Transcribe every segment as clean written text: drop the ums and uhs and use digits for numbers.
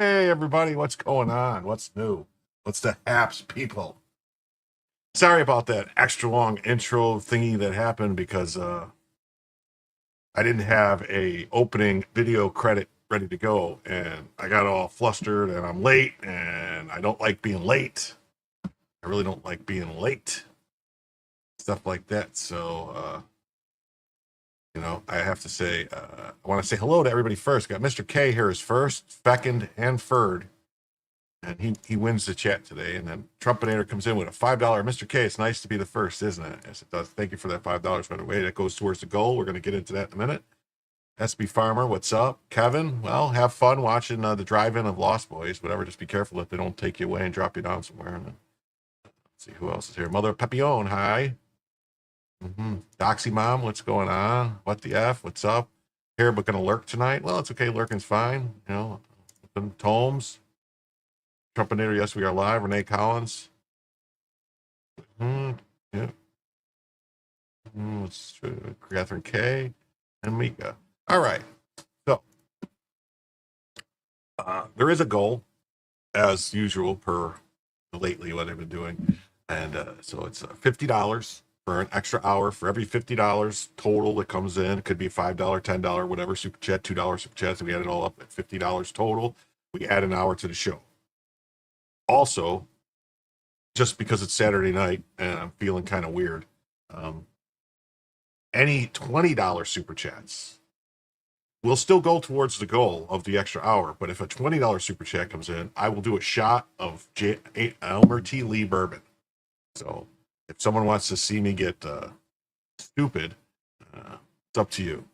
Hey, everybody, what's going on? What's new? What's the haps, people? Sorry about that extra long intro thingy that happened because I didn't have a opening video credit ready to go, and I got all flustered, and I'm late, and I don't like being late. I really don't like being late, stuff like that. So, I have to say, I want to say hello to everybody first. Got Mr. K here as first, second, and third. And he wins the chat today. And then Trumpinator comes in with a $5. Mr. K, it's nice to be the first, isn't it? Yes, it does. Thank you for that $5, by the way. That goes towards the goal. We're going to get into that in a minute. SB Farmer, what's up? Kevin, well, have fun watching the drive-in of Lost Boys. Whatever, just be careful that they don't take you away and drop you down somewhere. And then, let's see who else is here. Mother Pepion, hi. Doxy Mom, what's going on? What the F? What's up? Here, but going to lurk tonight? Well, it's okay. Lurking's fine. Tomes. Trumpinator, yes, we are live. Renee Collins. Yeah. It's Catherine K and Mika. All right. So there is a goal, as usual, per lately what I've been doing. And so it's $50 for an extra hour for every $50 total that comes in. It could be $5, $10, whatever super chat, $2 super chat. So we add it all up at $50 total. We add an hour to the show. Also, just because it's Saturday night and I'm feeling kind of weird, any $20 super chats will still go towards the goal of the extra hour. But if a $20 super chat comes in, I will do a shot of Elmer T. Lee bourbon. So if someone wants to see me get stupid, it's up to you.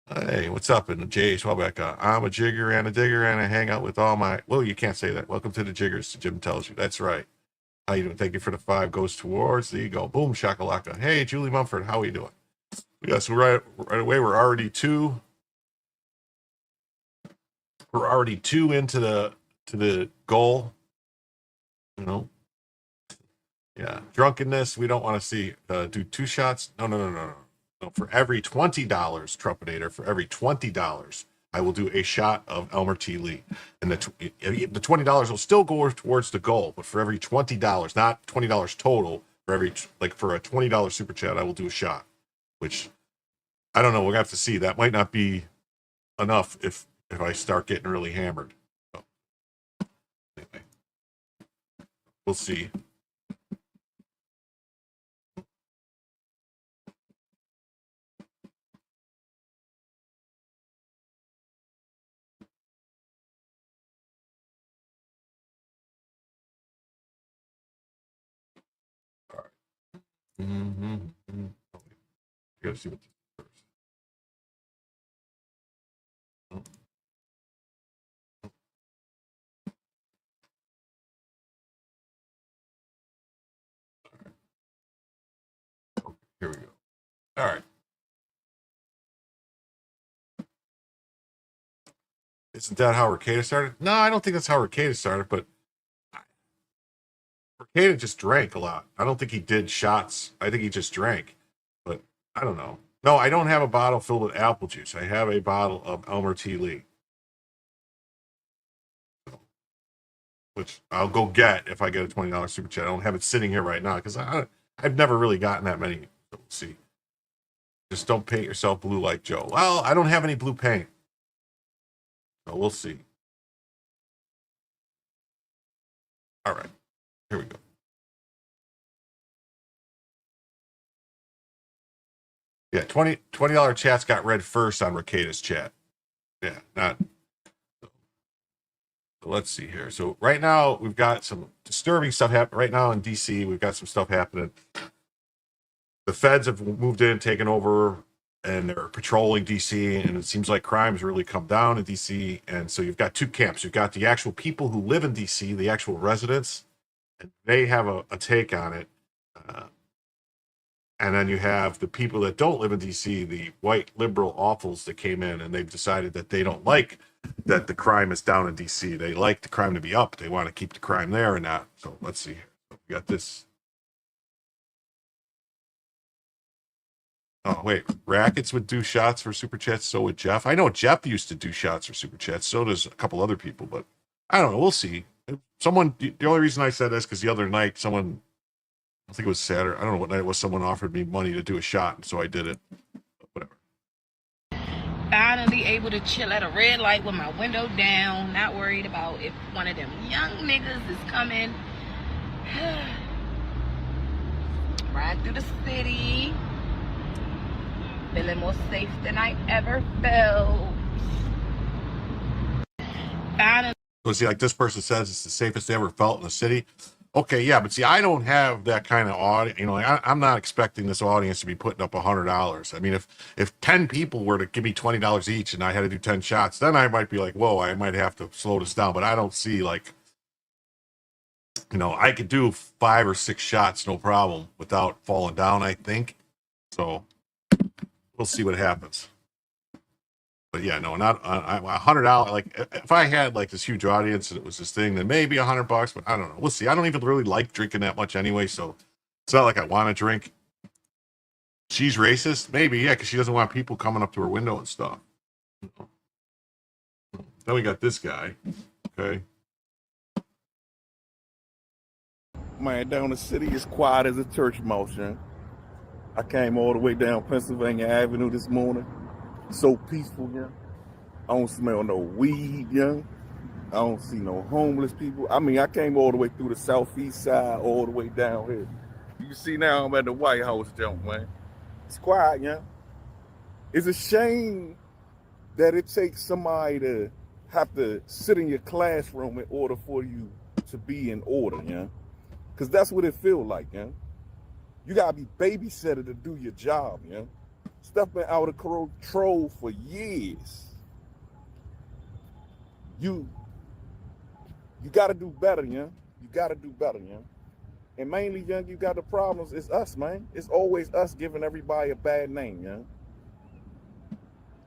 Hey, what's up? And Jay Schwalbeck, I'm a jigger and a digger, and I hang out with all my. Well, you can't say that. Welcome to the Jiggers. Jim tells you. That's right. How you doing? Thank you for the 5. Goes towards. There you go. Boom shakalaka. Hey, Julie Mumford, how are you doing? Yeah, so right away we're already two. We're already 2 into the goal. You know. Yeah, drunkenness. We don't want to see do 2 shots. No. For every $20, Trumpinator, for every $20, I will do a shot of Elmer T. Lee. And the $20 will still go towards the goal, but for every $20, not $20 total, for every, like for a $20 super chat, I will do a shot, which I don't know. We'll have to see. That might not be enough if I start getting really hammered. So, anyway, we'll see. Mm-hmm. Gotta see what this is first. Here we go. All right. Isn't that how Arcada started? No, I don't think that's how Arcada started, but Arcada just drank a lot. I don't think he did shots. I think he just drank, but I don't know. No, I don't have a bottle filled with apple juice. I have a bottle of Elmer T. Lee, which I'll go get if I get a $20 super chat. I don't have it sitting here right now because I've never really gotten that many. So we'll see. Just don't paint yourself blue like Joe. Well, I don't have any blue paint. So we'll see. All right. Here we go. Yeah, $20 chats got read first on Ricada's chat. Yeah, not. So let's see here. So right now we've got some disturbing stuff happening. Right now in DC, we've got some stuff happening. The feds have moved in, taken over, and they're patrolling DC. And it seems like crime's really come down in DC. And so you've got 2 camps. You've got the actual people who live in DC, the actual residents, and they have a take on it. And then you have the people that don't live in DC, the white liberal awfuls that came in, and they've decided that they don't like that the crime is down in DC. They like the crime to be up. They want to keep the crime there and not. So let's see here. We got this. Oh, wait. Rackets would do shots for super chats. So would Jeff. I know Jeff used to do shots for super chats. So does a couple other people, but I don't know. We'll see. Someone, the only reason I said this because the other night, someone, I think it was Saturday. I don't know what night it was. Someone offered me money to do a shot, and so I did it. Whatever. Finally able to chill at a red light with my window down, not worried about if one of them young niggas is coming. Ride through the city, feeling more safe than I ever felt. Finally. So see, like this person says, it's the safest they ever felt in the city. Okay, yeah, but see, I don't have that kind of audience. You know, I'm not expecting this audience to be putting up $100. I mean, if 10 people were to give me $20 each and I had to do 10 shots, then I might be like, whoa, I might have to slow this down. But I don't see like, you know, I could do 5 or 6 shots, no problem, without falling down, I think. So we'll see what happens. But yeah, no, not $100. Like if I had like this huge audience and it was this thing, then maybe $100. But I don't know. We'll see. I don't even really like drinking that much anyway, so It's not like I want to drink. She's racist? Maybe, yeah, because she doesn't want people coming up to her window and stuff. Then we got this guy. Okay. Man, down the city is quiet as a church mouse, man. I came all the way down Pennsylvania Avenue this morning. So peaceful, yeah. I don't smell no weed, yeah. I don't see no homeless people. I mean, I came all the way through the southeast side, all the way down here. You see now I'm at the White House, jump, man. It's quiet, yeah. It's a shame that it takes somebody to have to sit in your classroom in order for you to be in order, yeah. Because that's what it feels like, yeah. You gotta be babysitter to do your job, yeah. Stuff been out of control for years. You gotta do better, yeah. You gotta do better, yeah. And mainly, young, you got the problems. It's us, man. It's always us giving everybody a bad name, yeah.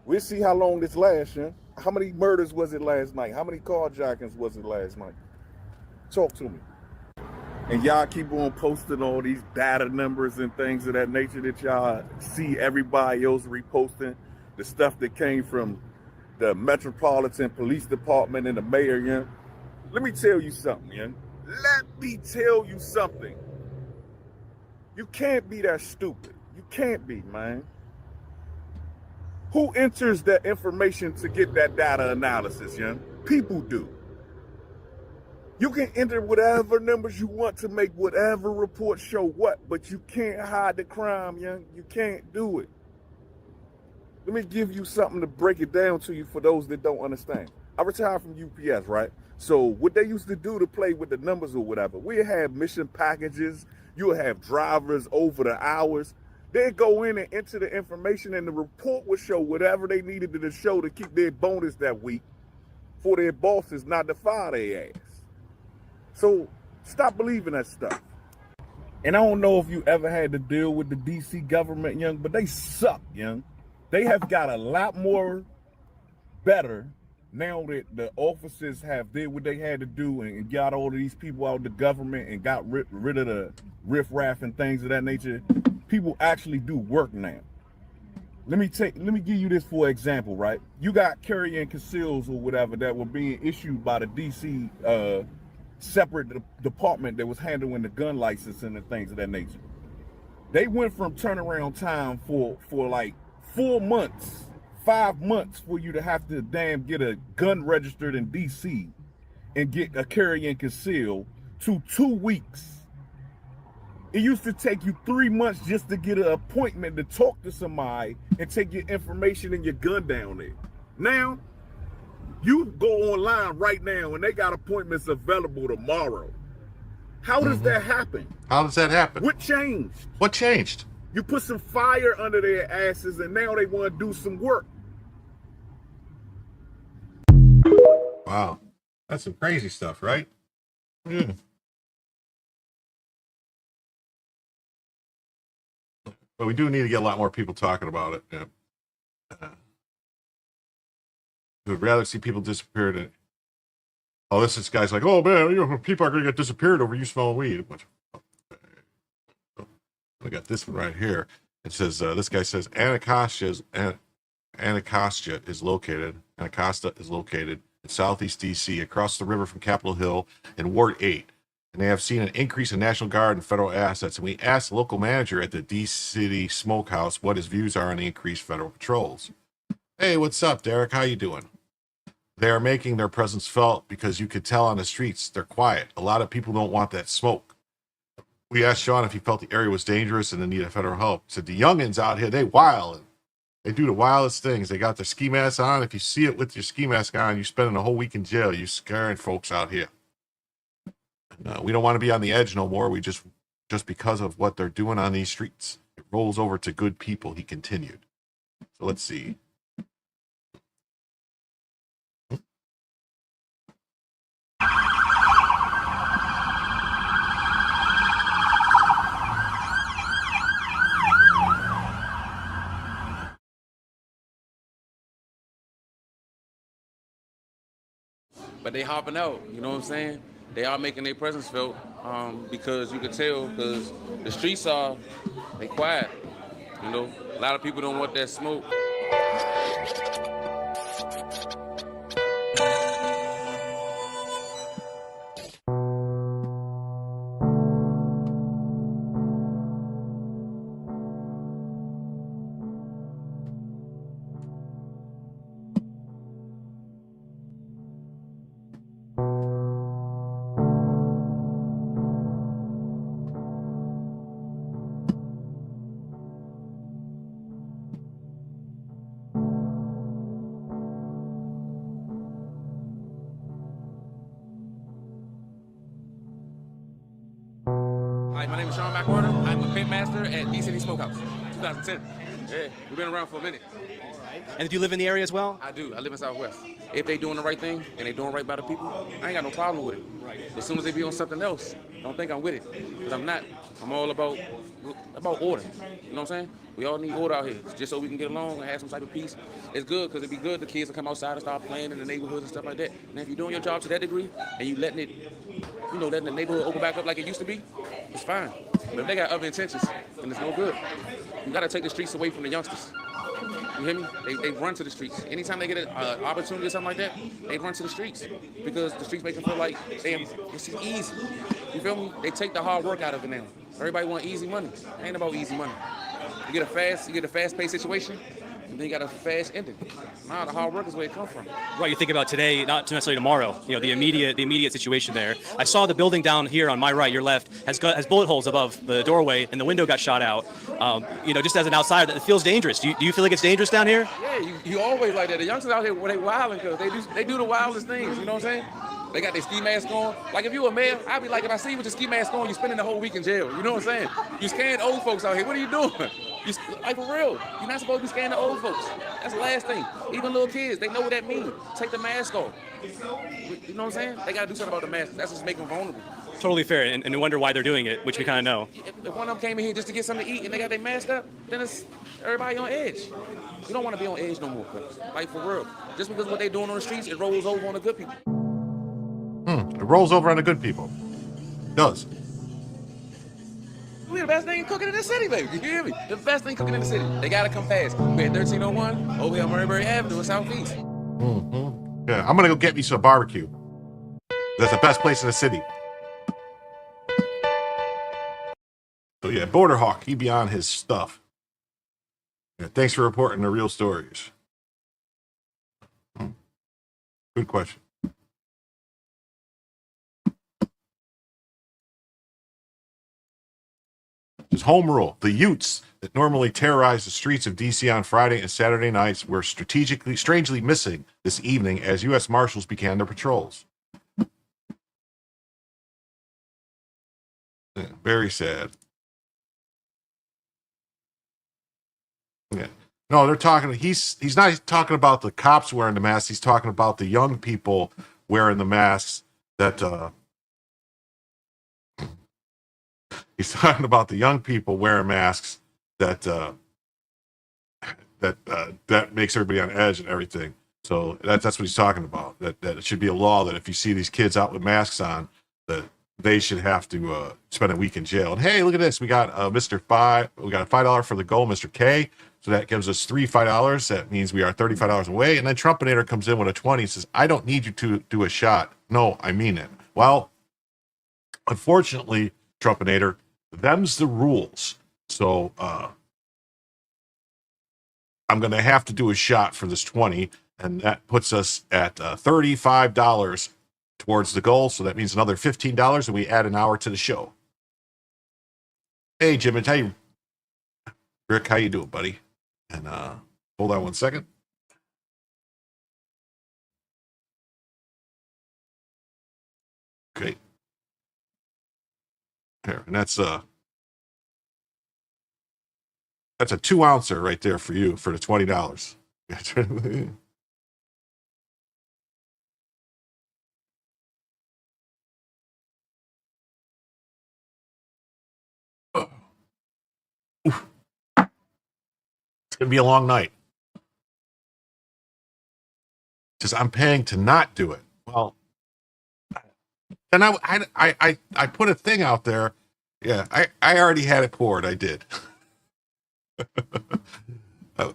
We'll see how long this lasts, yeah. How many murders was it last night? How many carjackings was it last night? Talk to me. And y'all keep on posting all these data numbers and things of that nature that y'all see everybody else reposting. The stuff that came from the Metropolitan Police Department and the mayor, yeah. Let me tell you something, yeah. Let me tell you something. You can't be that stupid. You can't be, man. Who enters that information to get that data analysis, yeah? People do. You can enter whatever numbers you want to make whatever report show what, but you can't hide the crime, young. You can't do it. Let me give you something to break it down to you for those that don't understand. I retired from UPS, right? So what they used to do to play with the numbers or whatever, we have mission packages, you'll have drivers over the hours. They'd go in and enter the information and the report would show whatever they needed to show to keep their bonus that week for their bosses not to fire their ass. So stop believing that stuff. And I don't know if you ever had to deal with the DC government, young, but they suck, young. They have got a lot more better now that the officers have did what they had to do and got all of these people out of the government and got rid of the riffraff and things of that nature. People actually do work now. Let me give you this for example, right? You got carry and conceals or whatever that were being issued by the DC separate department that was handling the gun license and the things of that nature. They went from turnaround time for like 4 months, 5 months for you to have to damn get a gun registered in DC and get a carry and conceal to 2 weeks. It used to take you 3 months just to get an appointment to talk to somebody and take your information and your gun down there. Now, you go online right now and they got appointments available tomorrow. How does that happen? How does that happen? What changed? What changed? You put some fire under their asses and now they want to do some work. Wow. That's some crazy stuff, right? Yeah. But we do need to get a lot more people talking about it. Yeah. Would rather see people disappear than. Oh, this guy's like, oh man, people are going to get disappeared over you smelling weed. I got this one right here. It says this guy says Anacostia is located in southeast DC, across the river from Capitol Hill in Ward 8. And they have seen an increase in National Guard and federal assets. And we asked the local manager at the D-City Smokehouse what his views are on the increased federal patrols. Hey, what's up, Derek? How you doing? They are making their presence felt because you could tell on the streets they're quiet. A lot of people don't want that smoke. We asked Sean if he felt the area was dangerous and in need of federal help. He said the youngins out here, they wild. They do the wildest things. They got their ski masks on. If you see it with your ski mask on, you're spending a whole week in jail. You're scaring folks out here. We don't want to be on the edge no more. We just because of what they're doing on these streets. It rolls over to good people, he continued. So let's see. But they hopping out, you know what I'm saying? they are making their presence felt because you could tell because the streets are they quiet. You know, a lot of people don't want that smoke. Hi, my name is Sean McWhorter. I'm a pit master at D City Smokehouse, 2010. Yeah, we've been around for a minute. And do you live in the area as well? I do. I live in Southwest. If they doing the right thing and they doing right by the people, I ain't got no problem with it. As soon as they be on something else, don't think I'm with it. Because I'm not. I'm all about order. You know what I'm saying? We all need order out here, just so we can get along and have some type of peace. It's good because it'd be good the kids to come outside and start playing in the neighborhoods and stuff like that. And if you're doing your job to that degree and you letting the neighborhood open back up like it used to be, it's fine. But if they got other intentions, then it's no good. You gotta take the streets away from the youngsters. You hear me? They run to the streets. Anytime they get an opportunity or something like that, they run to the streets because the streets make them feel like, damn, this is easy. You feel me? They take the hard work out of it now. Everybody want easy money. It ain't about easy money. You get a fast-paced situation, and then you got a fast ending. Nah, the hard work is where it comes from. Right, you think about today, not necessarily tomorrow. You know, the immediate situation there. I saw the building down here on my right, your left, has bullet holes above the doorway, and the window got shot out. Just as an outsider, it feels dangerous. Do you feel like it's dangerous down here? Yeah, you always like that. The youngsters out here, they wilding because they do the wildest things. You know what I'm saying? They got their ski mask on. Like if you a male, I'd be like, if I see you with your ski mask on, you spending the whole week in jail. You know what I'm saying? You scaring old folks out here. What are you doing? Like for real, you're not supposed to be scaring the old folks. That's the last thing. Even little kids, they know what that means. Take the mask off. You know what I'm saying? They gotta do something about the mask. That's just making them vulnerable. Totally fair, and wonder why they're doing it, which we kind of know. If one of them came in here just to get something to eat and they got their mask up, then it's everybody on edge. You don't want to be on edge no more, cuz. Like for real. Just because what they doing on the streets, it rolls over on the good people. It rolls over on the good people. It does. We the best thing cooking in the city, baby. You hear me? The best thing cooking in the city. They gotta come past. We at 1301 over here on Murrayberry Avenue in Southeast. Yeah, I'm gonna go get me some barbecue. That's the best place in the city. So yeah, Border Hawk, he be on his stuff. Yeah, thanks for reporting the real stories. Good question. Just home rule. The Utes that normally terrorize the streets of D.C. on Friday and Saturday nights were strangely missing this evening as U.S. Marshals began their patrols. Yeah, very sad. Yeah. No, they're talking. He's not talking about the cops wearing the masks. He's talking about the young people wearing the masks. He's talking about the young people wearing masks that makes everybody on edge and everything. So that's what he's talking about. That it should be a law that if you see these kids out with masks on, that they should have to spend a week in jail. And hey, look at this. We got Mr. 5. We got a $5 for the goal, Mr. K. So that gives us $5. That means we are $35 away. And then Trumpinator comes in with a 20 and says, I don't need you to do a shot. No, I mean it. Well, unfortunately, Trumpinator, them's the rules. So I'm going to have to do a shot for this 20. And that puts us at $35 towards the goal. So that means another $15. And we add an hour to the show. Hey, Jim, how you, Rick, how you doing, buddy? And hold on one second. Okay. Here, and that's a 2-ouncer right there for you for the $20. It's gonna be a long night. Just I'm paying to not do it. Well, And I put a thing out there. Yeah, I already had it poured. I did.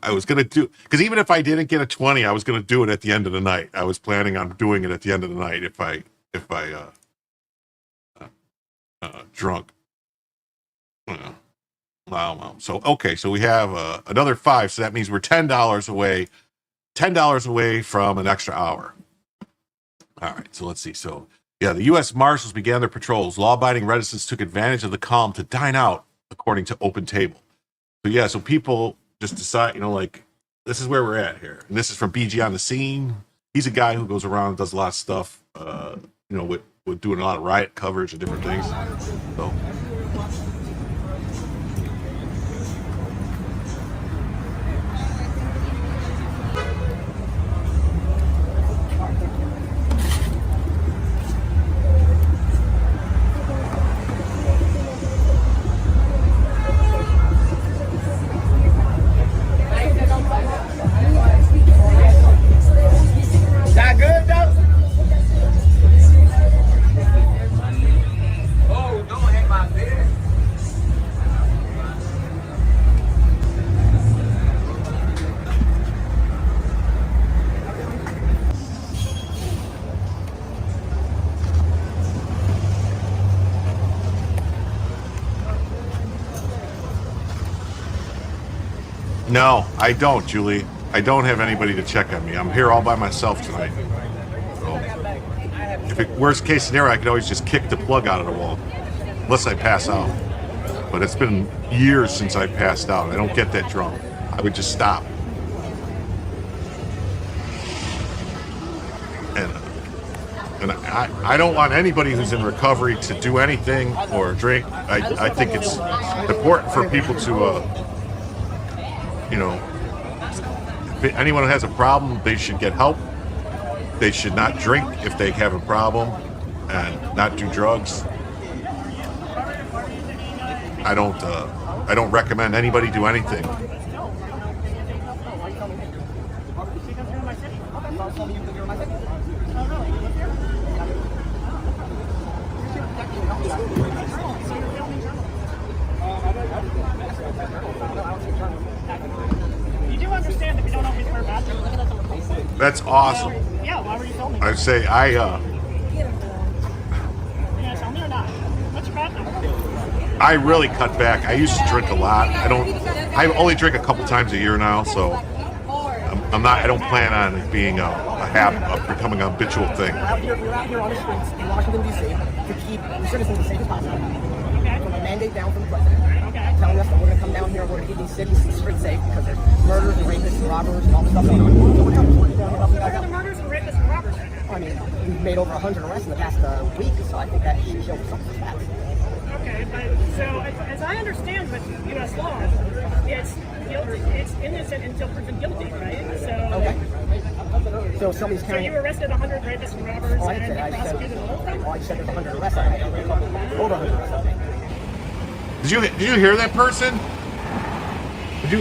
I was gonna do, because even if I didn't get a 20, I was gonna do it at the end of the night. I was planning on doing it at the end of the night if I drunk. Wow. So okay, so we have another 5, so that means we're $10 away. $10 away from an extra hour. All right, so let's see. So yeah, the U.S. Marshals began their patrols. Law-abiding residents took advantage of the calm to dine out, according to Open Table. So yeah, so people just decide, like, this is where we're at here. And this is from BG on the Scene. He's a guy who goes around and does a lot of stuff, with doing a lot of riot coverage and different things. So. That good though? Oh, don't hit my bed. No, I don't, Julie. I don't have anybody to check on me. I'm here all by myself tonight. So, if it worst case scenario, I could always just kick the plug out of the wall, unless I pass out. But it's been years since I passed out. I don't get that drunk. I would just stop. And I don't want anybody who's in recovery to do anything or drink. I think it's important for people to, if anyone who has a problem, they should get help. They should not drink if they have a problem and not do drugs. I don't recommend anybody do anything. You do understand that we don't always wear bathrooms. That's awesome. Yeah, why were you filming? I'd say You gonna tell me or not? What's your bathroom? I really cut back. I used to drink a lot. I only drink a couple times a year now, so I don't plan on it being a habit of becoming an habitual thing. We're out here on the streets in Washington, D.C. to keep the citizens as safe as possible. Okay. From a mandate down from the president. Okay. Telling us that we're going to come down here and we're going to keep these cities street safe because there's murders and rapists and robbers and all this stuff going on. So we're coming down here helping you guys Where are the out. murders and rapists and robbers right now? I mean, we've made over 100 arrests in the past week, so I think that should show some stats. Okay, but so as I understand with U.S. law, it's guilty. It's innocent until proven guilty, right? So. Okay. So somebody's So carrying. you arrested 100 rapists and robbers Oh, I and said, you I prosecuted all of them? said, I said there's 100 arrests. I think over 100 arrests, I think. Did you hear that person? Did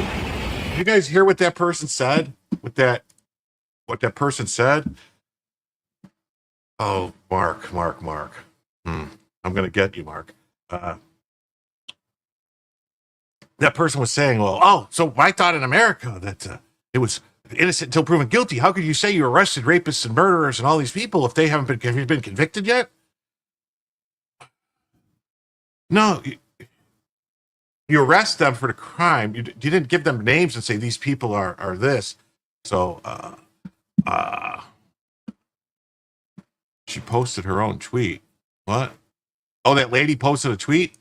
you guys hear what that person said? What that person said? Oh, Mark. I'm gonna get you, Mark. That person was saying, well, so I thought in America that it was innocent until proven guilty. How could you say you arrested rapists and murderers and all these people if they have you been convicted yet? No, you arrest them for the crime. You didn't give them names and say these people are this. So she posted her own tweet. What? Oh, that lady posted a tweet?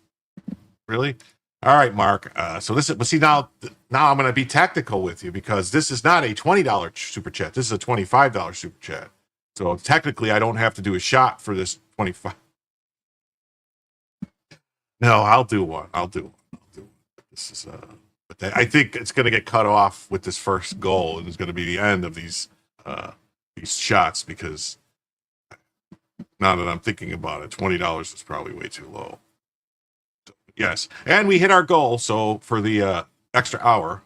Really? All right, Mark. So now I'm going to be tactical with you because this is not a $20 super chat. This is a $25 super chat. So technically, I don't have to do a shot for this 25. No, I'll do one. This is but I think it's going to get cut off with this first goal, and it's going to be the end of these shots because now that I'm thinking about it, $20 is probably way too low. Yes, and we hit our goal. So for the extra hour.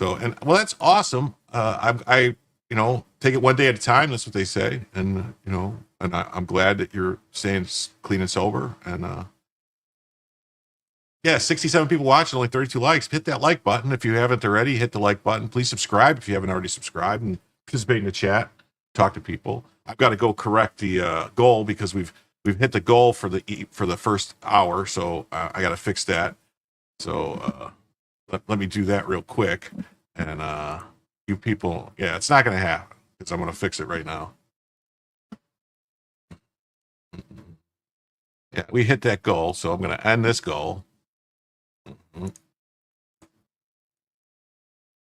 So that's awesome. I take it one day at a time. That's what they say, and and I'm glad that you're staying clean and sober. And yeah, 67 people watching, only 32 likes. Hit that like button if you haven't already. Hit the like button. Please subscribe if you haven't already subscribed, and participate in the chat. Talk to people. I've got to go correct the goal because we've hit the goal for the first hour, so I got to fix that. So let me do that real quick. And you people, yeah, it's not going to happen because I'm going to fix it right now. Yeah, we hit that goal, so I'm going to end this goal.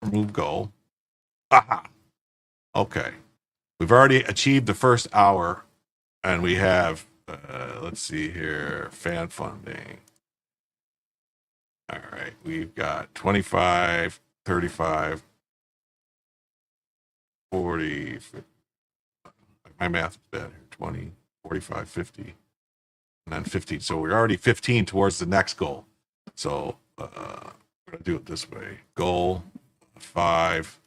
Remove goal. Aha. Okay. We've already achieved the first hour, and we have, let's see here, fan funding. All right. We've got 25, 35, 40, 50. My math is bad here. 20, 45, 50, and then 15. So we're already 15 towards the next goal. So we're going to do it this way. Goal 5.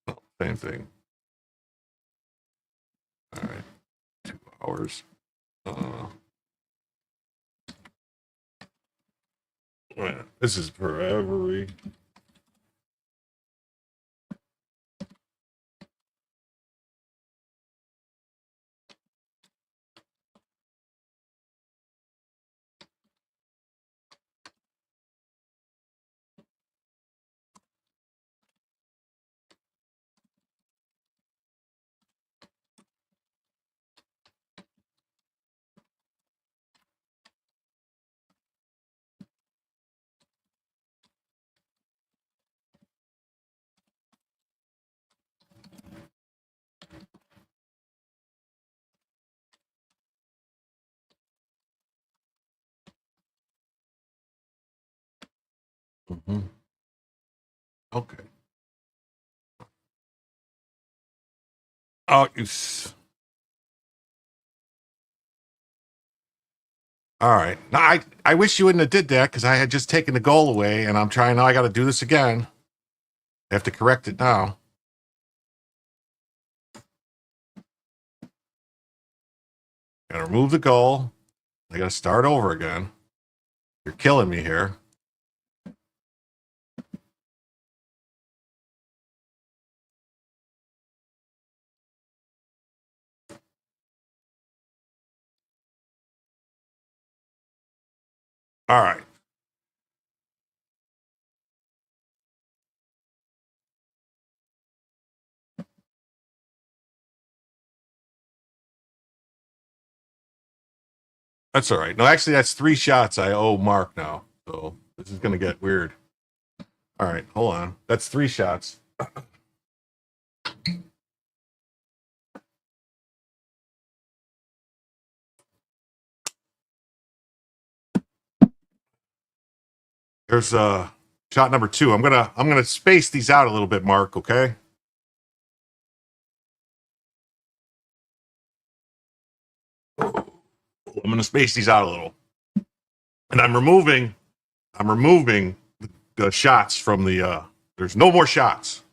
Oh, same thing. All right. 2 hours. This is forever. Mm-hmm. Okay. Oh, all right. Now, I wish you wouldn't have did that because I had just taken the goal away, and I'm trying now. I got to do this again. I have to correct it now. Got to remove the goal. I got to start over again. You're killing me here. All right. That's all right. No, actually, that's 3 shots I owe Mark now. So this is going to get weird. All right. Hold on. That's 3 shots. There's shot number 2. I'm gonna space these out a little bit, Mark. Okay. I'm gonna space these out a little, and I'm removing the shots from the. There's no more shots.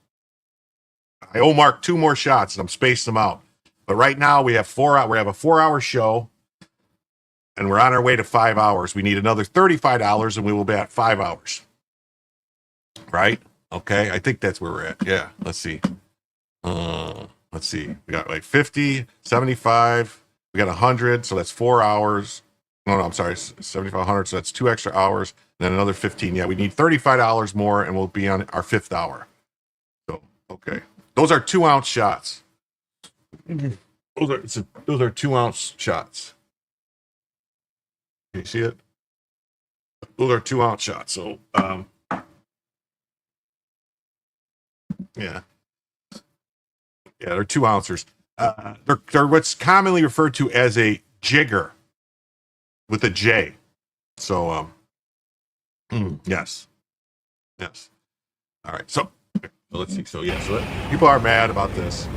I owe Mark 2 more shots, and I'm spacing them out. But right now we have 4 out. We have a 4-hour show, and we're on our way to 5 hours. We need another $35, and we will be at 5 hours. Right? Okay. I think that's where we're at. Yeah. Let's see. Let's see. We got like 50, 75. We got 100. So that's 4 hours. No, I'm sorry. 7,500. So that's 2 extra hours. Then another 15. Yeah. We need $35 more, and we'll be on our 5th hour. So, okay. Those are 2-ounce shots. Those are 2-ounce shots. Can you see it? Those are 2-ounce shots. So, yeah. Yeah, they're 2-ouncers. They're what's commonly referred to as a jigger with a J. So, yes. Yes. All right. So let's see. So, yeah. So people are mad about this.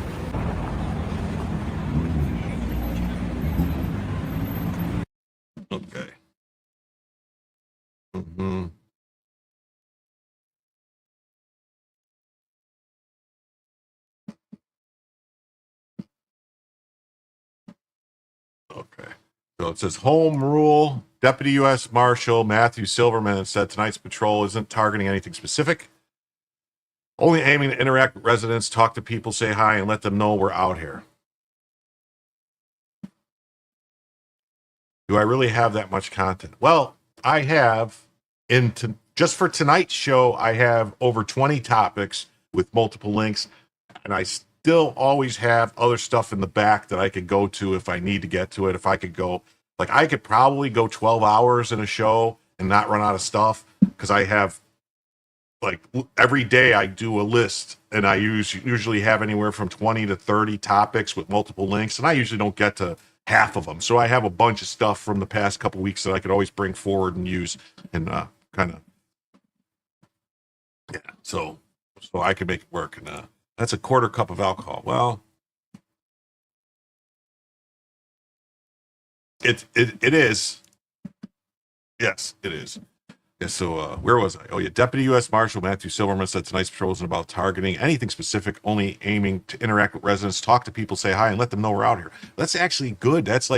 Okay. Mm-hmm. So it says home rule. Deputy U.S. Marshal Matthew Silverman said tonight's patrol isn't targeting anything specific. Only aiming to interact with residents, talk to people, say hi, and let them know we're out here. Do I really have that much content? Well, I have, just for tonight's show, I have over 20 topics with multiple links, and I still always have other stuff in the back that I could go to if I need to get to it. If I could go, like, I could probably go 12 hours in a show and not run out of stuff, because I have, like, every day I do a list, and I usually have anywhere from 20 to 30 topics with multiple links, and I usually don't get to half of them. So I have a bunch of stuff from the past couple weeks that I could always bring forward and use, and kind of, yeah, so I could make it work. And that's a quarter cup of alcohol. Well, it is. Yes, it is. Yeah, so where was I? Oh, yeah. Deputy U.S. Marshal Matthew Silverman said tonight's patrol isn't about targeting anything specific, only aiming to interact with residents, talk to people, say hi, and let them know we're out here. That's actually good. That's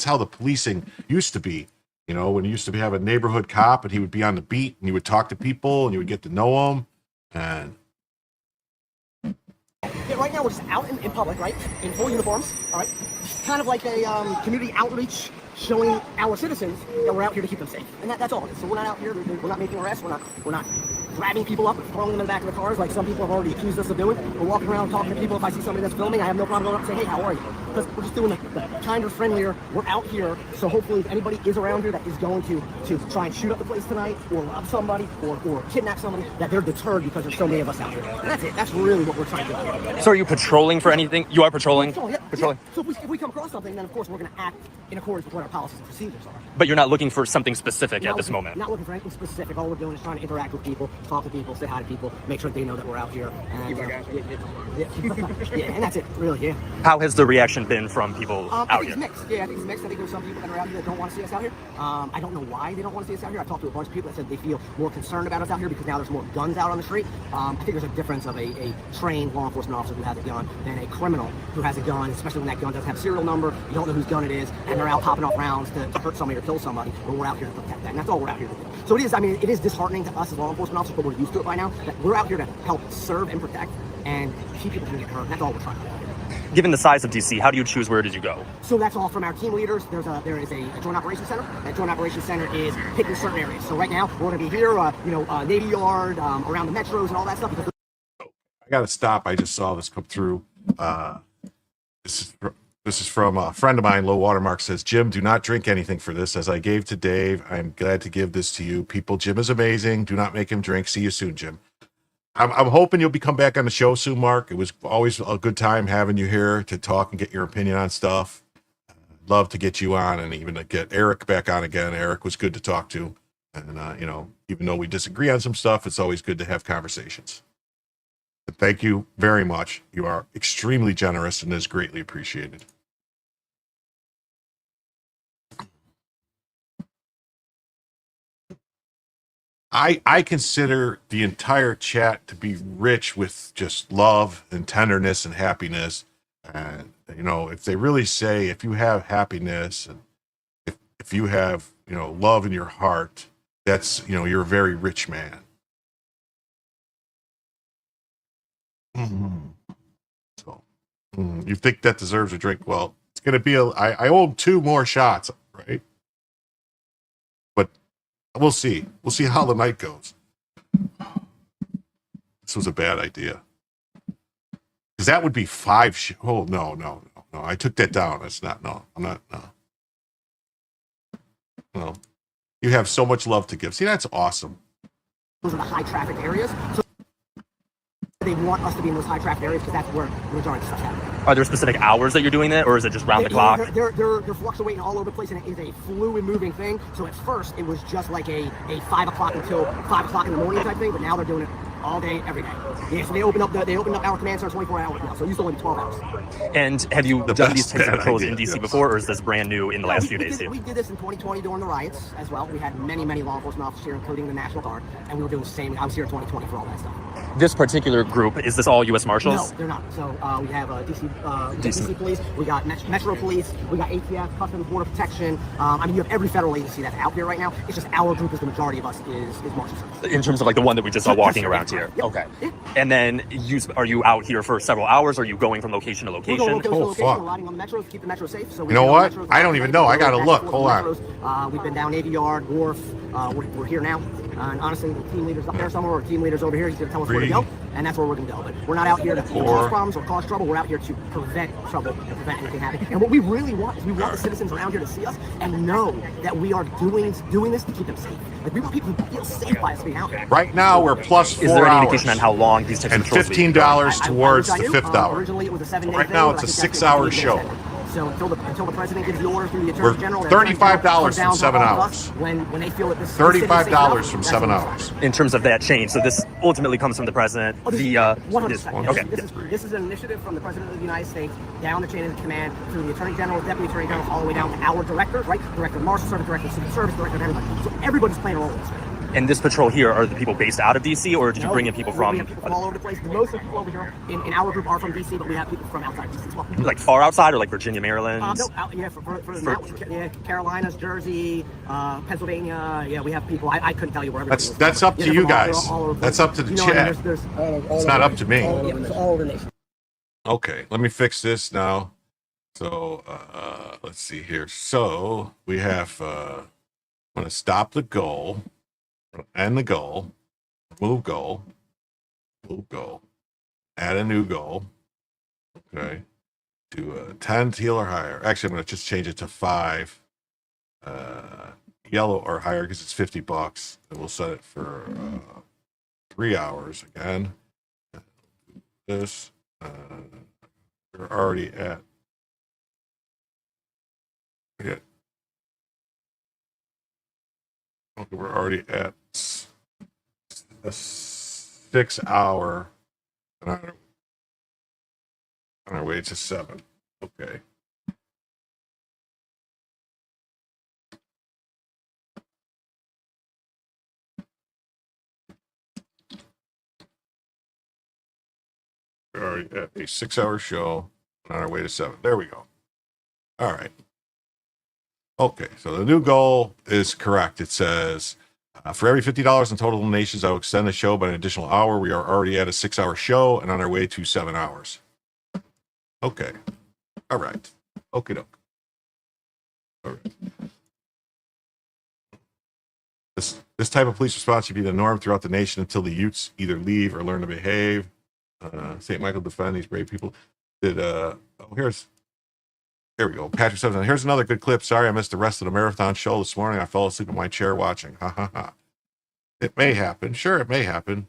how the policing used to be. You know, when you used to have a neighborhood cop, and he would be on the beat, and he would talk to people, and you would get to know them. And Yeah, right now we're just out in public, right? In full uniforms, all right? It's kind of like a community outreach showing our citizens that we're out here to keep them safe. And that's all it is. So we're not out here, we're not making arrests, we're not grabbing people up and throwing them in the back of the cars like some people have already accused us of doing. We're walking around talking to people. If I see somebody that's filming, I have no problem going up and saying, hey, how are you? Because we're just doing the kinder, friendlier, we're out here, so hopefully if anybody is around here that is going to try and shoot up the place tonight, or rob somebody, or kidnap somebody, that they're deterred because there's so many of us out here. And that's it. That's really what we're trying to do. So are you patrolling for anything? You are patrolling? Yeah, Patrolling. Yeah. So if we come across something, then of course we're going to act in accordance with what our policies and procedures are. But you're not looking for something specific at this moment? Not looking for anything specific. All we're doing is trying to interact with people, talk to people, say hi to people, make sure they know that we're out here. And, yeah, and that's it, really, yeah. How has the reaction been from people I out think here? it's mixed. Yeah, I think it's mixed. I think there's some people that are out here that don't want to see us out here. I don't know why they don't want to see us out here. I talked to a bunch of people that said they feel more concerned about us out here because now there's more guns out on the street. I think there's a difference of a trained law enforcement officer who has a gun than a criminal who has a gun, especially when that gun doesn't have a serial number, you don't know whose gun it is, and they're out popping off rounds to hurt somebody or kill somebody. But we're out here to protect that, and that's all we're out here to do. So it is, I mean, it is disheartening to us as law enforcement officers, but we're used to it by now, that we're out here to help serve and protect and keep people from getting hurt. That's all we're trying to do. Given the size of DC, how do you choose where did you go? So that's all from our team leaders. There is a joint operations center. That joint operations center is picking certain areas. So right now we're going to be here, Navy Yard, around the metros and all that stuff. Because I got to stop. I just saw this come through. This is from a friend of mine. Low Watermark says, Jim, do not drink anything for this. As I gave to Dave, I'm glad to give this to you. People, Jim is amazing. Do not make him drink. See you soon, Jim. I'm hoping you'll come back on the show soon, Mark. It was always a good time having you here to talk and get your opinion on stuff. Love to get you on and even to get Eric back on again. Eric was good to talk to. And, even though we disagree on some stuff, it's always good to have conversations. But thank you very much. You are extremely generous and is greatly appreciated. I consider the entire chat to be rich with just love and tenderness and happiness. And, if they really say, if you have happiness and if you have, love in your heart, that's, you're a very rich man. So you think that deserves a drink? Well, it's going to be I owe him 2 more shots, right? But we'll see. We'll see how the night goes. This was a bad idea. Because that would be 5 oh, no. I took that down. That's not, no. I'm not, no. No. You have so much love to give. See, that's awesome. those are the high traffic areas. So they want us to be in those high traffic areas because that's where the majority of stuff's happening. Are there specific hours that you're doing that, or is it just round the clock? They're fluctuating all over the place, and it is a fluid moving thing. So at first, it was just like a 5 o'clock until 5 o'clock in the morning type thing, but now they're doing it all day, every day. Yeah, so they opened up our command center 24 hours now, so it used to only be 12 hours. And have you done these best types of bad patrols idea, in DC yes. before, or is this brand new in the last few days here? We did this in 2020 during the riots as well. We had many law enforcement officers here, including the National Guard, and we were doing the same. I was here in 2020 for all that stuff. This particular group, is this all U.S. Marshals? No, they're not. So we have DC police, we got Metro Police, we got ATF, Customs Border Protection. I mean, you have every federal agency that's out here right now. It's just our group is the majority of us is Marshal Service. In terms of like the one that we just saw walking around here. Yep. Okay. Yep. And then are you out here for several hours? Or are you going from location to We're location? going location to Oh, location. fuck. We're riding on the metros, keep the metro safe. So You know what? I don't even know. I gotta look. Hold on. We've been down Navy Yard, Wharf. We're here now. And honestly, the team leader's up there somewhere, or team leader's over here. He's going to tell us where to go, and that's where we're going to go. But we're not out here to cause problems or cause trouble. We're out here to prevent trouble and prevent anything happening. And what we really want is we want the citizens around here to see us and know that we are doing this to keep them safe. Like, we want people to feel safe by us being out here. Right now, we're plus 4 Is there any hours. indication on how long these types And of patrols will be? $15 towards I the wish I knew. 5th hour. Originally, it was a 7-day Right thing, now, but it's I a think that's 6-hour gonna be show. extended. So until the president gives the order through the We're attorney general, $35 from 7 hours. When they feel that this $35 from 7 hours. In terms of that change, so this ultimately comes from the president via 100%. this one. Yes. Okay. This is an initiative from the President of the United States down the chain of command through the Attorney General, Deputy Attorney General, all the way down to our directors, right? Director of Marshal Service, Director of Secret Service, Director of everybody. So everybody's playing a role in this. And this patrol here, are the people based out of DC, or did you bring in people We from have people from all over the place. Most of the people over here in our group are from DC, but we have people from outside DC as well. like far outside, or like Virginia, Maryland? No, Carolinas, Jersey, Pennsylvania. Yeah, we have people. I couldn't tell you where everybody is. That's up to Yeah, you they're guys. all over the That's place. up to the You know, I mean, chat. there's It's not up to me. it's all over the nation. Okay, let me fix this now. So let's see here. So we have I'm gonna stop the goal, end the goal, move goal, add a new goal. Okay, to 10 teal or higher. Actually, I'm gonna just change it to 5 yellow or higher because it's $50, and we'll set it for 3 hours again. This we're already at. Yeah. Okay, we're already at a 6 hour on our way to 7. Okay. We're already at a 6 hour show on our way to 7. There we go. All right. Okay, so the new goal is correct. It says, for every $50 in total donations, I will extend the show by an additional hour. We are already at a 6 hour show and on our way to 7 hours. Okay. All right. Okie doke. All right. This type of police response should be the norm throughout the nation until the youths either leave or learn to behave. St. Michael defend these brave people. Here we go. Patrick says, here's another good clip. Sorry I missed the rest of the marathon show this morning. I fell asleep in my chair watching. Ha ha ha. It may happen. Sure, it may happen.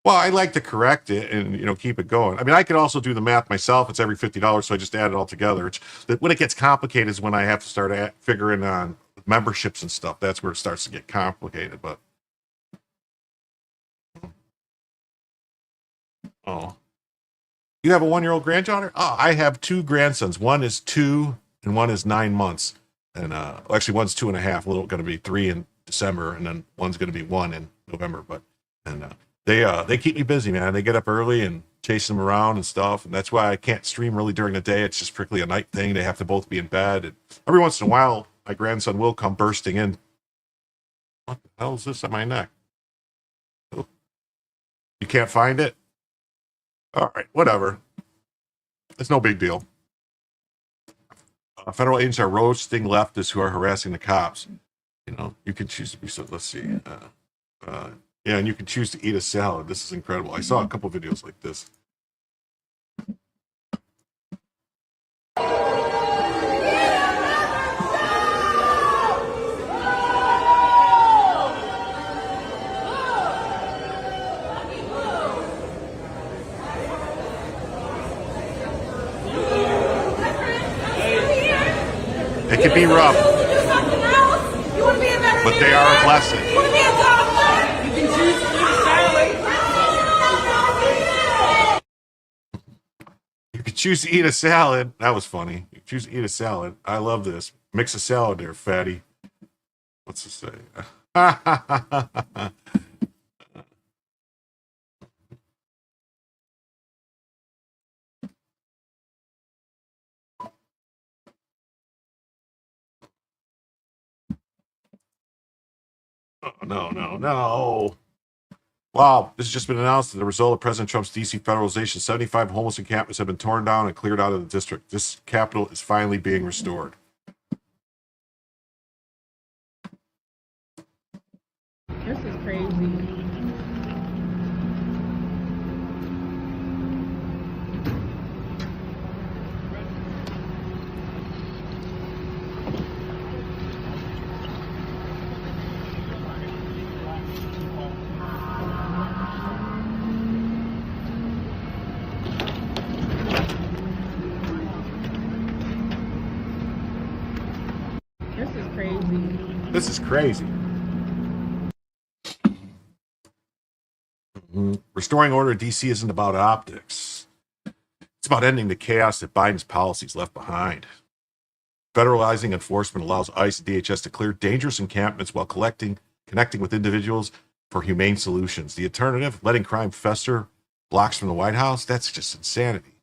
Well, I like to correct it and, keep it going. I mean, I could also do the math myself. It's every $50, so I just add it all together. When it gets complicated is when I have to start figuring on memberships and stuff. That's where it starts to get complicated, but. Oh. You have a 1-year-old granddaughter? Oh, I have 2 grandsons. One is 2 and one is 9 months. And actually one's 2.5, little going to be 3 in December, and then one's going to be 1 in November. But they keep me busy, man. They get up early and chase them around and stuff. And that's why I can't stream really during the day. It's just strictly a night thing. They have to both be in bed. And every once in a while, my grandson will come bursting in. What the hell is this on my neck? Oh. You can't find it? All right, whatever. It's no big deal. Federal agents are roasting leftists who are harassing the cops. You can choose to be so. Let's see. Yeah, and you can choose to eat a salad. This is incredible. I saw a couple videos like this. It can be rough. but they are a blessing. You can choose to eat a salad. You could choose to eat a salad. That was funny. You choose to eat a salad. I love this. Mix a salad there, fatty. What's this say? No. Wow, this has just been announced as a result of President Trump's DC federalization. 75 homeless encampments have been torn down and cleared out of the district. This capital is finally being restored. This is crazy. This is crazy. Restoring order in DC isn't about optics. It's about ending the chaos that Biden's policies left behind. Federalizing enforcement allows ICE and DHS to clear dangerous encampments while connecting with individuals for humane solutions. The alternative, letting crime fester blocks from the White House, that's just insanity.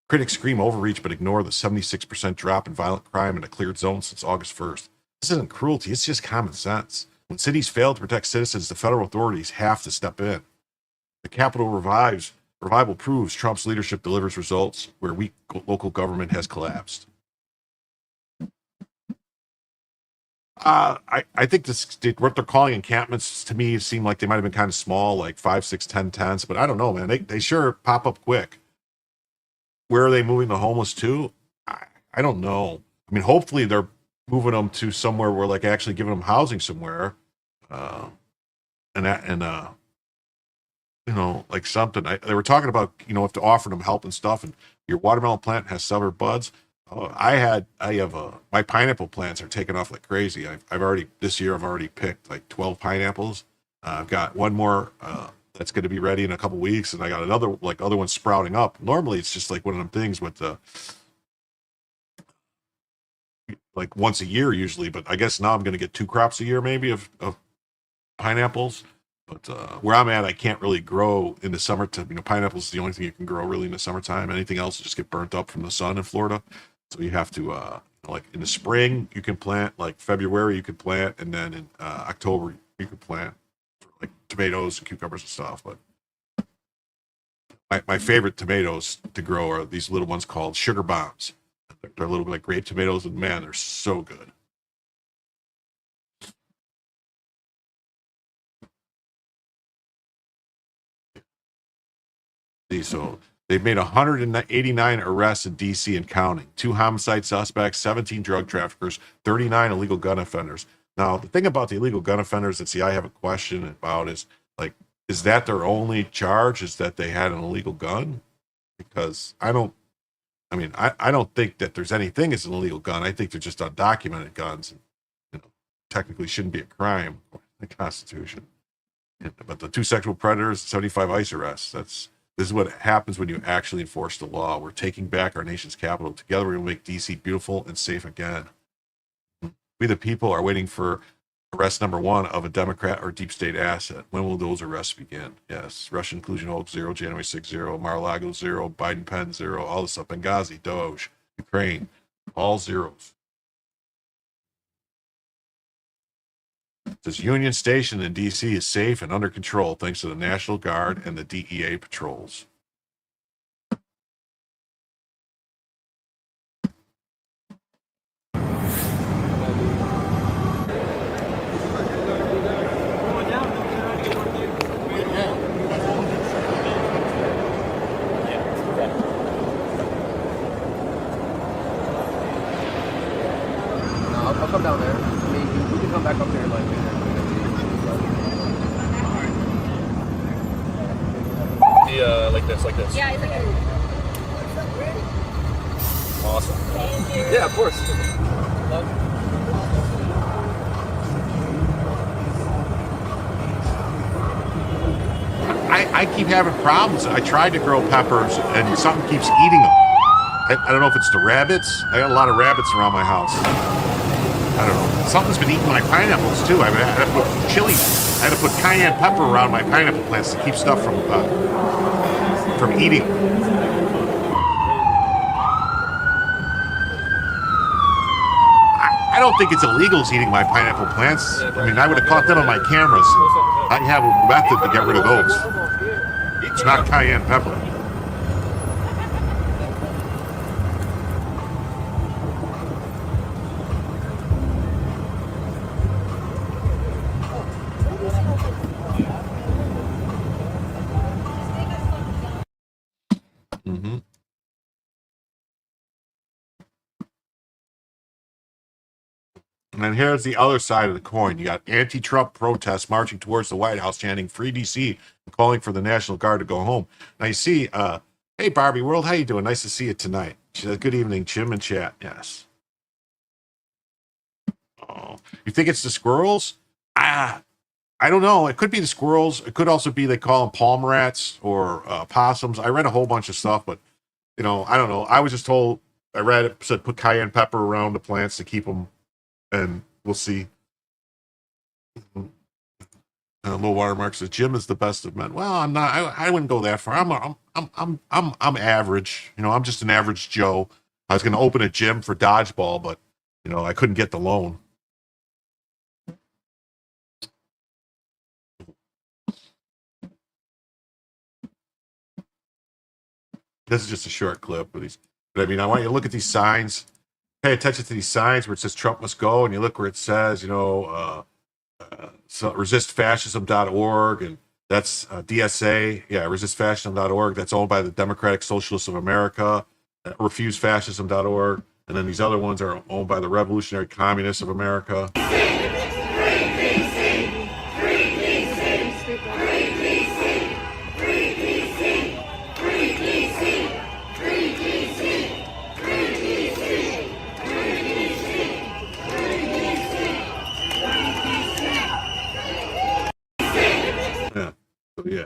Critics scream overreach but ignore the 76% drop in violent crime in a cleared zone since August 1st. This isn't cruelty, it's just common sense. When cities fail to protect citizens, the federal authorities have to step in. The Capitol revival proves Trump's leadership delivers results where weak local government has collapsed. I think what they're calling encampments to me seem like they might have been kind of small, like 5, 6, 10 tents, but I don't know, man. They sure pop up quick. Where are they moving the homeless to? I don't know. I mean, hopefully they're moving them to somewhere where, like, actually giving them housing somewhere, you know, like something. They were talking about, you know, if to offer them help and stuff, and your watermelon plant has severed buds. My pineapple plants are taking off like crazy. This year I've already picked like 12 pineapples. I've got one more that's going to be ready in a couple weeks, and I got other ones sprouting up. Normally it's just like one of them things with the like once a year usually, but I guess now I'm going to get 2 crops a year maybe of pineapples. But where I'm at, I can't really grow in the summertime. You know, pineapples is the only thing you can grow really in the summertime. Anything else just get burnt up from the sun in Florida. So you have to, like in the spring, you can plant, like February, you can plant, and then in October, you can plant like tomatoes and cucumbers and stuff. But my favorite tomatoes to grow are these little ones called sugar bombs. They're a little bit like grape tomatoes, and man, they're so good. So they've made 189 arrests in D.C. and counting. 2 homicide suspects, 17 drug traffickers, 39 illegal gun offenders. Now, the thing about the illegal gun offenders that I have a question about is, like, is that their only charge, is that they had an illegal gun? Because I don't think that there's anything as an illegal gun. I think they're just undocumented guns. And, you know, technically shouldn't be a crime in the Constitution. But the 2 sexual predators, 75 ICE arrests, This is what happens when you actually enforce the law. We're taking back our nation's capital. Together, we will make D.C. beautiful and safe again. We, the people, are waiting for arrest number 1 of a Democrat or deep state asset. When will those arrests begin? Yes. Russian inclusion hold 0, January 6, 0, Mar-a-Lago 0, Biden pen 0, all this stuff. Benghazi, Doge, Ukraine, all zeros. This Union Station in D.C. is safe and under control thanks to the National Guard and the DEA patrols. I'll come down there. I mean, we can come back up there like like this. Yeah, it's like Awesome. Thank you. Yeah, of course. I keep having problems. I tried to grow peppers, and something keeps eating them. I don't know if it's the rabbits. I got a lot of rabbits around my house. I don't know. Something's been eating my pineapples too. I had to put chili. I had to put cayenne pepper around my pineapple plants to keep stuff from eating. I don't think it's illegal eating my pineapple plants. I mean, I would have caught them on my cameras. I have a method to get rid of those. It's not cayenne pepper. Mm-hmm. And then here's the other side of the coin. You got anti-Trump protests marching towards the White House, chanting "Free DC" and calling for the National Guard to go home. Now you see, hey Barbie World, how you doing? Nice to see you tonight. She said, "Good evening, Jim and chat." Yes. Oh, you think it's the squirrels? I don't know. It could be the squirrels. It could also be they call them palm rats or possums. I read a whole bunch of stuff, but I don't know. I was just told. I read it said put cayenne pepper around the plants to keep them. And we'll see. Low watermark says Jim is the best of men. Well, I'm not. I wouldn't go that far. I'm average. I'm just an average Joe. I was going to open a gym for dodgeball, but I couldn't get the loan. This is just a short clip, but I mean, I want you to look at these signs. Pay attention to these signs where it says Trump must go, and you look where it says, so resistfascism.org, and that's DSA. Yeah, resistfascism.org. That's owned by the Democratic Socialists of America. Refusefascism.org. And then these other ones are owned by the Revolutionary Communists of America.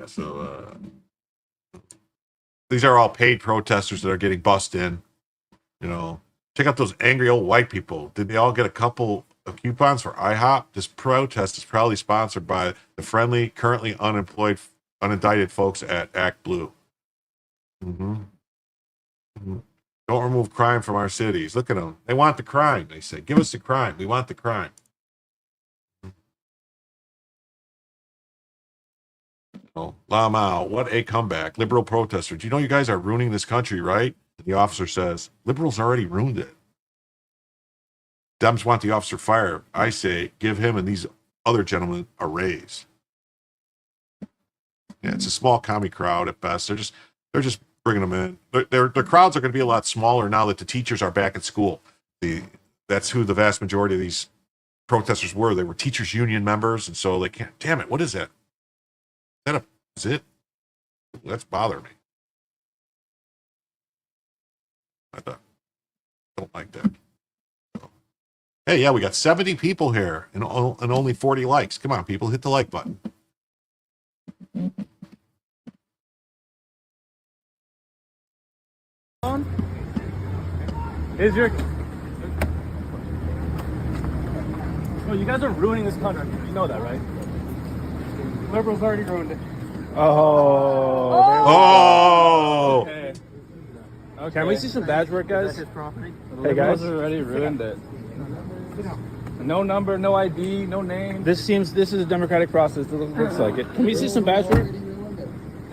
So these are all paid protesters that are getting bussed in. Check out those angry old white people. Did they all get a couple of coupons for IHOP? This protest is proudly sponsored by the friendly, currently unemployed, unindicted folks at Act Blue. Mm-hmm. Mm-hmm. Don't remove crime from our cities. Look at them. They want the crime. They say, give us the crime. We want the crime. Oh, Lamau, what a comeback. Liberal protester. Do you know you guys are ruining this country, right? The officer says, liberals already ruined it. Dems want the officer fired. I say, give him and these other gentlemen a raise. Yeah, it's a small commie crowd at best. They're just bringing them in. Their crowds are going to be a lot smaller now that the teachers are back at school. That's who the vast majority of these protesters were. They were teachers union members, and so they can't. Damn it! What is that? Is it? That's bothering me. I don't like that. Hey, yeah, we got 70 people here and only 40 likes. Come on, people, hit the like button. Is your... Oh, you guys are ruining this country. You know that, right? Liberals already ruined it. Oh! Okay. Can we see some badge work, guys? Hey, guys. Already ruined it. No number, no ID, no name. This is a democratic process. It looks like it. Can we see some badge work?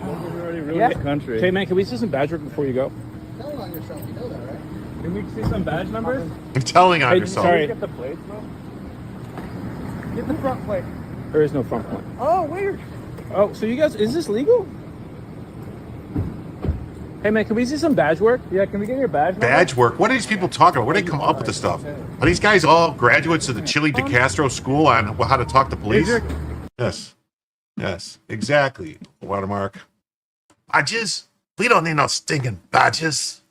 Already ruined the country. Hey, man, can we see some badge work before you go? Tell on yourself, you know that, right? Can we see some badge numbers? I'm telling on yourself. Sorry. Get the plates, bro. Get the front plate. There is no front plate. Oh, weird. Oh, so you guys, is this legal? Hey man, can we see some badge work? Yeah, can we get your badge? Badge work? What are these people talking about? Where do they come up with this stuff? Are these guys all graduates of the Chili de Castro school on how to talk to police? Yes, exactly. Watermark. Badges? We don't need no stinking badges.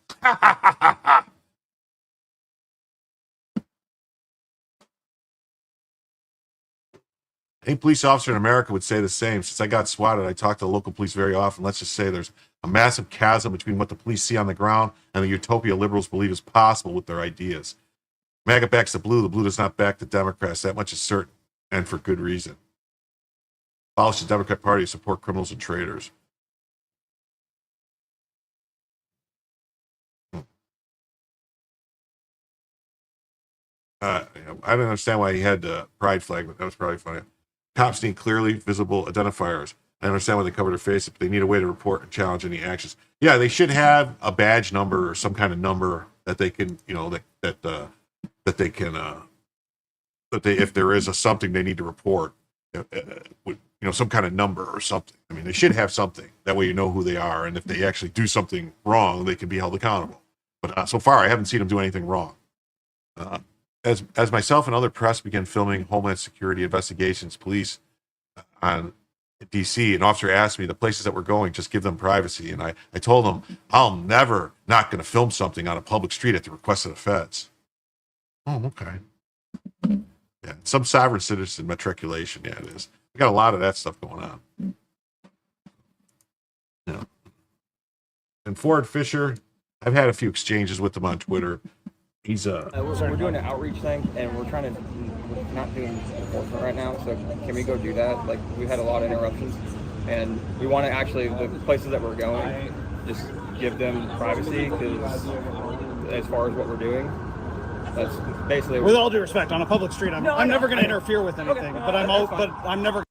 Any police officer in America would say the same. Since I got swatted, I talk to local police very often. Let's just say there's a massive chasm between what the police see on the ground and the utopia liberals believe is possible with their ideas. MAGA backs the blue does not back the Democrats. That much is certain, and for good reason. Abolish the Democrat Party to support criminals and traitors. I don't understand why he had the pride flag, but that was probably funny. Cops need clearly visible identifiers. I understand why they cover their faces, but they need a way to report and challenge any actions. Yeah, they should have a badge number or some kind of number that they can, that they can, that they, if there is something they need to report, some kind of number or something. I mean, they should have something. That way you know who they are, and if they actually do something wrong, they can be held accountable. But so far, I haven't seen them do anything wrong. As myself and other press began filming Homeland Security investigations, police on DC, an officer asked me the places that we're going, just give them privacy. And I told him, I'm never not going to film something on a public street at the request of the feds. Oh, okay. Yeah, some sovereign citizen matriculation. Yeah, it is. We got a lot of that stuff going on. Yeah. And Ford Fisher, I've had a few exchanges with him on Twitter. He's we're doing an outreach thing, and we're not doing enforcement right now. So can we go do that? Like, we've had a lot of interruptions, and we want to actually, the places that we're going, just give them privacy, because as far as what we're doing, that's basically. With all due respect, on a public street, I'm never going to interfere with anything, but I'm never.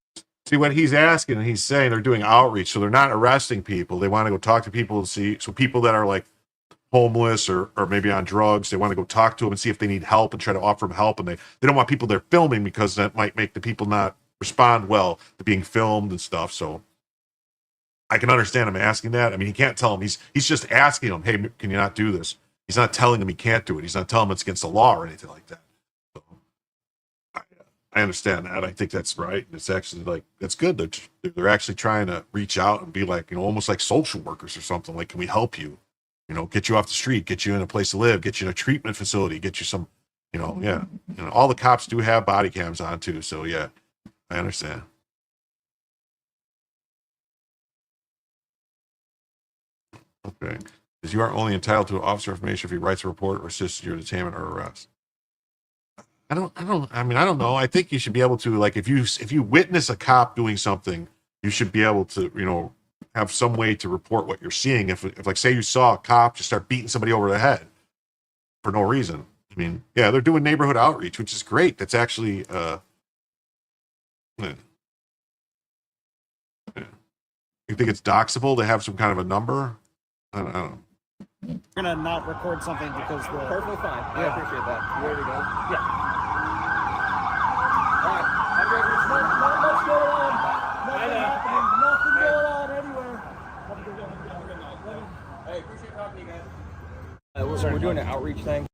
See what he's asking, and he's saying they're doing outreach, so they're not arresting people. They want to go talk to people and see. So people that are like homeless or maybe on drugs, they want to go talk to them and see if they need help and try to offer them help. And they don't want people there filming, because that might make the people not respond well to being filmed and stuff. So I can understand him asking that. I mean, he can't tell him. He's just asking him, hey, can you not do this? He's not telling him he can't do it. He's not telling him it's against the law or anything like that. So I understand that. I think that's right. It's actually like, that's good. They're actually trying to reach out and be like, almost like social workers or something. Like, can we help you? Get you off the street, get you in a place to live, get you in a treatment facility, get you some, yeah. All the cops do have body cams on too. So yeah, I understand. Okay. Because you are only entitled to officer information if he writes a report or assists your detainment or arrest. I don't know. I think you should be able to, like, if you witness a cop doing something, you should be able to, have some way to report what you're seeing. If like, say you saw a cop just start beating somebody over the head for no reason. I mean, yeah, they're doing neighborhood outreach, which is great. That's actually, yeah. You think it's doxable to have some kind of a number? I don't know. We're gonna not record something because the Perfectly fine. I appreciate that. You ready to go? Yeah. All right. Have a great week. Not much going on. Nothing going on anywhere. Hey, appreciate talking to you guys. We're doing an outreach thing.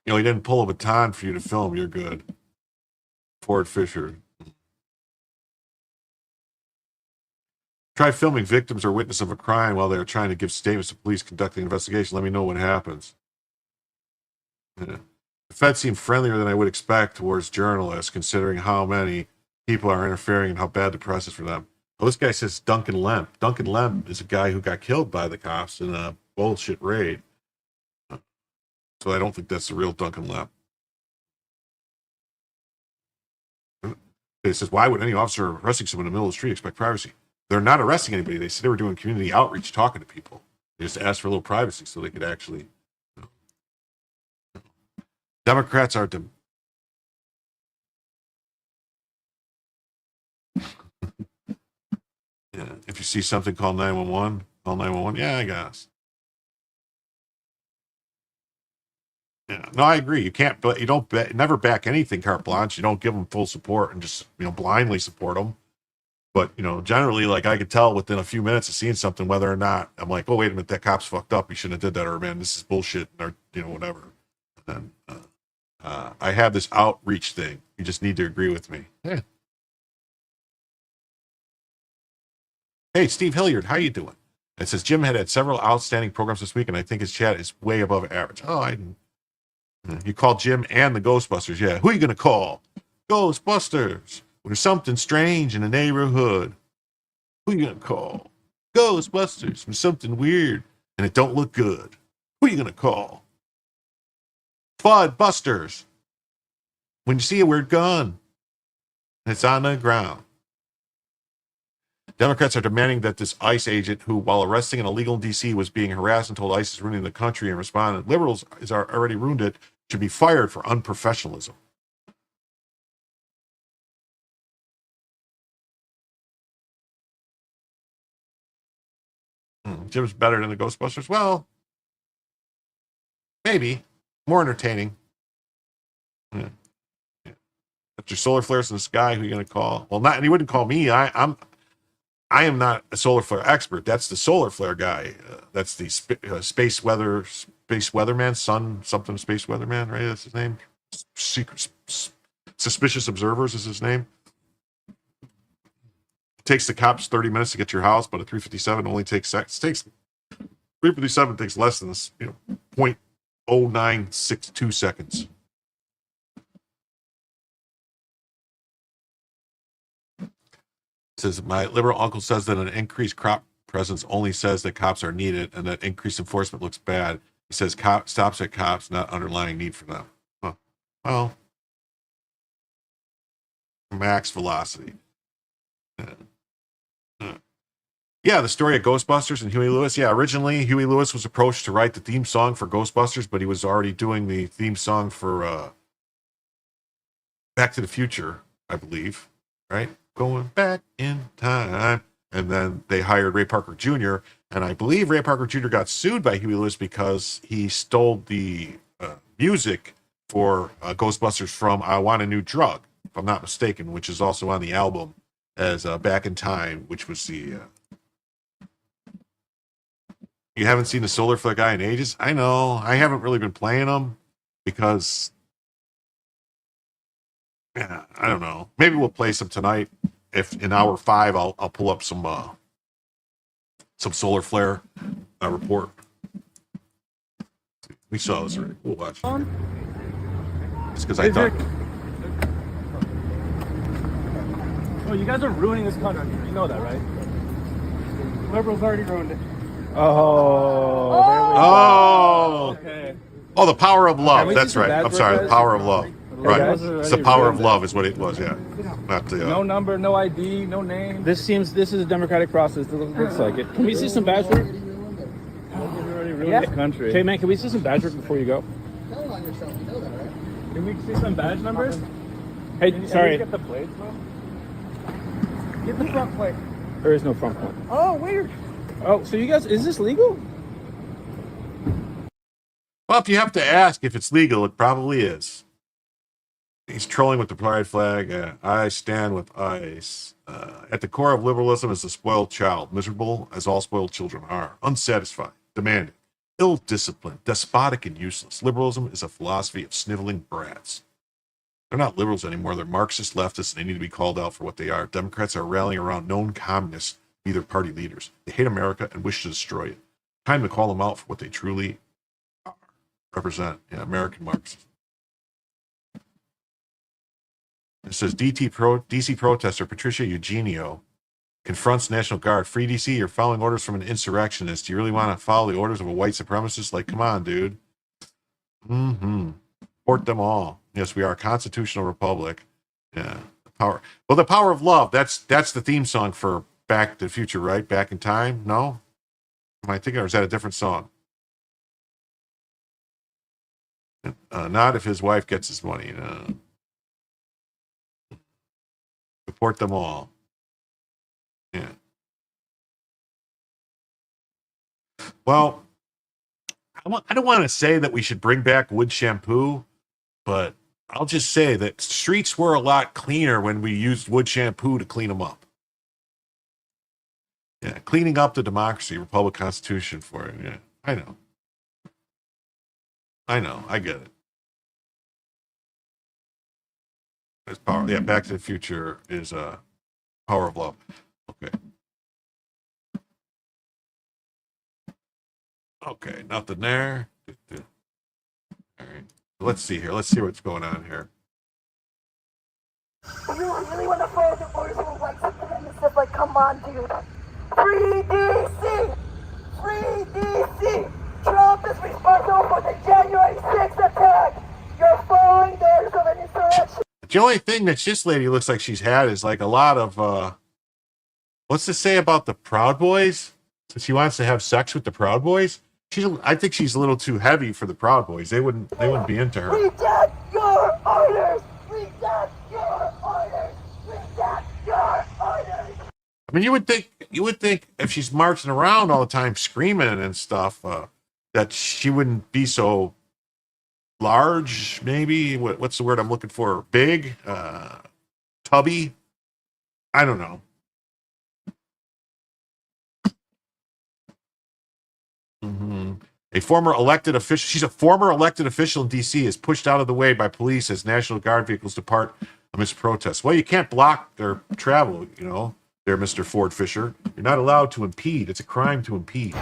He didn't pull a baton for you to film. You're good. Ford Fisher. Try filming victims or witness of a crime while they're trying to give statements to police conducting an investigation. Let me know what happens. Yeah. The Fed seemed friendlier than I would expect towards journalists, considering how many people are interfering and how bad the press is for them. Well, this guy says Duncan Lemp. Duncan Lemp is a guy who got killed by the cops in a bullshit raid. So I don't think that's the real Duncan Lemp. It says, why would any officer arresting someone in the middle of the street expect privacy? They're not arresting anybody. They said they were doing community outreach, talking to people. They just asked for a little privacy so they could actually. Democrats are. Yeah. If you see something, call 911. Call 911. Yeah, I guess. Yeah. No, I agree. You can't. But you don't. Never back anything carte blanche. You don't give them full support and just blindly support them. But, generally, like, I could tell within a few minutes of seeing something whether or not I'm like, oh, wait a minute, that cop's fucked up. He shouldn't have did that. Or, man, this is bullshit. Or, whatever. And then I have this outreach thing. You just need to agree with me. Yeah. Hey, Steve Hilliard, how you doing? It says Jim had several outstanding programs this week, and I think his chat is way above average. Oh, You call Jim and the Ghostbusters. Yeah. Who are you going to call? Ghostbusters. When there's something strange in the neighborhood. Who are you going to call? Ghostbusters. When something weird and it don't look good. Who are you going to call? Bud Busters. When you see a weird gun and it's on the ground. Democrats are demanding that this ICE agent, who, while arresting an illegal in D.C., was being harassed and told ICE is ruining the country and responded, liberals is already ruined it, should be fired for unprofessionalism. Jim's better than the Ghostbusters? Well, maybe. More entertaining. Yeah. If there's solar flares in the sky, who are you going to call? Well, not, and he wouldn't call me. I am not a solar flare expert. That's the solar flare guy. That's the space weatherman, space weatherman, right? That's his name. Secret suspicious observers is his name. It takes the cops 30 minutes to get to your house, but a 357 only takes seconds. 357 takes less than this, 0.0962 seconds. Says my liberal uncle says that an increased crop presence only says that cops are needed and that increased enforcement looks bad. He says stops at cops, not underlying need for them. Huh. Well, max velocity. Yeah, the story of Ghostbusters and Huey Lewis. Yeah, originally Huey Lewis was approached to write the theme song for Ghostbusters, but he was already doing the theme song for Back to the Future, I believe, right? Going back in time. And then they hired Ray Parker Jr., and I believe Ray Parker Jr. got sued by Huey Lewis because he stole the music for Ghostbusters from I Want a New Drug, if I'm not mistaken, which is also on the album as Back in Time, which was the... You haven't seen the Solar Flare guy in ages? I know. I haven't really been playing them because... Yeah, I don't know. Maybe we'll play some tonight. If in hour 5, I'll pull up some Solar Flare report. We saw this already. We'll watch. It's because I thought. Oh, you guys are ruining this country. You know that, right? Liberals already ruined it. Oh. Okay. Oh, the power of love. That's right. I'm sorry. The power of love. Right. It's the power of love is what it was. Yeah. Not the. No number, no ID, no name. This is a democratic process. It looks like it. Can we see some badge work? Already ruined the country. Hey man, can we see some badge work before you go? Tell on yourself. You know that, right? Can we see some badge numbers? Hey, sorry. Get the plates, bro. Get the front plate. There is no front plate. Oh, weird. Oh, so you guys, is this legal? Well, if you have to ask if it's legal, it probably is. He's trolling with the pride flag. I stand with ICE. At the core of liberalism is the spoiled child, miserable as all spoiled children are, unsatisfied, demanding, ill-disciplined, despotic, and useless. Liberalism is a philosophy of sniveling brats. They're not liberals anymore. They're Marxist leftists, and they need to be called out for what they are. Democrats are rallying around known communists to be their party leaders. They hate America and wish to destroy it. Time to call them out for what they truly represent. Yeah, American Marxists. It says DC protester Patricia Eugenio confronts National Guard. Free DC, you're following orders from an insurrectionist. Do you really want to follow the orders of a white supremacist? Like, come on, dude. Support them all. Yes, we are a constitutional republic. Yeah. The power of love. That's the theme song for Back to the Future, right? Back in Time? No? Am I thinking, or is that a different song? Not if his wife gets his money. Support them all. Yeah. Well, I don't want to say that we should bring back wood shampoo, but I'll just say that streets were a lot cleaner when we used wood shampoo to clean them up. Yeah, cleaning up the democracy, Republic Constitution for it. Yeah, I know. I get it. It's power. Yeah, Back to the Future is power of love. Okay, nothing there. All right. Let's see here. Let's see what's going on here. You really want to follow the orders of white supremacists? Like, come on, dude. Free DC! Free DC! Trump is responsible for the January 6th attack! You're following the orders of an insurrection! The only thing that this lady looks like she's had is like a lot of, what's to say about the Proud Boys? So she wants to have sex with the Proud Boys? I think she's a little too heavy for the Proud Boys. They wouldn't be into her. Reject your orders! Reject your orders! Reject your orders! I mean, you would think if she's marching around all the time screaming and stuff, that she wouldn't be so large, maybe. What's the word I'm looking for? Big? Tubby? I don't know. A former elected official, she's a former elected official in D.C., is pushed out of the way by police as National Guard vehicles depart amidst protests. Well, you can't block their travel, you know, there, Mr. Ford Fisher. You're not allowed to impede. It's a crime to impede.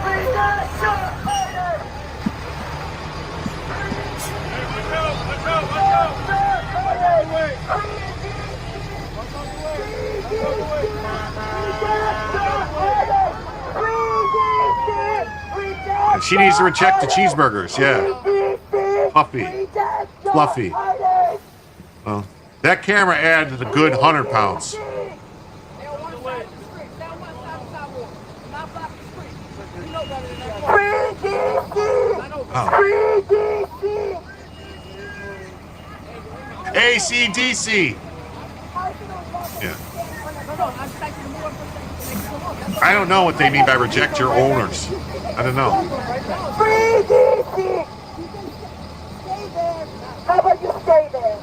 And she needs to reject the cheeseburgers, yeah. Puffy. Fluffy. Well, that camera added a good 100 pounds. Oh. ACDC. Yeah. I don't know what they mean by reject your owners. I don't know. Free DC! Stay there. How about you stay there?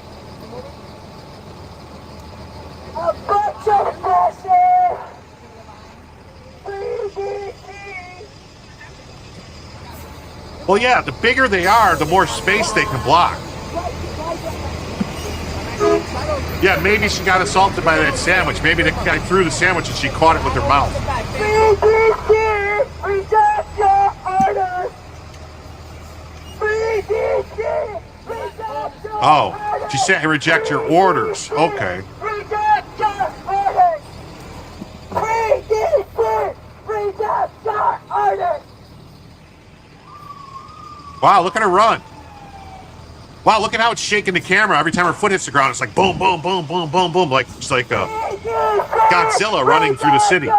A bunch of bullshit! Free DC! Well, yeah, the bigger they are, the more space they can block. Yeah, maybe she got assaulted by that sandwich. Maybe the guy threw the sandwich and she caught it with her mouth. BDC, reject your orders. BDC, reject your Oh, she said reject your orders. Okay. Reject your orders. BDC, reject your orders. Wow, look at her run. Wow, look at how it's shaking the camera. Every time her foot hits the ground, it's like boom, boom, boom, boom, boom, boom. Like it's like Godzilla running through the city.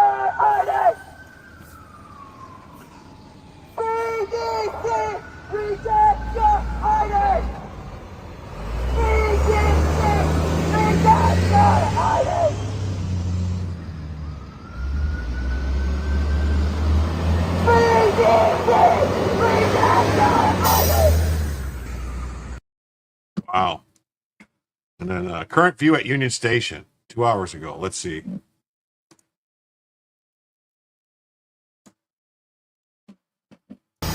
Wow. And then current view at Union Station 2 hours ago. Let's see. It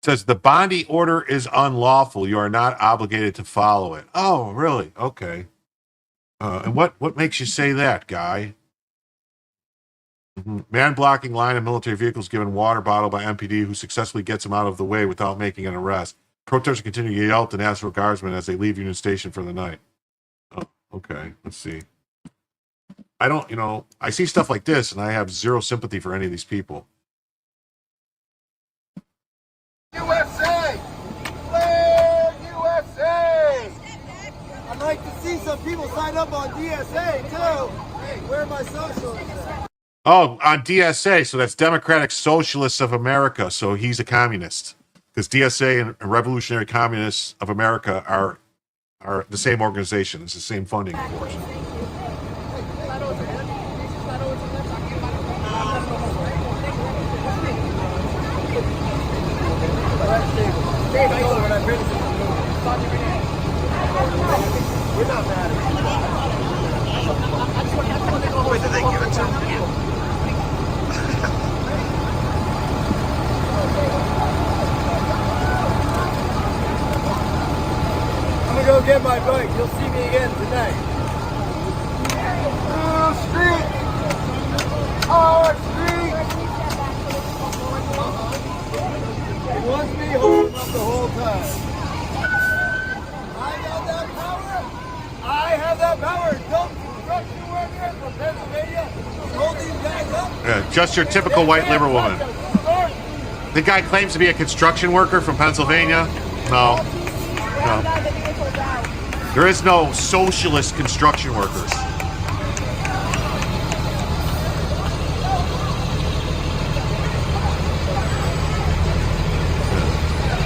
says the Bondi order is unlawful. You are not obligated to follow it. Oh, really? Okay. And what makes you say that, guy? Man blocking line of military vehicles given water bottle by MPD who successfully gets him out of the way without making an arrest. Protesters continue to yell at the National Guardsmen as they leave Union Station for the night. Oh, okay. Let's see. I see stuff like this and I have zero sympathy for any of these people. USA! Flag USA! I'd like to see some people sign up on DSA too. Where are my socialists at? Oh, on DSA, so that's Democratic Socialists of America. So he's a communist because DSA and Revolutionary Communists of America are the same organization. It's the same funding force. We're not mad at you. Wait, did they give it to him? I'm gonna go get my bike. You'll see me again tonight. Our street! Just your typical white liberal woman. The guy claims to be a construction worker from Pennsylvania. No. There is no socialist construction workers.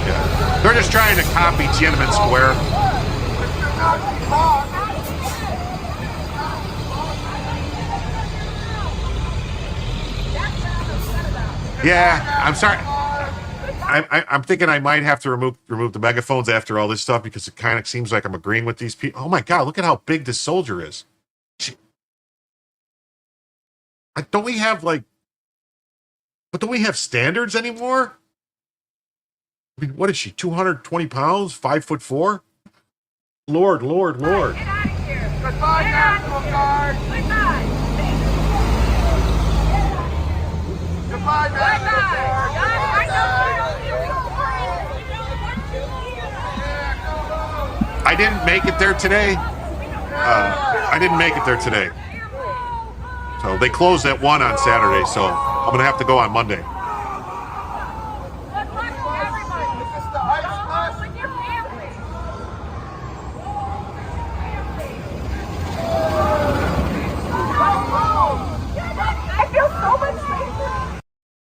Yeah. They're just trying to copy Tiananmen Square. Yeah, I'm sorry. I'm thinking I might have to remove the megaphones after all this stuff because it kind of seems like I'm agreeing with these people. Oh my God, look at how big this soldier is. Don't we have standards anymore? I mean, what is she, 220 pounds, 5'4"? Lord. Get out of here. Goodbye, National Guard. Goodbye, National Guard. I didn't make it there today. So they closed at 1 on Saturday, so I'm going to have to go on Monday.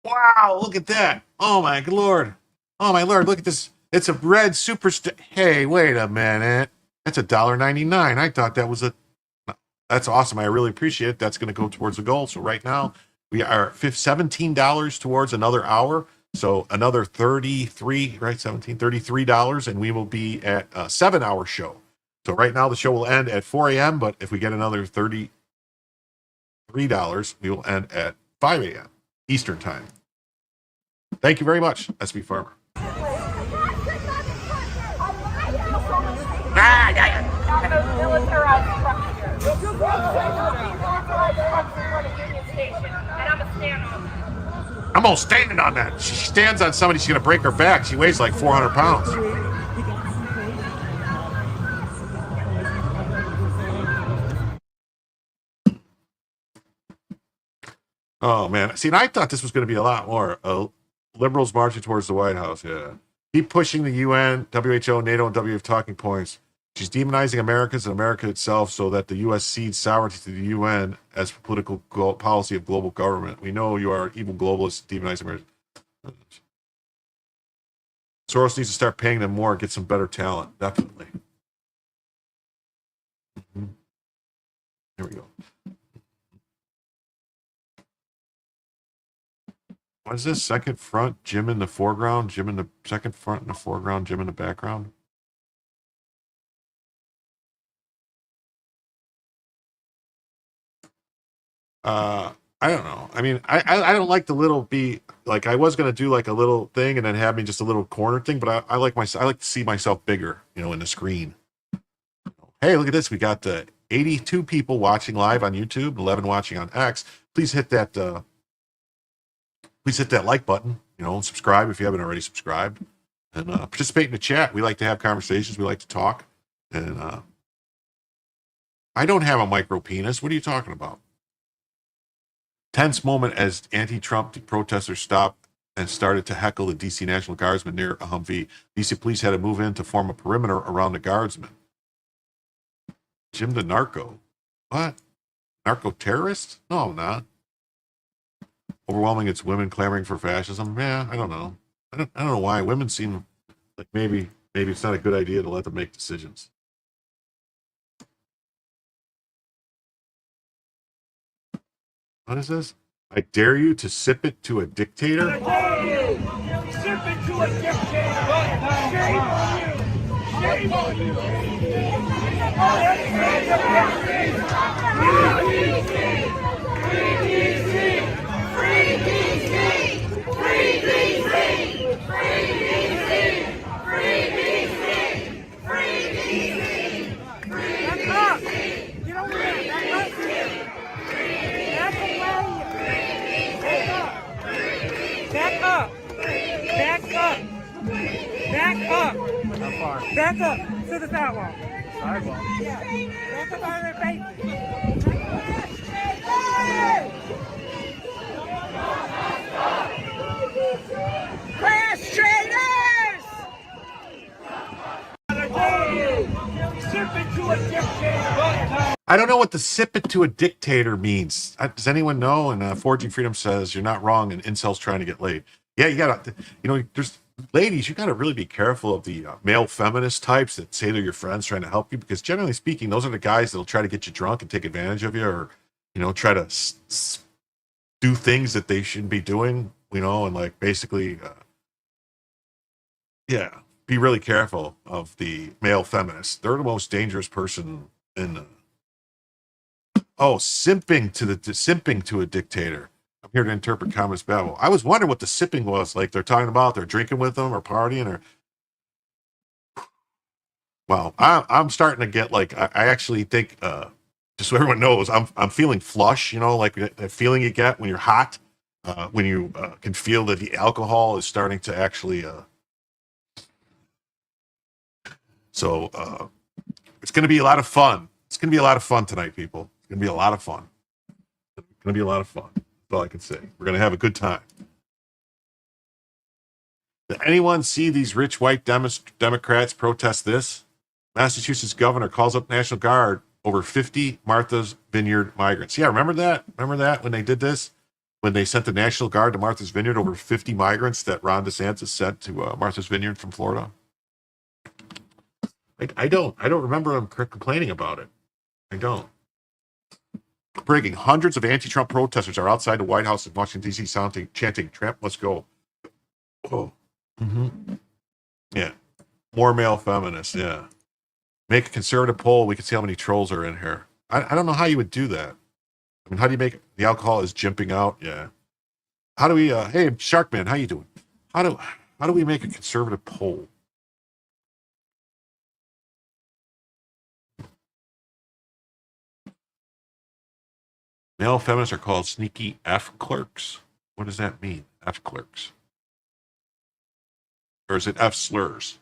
Wow, look at that. Oh my Lord. Oh my Lord, look at this. It's a red superstar. Hey, wait a minute. That's $1.99. I thought that was that's awesome. I really appreciate it. That's going to go towards the goal. So right now we are $17 towards another hour. So another 33, right? $33, and we will be at a 7-hour show. So right now the show will end at 4 a.m., but if we get another $33, we will end at 5 a.m. Eastern time. Thank you very much, SB Farmer. I'm gonna stand on that. She stands on somebody, she's gonna break her back. She weighs like 400 pounds. Oh man, see, and I thought this was going to be a lot more. Liberals marching towards the White House. Yeah, keep pushing the UN, WHO, NATO, and WF talking points. She's demonizing Americans and America itself so that the U.S. cedes sovereignty to the UN as political policy of global government. We know you are evil globalists demonizing America. Soros needs to start paying them more and get some better talent. Definitely. Here we go. What is this? Second front, Jim in the foreground, Jim in the second front in the foreground, Jim in the background. I don't know. I mean, I don't like the little like I was gonna do like a little thing and then have me just a little corner thing, but I like to see myself bigger, in the screen. Hey, look at this. We got 82 people watching live on YouTube, 11 watching on X. Please hit that like button, and subscribe if you haven't already subscribed, and participate in the chat. We like to have conversations. We like to talk. And I don't have a micro penis. What are you talking about? Tense moment as anti-Trump protesters stopped and started to heckle the DC National Guardsmen near a Humvee. DC police had to move in to form a perimeter around the guardsmen. Jim the narco. What? Narco terrorist? No, I'm not. Overwhelming, it's women clamoring for fascism. Yeah, I don't know. I don't know why women seem like maybe it's not a good idea to let them make decisions. What is this? I dare you to sip it to a dictator. I dare you! Sip it to a dictator! Shame on you! Shame on you! Free DC! Free DC! Free DC! Free DC! Free DC! Free DC! Free DC! Back up! Get over there! Back up! Back up! Back up! Back up! How far? Back up to the sidewalk. Sidewalk? Yeah. Back up out of their face. I don't know what the sip it to a dictator means. Does anyone know? And Forging Freedom says you're not wrong. And incels trying to get laid. Yeah, you gotta. There's ladies. You gotta really be careful of the male feminist types that say they're your friends trying to help you, because generally speaking, those are the guys that'll try to get you drunk and take advantage of you, or try to do things that they shouldn't be doing. And like basically, yeah, be really careful of the male feminists. They're the most dangerous person in the. Oh, simping to a dictator. I'm here to interpret Communist Babel. I was wondering what the sipping was. Like they're talking about they're drinking with them or partying or. Well, I'm starting to get like I actually think just so everyone knows I'm feeling flush. Like that feeling you get when you're hot, when you can feel that the alcohol is starting to actually. So it's going to be a lot of fun. It's going to be a lot of fun tonight, people. It's going to be a lot of fun. It's going to be a lot of fun. That's all I can say. We're going to have a good time. Did anyone see these rich white Democrats protest this? Massachusetts governor calls up National Guard over 50 Martha's Vineyard migrants. Yeah, remember that? Remember that when they did this? When they sent the National Guard to Martha's Vineyard, over 50 migrants that Ron DeSantis sent to Martha's Vineyard from Florida? I don't remember them complaining about it. I don't. Breaking. Hundreds of anti-Trump protesters are outside the White House in Washington, D.C. chanting, Trump, let's go. Oh. Mm-hmm. Yeah. More male feminists, yeah. Make a conservative poll. We can see how many trolls are in here. I don't know how you would do that. I mean, how do you make the alcohol is jimping out? Yeah. How do we, hey, Sharkman, how you doing? How do we make a conservative poll? Male feminists are called sneaky F clerks. What does that mean? F clerks. Or is it F slurs?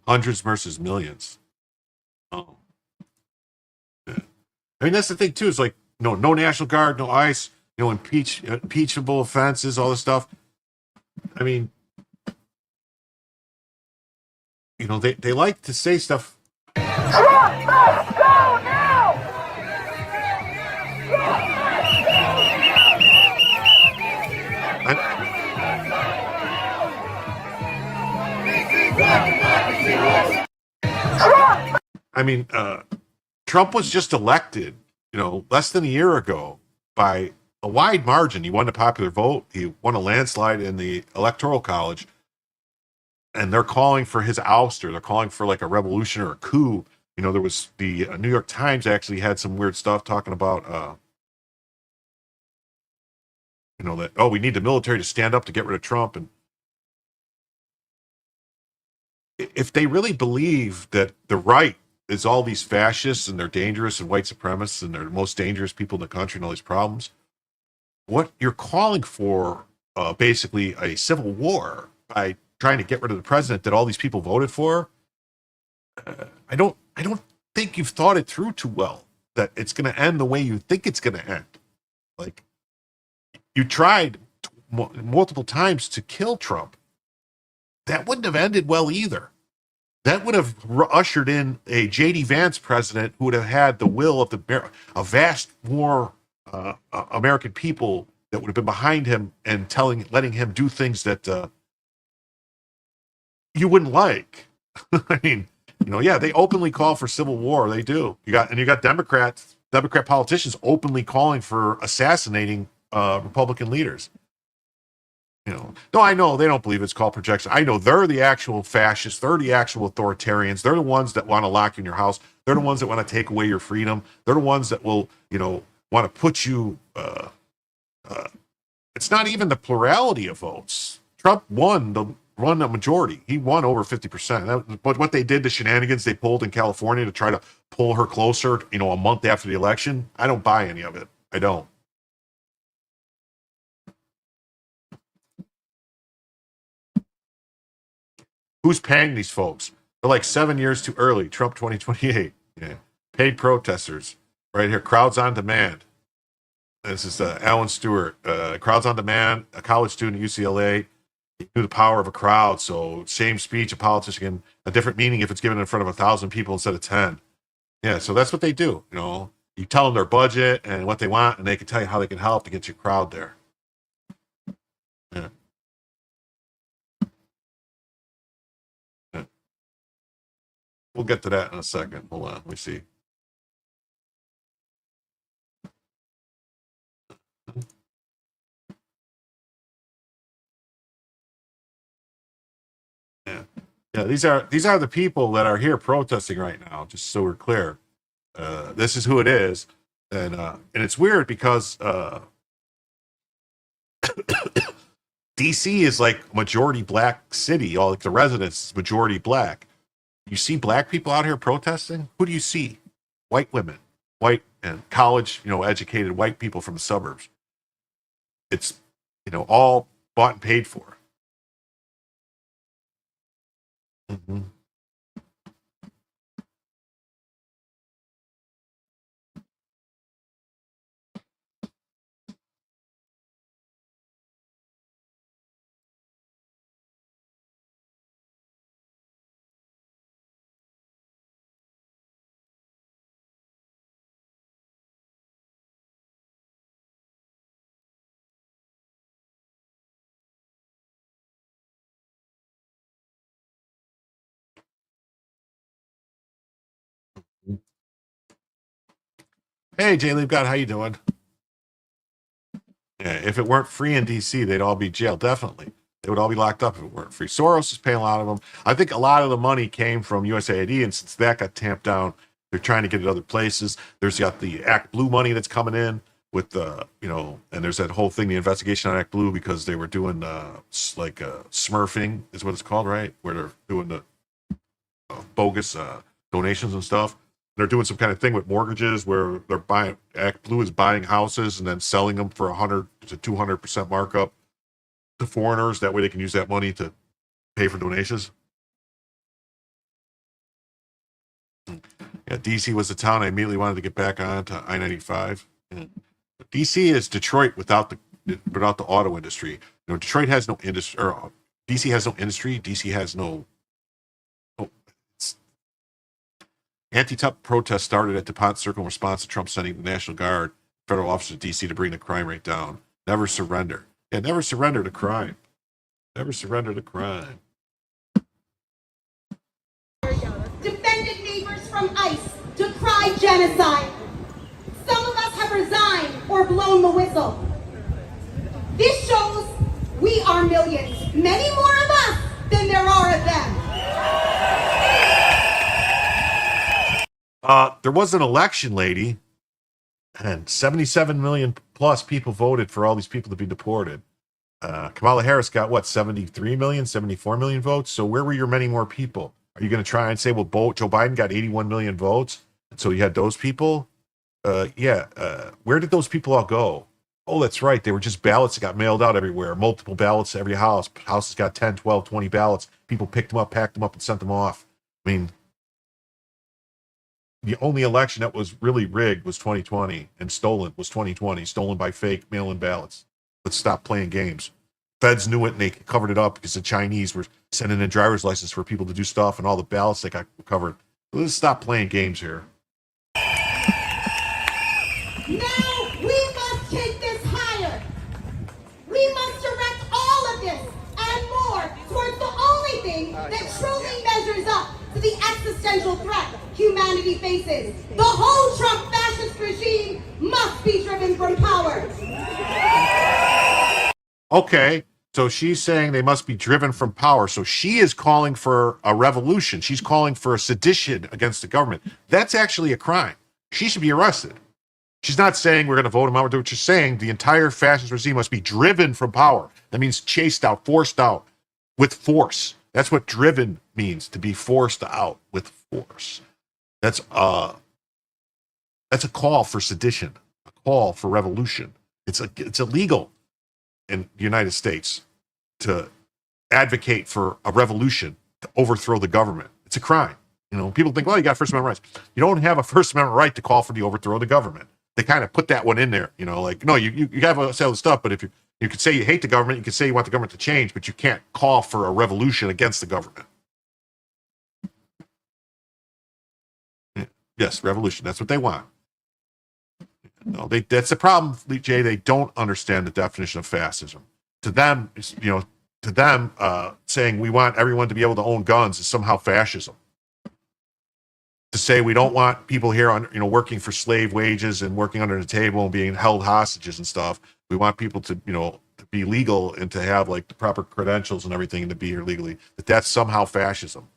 Hundreds versus millions. Oh. Yeah. I mean, that's the thing, too. It's like, no National Guard, no ICE, impeachable offenses, all this stuff. I mean, they like to say stuff. Trump must go now! I mean, Trump was just elected, less than a year ago by a wide margin. He won the popular vote. He won a landslide in the Electoral College. And they're calling for his ouster. They're calling for like a revolution or a coup. There was the New York Times actually had some weird stuff talking about, that, we need the military to stand up to get rid of Trump. And if they really believe that the right is all these fascists and they're dangerous and white supremacists and they're the most dangerous people in the country and all these problems, what you're calling for, basically a civil war by trying to get rid of the president that all these people voted for. I don't think you've thought it through too well, that it's going to end the way you think it's going to end. Like, you tried multiple times to kill Trump. That wouldn't have ended well either. That would have ushered in a J.D. Vance president who would have had the will of a vast more American people that would have been behind him and letting him do things that you wouldn't like. I mean, they openly call for civil war. They do. You got Democrat politicians openly calling for assassinating Republican leaders. No, I know they don't believe it's called projection. I know they're the actual fascists. They're the actual authoritarians. They're the ones that want to lock you in your house. They're the ones that want to take away your freedom. They're the ones that will, want to put you. It's not even the plurality of votes. Trump won the majority. He won over 50%. But what they did, the shenanigans they pulled in California to try to pull her closer, a month after the election, I don't buy any of it. I don't. Who's paying these folks? They're like 7 years too early. Trump 2028. Yeah. Paid protesters. Right here. Crowds on Demand. This is Alan Stewart. Crowds on Demand, a college student at UCLA. He knew the power of a crowd. So same speech, a politician, a different meaning if it's given in front of 1,000 people instead of 10. Yeah, so that's what they do. You tell them their budget and what they want, and they can tell you how they can help to get your crowd there. Yeah. Yeah. We'll get to that in a second. Hold on, let me see. Yeah. Yeah, these are the people that are here protesting right now, just so we're clear. This is who it is. And it's weird because DC is like majority black city. All like the residents majority black. You see black people out here protesting? Who do you see? White women, white and college, educated white people from the suburbs. It's, all bought and paid for. Mm-hmm. Hey, Jay Leave God, how you doing? Yeah, if it weren't free in DC, they'd all be jailed. Definitely, they would all be locked up if it weren't free. Soros is paying a lot of them. I think a lot of the money came from USAID, and since that got tamped down, they're trying to get it other places. There's got the Act Blue money that's coming in with the, and there's that whole thing, the investigation on Act Blue, because they were doing smurfing is what it's called, right? Where they're doing the bogus donations and stuff. They're doing some kind of thing with mortgages where they're buying, Act Blue is buying houses and then selling them for 100 to 200% markup to foreigners. That way they can use that money to pay for donations. Yeah, DC was the town I immediately wanted to get back on to I-95. Yeah. DC is Detroit without the auto industry. Detroit has no industry, or DC has no industry. DC has no. Anti-Trump protests started at DuPont Circle in response to Trump sending the National Guard, federal officers to D.C. to bring the crime rate down. Never surrender. Yeah, never surrender to crime. Never surrender to crime. Defended neighbors from ICE decry genocide. Some of us have resigned or blown the whistle. This shows we are millions, many more of us than there are of them. There was an election, lady, and 77 million plus people voted for all these people to be deported. Kamala Harris got 73 million, 74 million votes. So where were your many more people? Are you going to try and say, well, Joe Biden got 81 million votes, so you had those people? Where did those people all go? Oh, that's right. They were just ballots that got mailed out everywhere. Multiple ballots to every house. Houses got 10, 12, 20 ballots. People picked them up, packed them up, and sent them off. I mean, the only election that was really rigged was 2020 and stolen was 2020, stolen by fake mail-in ballots. Let's stop playing games. Feds knew it and they covered it up because the Chinese were sending in driver's license for people to do stuff and all the ballots that got covered. Let's stop playing games here. Now we must take this higher. We must direct all of this and more towards the only thing that truly measures up to the existential threat humanity faces. The whole Trump fascist regime must be driven from power. Okay, so she's saying they must be driven from power. So she is calling for a revolution. She's calling for a sedition against the government. That's actually a crime. She should be arrested. She's not saying we're going to vote him out. She's saying the entire fascist regime must be driven from power. That means chased out, forced out with force. That's what driven means, to be forced out with force. That's a call for sedition, a call for revolution. It's illegal in the United States to advocate for a revolution to overthrow the government. It's a crime. People think, well, you got First Amendment rights. You don't have a First Amendment right to call for the overthrow of the government. they kind of put that one in there, like, no, you have to sell the stuff, but if you could say you hate the government, you could say you want the government to change, but you can't call for a revolution against the government. Yes, revolution. That's what they want. No, that's the problem, Jay. They don't understand the definition of fascism. To them, saying we want everyone to be able to own guns is somehow fascism. To say we don't want people here on, working for slave wages and working under the table and being held hostages and stuff. We want people to, to be legal and to have like the proper credentials and everything and to be here legally. That's somehow fascism.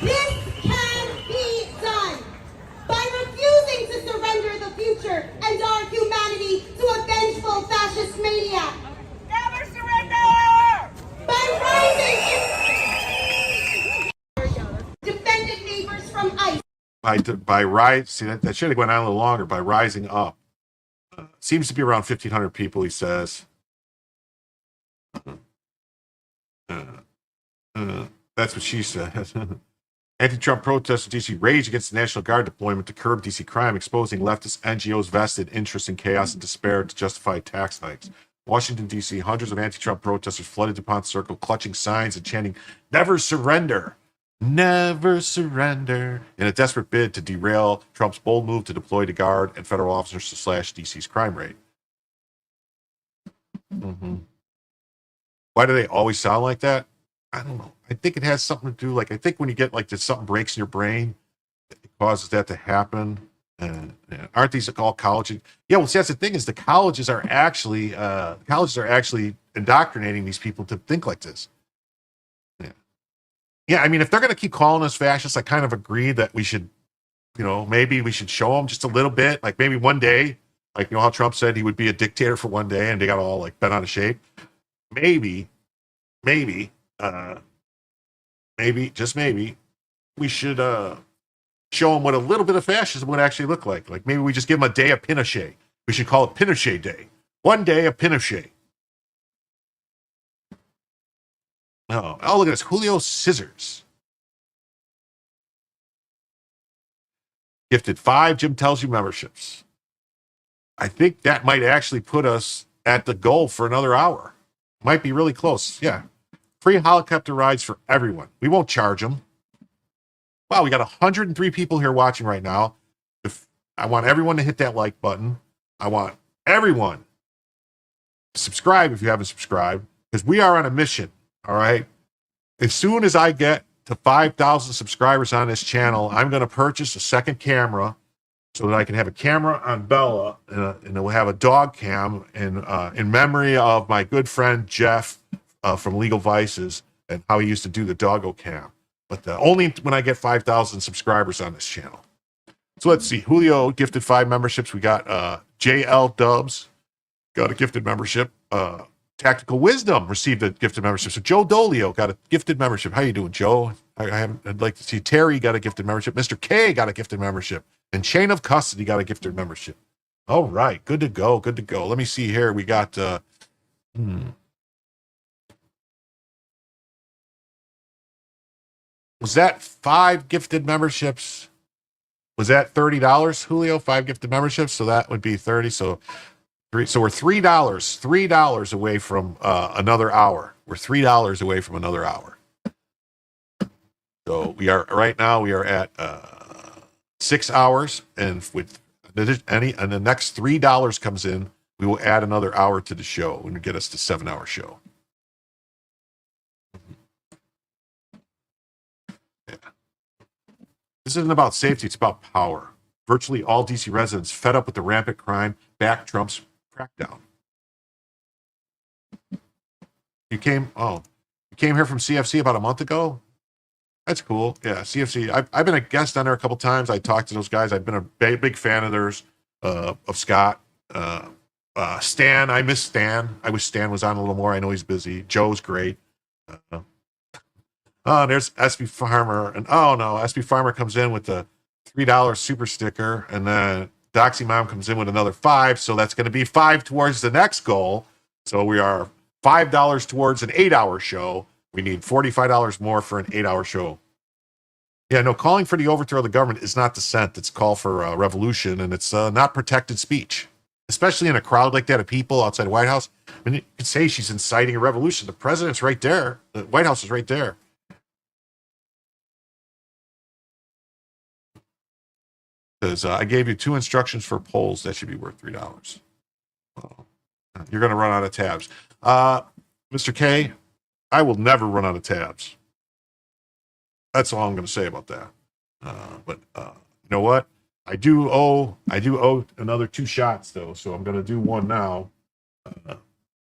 This can be done by refusing to surrender the future and our humanity to a vengeful fascist maniac. Never surrender! By rising defended neighbors from ICE. By rise, see that should have gone on a little longer. By rising up, seems to be around 1,500 people. He says. That's what she says. Anti-Trump protests in D.C. rage against the National Guard deployment to curb D.C. crime, exposing leftist NGOs' vested interest in chaos and despair to justify tax hikes. Washington, D.C., hundreds of anti-Trump protesters flooded DuPont Circle, clutching signs and chanting, "Never surrender! Never surrender!" in a desperate bid to derail Trump's bold move to deploy the Guard and federal officers to slash D.C.'s crime rate. Why do they always sound like that? I don't know. I think it has something to do, I think when you get something breaks in your brain, it causes that to happen. Aren't these all colleges? Yeah, well, see, that's the thing is the colleges are actually indoctrinating these people to think like this. Yeah. I mean, if they're going to keep calling us fascists, I kind of agree that we should, maybe we should show them just a little bit. Like maybe one day, how Trump said he would be a dictator for one day, and they got all bent out of shape. Maybe, just maybe, we should show them what a little bit of fascism would actually look like. Like maybe we just give them a day of Pinochet. We should call it Pinochet Day. One day of Pinochet. Oh, look at this. Julio Scissors. Gifted 5 Jim Tells You memberships. I think that might actually put us at the goal for another hour. Might be really close. Yeah. Free helicopter rides for everyone. We won't charge them. Wow, we got 103 people here watching right now. I want everyone to hit that like button. I want everyone to subscribe if you haven't subscribed, because we are on a mission, all right? As soon as I get to 5,000 subscribers on this channel, I'm going to purchase a second camera so that I can have a camera on Bella, and we'll have a dog cam in memory of my good friend Jeff from Legal Vices and how he used to do the doggo cam. But only when I get 5,000 subscribers on this channel. So let's see. Julio gifted 5 memberships. We got JL Dubs got a gifted membership. Tactical Wisdom received a gifted membership. So Joe Dolio got a gifted membership. How you doing, Joe? I'd like to see Terry got a gifted membership. Mr. K got a gifted membership. And Chain of Custody got a gifted membership. All right. Good to go. Good to go. Let me see here. We got... Was that 5 gifted memberships? Was that $30, Julio? 5 gifted memberships, so that would be 30. So we're $3 away from another hour. We're $3 away from another hour. So we are right now. We are at 6 hours, and with the next $3 comes in, we will add another hour to the show and get us to 7-hour show. This isn't about safety, it's about power. Virtually all DC residents fed up with the rampant crime back Trump's crackdown. You came here from CFC about a month ago? That's cool. Yeah, CFC. I've been a guest on there a couple times. I talked to those guys. I've been a big fan of theirs, of Scott. Stan, I miss Stan. I wish Stan was on a little more. I know he's busy. Joe's great. There's SB Farmer, and SB Farmer comes in with the $3 super sticker, and then Doxy Mom comes in with another 5, so that's going to be 5 towards the next goal. So we are $5 towards an 8-hour show. We need $45 more for an 8-hour show. Yeah, no, calling for the overthrow of the government is not dissent. It's call for revolution, and it's not protected speech, especially in a crowd like that of people outside the White House. I mean, you could say she's inciting a revolution. The president's right there. The White House is right there. Because I gave you 2 instructions for polls. That should be worth $3. You're going to run out of tabs. Mr. K, I will never run out of tabs. That's all I'm going to say about that. But you know what? I do owe another 2 shots though, so I'm going to do one now.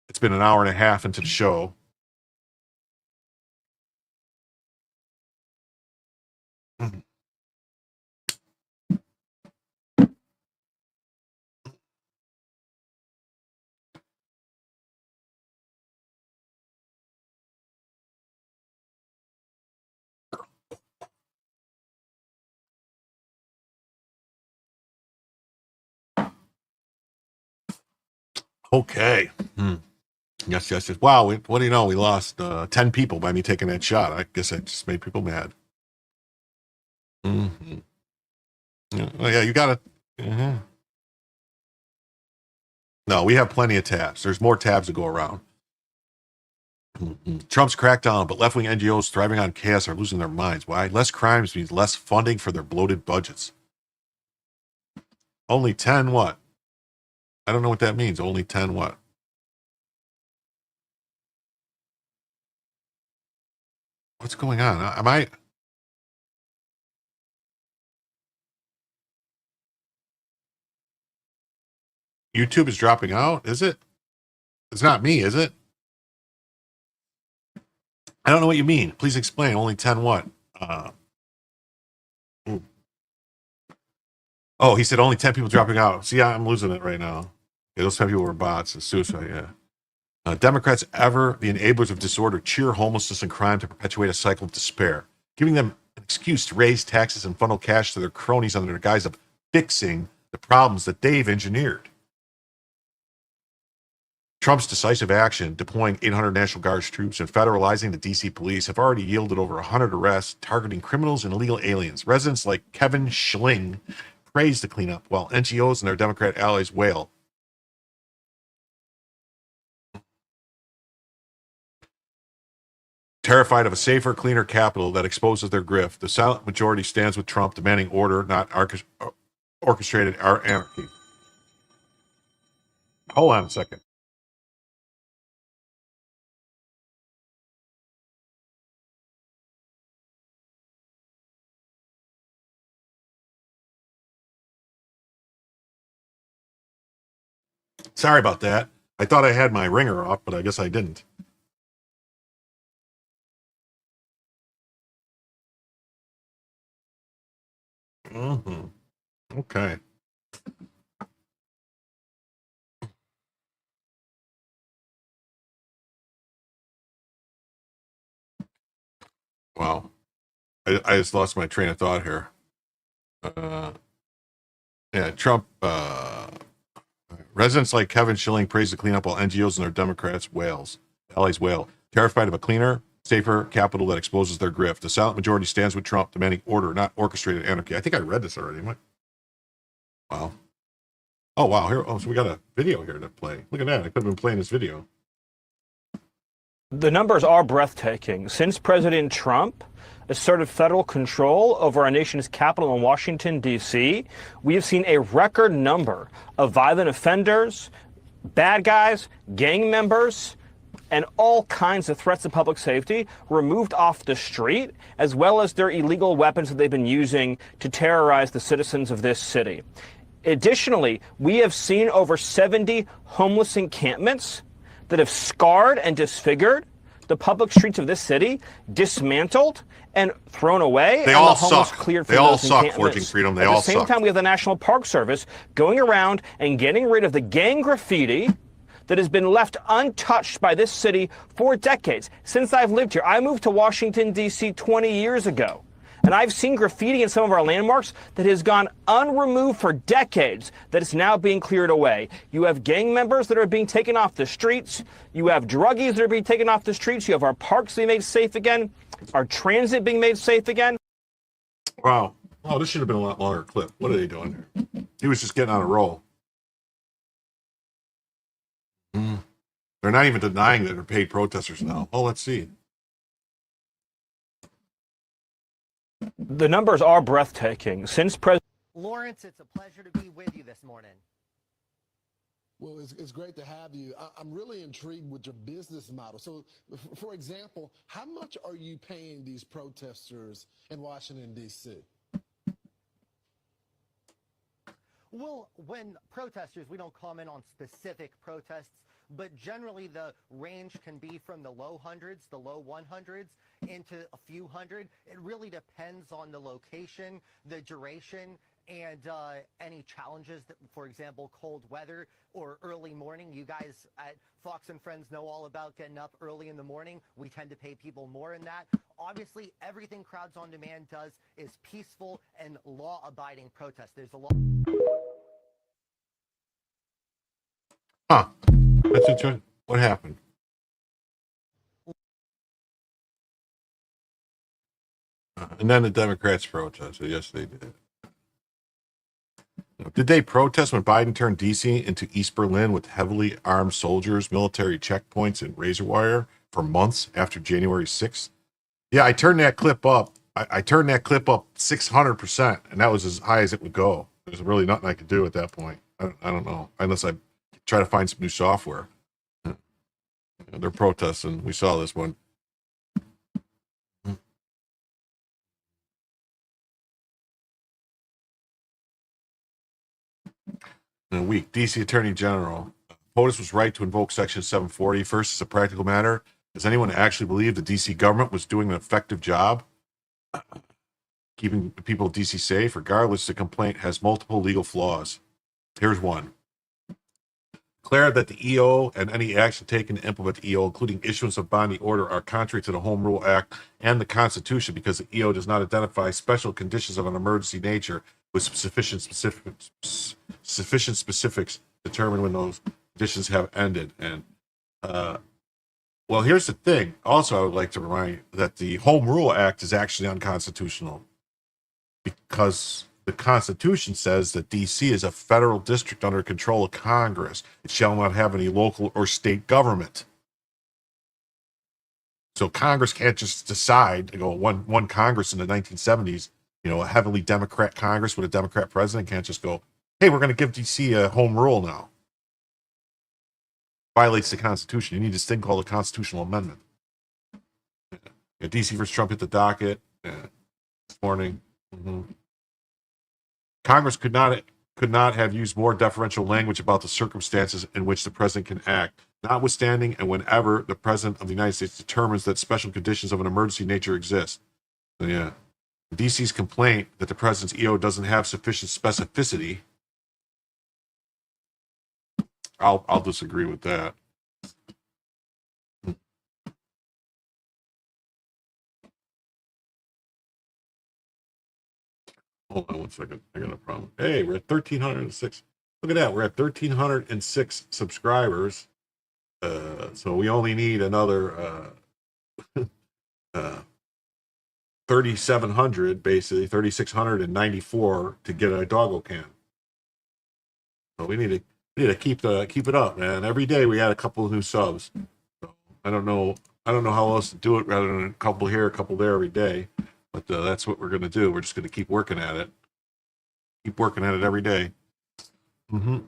It's been an hour and a half into the show. Okay. Yes. Wow. What do you know? We lost 10 people by me taking that shot. I guess I just made people mad. Mm-hmm. Yeah, well, yeah, you got to. Mm-hmm. No, we have plenty of tabs. There's more tabs to go around. Mm-hmm. Trump's crackdown, but left-wing NGOs thriving on chaos are losing their minds. Why? Less crimes means less funding for their bloated budgets. Only 10 what? I don't know what that means. Only 10 what? What's going on? Am I? YouTube is dropping out? Is it? It's not me, is it? I don't know what you mean. Please explain. Only 10 what? Oh, he said only 10 people dropping out. See, I'm losing it right now. Yeah, those 10 people were bots. It's suicide, yeah. Democrats, ever the enablers of disorder, cheer homelessness and crime to perpetuate a cycle of despair, giving them an excuse to raise taxes and funnel cash to their cronies under the guise of fixing the problems that they've engineered. Trump's decisive action, deploying 800 National Guard troops and federalizing the D.C. police, have already yielded over 100 arrests targeting criminals and illegal aliens. Residents like Kevin Schling praise the cleanup, while NGOs and their Democrat allies wail. Terrified of a safer, cleaner capital that exposes their grift, the silent majority stands with Trump, demanding order, not orchestrated anarchy. Hold on a second. Sorry about that. I thought I had my ringer off, but I guess I didn't. Mm-hmm. Okay. Wow. I just lost my train of thought here. Yeah, Trump, residents like Kevin Schilling praise the cleanup while NGOs and their Democrats allies wail. Terrified of a cleaner, safer capital that exposes their grift. The silent majority stands with Trump, demanding order, not orchestrated anarchy. I think I read this already. Wow. Oh, wow. Here, so we got a video here to play. Look at that. I could have been playing this video. The numbers are breathtaking. Since President Trump asserted federal control over our nation's capital in Washington, D.C., we have seen a record number of violent offenders, bad guys, gang members, and all kinds of threats to public safety removed off the street, as well as their illegal weapons that they've been using to terrorize the citizens of this city. Additionally, we have seen over 70 homeless encampments that have scarred and disfigured the public streets of this city, dismantled and thrown away. They and all the homeless suck. Cleared They all suck, Forging Freedom. They all suck. At the same time, we have the National Park Service going around and getting rid of the gang graffiti that has been left untouched by this city for decades. Since I've lived here, I moved to Washington, D.C. 20 years ago. And I've seen graffiti in some of our landmarks that has gone unremoved for decades that is now being cleared away. You have gang members that are being taken off the streets. You have druggies that are being taken off the streets. You have our parks being made safe again, our transit being made safe again. Wow. Oh, this should have been a lot longer clip. What are they doing here? He was just getting on a roll. They're not even denying that they're paid protesters now. Oh, let's see. The numbers are breathtaking. Since President Lawrence, it's a pleasure to be with you this morning. Well, it's great to have you. I'm really intrigued with your business model. So, for example, how much are you paying these protesters in Washington, D.C.? Well, when protesters, we don't comment on specific protests, but generally the range can be from the low hundreds, the low 100s, into a few hundred. It really depends on the location, the duration, and any challenges that, for example, cold weather or early morning. You guys at Fox and Friends know all about getting up early in the morning. We tend to pay people more in that. Obviously, everything Crowds on Demand does is peaceful and law-abiding protest. There's a law. Huh. That's interesting. What happened? And then the Democrats protested. Yes, they did. Did they protest when Biden turned D.C. into East Berlin with heavily armed soldiers, military checkpoints, and razor wire for months after January 6th? Yeah, I turned that clip up. I turned that clip up 600%, and that was as high as it would go. There's really nothing I could do at that point. I don't know, unless I try to find some new software. They're protesting. We saw this one. In a week, D.C. Attorney General POTUS was right to invoke Section 740. First, as a practical matter, does anyone actually believe the D.C. government was doing an effective job keeping the people of D.C. safe? Regardless, the complaint has multiple legal flaws. Here's one. Declare that the EO and any action taken to implement the EO, including issuance of binding order, are contrary to the Home Rule Act and the Constitution because the EO does not identify special conditions of an emergency nature with sufficient specifics determine when those conditions have ended. And well, here's the thing. Also, I would like to remind you that the Home Rule Act is actually unconstitutional because the Constitution says that D.C. is a federal district under control of Congress. It shall not have any local or state government. So Congress can't just decide to go one Congress in the 1970s, a heavily Democrat Congress with a Democrat president can't just go, hey, we're going to give D.C. a home rule now. Violates the Constitution. You need this thing called a constitutional amendment. D.C. versus Trump hit the docket this morning. Congress could not have used more deferential language about the circumstances in which the president can act, notwithstanding and whenever the president of the United States determines that special conditions of an emergency nature exist. So, yeah. DC's complaint that the president's EO doesn't have sufficient specificity, I'll disagree with that. Hold on one second. I got a problem. Hey, we're at 1,306. Look at that. We're at 1,306 subscribers. So we only need another 3,700, basically 3,694 to get a doggo can. So we need to keep it up, man. Every day we add a couple of new subs. So I don't know how else to do it rather than a couple here, a couple there every day. But that's what we're going to do. We're just going to keep working at it. Keep working at it every day. It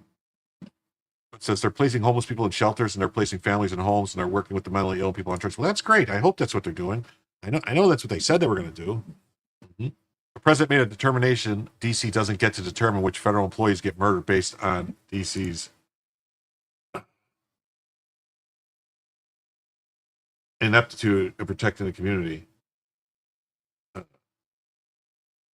says they're placing homeless people in shelters and they're placing families in homes and they're working with the mentally ill people on trips. Well, that's great. I hope that's what they're doing. I know that's what they said they were going to do. The president made a determination. D.C. doesn't get to determine which federal employees get murdered based on D.C.'s ineptitude in protecting the community.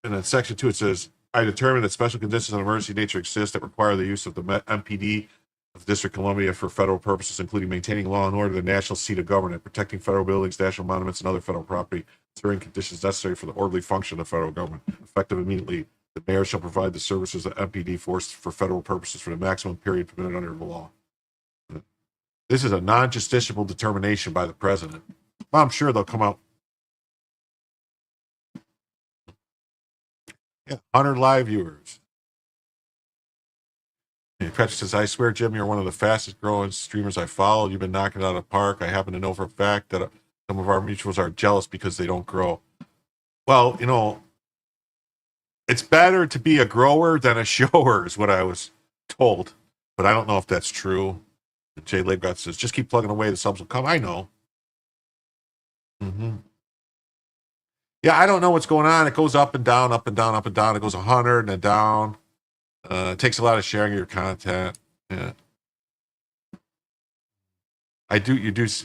And then section 2, it says, I determine that special conditions of emergency nature exist that require the use of the MPD of the District of Columbia for federal purposes, including maintaining law and order, the national seat of government, protecting federal buildings, national monuments, and other federal property, ensuring conditions necessary for the orderly function of the federal government. Effective immediately, the mayor shall provide the services of MPD force for federal purposes for the maximum period permitted under the law. This is a non-justiciable determination by the president. Well, I'm sure they'll come out. Yeah, 100 live viewers. And Patrick says, I swear, Jim, you're one of the fastest growing streamers I follow. You've been knocking it out of the park. I happen to know for a fact that some of our mutuals are jealous because they don't grow. Well, you know, it's better to be a grower than a shower is what I was told. But I don't know if that's true. Jay Labgott says, just keep plugging away. The subs will come. I know. Yeah, I don't know what's going on. It goes up and down, up and down, up and down. It goes 100 and then down. It takes a lot of sharing your content. Yeah.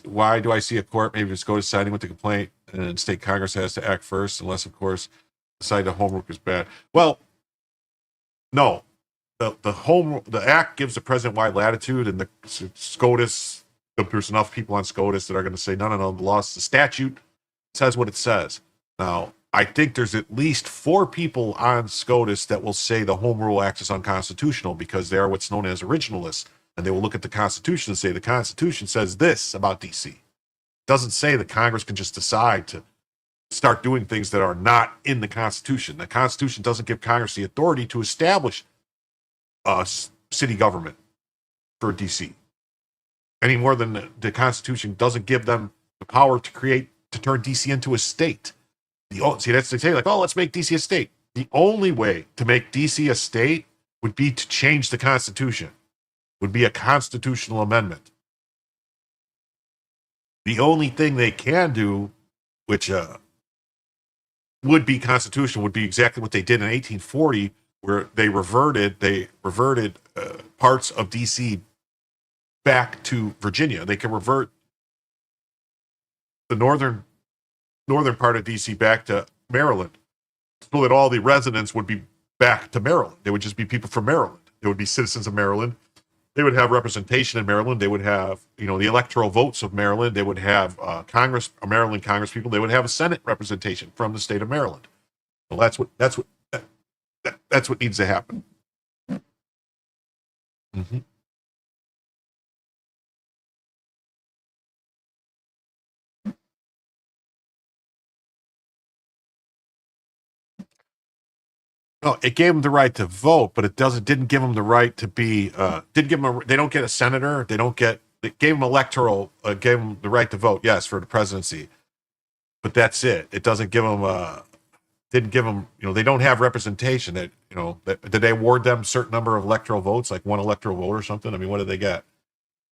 Why do I see a court maybe just go to siding with the complaint and state Congress has to act first, unless, of course, decide the homework is bad? Well, no. The act gives the president wide latitude, and the SCOTUS, there's enough people on SCOTUS that are going to say, no, the statute says what it says. Now, I think there's at least 4 people on SCOTUS that will say the Home Rule Act is unconstitutional because they are what's known as originalists. And they will look at the Constitution and say the Constitution says this about DC. It doesn't say that Congress can just decide to start doing things that are not in the Constitution. The Constitution doesn't give Congress the authority to establish a city government for DC. Any more than the Constitution doesn't give them the power to turn DC into a state. See, that's to say, like, let's make DC a state. The only way to make DC a state would be to change the Constitution, would be a constitutional amendment. The only thing they can do, which would be constitutional, would be exactly what they did in 1840, where they reverted parts of DC back to Virginia. They can revert the northern part of DC back to Maryland, so that all the residents would be back to Maryland. They would just be people from Maryland. They would be citizens of Maryland. They would have representation in Maryland. They would have, the electoral votes of Maryland. They would have Maryland Congress people. They would have a Senate representation from the state of Maryland. Well, that's what needs to happen. Mm-hmm. No, it gave them the right to vote, but didn't give them the right to be. They don't get a senator. It gave them gave them the right to vote. Yes, for the presidency, but that's it. It doesn't give them. Didn't give them. They don't have representation. Did they award them a certain number of electoral votes, like one electoral vote or something? I mean, what did they get?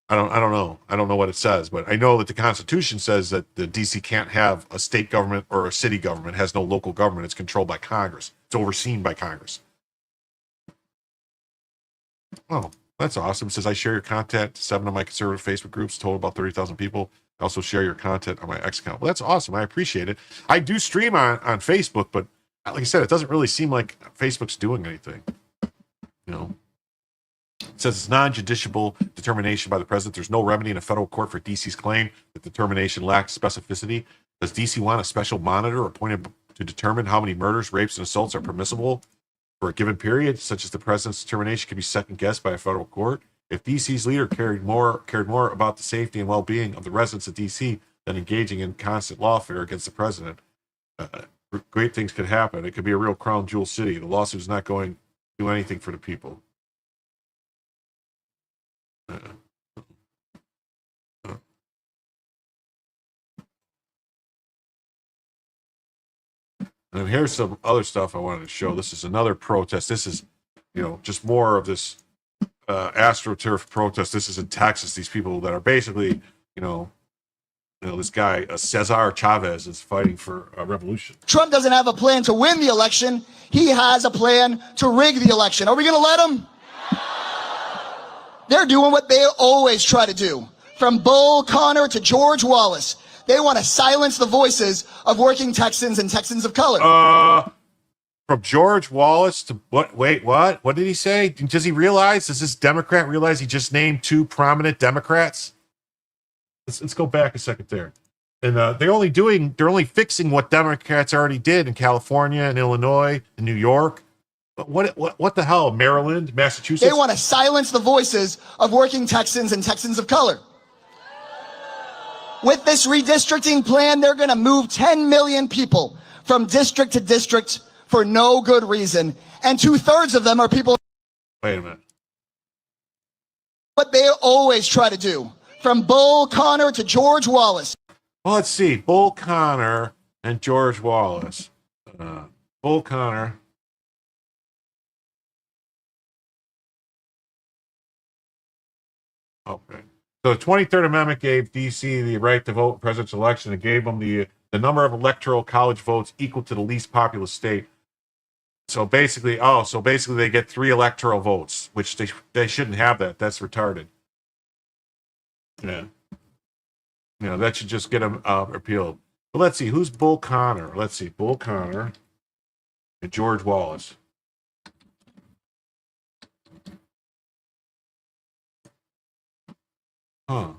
I don't know. I don't know what it says, but I know that the Constitution says that the DC can't have a state government or a city government. It has no local government. It's controlled by Congress. It's overseen by Congress. Oh, that's awesome. It says, I share your content to 7 of my conservative Facebook groups, total about 30,000 people. I also share your content on my X account. Well, that's awesome. I appreciate it. I do stream on Facebook, but like I said, it doesn't really seem like Facebook's doing anything. It says it's non-judiciable determination by the president. There's no remedy in a federal court for DC's claim that determination lacks specificity. Does DC want a special monitor appointed to determine how many murders, rapes, and assaults are permissible for a given period, such as the president's determination can be second-guessed by a federal court? If DC's leader cared more about the safety and well-being of the residents of DC than engaging in constant lawfare against the president, great things could happen. It could be a real crown jewel city. The lawsuit is not going to do anything for the people. And here's some other stuff I wanted to show. This is another protest. This is, just more of this AstroTurf protest. This is in Texas. These people that are basically, this guy, Cesar Chavez, is fighting for a revolution. Trump doesn't have a plan to win the election. He has a plan to rig the election. Are we going to let him? They're doing what they always try to do. From Bull Connor to George Wallace. They want to silence the voices of working Texans and Texans of color. From George Wallace to what? Wait, what? What did he say? Does this Democrat realize he just named 2 prominent Democrats? Let's go back a second there. And they're only fixing what Democrats already did in California and Illinois and New York. But what the hell? Maryland, Massachusetts? They want to silence the voices of working Texans and Texans of color. With this redistricting plan, they're going to move 10 million people from district to district for no good reason. And 2/3 of them are people. Wait a minute. What they always try to do, from Bull Connor to George Wallace. Well, let's see. Bull Connor and George Wallace. Bull Connor. Okay. So the 23rd Amendment gave D.C. the right to vote in presidential election. It gave them the number of electoral college votes equal to the least populous state. So basically, they get 3 electoral votes, which they shouldn't have that. That's retarded. Yeah. That should just get them repealed. But let's see, who's Bull Connor? Let's see, Bull Connor and George Wallace. Huh.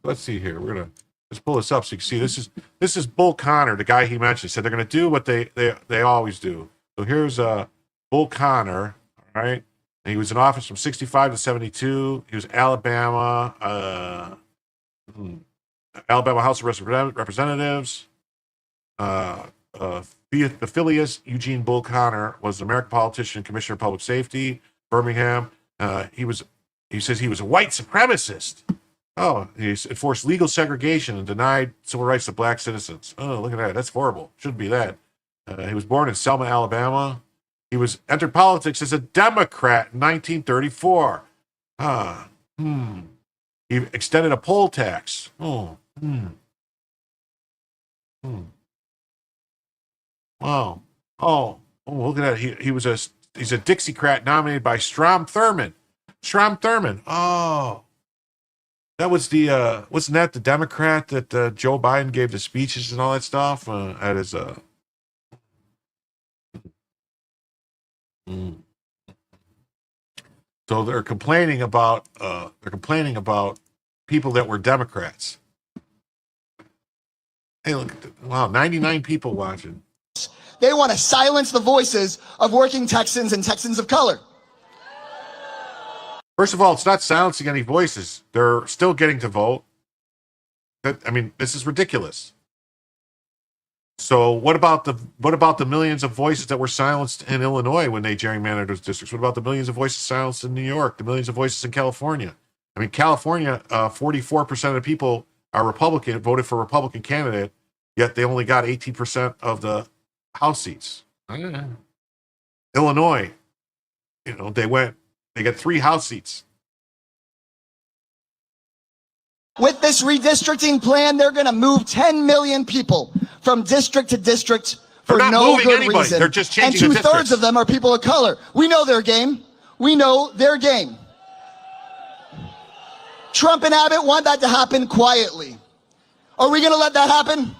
Let's see here. We're gonna let's pull this up so you can see. This is Bull Connor, the guy he mentioned. He said they're gonna do what they always do. So here's Bull Connor, all right? And he was in office from 65 to 72. He was Alabama House of Representatives. Phileas Eugene Bull Connor was an American politician, commissioner of public safety, Birmingham. He says he was a white supremacist. Oh, he enforced legal segregation and denied civil rights to black citizens. Oh, look at that. That's horrible. Shouldn't be that. He was born in Selma, Alabama. He entered politics as a Democrat in 1934. He extended a poll tax. Wow. Look at that. He's a Dixiecrat nominated by Strom Thurmond. Oh. That was wasn't that the Democrat that Joe Biden gave the speeches and all that stuff at his So they're complaining about people that were Democrats. Hey, look, wow, 99 people watching. They want to silence the voices of working Texans and Texans of color. First of all, it's not silencing any voices. They're still getting to vote. This is ridiculous. So what about the millions of voices that were silenced in Illinois when they gerrymandered those districts? What about the millions of voices silenced in New York? The millions of voices in California? California, 44% of the people are Republican, voted for a Republican candidate, yet they only got 18% of the House seats. Illinois, they got 3 House seats. With this redistricting plan, they're going to move 10 million people from district to district for no good reason. They're just changing and the districts. 2/3 of them are people of color. We know their game. Trump and Abbott want that to happen quietly. Are we going to let that happen?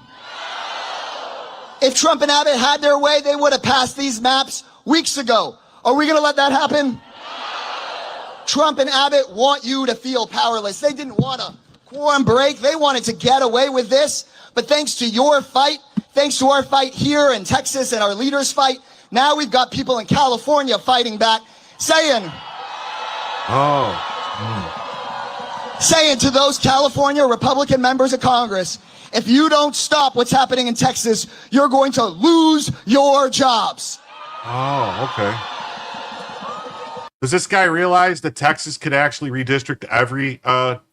If Trump and Abbott had their way, they would have passed these maps weeks ago. Are we going to let that happen? Trump and Abbott want you to feel powerless. They didn't want a quorum break. They wanted to get away with this. But thanks to your fight, thanks to our fight here in Texas and our leaders' fight, now we've got people in California fighting back, saying to those California Republican members of Congress, if you don't stop what's happening in Texas, you're going to lose your jobs. Oh, okay. Does this guy realize that Texas could actually redistrict every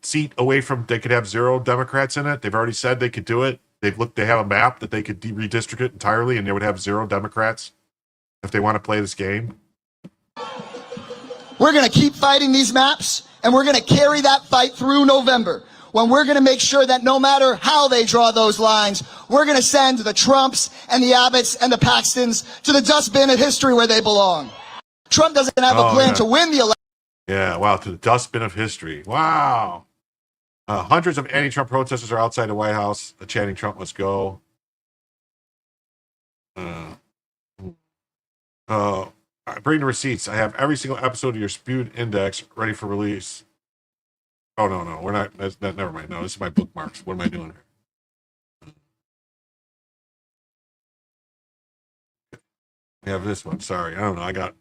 seat away from, they could have 0 Democrats in it? They've already said they could do it. They have a map that they could redistrict it entirely and they would have 0 Democrats if they want to play this game. We're going to keep fighting these maps and we're going to carry that fight through November, when we're going to make sure that no matter how they draw those lines, we're going to send the Trumps and the Abbotts and the Paxtons to the dustbin of history where they belong. Trump doesn't have a plan to win the election. Yeah, wow, to the dustbin of history. Wow. Hundreds of anti-Trump protesters are outside the White House chanting Trump must go. Bring the receipts. I have every single episode of your Spewed Index ready for release. Oh, no. We're not. Never mind. No, this is my bookmarks. What am I doing here? We have this one. Sorry. I don't know. I got.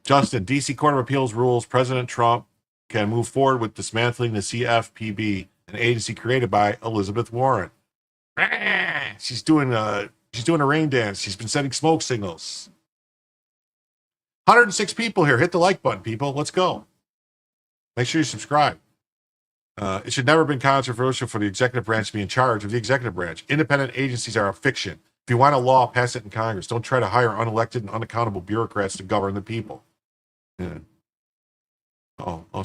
Justin, D.C. Court of Appeals rules President Trump can move forward with dismantling the CFPB, an agency created by Elizabeth Warren. She's doing a rain dance. She's been sending smoke signals. 106 people here. Hit the like button, people. Let's go. Make sure you subscribe. It should never have been controversial for the executive branch to be in charge of the executive branch. Independent agencies are a fiction. If you want a law, pass it in Congress. Don't try to hire unelected and unaccountable bureaucrats to govern the people. Yeah.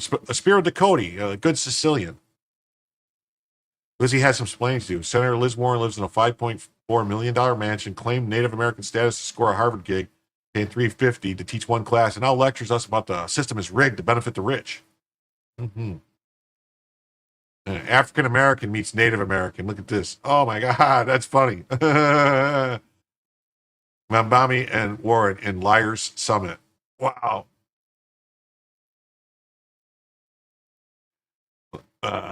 Spiro Ducote, a good Sicilian. Lizzie has some explaining to do. Senator Liz Warren lives in a $5.4 million mansion, claimed Native American status to score a Harvard gig, paying $350 to teach one class, and now lectures us about the system is rigged to benefit the rich. African American meets Native American. Look at this. Oh my God, that's funny. Mambami and Warren in Liars Summit. Wow.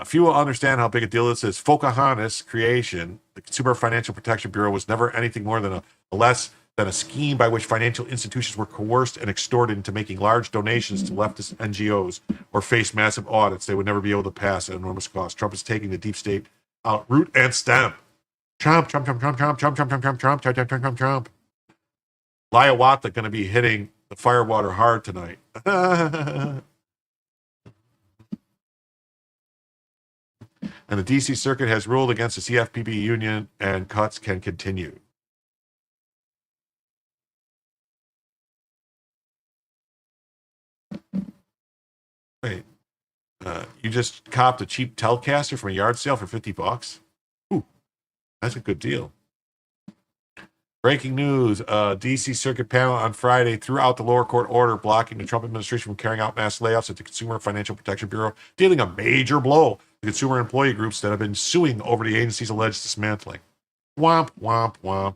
Few will understand how big a deal this is. Pocahontas' creation, the Consumer Financial Protection Bureau, was never anything more than a less than a scheme by which financial institutions were coerced and extorted into making large donations to leftist NGOs or face massive audits they would never be able to pass at enormous cost. Trump is taking the deep state out root and stem. Trump. Liawata going to be hitting the firewater hard tonight. And the D.C. Circuit has ruled against the CFPB union, and cuts can continue. Wait, you just copped a cheap Telecaster from a yard sale for $50? Ooh, that's a good deal. Breaking news, D.C. Circuit panel on Friday threw out the lower court order blocking the Trump administration from carrying out mass layoffs at the Consumer Financial Protection Bureau, dealing a major blow to consumer employee groups that have been suing over the agency's alleged dismantling. Womp, womp, womp.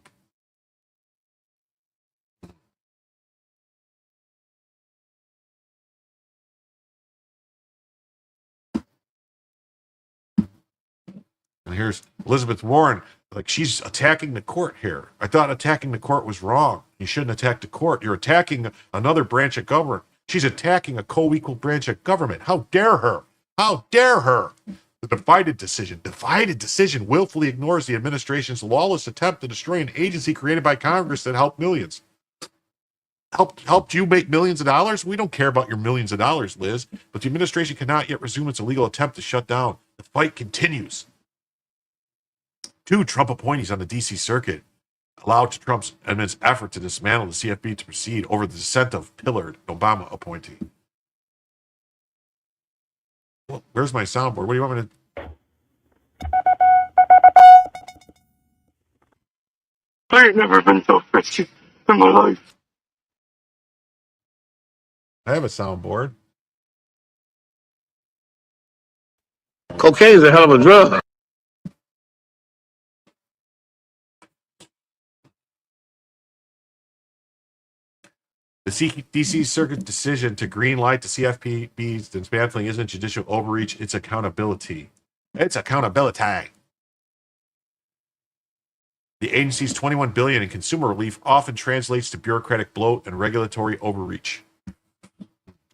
And here's Elizabeth Warren. Like, she's attacking the court here. I thought attacking the court was wrong. You shouldn't attack the court. You're attacking another branch of government. She's attacking a co-equal branch of government. How dare her? How dare her? The divided decision willfully ignores the administration's lawless attempt to destroy an agency created by Congress that helped millions. Helped you make millions of dollars? We don't care about your millions of dollars, Liz. But the administration cannot yet resume its illegal attempt to shut down. The fight continues. 2 Trump appointees on the D.C. Circuit allowed Trump's immense effort to dismantle the CFP to proceed over the dissent of pillared Obama appointee. Well, where's my soundboard? What do you want me to... I ain't never been so frisky in my life. I have a soundboard. Cocaine's a hell of a drug. The D.C. Circuit decision to greenlight the CFPB's dismantling isn't judicial overreach, it's accountability. It's accountability. The agency's $21 billion in consumer relief often translates to bureaucratic bloat and regulatory overreach.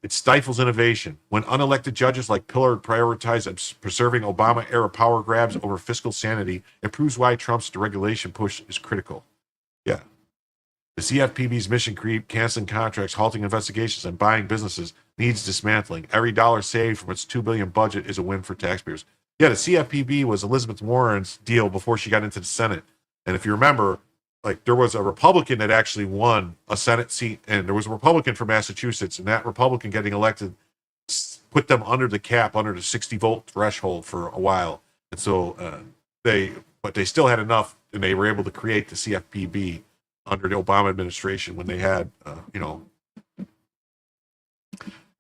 It stifles innovation. When unelected judges like Pillard prioritize preserving Obama-era power grabs over fiscal sanity, it proves why Trump's deregulation push is critical. Yeah. The CFPB's mission creep, canceling contracts, halting investigations, and buying businesses needs dismantling. Every dollar saved from its $2 billion budget is a win for taxpayers. Yeah, the CFPB was Elizabeth Warren's deal before she got into the Senate. And if you remember, like, there was a Republican that actually won a Senate seat, and there was a Republican from Massachusetts, and that Republican getting elected put them under the cap, under the 60-vote threshold for a while. And so they still had enough, and they were able to create the CFPB under the Obama administration when they had,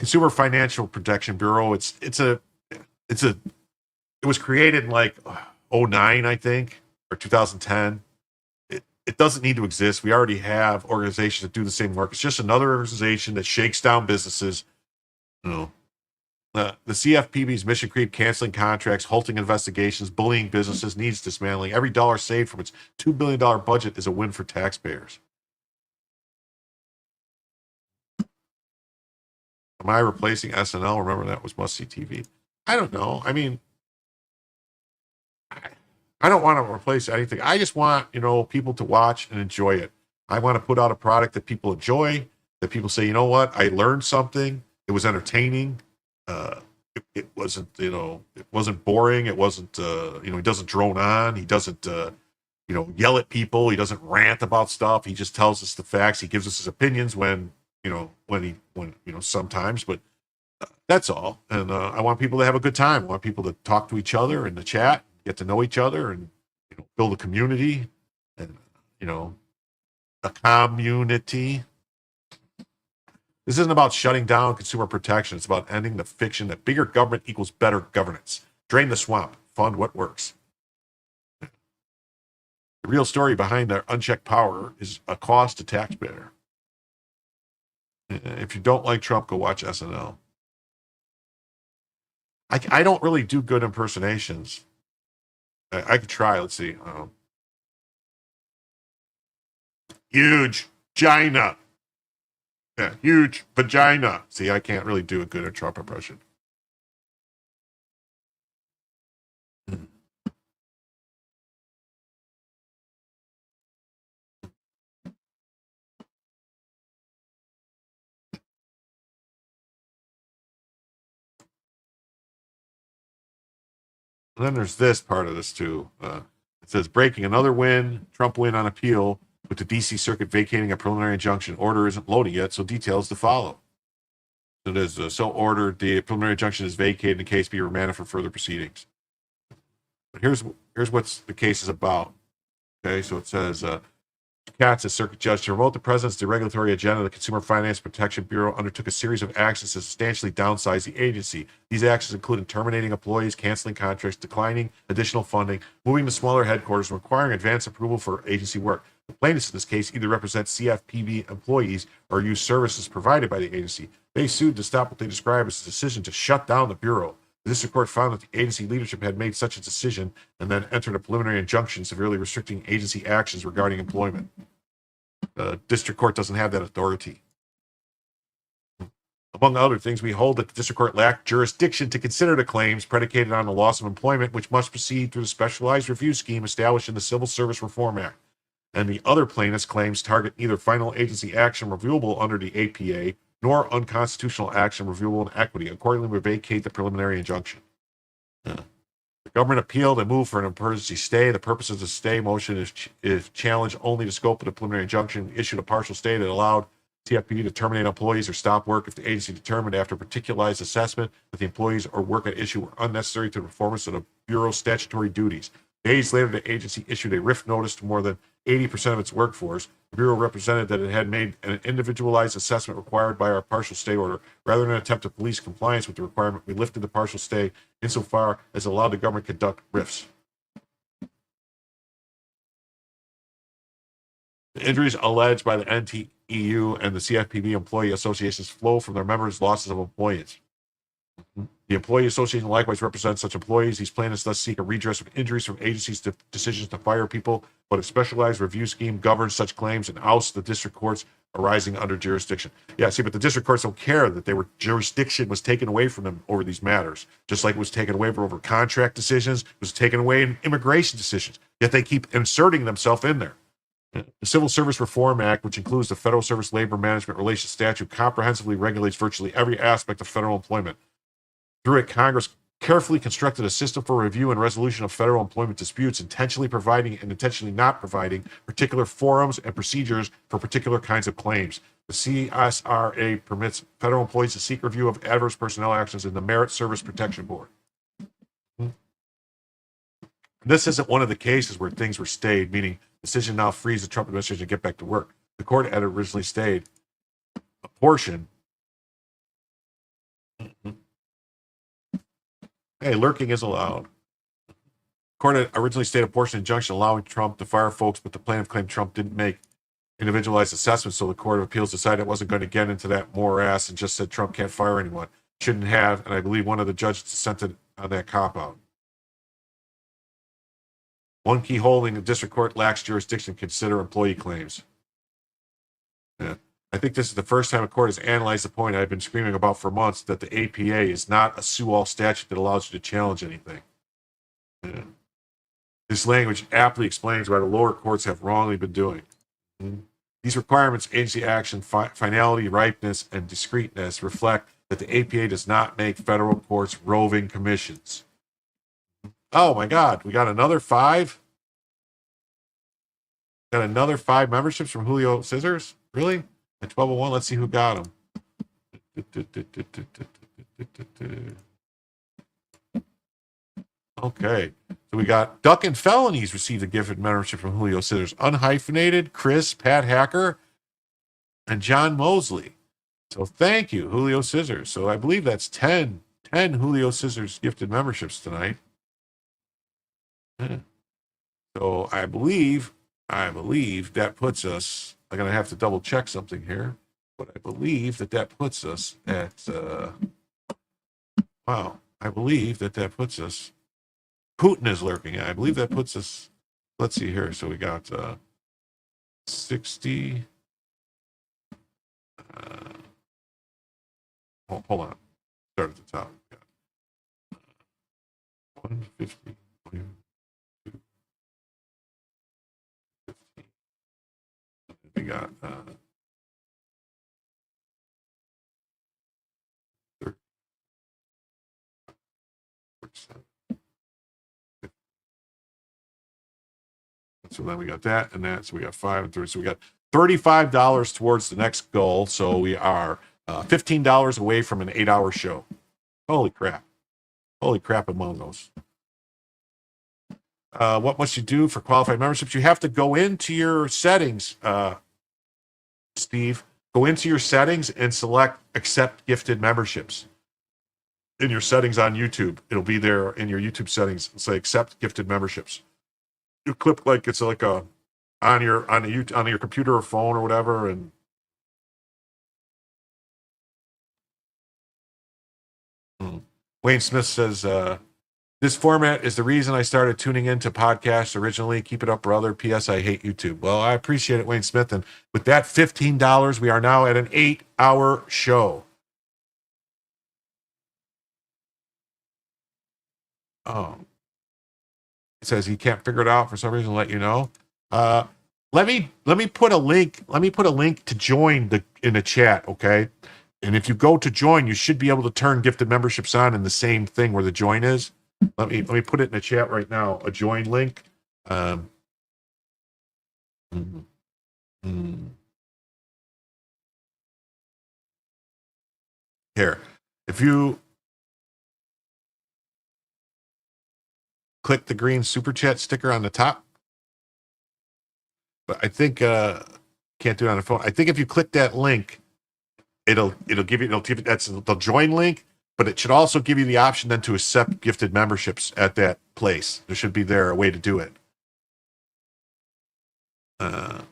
Consumer Financial Protection Bureau. It was created in like '09, I think, or 2010. It doesn't need to exist. We already have organizations that do the same work. It's just another organization that shakes down businesses. You know, the CFPB's mission creep, canceling contracts, halting investigations, bullying businesses, needs dismantling. Every dollar saved from its $2 billion budget is a win for taxpayers. Am I replacing SNL? Remember that was must-see TV. I don't know. I mean, I don't want to replace anything. I just want, people to watch and enjoy it. I want to put out a product that people enjoy, that people say, you know what, I learned something. It was entertaining. It wasn't, it wasn't boring. It wasn't, he doesn't drone on. He doesn't, yell at people. He doesn't rant about stuff. He just tells us the facts. He gives us his opinions when sometimes, but that's all. And I want people to have a good time. I want people to talk to each other and to chat, get to know each other, and build a community, and a community. This isn't about shutting down consumer protection. It's about ending the fiction that bigger government equals better governance. Drain the swamp. Fund what works. The real story behind our unchecked power is a cost to taxpayer. If you don't like Trump, go watch SNL. I don't really do good impersonations. I could try. Let's see. Huge vagina. Yeah, huge vagina. See, I can't really do a good Trump impression. And then there's this part of this too. It says breaking another win, Trump win on appeal, with the D.C. Circuit vacating a preliminary injunction. Order isn't loaded yet, so details to follow. It is so ordered. The preliminary injunction is vacated, and the case be remanded for further proceedings. But here's what the case is about. Okay, so it says Katz, as circuit judge, to remote the president's deregulatory agenda, the Consumer Finance Protection Bureau undertook a series of actions to substantially downsize the agency. These actions included terminating employees, canceling contracts, declining additional funding, moving to smaller headquarters, and requiring advance approval for agency work. The plaintiffs in this case either represent CFPB employees or use services provided by the agency. They sued to stop what they describe as a decision to shut down the Bureau. The district court found that the agency leadership had made such a decision and then entered a preliminary injunction severely restricting agency actions regarding employment. The district court doesn't have that authority. Among other things, we hold that the district court lacked jurisdiction to consider the claims predicated on the loss of employment, which must proceed through the specialized review scheme established in the Civil Service Reform Act. And the other plaintiffs' claims target neither final agency action reviewable under the APA nor unconstitutional action reviewable in equity. Accordingly, we vacate the preliminary injunction. The government appealed and moved for an emergency stay. The purpose of the stay motion is challenged only the scope of the preliminary injunction. Issued a partial stay that allowed TFP to terminate employees or stop work if the agency determined after particularized assessment that the employees or work at issue were unnecessary to the performance of the Bureau's statutory duties. Days later, the agency issued a RIF notice to more than 80% of its workforce. The Bureau represented that it had made an individualized assessment required by our partial stay order. Rather than attempt to police compliance with the requirement, we lifted the partial stay insofar as it allowed the government to conduct RIFs. The injuries alleged by the NTEU and the CFPB employee associations flow from their members' losses of employees. The employee association likewise represents such employees. These plaintiffs thus seek a redress of injuries from agencies' decisions to fire people, but a specialized review scheme governs such claims and ousts the district courts arising under jurisdiction. Yeah, see, but the district courts don't care that jurisdiction was taken away from them over these matters, just like it was taken away over contract decisions, it was taken away in immigration decisions, yet they keep inserting themselves in there. The Civil Service Reform Act, which includes the Federal Service Labor Management Relations Statute, comprehensively regulates virtually every aspect of federal employment. Through it, Congress carefully constructed a system for review and resolution of federal employment disputes, intentionally providing and intentionally not providing particular forums and procedures for particular kinds of claims. The CSRA permits federal employees to seek review of adverse personnel actions in the Merit Service Protection Board. This isn't one of the cases where things were stayed, meaning the decision now frees the Trump administration to get back to work. The court had originally stayed a portion Hey, lurking is allowed. Court had originally stated a portion injunction allowing Trump to fire folks, but the plaintiff claimed Trump didn't make individualized assessments, so the Court of Appeals decided it wasn't going to get into that morass and just said Trump can't fire anyone. Shouldn't have, and I believe one of the judges dissented on that cop-out. One key holding, the district court lacks jurisdiction to consider employee claims. Yeah. I think this is the first time a court has analyzed the point I've been screaming about for months, that the APA is not a sue-all statute that allows you to challenge anything. Yeah. This language aptly explains why the lower courts have wrongly been doing. These requirements, agency action, finality, ripeness, and discreteness reflect that the APA does not make federal courts roving commissions. Oh my God, we got another 5? Got another 5 memberships from Julio Scissors? Really? At 1201, let's see who got them. Okay. So we got Duck and Felonies received a gifted membership from Julio Scissors. Unhyphenated, Chris, Pat Hacker, and John Mosley. So thank you, Julio Scissors. So I believe that's 10 Julio Scissors gifted memberships tonight. So I believe that puts us, I'm going to have to double check something here, but I believe that puts us at, Putin is lurking. I believe that puts us, let's see here. So we got 60. Hold on. Start at the top. 150. We got 30%. So then we got that and that. So we got 5 and 3. So we got $35 towards the next goal. So we are $15 away from an 8-hour show. Holy crap. Holy crap among those. What must you do for qualified memberships? You have to go into your settings, Steve. Go into your settings and select accept gifted memberships. In your settings on YouTube, it'll be there in your YouTube settings. It'll say accept gifted memberships. You click like it's like a on your computer or phone or whatever, and Wayne Smith says, this format is the reason I started tuning into podcasts originally. Keep it up, brother. P.S. I hate YouTube. Well, I appreciate it, Wayne Smith. And with that $15, we are now at an 8-hour show. Oh. It says he can't figure it out for some reason. Let you know. Let me put a link. Let me put a link to join in the chat, okay? And if you go to join, you should be able to turn gifted memberships on in the same thing where the join is. Let me put it in the chat right now. A join link. Here, if you click the green super chat sticker on the top, but I think can't do it on the phone. I think if you click that link, it'll give you that's the join link. But it should also give you the option then to accept gifted memberships at that place. There should be a way to do it. Oh,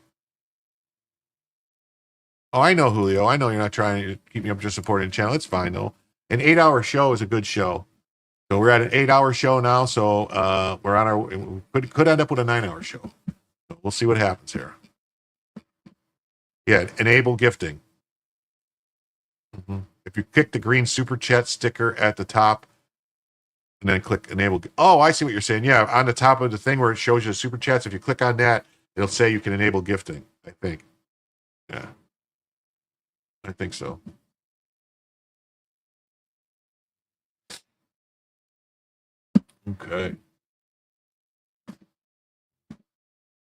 I know, Julio. I know you're not trying to keep me up just supporting the channel. It's fine, though. An 8-hour show is a good show. So we're at an 8-hour show now. So we're on our could end up with a 9-hour show. So we'll see what happens here. Yeah, enable gifting. If you click the green super chat sticker at the top and then click enable. Oh, I see what you're saying. Yeah, on the top of the thing where it shows you the super chats, if you click on that, it'll say you can enable gifting, I think. Yeah. I think so. Okay. It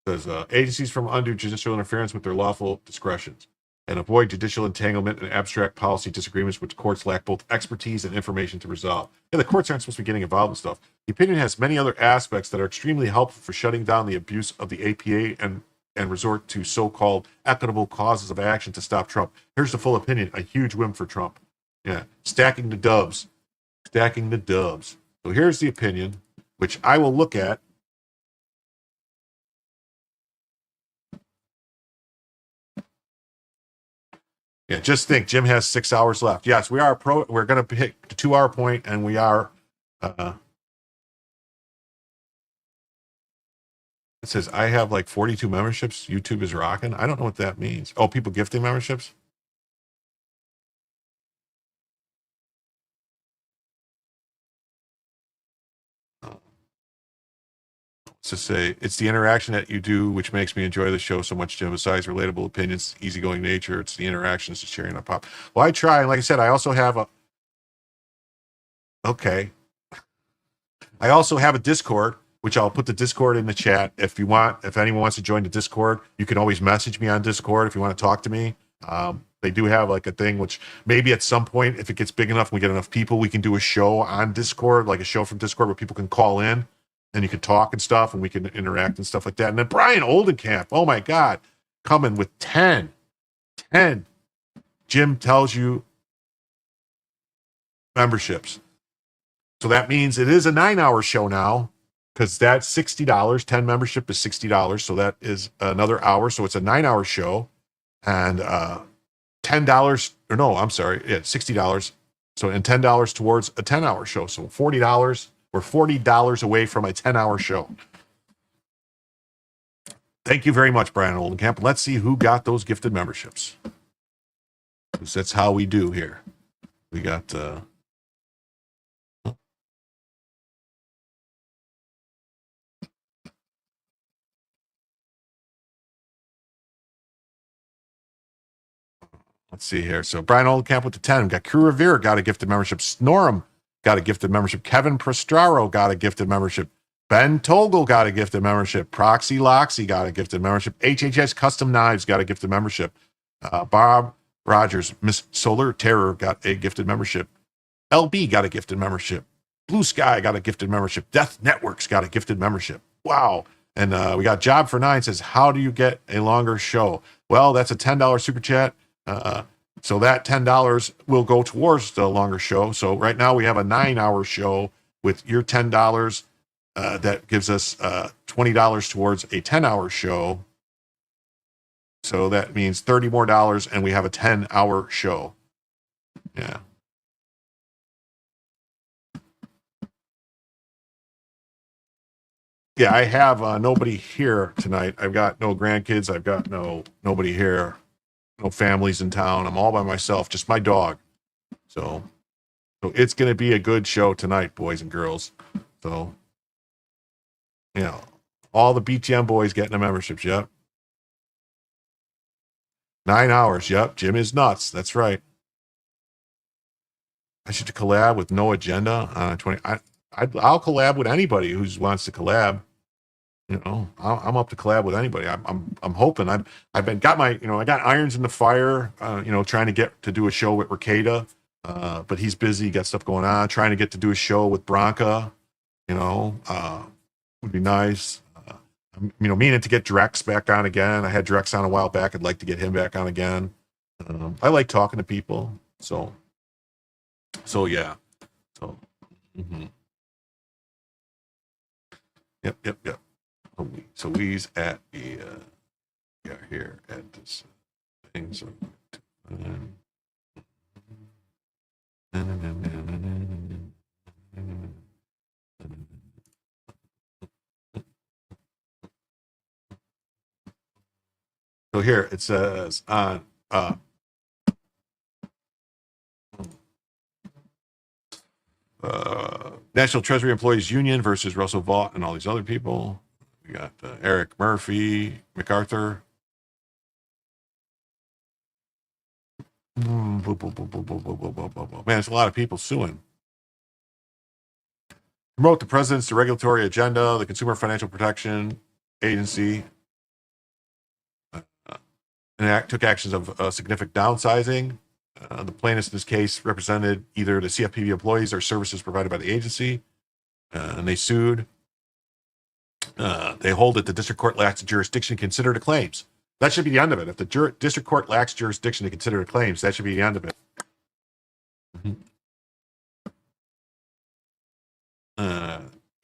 says agencies from undue judicial interference with their lawful discretions and avoid judicial entanglement and abstract policy disagreements which courts lack both expertise and information to resolve. Yeah, the courts aren't supposed to be getting involved in stuff. The opinion has many other aspects that are extremely helpful for shutting down the abuse of the APA and resort to so-called equitable causes of action to stop Trump. Here's the full opinion, a huge win for Trump. Yeah, stacking the dubs. Stacking the dubs. So here's the opinion, which I will look at. Yeah, just think, Jim has 6 hours left. Yes, we are we're going to hit the 2 hour point, and we are. It says I have like 42 memberships. YouTube is rocking. I don't know what that means. Oh, people gifting memberships. To say it's the interaction that you do which makes me enjoy the show so much, Jim. Besides relatable opinions, easygoing nature, it's the interactions, the sharing of pop. Well, I try, and like I said, I also have a. Okay. I also have a Discord, which I'll put the Discord in the chat if you want. If anyone wants to join the Discord, you can always message me on Discord if you want to talk to me. They do have like a thing which maybe at some point, if it gets big enough and we get enough people, we can do a show on Discord, like a show from Discord where people can call in and you can talk and stuff and we can interact and stuff like that. And then Brian Oldenkamp, oh my God, coming with 10. Jim tells you memberships. So that means it is a 9-hour show now because that's $60. 10 membership is $60. So that is another hour. So it's a 9-hour show and $10 or no, I'm sorry. Yeah, $60. So and $10 towards a 10-hour show. So $40. We're $40 away from a 10-hour show. Thank you very much, Brian Oldenkamp. Let's see who got those gifted memberships. Because that's how we do here. We got let's see here. So Brian Oldenkamp with the 10. We got Crew Revere got a gifted membership. Snorum got a gifted membership. Kevin Prostraro got a gifted membership. Ben Togel got a gifted membership. Proxy Loxy got a gifted membership. HHS Custom Knives got a gifted membership. Bob Rogers, Miss Solar Terror got a gifted membership. LB got a gifted membership. Blue Sky got a gifted membership. Death Networks got a gifted membership. Wow. And we got Job for 9 says, how do you get a longer show? Well, that's a $10 super chat. So that $10 will go towards the longer show. So right now we have a 9-hour show with your $10. That gives us $20 towards a 10-hour show. So that means $30 more, and we have a 10-hour show. Yeah. Yeah, I have nobody here tonight. I've got no grandkids. I've got nobody here. No families in town. I'm all by myself, just my dog. So it's going to be a good show tonight, boys and girls. So, you know, all the BTM boys getting the memberships. Yep. 9 hours. Yep. Jim is nuts. That's right. I should collab with No Agenda on 20. I'll collab with anybody who wants to collab. You know, I'm up to collab with anybody. I'm hoping. I got irons in the fire. Trying to get to do a show with Ricada, but he's busy. Got stuff going on. Trying to get to do a show with Bronca. Would be nice. Meaning to get Drex back on again. I had Drex on a while back. I'd like to get him back on again. I like talking to people. So yeah. Yep. So we's at the here at this thing. So here it says on National Treasury Employees Union versus Russell Vaught and all these other people. We got Eric Murphy, MacArthur. Man, it's a lot of people suing. Promote the president's regulatory agenda, the Consumer Financial Protection Agency. And took actions of significant downsizing. The plaintiffs in this case represented either the CFPB employees or services provided by the agency, and they sued. They hold that the district court lacks jurisdiction to consider the claims. That should be the end of it. If the district court lacks jurisdiction to consider the claims, that should be the end of it.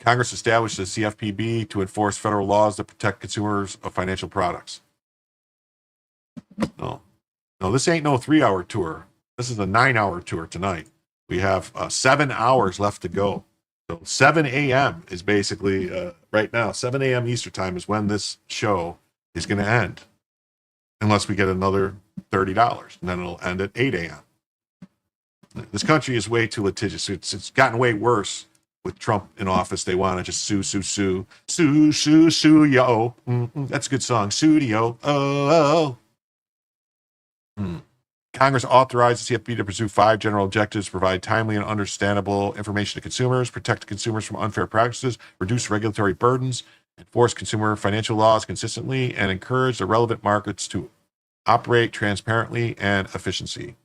Congress established the CFPB to enforce federal laws that protect consumers of financial products. No, this ain't no 3-hour tour. This is a 9-hour tour tonight. We have 7 hours left to go. So 7 a.m. is basically right now. 7 a.m. Eastern time is when this show is going to end, unless we get another $30, and then it'll end at 8 a.m. This country is way too litigious. It's gotten way worse with Trump in office. They want to just sue, yo. That's a good song. Sue-yo. Oh. Congress authorized the CFPB to pursue 5 general objectives: provide timely and understandable information to consumers, protect consumers from unfair practices, reduce regulatory burdens, enforce consumer financial laws consistently, and encourage the relevant markets to operate transparently and efficiency.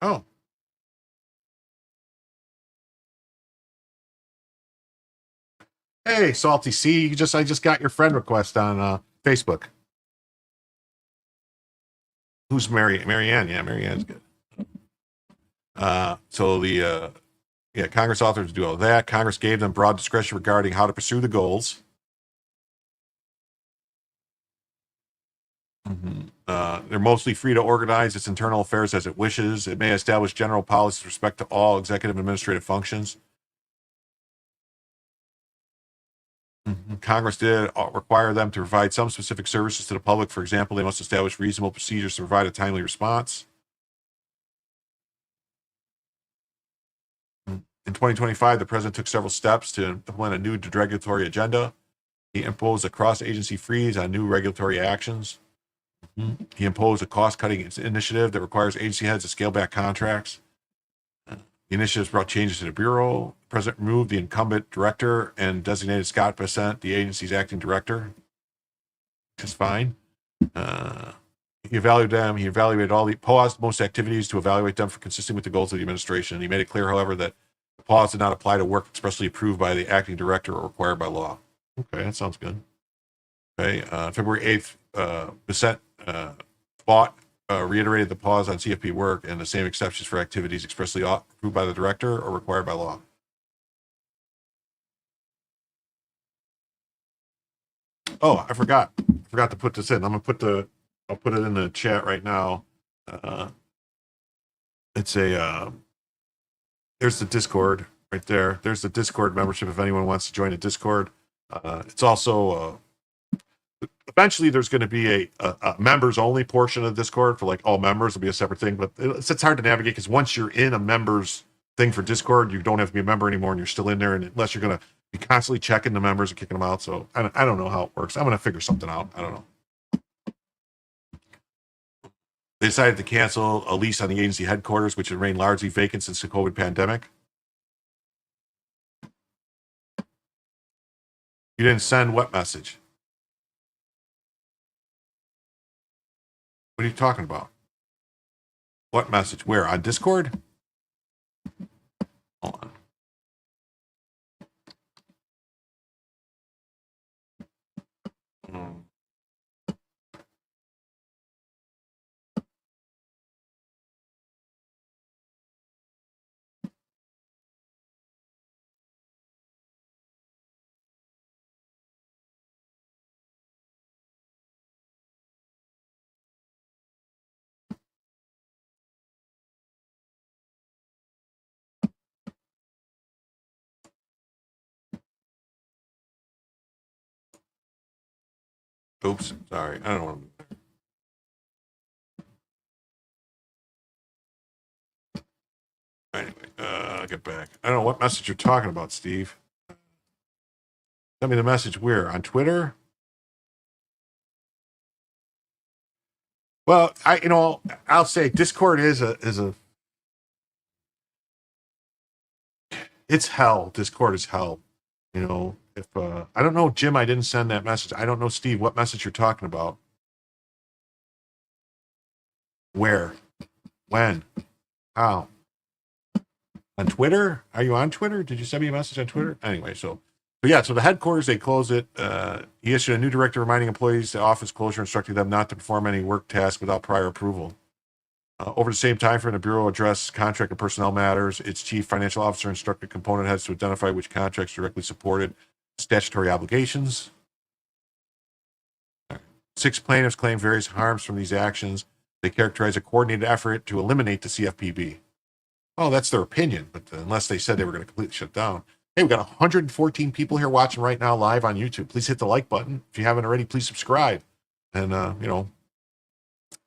Oh. Hey, Salty C, I just got your friend request on Facebook. Who's Marianne? Yeah, Marianne's good. Congress authorized to do all that. Congress gave them broad discretion regarding how to pursue the goals. They're mostly free to organize its internal affairs as it wishes. It may establish general policies with respect to all executive and administrative functions. Congress did require them to provide some specific services to the public. For example, they must establish reasonable procedures to provide a timely response. In 2025, the president took several steps to implement a new deregulatory agenda. He imposed a cross-agency freeze on new regulatory actions. He imposed a cost-cutting initiative that requires agency heads to scale back contracts. The initiatives brought changes to the Bureau. The president removed the incumbent director and designated Scott Bessent the agency's acting director, which is fine. He evaluated them. He evaluated paused most activities to evaluate them for consistent with the goals of the administration. He made it clear, however, that the pause did not apply to work expressly approved by the acting director or required by law. Okay, that sounds good. Okay, February 8th, Bessent reiterated the pause on CFP work and the same exceptions for activities expressly approved by the director or required by law. Oh, I forgot to put this in. I'll put it in the chat right now. It's there's the Discord right there. There's the Discord membership if anyone wants to join the Discord. It's also eventually there's going to be a members only portion of Discord for like all members. It'll be a separate thing, but it's hard to navigate because once you're in a members thing for Discord, you don't have to be a member anymore and you're still in there. And unless you're going to be constantly checking the members and kicking them out. So I don't know how it works. I'm going to figure something out. I don't know. They decided to cancel a lease on the agency headquarters, which had remained largely vacant since the COVID pandemic. You didn't send what message? What are you talking about? What message? Where? On Discord? Hold on. Oops, sorry. I don't want to. Anyway, I'll get back. I don't know what message you're talking about, Steve. Send me the message where? On Twitter? Well, I'll say Discord is a it's hell. Discord is hell. If I don't know, Jim, I didn't send that message. I don't know, Steve, what message you're talking about. Where? When? How? On Twitter? Are you on Twitter? Did you send me a message on Twitter? Anyway, so the headquarters, they close it. He issued a new directive reminding employees the office closure, instructing them not to perform any work tasks without prior approval. Over the same time frame, the Bureau addressed contract and personnel matters. Its chief financial officer instructed component heads to identify which contracts directly supported statutory obligations. 6 plaintiffs claim various harms from these actions. They characterize a coordinated effort to eliminate the CFPB. Oh, that's their opinion, but unless they said they were going to completely shut down. Hey, we've got 114 people here watching right now live on YouTube. Please hit the like button. If you haven't already, please subscribe. And,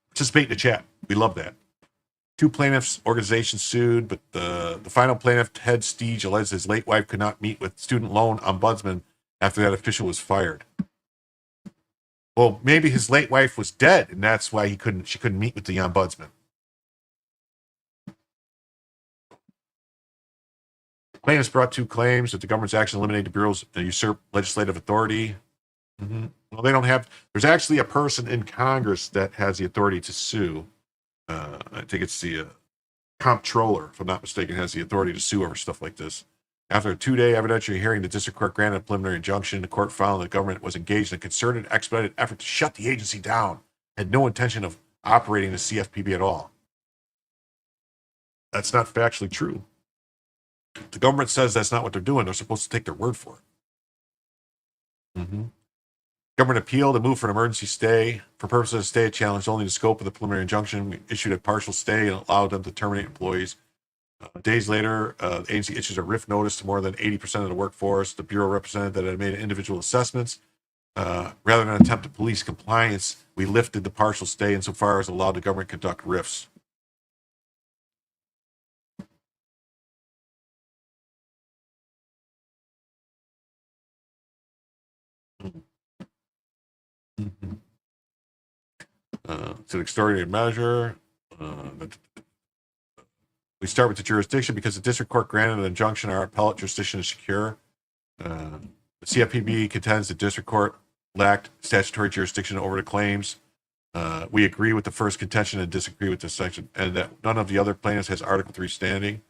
participate in the chat. We love that. 2 plaintiffs' organizations sued, but the final plaintiff, Ted Steege, alleged his late wife could not meet with student loan ombudsman after that official was fired. Well, maybe his late wife was dead, and that's why she couldn't meet with the ombudsman. Plaintiffs brought 2 claims that the government's action eliminated the Bureau's usurped legislative authority. Well, they don't have. There's actually a person in Congress that has the authority to sue. I think it's the comptroller, if I'm not mistaken, has the authority to sue over stuff like this. After a 2-day evidentiary hearing, the district court granted a preliminary injunction. The court found the government was engaged in a concerted, expedited effort to shut the agency down, had no intention of operating the CFPB at all. That's not factually true. The government says that's not what they're doing. They're supposed to take their word for it. Government appealed and moved for an emergency stay. For purposes of stay, it challenged only the scope of the preliminary injunction. We issued a partial stay and allowed them to terminate employees. Days later, the agency issues a RIF notice to more than 80% of the workforce. The Bureau represented that it had made individual assessments. Rather than attempt to police compliance, we lifted the partial stay insofar as allowed the government to conduct RIFs. It's an extraordinary measure. We start with the jurisdiction because the district court granted an injunction. Our appellate jurisdiction is secure. The CFPB contends the district court lacked statutory jurisdiction over the claims. We agree with the first contention and disagree with this section, and that none of the other plaintiffs has Article 3 standing.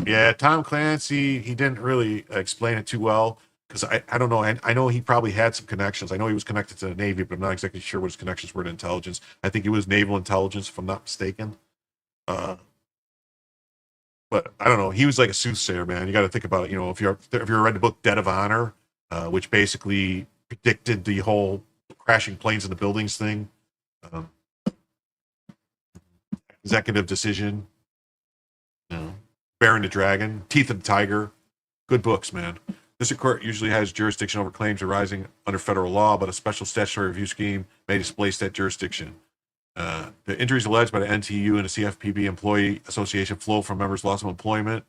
Yeah, Tom Clancy, he didn't really explain it too well, because I don't know. I know he probably had some connections. I know he was connected to the Navy, but I'm not exactly sure what his connections were to intelligence. I think it was naval intelligence, if I'm not mistaken. But I don't know. He was like a soothsayer, man. You got to think about it. You know, if you read the book Debt of Honor, which basically predicted the whole crashing planes in the buildings thing, executive decision, Baron the Dragon, Teeth of the Tiger, good books, man. District court usually has jurisdiction over claims arising under federal law, but a special statutory review scheme may displace that jurisdiction. The injuries alleged by the NTU and the CFPB Employee Association flow from members' loss of employment.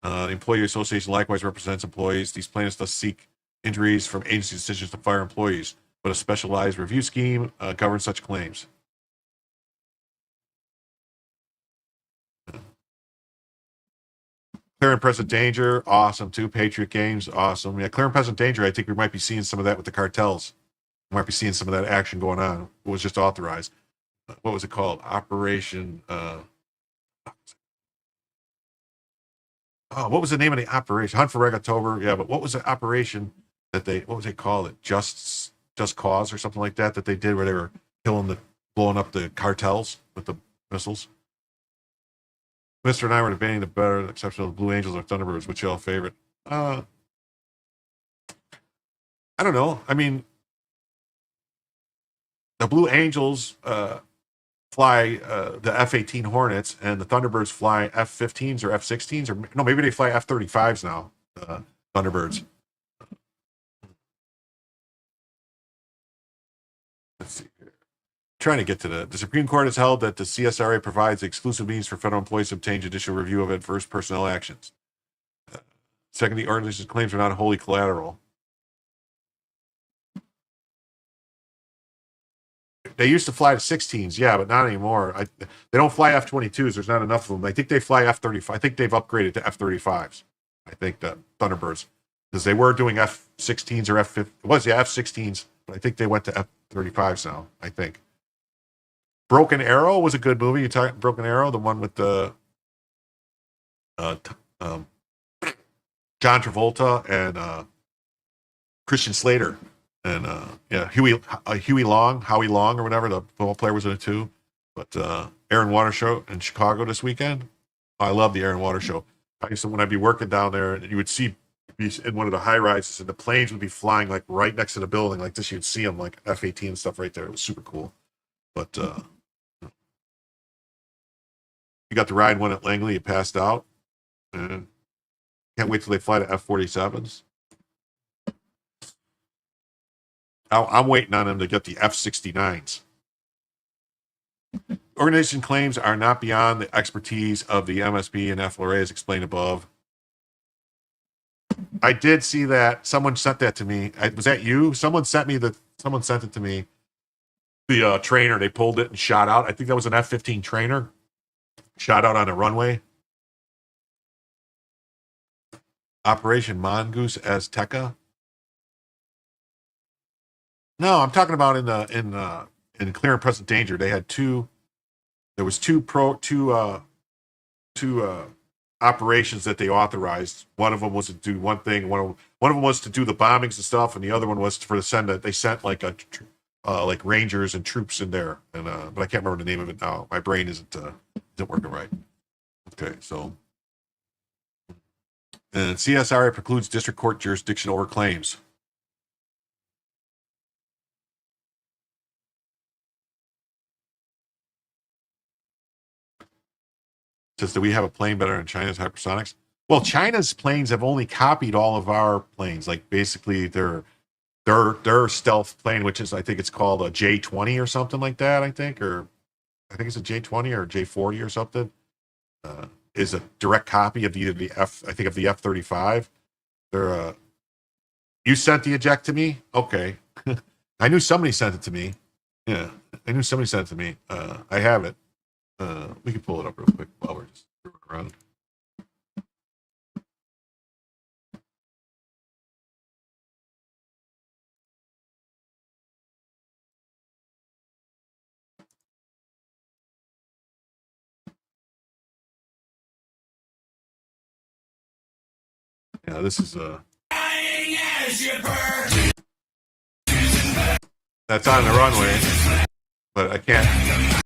The Employee Association likewise represents employees. These plaintiffs thus seek injuries from agency decisions to fire employees, but a specialized review scheme governs such claims. Clear and present danger, awesome too. Patriot Games, awesome. Yeah, clear and present danger. I think we might be seeing some of that with the cartels. We might be seeing some of that action going on. It was just authorized. What was it called? Operation. What was the name of the operation? Hunt for Red October. Yeah, but what was the operation that what was they called? It Just Cause or something like that they did where they were blowing up the cartels with the missiles. Mr. and I were debating the better exception of the Blue Angels or Thunderbirds. Which y'all favorite? I don't know. I mean, the Blue Angels fly the F-18 Hornets, and the Thunderbirds fly F-15s or F-16s, or no, maybe they fly F-35s now. Thunderbirds. Let's see here. Trying to get to the Supreme Court has held that the CSRA provides exclusive means for federal employees to obtain judicial review of adverse personnel actions. Second, the organization's claims are not wholly collateral. They used to fly the 16s, yeah, but not anymore. They don't fly F-22s. There's not enough of them. I think they fly F-35. I think they've upgraded to F-35s. I think the Thunderbirds, because they were doing F-16s or F-15. It was the F-16s, but I think they went to F-35s now. I think. Broken Arrow was a good movie. You talking Broken Arrow, the one with the um, John Travolta and Christian Slater and Howie Long or whatever, the football player was in it too. But Aaron Water Show in Chicago this weekend. I love the Aaron Water Show. I used to, when I'd be working down there, and you would see in one of the high rises, and the planes would be flying like right next to the building, like this. You'd see them like F-18 and stuff right there. It was super cool. But you got to ride one at Langley. You passed out. And can't wait till they fly to F-47s. I'm waiting on them to get the F-69s. Organization claims are not beyond the expertise of the MSB and FLRA, as explained above. I did see that. Someone sent that to me. Was that you? Someone sent it to me. The trainer, they pulled it and shot out. I think that was an F-15 trainer. Shot out on a runway. Operation Mongoose Azteca. No, I'm talking about in Clear and Present Danger. They had two. There was two operations that they authorized. One of them was to do one thing. One of them was to do the bombings and stuff, and the other one was for the send. They sent like rangers and troops in there, and but I can't remember the name of it now. My brain isn't working right. Okay, so and CSRA precludes district court jurisdiction over claims. Says, do we have a plane better than China's hypersonics? Well, China's planes have only copied all of our planes. Like basically their stealth plane, which is I think it's called a J-20 or something like that. I think it's a J-20 or J-40 or something. Is a direct copy of the F-35. They're you sent the eject to me? Okay. I knew somebody sent it to me. Yeah, I knew somebody sent it to me. I have it. We can pull it up real quick while we're just screwing around. Yeah, this is that's on the runway, but I can't.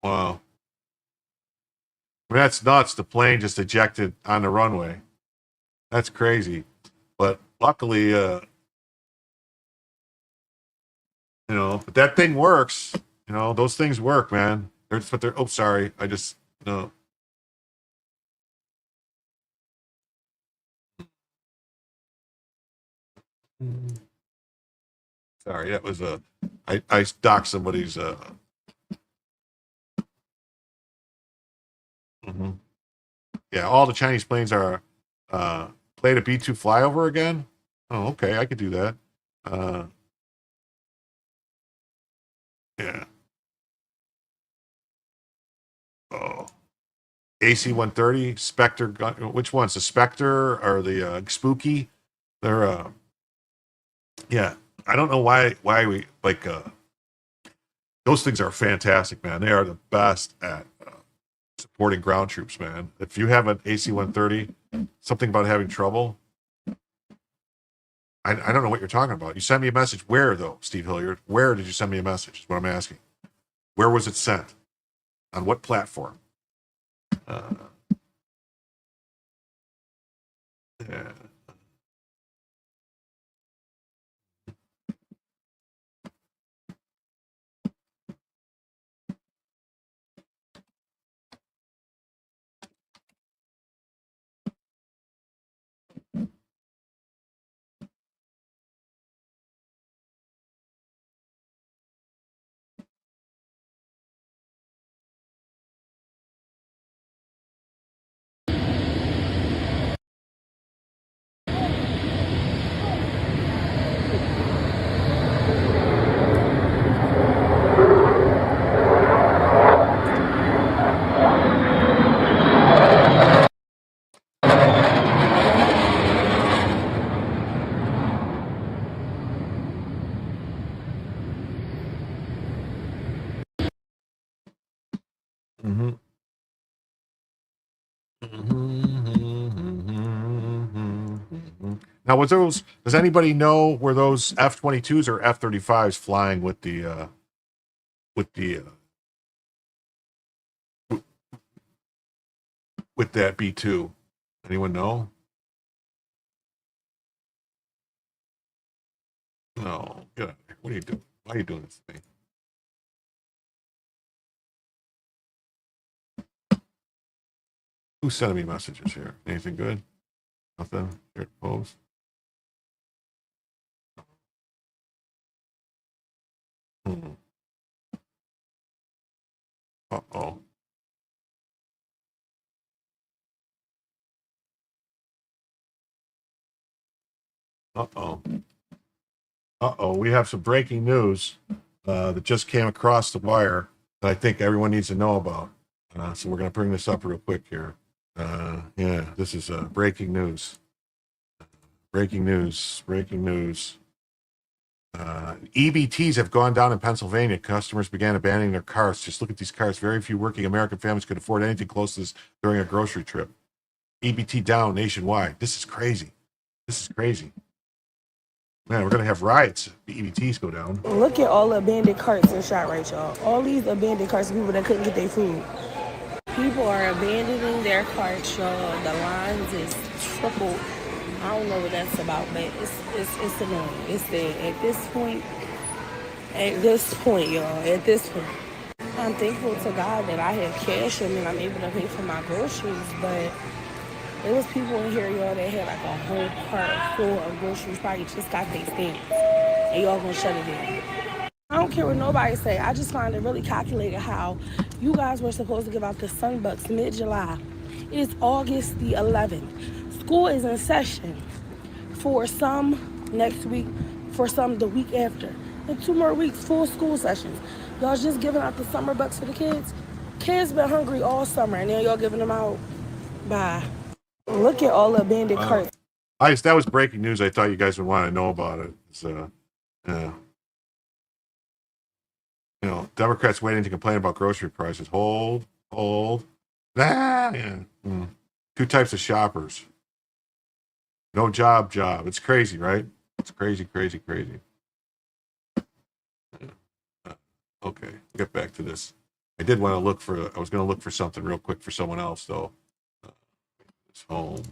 Wow. I mean, that's nuts. The plane just ejected on the runway. That's crazy. But luckily, but that thing works. Those things work, man. Oh, sorry. I just, sorry. That was I docked somebody's, yeah, all the Chinese planes are play the B-2 flyover again. Oh, okay, I could do that. Yeah. Oh, AC-130, Spectre. Which one's the Spectre or the Spooky? They're yeah. I don't know why we like those things are fantastic, man. They are the best at supporting ground troops, man. If you have an AC-130, something about having trouble. I don't know what you're talking about. You sent me a message. Where, though, Steve Hilliard? Where did you send me a message? Is what I'm asking. Where was it sent? On what platform? Yeah. Mm-hmm. Now, was those? Does anybody know were those F-22s or F-35s flying with the with the with that B-2? Anyone know? No. Get out of here. What are you doing? Why are you doing this to me? Who's sending me messages here? Anything good? Nothing? Here, pose. Uh-oh. Uh-oh. Uh-oh. We have some breaking news that just came across the wire that I think everyone needs to know about. So we're going to bring this up real quick here. Yeah, this is breaking news. Breaking news. Breaking news. EBTs have gone down in Pennsylvania. Customers began abandoning their cars. Just look at these cars. Very few working American families could afford anything close to this during a grocery trip. EBT down nationwide. This is crazy. This is crazy. Man, we're going to have riots if EBTs go down. Look at all the abandoned carts in ShopRite, y'all. All these abandoned carts of people that couldn't get their food. People are abandoning their carts, y'all. The lines is triple. I don't know what that's about, but it's annoying. It's there. At this point, y'all, at this point, I'm thankful to God that I have cash and I'm able to pay for my groceries, but there was people in here, y'all, that had like a whole cart full of groceries, probably just got their stamps, and y'all gonna shut it down. I don't care what nobody say. I just find it really calculated how you guys were supposed to give out the Sunbucks mid-July. It's August the 11th. School is in session for some next week, for some the week after. In 2 more weeks, full school sessions. Y'all just giving out the summer bucks for the kids? Kids been hungry all summer, and now y'all giving them out? Bye. Look at all the abandoned carts. That was breaking news. I thought you guys would want to know about it. So, Democrats waiting to complain about grocery prices. Hold. Yeah. 2 types of shoppers. No job. It's crazy, right? It's crazy. Okay, get back to this. I was going to look for something real quick for someone else, though. It's home.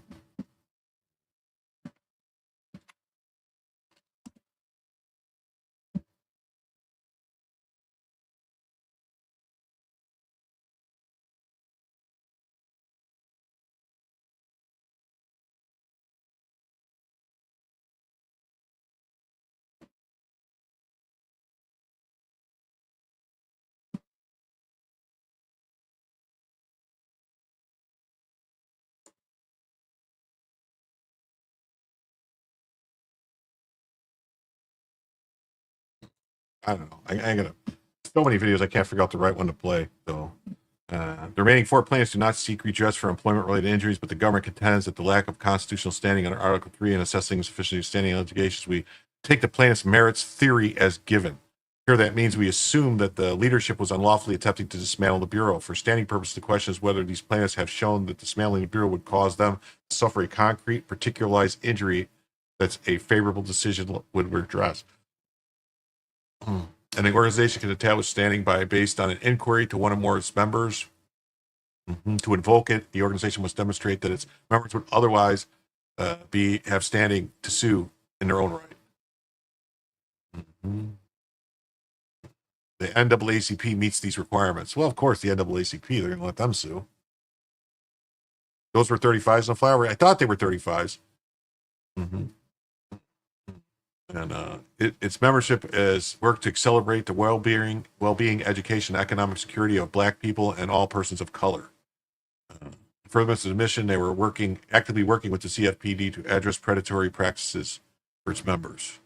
I don't know. I got so many videos I can't figure out the right one to play. So, the remaining 4 plaintiffs do not seek redress for employment-related injuries, but the government contends that the lack of constitutional standing under Article 3 in assessing the sufficiency of standing allegations, we take the plaintiff's merits theory as given. Here, that means we assume that the leadership was unlawfully attempting to dismantle the Bureau. For standing purposes, the question is whether these plaintiffs have shown that dismantling the Bureau would cause them to suffer a concrete, particularized injury that's a favorable decision would redress. And the organization can establish standing based on an inquiry to one or more of its members. To invoke it, the organization must demonstrate that its members would otherwise have standing to sue in their own right. The NAACP meets these requirements. Well, of course, the NAACP, they're going to let them sue. Those were 35s on flower. I thought they were 35s. And its membership is work to accelerate the well-being, education, and economic security of Black people and all persons of color. Further to the mission, they were actively working with the CFPD to address predatory practices for its members.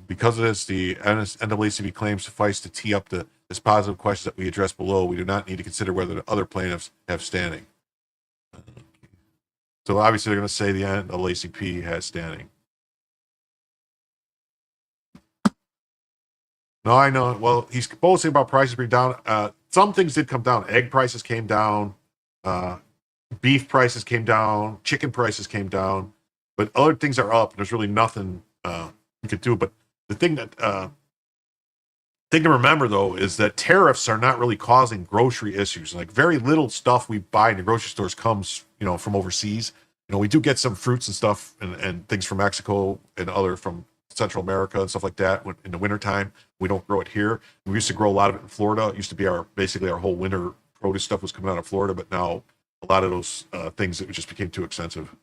Because of this, the NAACP claims suffice to tee up this positive questions that we addressed below. We do not need to consider whether the other plaintiffs have standing. So obviously, they're going to say the NAACP has standing. No, I know. Well, he's boasting about prices being down. some things did come down. Egg prices came down, beef prices came down, chicken prices came down, but other things are up. There's really nothing you could do. But the thing to remember though is that tariffs are not really causing grocery issues. Like very little stuff we buy in the grocery stores comes, from overseas. We do get some fruits and stuff and things from Mexico and other from Central America and stuff like that in the wintertime. We don't grow it here. We used to grow a lot of it in Florida. It used to be basically our whole winter produce stuff was coming out of Florida, but now a lot of those things that just became too expensive.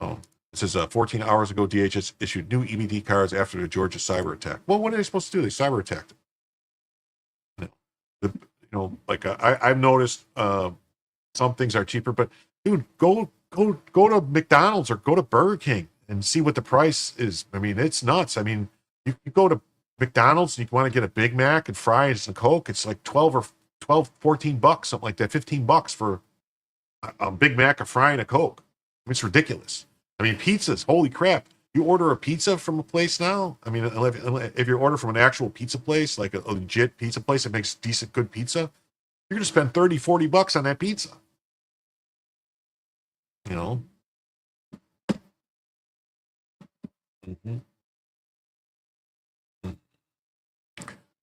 Oh, it says 14 hours ago, DHS issued new EBD cards after the Georgia cyber attack. Well, what are they supposed to do? They cyber attacked them. I've noticed some things are cheaper, but dude, go to McDonald's or go to Burger King and see what the price is. I mean, it's nuts. I mean, you go to McDonald's and you want to get a Big Mac and fries and Coke. It's like 14 bucks, something like that, $15 for a Big Mac, a fry, and a Coke. It's ridiculous. I mean, pizzas, holy crap. You order a pizza from a place now. I mean, if you order from an actual pizza place, like a legit pizza place that makes decent, good pizza, you're going to spend $30-40 on that pizza. Mm-hmm.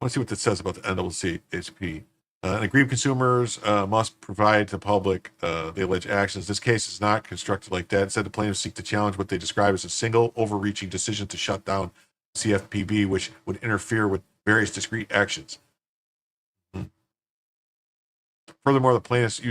Let's see what this says about the NAACP. Aggrieved consumers must provide to the public the alleged actions. This case is not constructed like that. Instead, the plaintiffs seek to challenge what they describe as a single overreaching decision to shut down CFPB, which would interfere with various discrete actions. Mm-hmm. Furthermore, the plaintiffs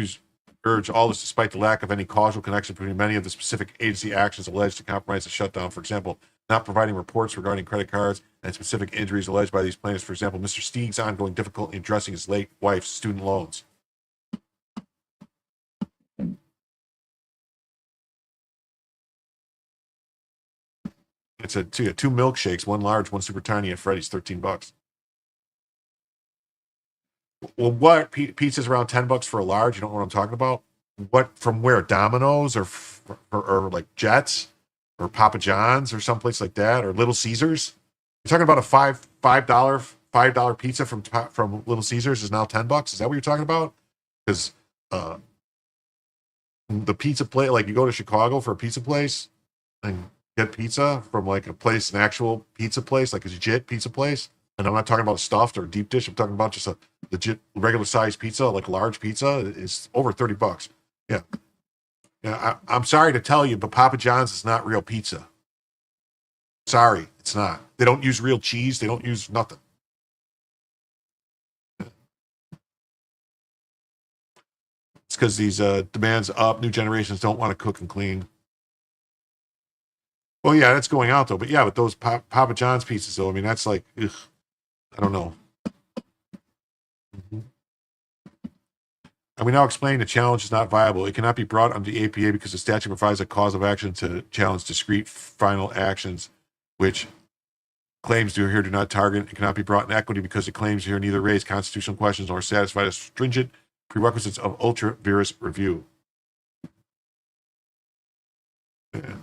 urge all this despite the lack of any causal connection between many of the specific agency actions alleged to compromise the shutdown. For example, not providing reports regarding credit cards and specific injuries alleged by these plaintiffs. For example, Mr. Steeg's ongoing difficulty in addressing his late wife's student loans. It's two milkshakes, one large, one super tiny at Freddy's, $13. Well, what pizza's around $10 for a large? You don't know what I'm talking about? What from where? Domino's or like Jets or Papa John's or someplace like that or Little Caesars? You're talking about a $5 pizza from Little Caesars is now $10. Is that what you're talking about? Because the pizza place, like you go to Chicago for a pizza place and get pizza from like an actual pizza place, like a legit pizza place. And I'm not talking about stuffed or deep dish. I'm talking about just a legit regular size pizza, like a large pizza. It's over $30. Yeah. I'm sorry to tell you, but Papa John's is not real pizza. Sorry, it's not. They don't use real cheese. They don't use nothing. It's because these demands up. New generations don't want to cook and clean. Well, yeah, that's going out though. But those Papa John's pizzas though, I mean, that's like, ugh, I don't know. Mm-hmm. And we now explain the challenge is not viable. It cannot be brought under the APA because the statute provides a cause of action to challenge discrete final actions, which claims do not target. It cannot be brought in equity because the claims here neither raise constitutional questions nor satisfy the stringent prerequisites of ultra vires review. Yeah.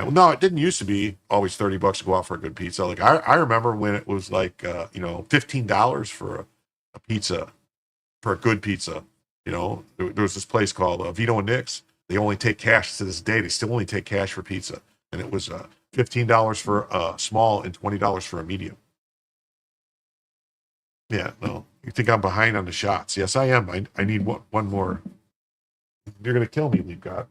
Well, no, it didn't used to be always $30 to go out for a good pizza. Like I remember when it was like $15 for a pizza, for a good pizza. There was this place called Vito and Nick's. They only take cash to this day. They still only take cash for pizza, and it was $15 for a small and $20 for a medium. Yeah, no, you think I'm behind on the shots? Yes, I am. I need one more. You're gonna kill me, Leap God.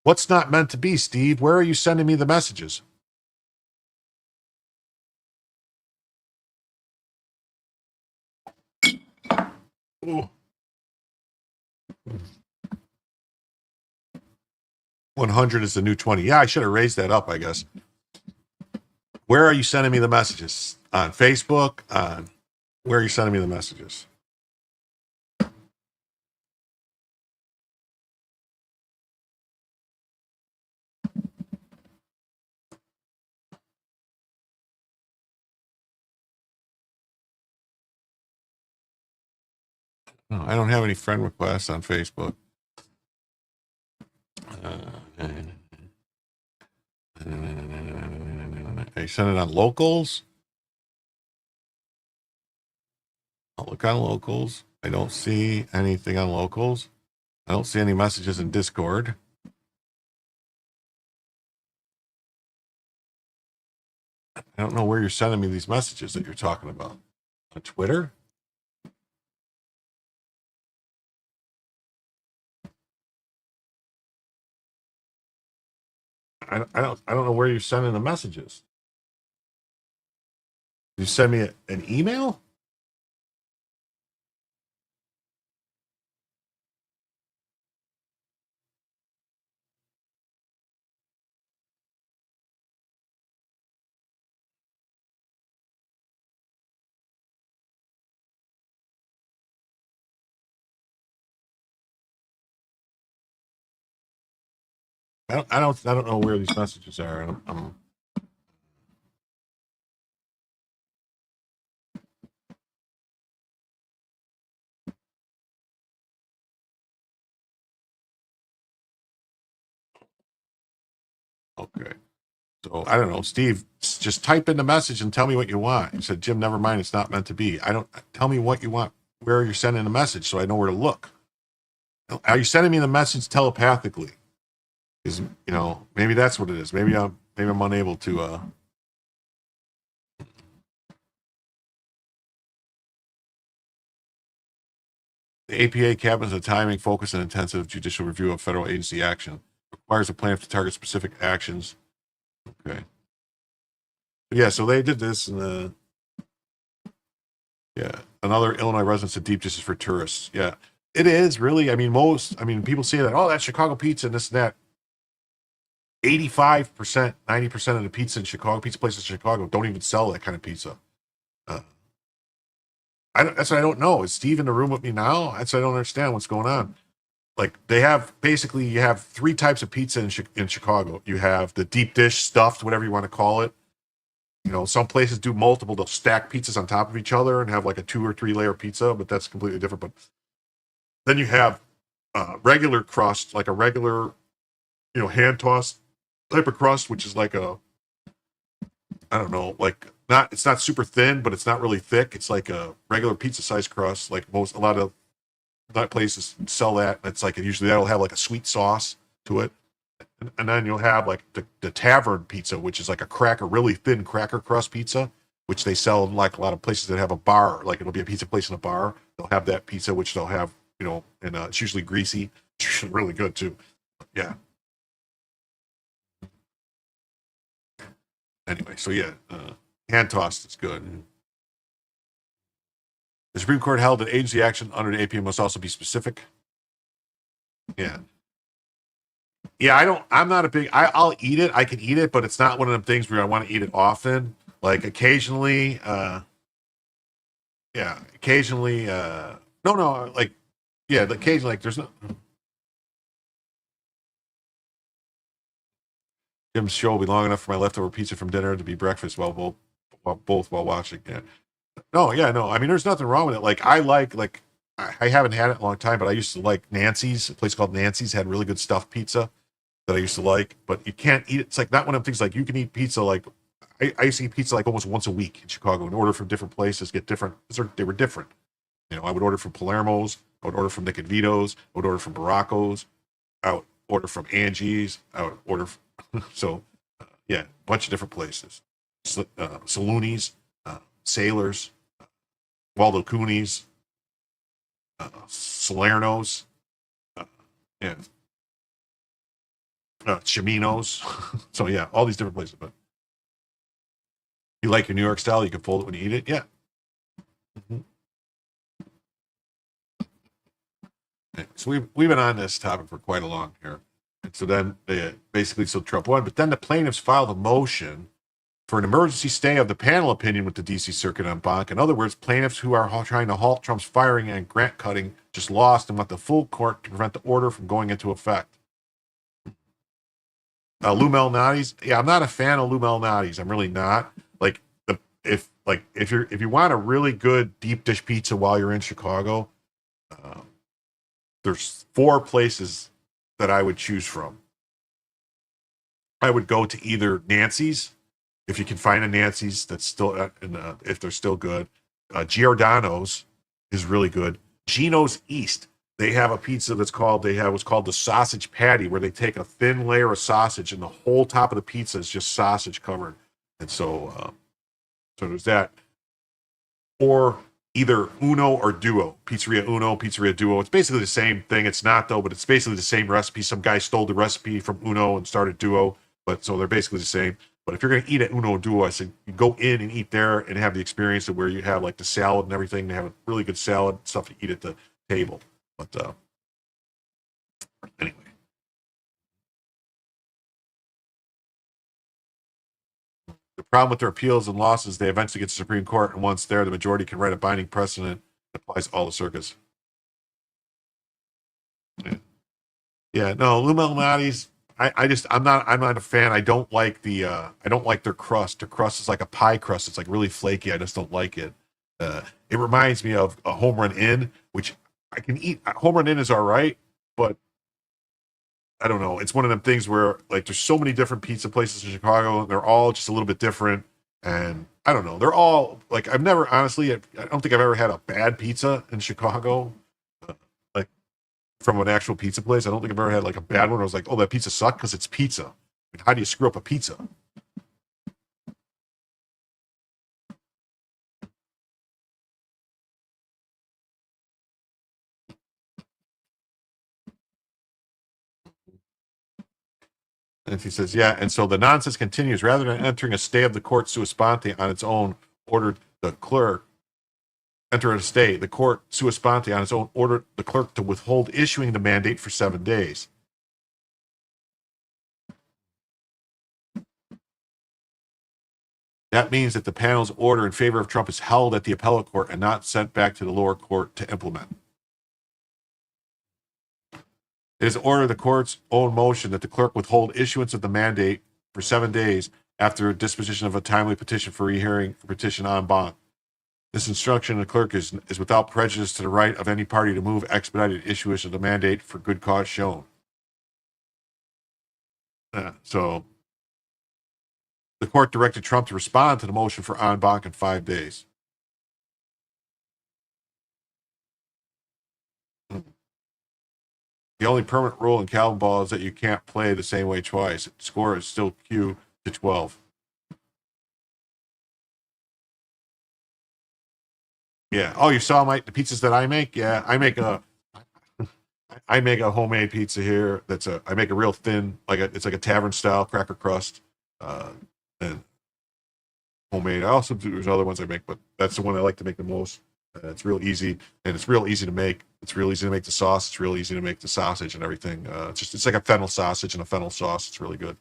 What's not meant to be, Steve? Where are you sending me the messages? Ooh. 100 is the new 20. Yeah, I should have raised that up, I guess. Where are you sending me the messages? On Facebook? Where are you sending me the messages? No, I don't have any friend requests on Facebook. I sent it on locals. I'll look on locals. I don't see anything on locals. I don't see any messages in Discord. I don't know where you're sending me these messages that you're talking about. On Twitter? I don't know where you're sending the messages. You send me an email? I don't know where these messages are. Okay. So I don't know, Steve, just type in the message and tell me what you want. He said, Jim, never mind. It's not meant to be. Tell me what you want, where you're sending the message so I know where to look. Are you sending me the message telepathically? Maybe that's what it is. Maybe I'm unable to, the APA cabins a timing, focus, and intensive judicial review of federal agency action. Requires a plaintiff to target specific actions. Okay. Yeah, so they did this, and another Illinois resident said deep dishes for tourists. Yeah, it is really. People say that, oh, that's Chicago pizza and this and that. 85%, 90% of the pizza in Chicago, pizza places in Chicago don't even sell that kind of pizza. That's what I don't know. Is Steve in the room with me now? That's what I don't understand what's going on. Like you have 3 types of pizza in Chicago. You have the deep dish stuffed, whatever you want to call it. Some places do multiple. They'll stack pizzas on top of each other and have like a 2 or 3 layer pizza, but that's completely different. But then you have regular crust, like a regular, hand tossed type of crust, which is like I don't know, it's not super thin, but it's not really thick. It's like a regular pizza size crust. Like a lot of places sell that. It's like usually that'll have like a sweet sauce to it. And then you'll have like the tavern pizza, which is like a really thin cracker crust pizza, which they sell in like a lot of places that have a bar. Like it'll be a pizza place in a bar. They'll have that pizza, which they'll have, and it's usually greasy. It's usually really good too. Yeah. Anyway, so hand tossed is good. The Supreme Court held that agency action under the APA must also be specific. Yeah. Yeah, I'm not a big, I'll eat it. I can eat it, but it's not one of them things where I want to eat it often. Like occasionally, occasionally, occasionally, like there's no. Jim's show will be long enough for my leftover pizza from dinner to be breakfast while watching. Yeah. No. There's nothing wrong with it. Like I haven't had it in a long time, but I used to like Nancy's. A place called Nancy's had really good stuffed pizza that I used to like, but you can't eat it. It's like not one of them things like you can eat pizza like I used to eat pizza like almost once a week in Chicago and order from different places, get different. They were different. I would order from Palermo's, I would order from Nick and Vito's, I would order from Baracco's, I would order from Angie's, I would order a bunch of different places. Salooni's, Sailors, Waldo Cooney's, Salerno's, Chimino's. So yeah, all these different places. But you like your New York style, you can fold it when you eat it. Yeah. Mm-hmm. So we've been on this topic for quite a long here. And so then Trump won, but then the plaintiffs filed a motion for an emergency stay of the panel opinion with the D.C. Circuit en banc. In other words, plaintiffs who are trying to halt Trump's firing and grant cutting just lost and want the full court to prevent the order from going into effect. Lou Malnati's, I'm not a fan of Lou Malnati's. I'm really not. If you want a really good deep dish pizza while you're in Chicago, There's 4 places that I would choose from. I would go to either Nancy's, if you can find a Nancy's that's still, if they're still good. Giordano's is really good. Gino's East, they have a pizza that's called, what's called the sausage patty, where they take a thin layer of sausage and the whole top of the pizza is just sausage covered. And so there's that. Or either Uno or Duo. Pizzeria Uno, Pizzeria Duo. It's basically the same thing. It's not, though, but it's basically the same recipe. Some guy stole the recipe from Uno and started Duo, but so they're basically the same. But if you're going to eat at Uno or Duo, I said you go in and eat there and have the experience of where you have like the salad and everything. They have a really good salad, stuff to eat at the table. But anyway. The problem with their appeals and losses, they eventually get to the Supreme Court, and once there, the majority can write a binding precedent that applies to all the circuits. Yeah, no, Lou Malnati's. I'm not a fan. I don't like their crust. Their crust is like a pie crust. It's like really flaky. I just don't like it. It reminds me of a Home Run Inn, which I can eat. Home Run Inn is all right, but I don't know. It's one of them things where like there's so many different pizza places in Chicago, and they're all just a little bit different. And I don't know. They're all like I don't think I've ever had a bad pizza in Chicago. Like from an actual pizza place. I don't think I've ever had like a bad one. I was like, oh, that pizza sucked because it's pizza. I mean, how do you screw up a pizza? And he says, yeah. And so the nonsense continues. Rather than entering a stay of the court sua sponte on its own, ordered the clerk enter a stay. The court sua sponte on its own ordered the clerk to withhold issuing the mandate for 7 days. That means that the panel's order in favor of Trump is held at the appellate court and not sent back to the lower court to implement. It is ordered the court's own motion that the clerk withhold issuance of the mandate for 7 days after disposition of a timely petition for rehearing for petition en banc. This instruction of the clerk is without prejudice to the right of any party to move expedited issuance of the mandate for good cause shown. So the court directed Trump to respond to the motion for en banc in 5 days. The only permanent rule in Calvin ball is that you can't play the same way twice. The score is still Q to 12. Yeah. Oh, you saw the pizzas that I make? Yeah, I make a homemade pizza here. I make a real thin, it's like a tavern style cracker crust, and homemade. I also there's other ones I make, but that's the one I like to make the most. It's real easy, and it's real easy to make. It's real easy to make the sauce. It's real easy to make the sausage and everything. It's like a fennel sausage and a fennel sauce. It's really good.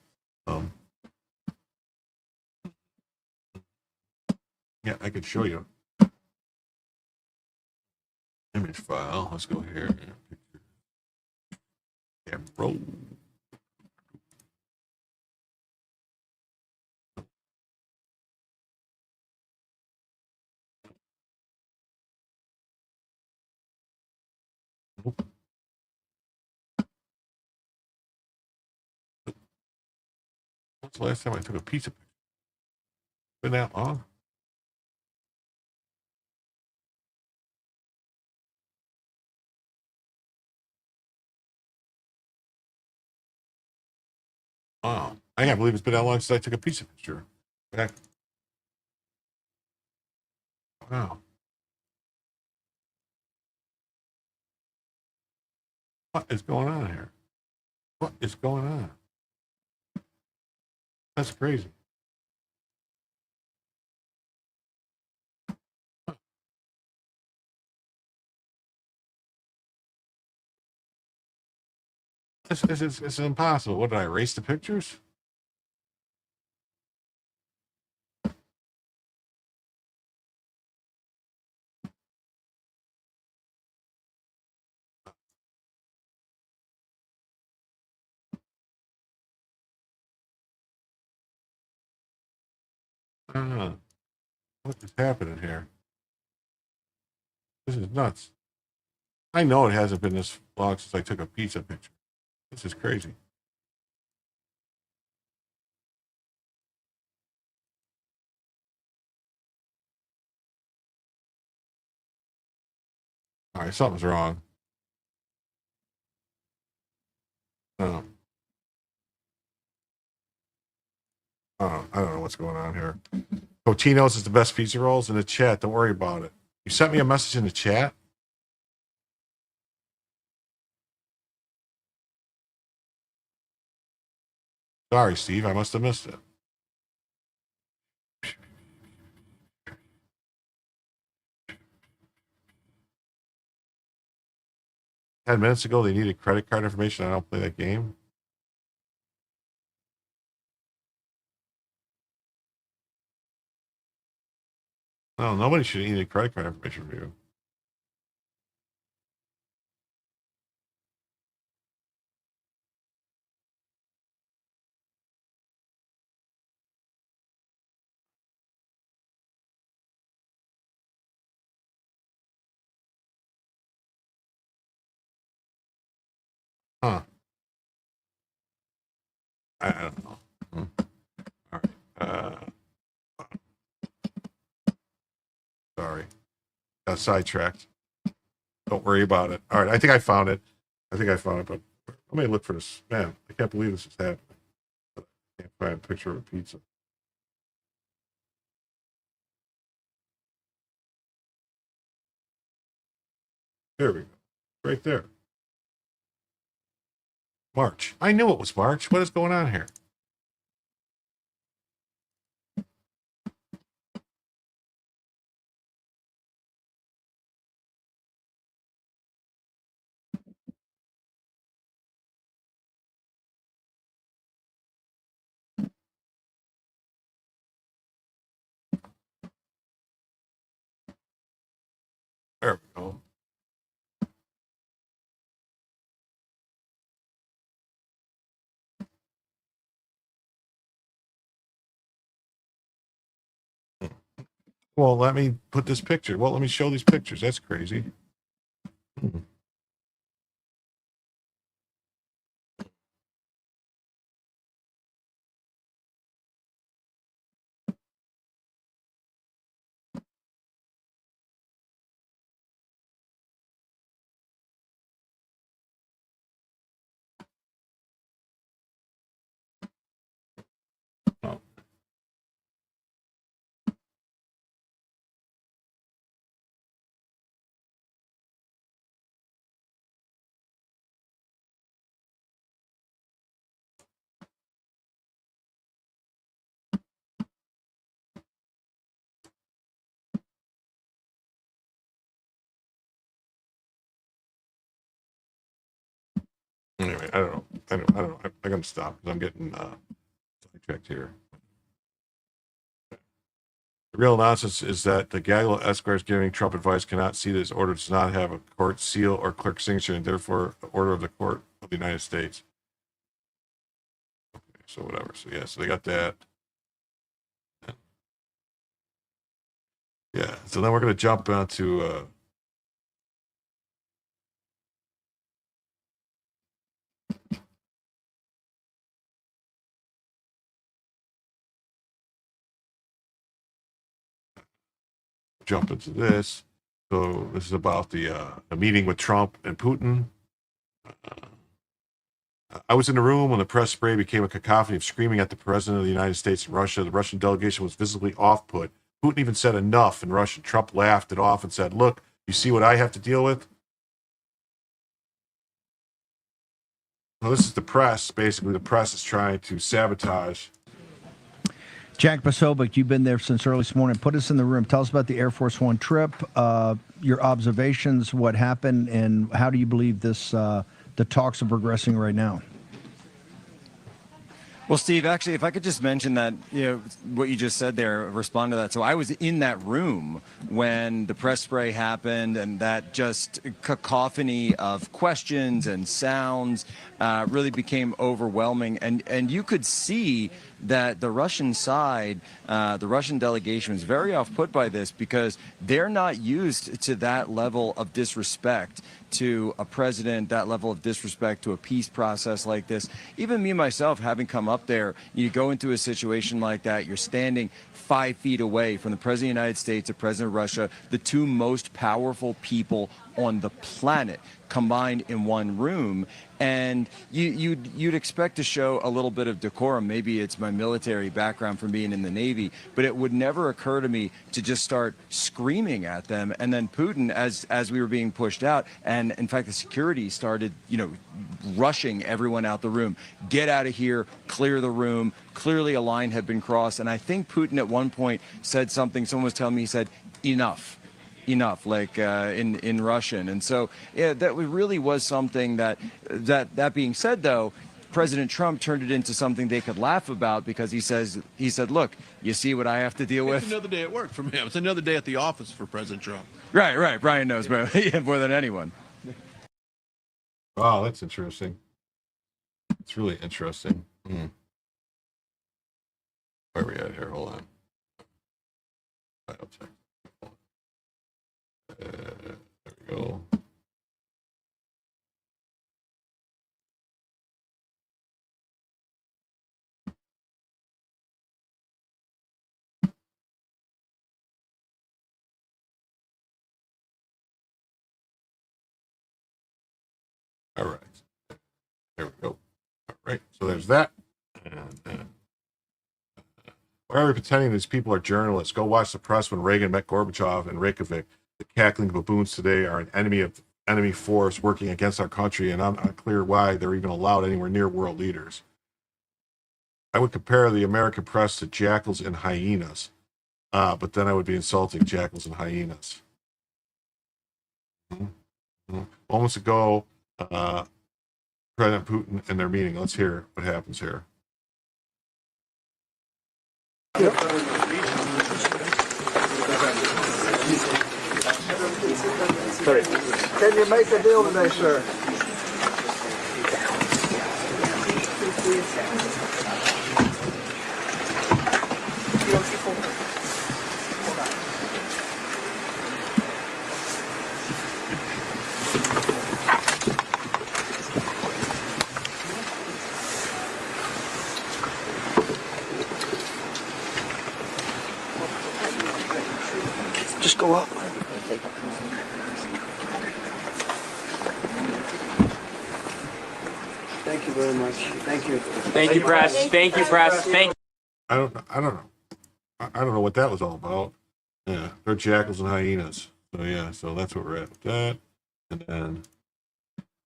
Yeah, I could show you. Image file. Let's go here. Yeah, roll. When's the last time I took a pizza picture? Been that long? Wow. I can't believe it's been that long since I took a pizza picture. Back. Wow. What is going on here? What is going on? That's crazy. It's impossible. What did I erase the pictures? I don't know. What is happening here? This is nuts. I know it hasn't been this long since I took a pizza picture. This is crazy. All right, something's wrong. Oh. Oh, I don't know what's going on here. Totino's is the best pizza rolls in the chat. Don't worry about it. You sent me a message in the chat? Sorry, Steve. I must have missed it. Ten minutes ago, they needed credit card information. I don't play that game. No, nobody should need a credit card information from you. Huh. I don't know. All right. Sorry. Got sidetracked. Don't worry about it. All right. I think I found it. But let me look for this. Man, I can't believe this is happening. I can't find a picture of a pizza. There we go. Right there. March. I knew it was March. What is going on here? There we go. Well, let me put this picture. Well, let me show these pictures. That's crazy. Oh. Anyway, I don't know. I'm going to stop because I'm getting sidetracked here. The real nonsense is that the gaggle of esquires giving Trump advice cannot see that his order does not have a court seal or clerk signature, and therefore the order of the court of the United States. Okay, so whatever. So yeah, so they got that. Yeah. So then we're going to jump onto. Jump into this. So this is about the meeting with Trump and Putin. I was in the room when the press spray became a cacophony of screaming at the president of the United States and Russia. The Russian delegation was visibly off-put. Putin even said enough in Russian. Trump laughed it off and said, "Look, you see what I have to deal with?" Well, this is the press. Basically, the press is trying to sabotage. Jack Posobiec, you've been there since early this morning. Put us in the room. Tell us about the Air Force One trip, your observations, what happened, and how do you believe this the talks are progressing right now? Well, Steve, actually, if I could just mention that, what you just said there, respond to that. So I was in that room when the press spray happened, and that just cacophony of questions and sounds really became overwhelming. And you could see that the Russian side, the Russian delegation was very off-put by this because they're not used to that level of disrespect to a president, that level of disrespect to a peace process like this. Even me, myself, having come up there, you go into a situation like that, you're standing 5 feet away from the President of the United States, the President of Russia, the two most powerful people on the planet combined in one room, and you'd expect to show a little bit of decorum. Maybe it's my military background from being in the Navy, but it would never occur to me to just start screaming at them. And then Putin, as we were being pushed out, and in fact the security started, rushing everyone out the room. Get out of here, clear the room. Clearly a line had been crossed, and I think Putin at one point said something. Someone was telling me, he said, enough, like in Russian. And so that really was something that being said, though, President Trump turned it into something they could laugh about because he said, look, you see what I have to deal with? It's another day at work from him. It's another day at the office for President Trump. Right. Brian knows more than anyone. Wow, that's interesting. It's really interesting. Where are we at here? Hold on. There we go. All right. There we go. All right. So there's that. Why are we pretending these people are journalists? Go watch the press when Reagan met Gorbachev and Reykjavik. The cackling baboons today are an enemy force working against our country, and I'm not clear why they're even allowed anywhere near world leaders. I would compare the American press to jackals and hyenas, but then I would be insulting jackals and hyenas. Moments ago, President Putin and their meeting. Let's hear what happens here. Can you make a deal today, sir? Just go up. Thank you very much. Thank you. Thank you, press. Thank you, press. Thank you. I don't know. I don't know what that was all about. Yeah, they're jackals and hyenas. So yeah, so that's what we're at with that. And then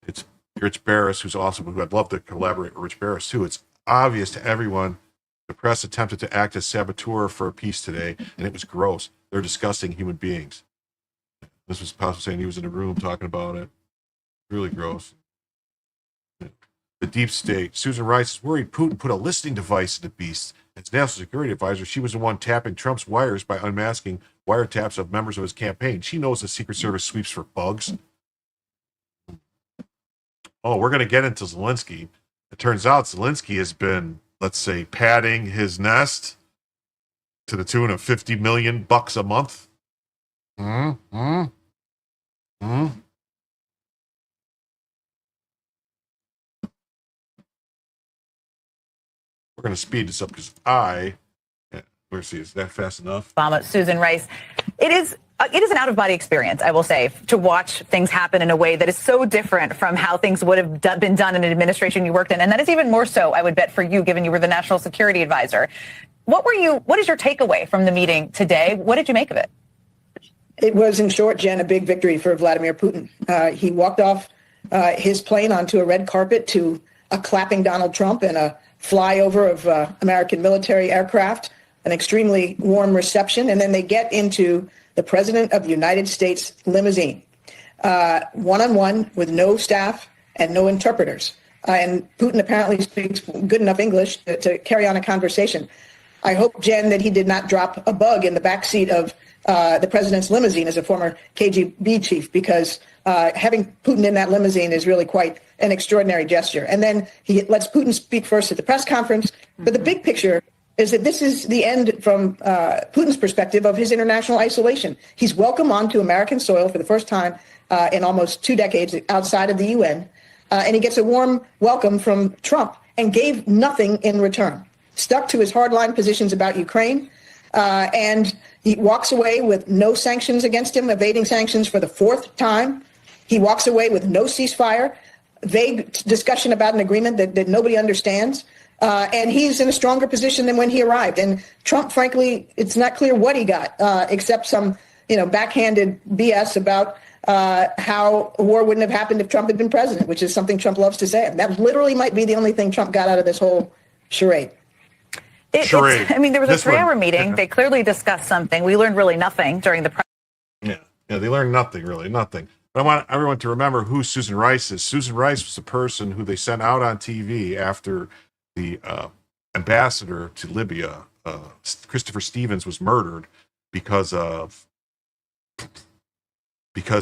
it's Rich Barris, who's awesome. Who I'd love to collaborate with Rich Barris too. It's obvious to everyone the press attempted to act as saboteur for a peace today, and it was gross. They're disgusting human beings. This was possible saying he was in a room talking about it. Really gross. The deep state. Susan Rice is worried Putin put a listening device in the beast. As national security advisor, she was the one tapping Trump's wires by unmasking wiretaps of members of his campaign. She knows the Secret Service sweeps for bugs. Oh, we're going to get into Zelensky. It turns out Zelensky has been, let's say, padding his nest to the tune of $50 million a month. We're going to speed this up because let's see, is that fast enough? Susan Rice, it is an out-of-body experience, I will say, to watch things happen in a way that is so different from how things would have been done in an administration you worked in. And that is even more so, I would bet, for you, given you were the national security advisor. What is your takeaway from the meeting today? What did you make of it? It was, in short, Jen, a big victory for Vladimir Putin. He walked off his plane onto a red carpet to a clapping Donald Trump and a flyover of American military aircraft, an extremely warm reception, and then they get into the President of the United States limousine, one-on-one with no staff and no interpreters. and Putin apparently speaks good enough English to carry on a conversation. I hope, Jen, that he did not drop a bug in the backseat of the president's limousine as a former KGB chief, because having Putin in that limousine is really quite an extraordinary gesture. And then he lets Putin speak first at the press conference. But the big picture is that this is the end, from Putin's perspective, of his international isolation. He's welcome onto American soil for the first time in almost 2 decades outside of the UN. And he gets a warm welcome from Trump and gave nothing in return. Stuck to his hardline positions about Ukraine, and he walks away with no sanctions against him, evading sanctions for the 4th time. He walks away with no ceasefire, vague discussion about an agreement that nobody understands. And he's in a stronger position than when he arrived. And Trump, frankly, it's not clear what he got, except some, backhanded BS about how a war wouldn't have happened if Trump had been president, which is something Trump loves to say. And that literally might be the only thing Trump got out of this whole charade. There was a 3-hour meeting. They clearly discussed something. We learned really nothing during the. Yeah, they learned nothing, really, nothing. But I want everyone to remember who Susan Rice is. Susan Rice was the person who they sent out on TV after the ambassador to Libya, Christopher Stevens, was murdered because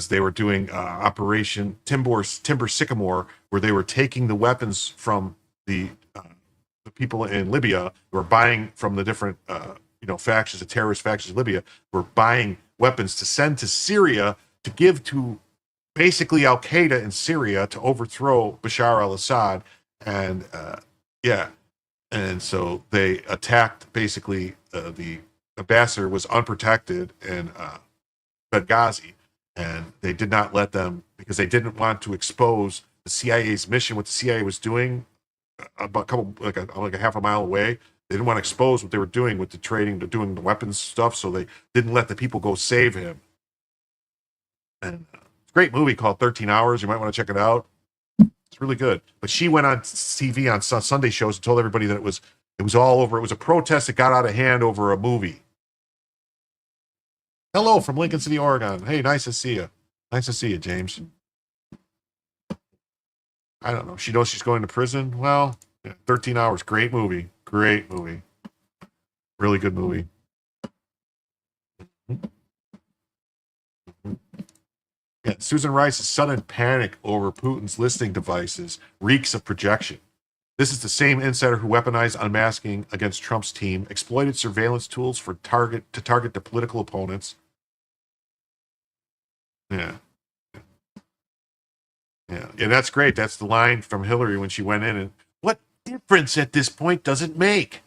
they were doing Operation Timber Sycamore, where they were taking the weapons from the people in Libya who were buying from the different factions, the terrorist factions of Libya, were buying weapons to send to Syria to give to basically Al Qaeda in Syria to overthrow Bashar al-Assad. And and so they attacked, basically the ambassador was unprotected in Benghazi, and they did not let them, because they didn't want to expose the CIA's mission, what the CIA was doing about a half a mile away. They didn't want to expose what they were doing with the trading, doing the weapons stuff, so they didn't let the people go save him. And it's a great movie called 13 Hours. You might want to check it out. It's really good. But she went on TV on Sunday shows and told everybody that it was all over. It was a protest that got out of hand over a movie. Hello from Lincoln City, Oregon. Hey, nice to see you. Nice to see you, James. I don't know. She knows she's going to prison. Well, 13 Hours. Great movie. Great movie. Really good movie. Yeah, Susan Rice's sudden panic over Putin's listening devices reeks of projection. This is the same insider who weaponized unmasking against Trump's team, exploited surveillance tools to target the political opponents. Yeah, that's great. That's the line from Hillary when she went in. And what difference at this point does it make?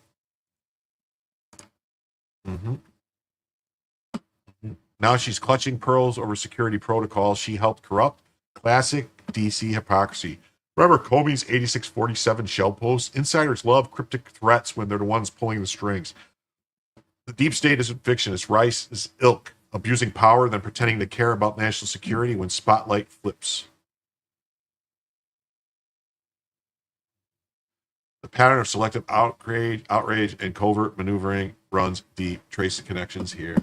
Now she's clutching pearls over security protocols she helped corrupt. Classic DC hypocrisy. Remember Comey's 8647 shell post? Insiders love cryptic threats when they're the ones pulling the strings. The deep state isn't fiction. It's Rice's ilk, abusing power, then pretending to care about national security when spotlight flips. The pattern of selective outrage, and covert maneuvering runs deep. Trace the connections here.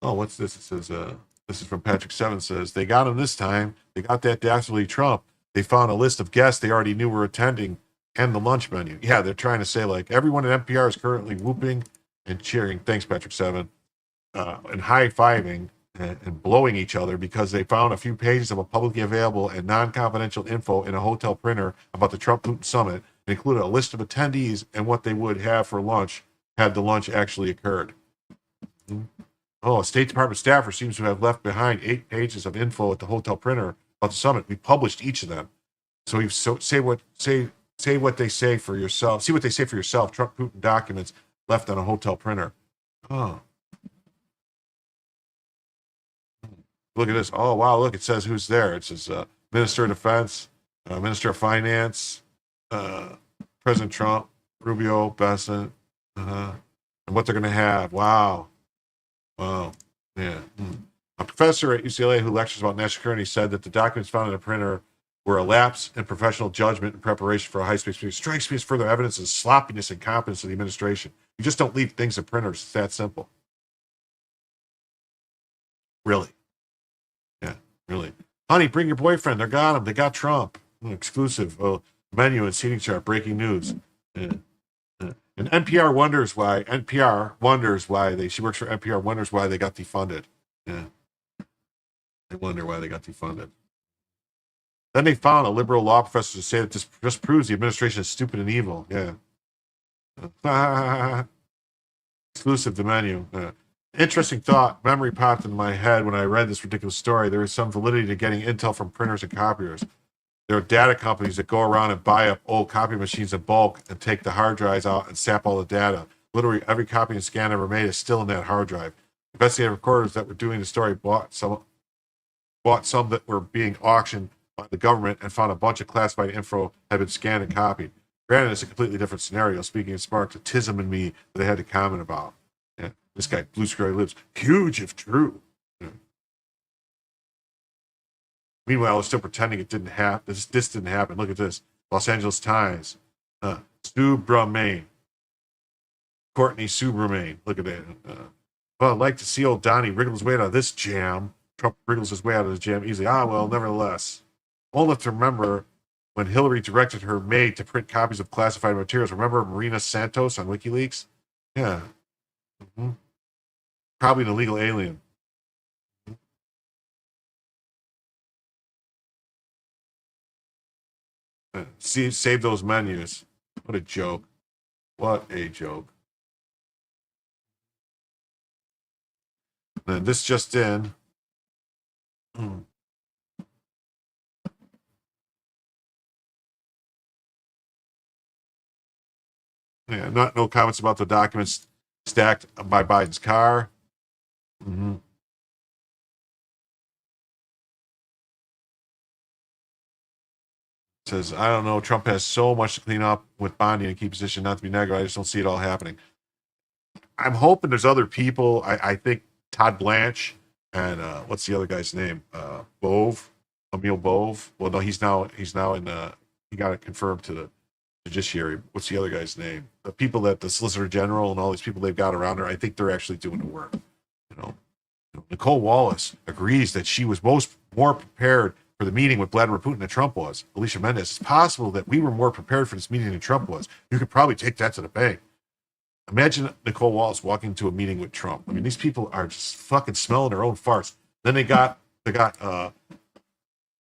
Oh, what's this? It says, this is from Patrick 7, says, they got him this time. They got that dastardly Trump. They found a list of guests they already knew were attending and the lunch menu. Yeah, they're trying to say, like, everyone at NPR is currently whooping and cheering. Thanks, Patrick 7. And high-fiving and blowing each other because they found a few pages of a publicly available and non-confidential info in a hotel printer about the Trump-Putin summit. It included a list of attendees and what they would have for lunch had the lunch actually occurred. Oh, a State Department staffer seems to have left behind 8 pages of info at the hotel printer about the summit. We published each of them. So say what they say for yourself. See what they say for yourself. Trump Putin documents left on a hotel printer. Oh. Look at this. Oh, wow. Look, it says who's there. It says Minister of Defense, Minister of Finance, President Trump, Rubio, Bessent, and what they're going to have. Wow. Wow. Yeah. A professor at UCLA who lectures about national security said that the documents found in the printer were a lapse in professional judgment in preparation for a high-speed meeting. Strikes me as further evidence of sloppiness and incompetence of the administration. You just don't leave things in printers. It's that simple. Really. Yeah. Really. Honey, bring your boyfriend. They got him. They got Trump. Exclusive. Oh, menu and seating chart. Breaking news. Yeah. Yeah. And NPR wonders why. She works for NPR. Wonders why they got defunded. Yeah. They wonder why they got defunded. Then they found a liberal law professor to say that this just proves the administration is stupid and evil. Yeah. Exclusive to menu. Interesting thought. Memory popped in my head when I read this ridiculous story. There is some validity to getting intel from printers and copiers. There are data companies that go around and buy up old copy machines in bulk and take the hard drives out and sap all the data. Literally every copy and scan ever made is still in that hard drive. Investigative reporters that were doing the story bought some that were being auctioned by the government and found a bunch of classified info had been scanned and copied. Granted, it's a completely different scenario. Speaking, it sparked a tism in me that I had to comment about. Yeah, this guy, Blue Sky Lives, huge if true. Yeah. Meanwhile, I was still pretending it didn't happen. This didn't happen. Look at this. Los Angeles Times. Subramane. Courtney Subramane. Look at that. Well, I'd like to see old Donnie wriggle his way out of this jam. Trump wriggles his way out of the jam easily. Well, nevertheless. Old enough to remember when Hillary directed her maid to print copies of classified materials. Remember Marina Santos on WikiLeaks? Yeah. Mm-hmm. Probably an illegal alien. Save those menus. What a joke. What a joke. And this just in. Yeah, no comments about the documents stacked by Biden's car. Mm-hmm. Says, I don't know, Trump has so much to clean up with bonding and key position, not to be negative. I just don't see it all happening. I'm hoping there's other people. I think Todd Blanche and what's the other guy's name? Emil Bove. Well, no, he's now in he got it confirmed to the judiciary. What's the other guy's name? The people that the Solicitor General and all these people they've got around her, I think they're actually doing the work. Nicole Wallace agrees that she was more prepared for the meeting with Vladimir Putin than Trump was. Alicia Mendez, it's possible that we were more prepared for this meeting than Trump was. You could probably take that to the bank. Imagine Nicole Wallace walking to a meeting with Trump. I mean, these people are just fucking smelling their own farts. Then they got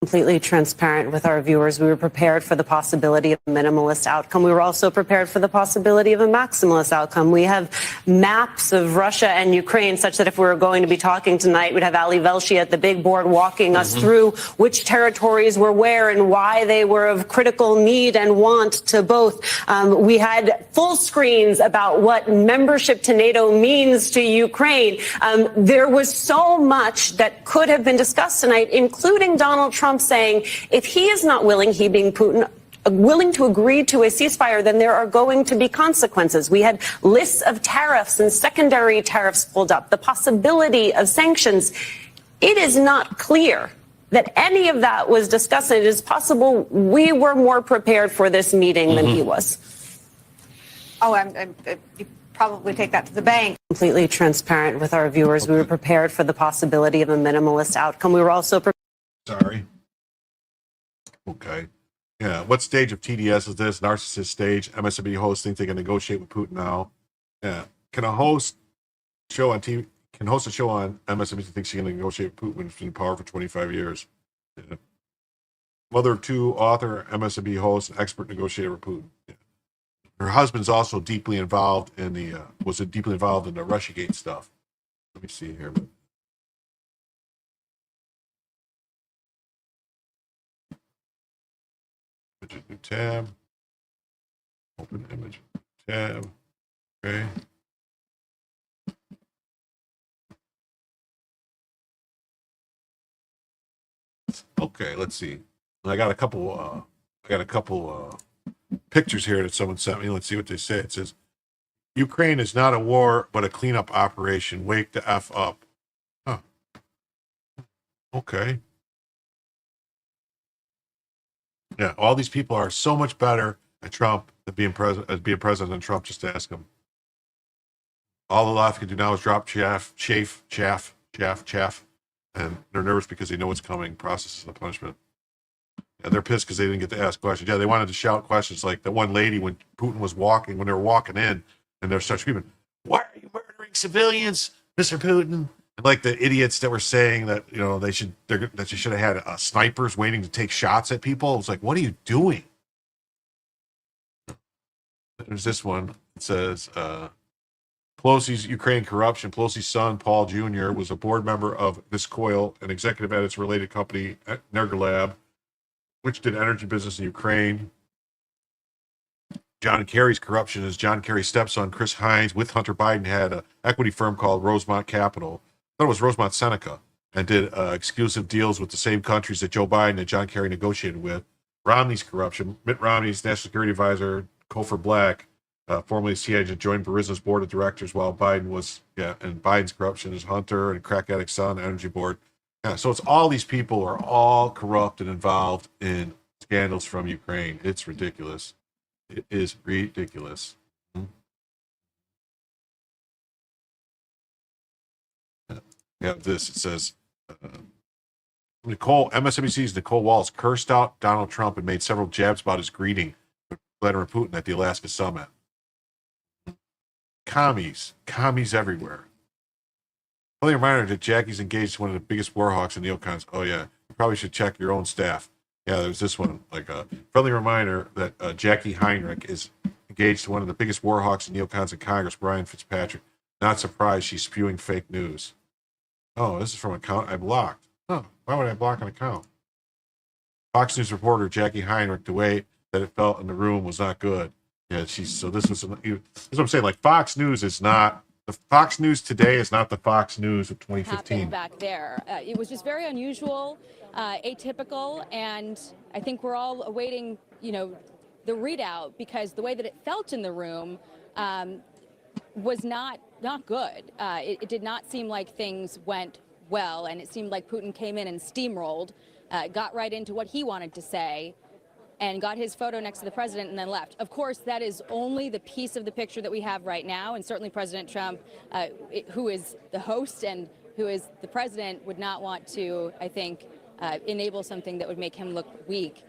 completely transparent with our viewers. We were prepared for the possibility of a minimalist outcome. We were also prepared for the possibility of a maximalist outcome. We have maps of Russia and Ukraine such that if we were going to be talking tonight, we'd have Ali Velshi at the big board walking us through which territories were where and why they were of critical need and want to both. We had full screens about what membership to NATO means to Ukraine. There was so much that could have been discussed tonight, including Donald Trump saying if he is not willing, he being Putin, willing to agree to a ceasefire, then there are going to be consequences. We had lists of tariffs and secondary tariffs pulled up, the possibility of sanctions. It is not clear that any of that was discussed. It is possible we were more prepared for this meeting than he was. Oh, you probably take that to the bank. Completely transparent with our viewers. We were prepared for the possibility of a minimalist outcome. We were also Sorry. Okay. Yeah. What stage of TDS is this? Narcissist stage. MSNBC hosts think they can negotiate with Putin now. Yeah. Can a host show on TV? Can host a show on MSNBC think she can negotiate with Putin when she's in power for 25 years? Yeah. Mother of two, author, MSNBC host, expert negotiator with Putin. Yeah. Her husband's also deeply involved in the deeply involved in the Russiagate stuff. Let me see here. New tab. Open image tab. Okay. Okay, let's see. I got a couple pictures here that someone sent me. Let's see what they say. It says Ukraine is not a war but a cleanup operation. Wake the F up. Huh. Okay. Yeah, all these people are so much better at Trump than being president than Trump. Just ask them. All the left can do now is drop chaff. and they're nervous because they know what's coming. Processes the punishment. And they're pissed because they didn't get to ask questions. Yeah, they wanted to shout questions like the one lady when Putin was walking, when they were walking in, and they're such screaming, "Why are you murdering civilians, Mr. Putin?" And like the idiots that were saying that they should have had snipers waiting to take shots at people. It was like, what are you doing? There's this one. It says Pelosi's Ukraine corruption. Pelosi's son, Paul Jr., was a board member of Viscoil, an executive at its related company, Nergalab, which did energy business in Ukraine. John Kerry's corruption is John Kerry's stepson, Chris Hines, with Hunter Biden, had an equity firm called Rosemont Capital. I thought it was Rosemont Seneca, and did exclusive deals with the same countries that Joe Biden and John Kerry negotiated with. Romney's corruption. Mitt Romney's national security advisor, Cofer Black, formerly CIA agent, joined Burisma's board of directors while Biden was, and Biden's corruption is Hunter and crack addict son, energy board. Yeah, so it's all these people are all corrupt and involved in scandals from Ukraine. It's ridiculous. It is ridiculous. Yeah, this, it says, MSNBC's Nicole Walls cursed out Donald Trump and made several jabs about his greeting with Vladimir Putin at the Alaska summit. Commies everywhere. Friendly reminder that Jackie's engaged to one of the biggest war hawks in neocons. Oh yeah, you probably should check your own staff. Yeah, there's this one. Like a friendly reminder that Jackie Heinrich is engaged to one of the biggest war hawks in neocons in Congress, Brian Fitzpatrick. Not surprised she's spewing fake news. Oh, this is from an account I blocked. Huh, why would I block an account? Fox News reporter Jackie Heinrich, the way that it felt in the room was not good. Yeah, so this was, this is what I'm saying. Like Fox News is not, the Fox News today is not the Fox News of 2015. Happened back there. It was just very unusual, atypical, and I think we're all awaiting, the readout, because the way that it felt in the room was not good. It did not seem like things went well, and it seemed like Putin came in and steamrolled, got right into what he wanted to say, and got his photo next to the president and then left. Of course, that is only the piece of the picture that we have right now, and certainly President Trump, who is the host and who is the president, would not want to, I think, enable something that would make him look weak.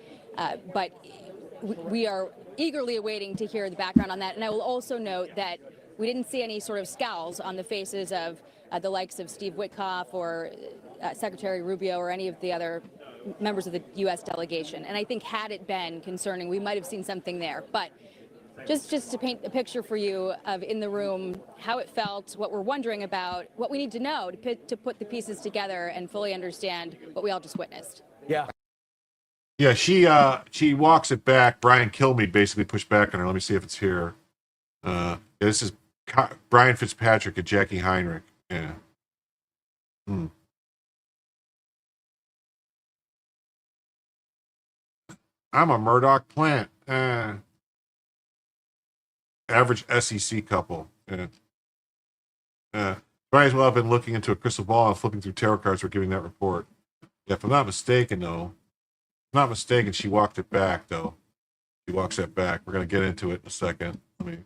But we are eagerly awaiting to hear the background on that. And I will also note that we didn't see any sort of scowls on the faces of the likes of Steve Witkoff or Secretary Rubio or any of the other members of the U.S. delegation. And I think had it been concerning, we might have seen something there. But just to paint a picture for you of in the room, how it felt, what we're wondering about, what we need to know to put the pieces together and fully understand what we all just witnessed. Yeah, she walks it back. Brian Kilmeade basically pushed back on her. Let me see if it's here. This is Brian Fitzpatrick and Jackie Heinrich. Yeah. I'm a Murdoch plant. Average SEC couple. Might as well have been looking into a crystal ball and flipping through tarot cards for giving that report. Yeah, if I'm not mistaken, she walked it back, though. She walks that back. We're going to get into it in a second. Let me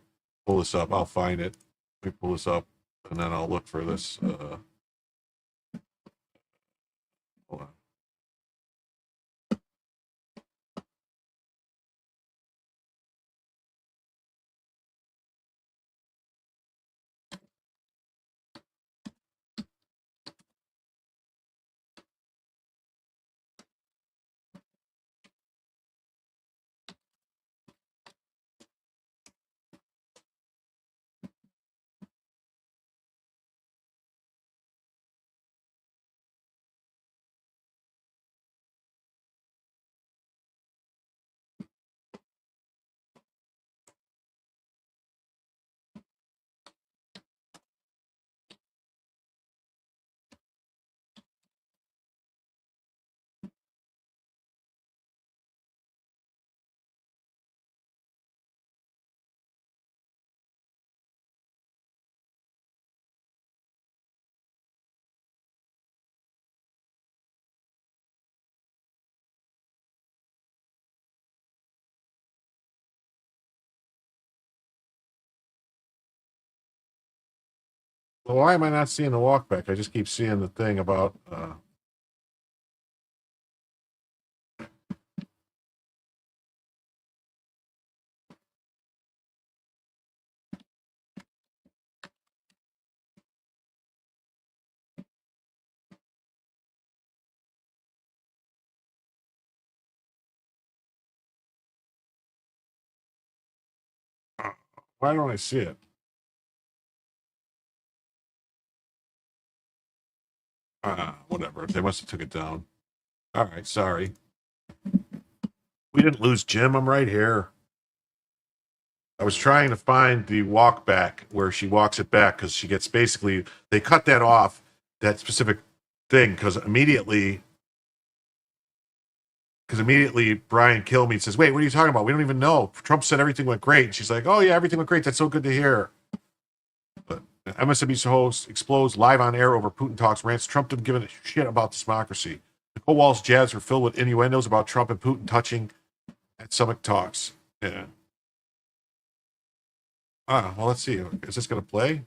pull this up. I'll find it. Let me pull this up, and then I'll look for this. Hold on. Well, why am I not seeing the walk back? I just keep seeing the thing about Why don't I see it? Whatever. They must have took it down. All right, sorry. We didn't lose Jim. I'm right here. I was trying to find the walk back where she walks it back because she gets basically, they cut that off, that specific thing, because immediately Brian Kilmeade says, wait, what are you talking about? We don't even know. Trump said everything went great. And she's like, oh, yeah, everything went great. That's so good to hear. But MSNBC host explodes live on air over Putin talks, rants Trump didn't give a shit about democracy. Nicole Wall's jabs were filled with innuendos about Trump and Putin touching at summit talks. Yeah. Well, let's see. Is this going to play?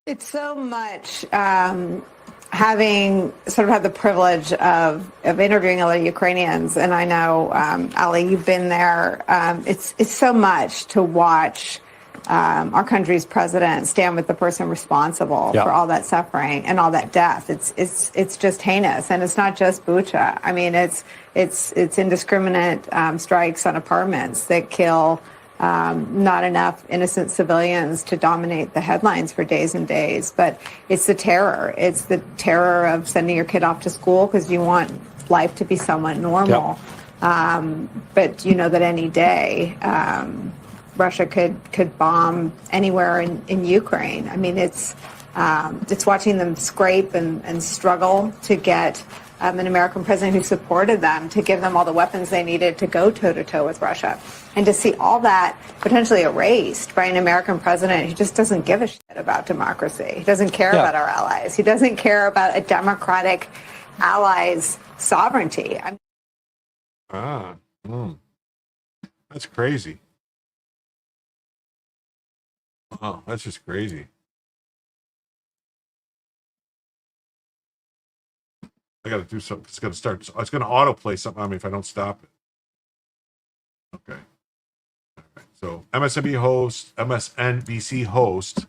It's so much having sort of had the privilege of interviewing a lot of Ukrainians, and I know, Ali, you've been there. It's so much to watch our country's president stand with the person responsible for all that suffering and all that death. It's just heinous, and it's not just Bucha. I mean, it's indiscriminate strikes on apartments that kill not enough innocent civilians to dominate the headlines for days and days. But it's the terror. It's the terror of sending your kid off to school because you want life to be somewhat normal. But you know that any day Russia could bomb anywhere in Ukraine. I mean, it's watching them scrape and struggle to get an American president who supported them to give them all the weapons they needed to go toe-to-toe with Russia. And to see all that potentially erased by an American president who just doesn't give a shit about democracy. He doesn't care about our allies. He doesn't care about a democratic ally's sovereignty. That's crazy. Oh, that's just crazy. I got to do something. It's going to start. It's going to autoplay something on me if I don't stop it. Okay. All right. So MSNBC host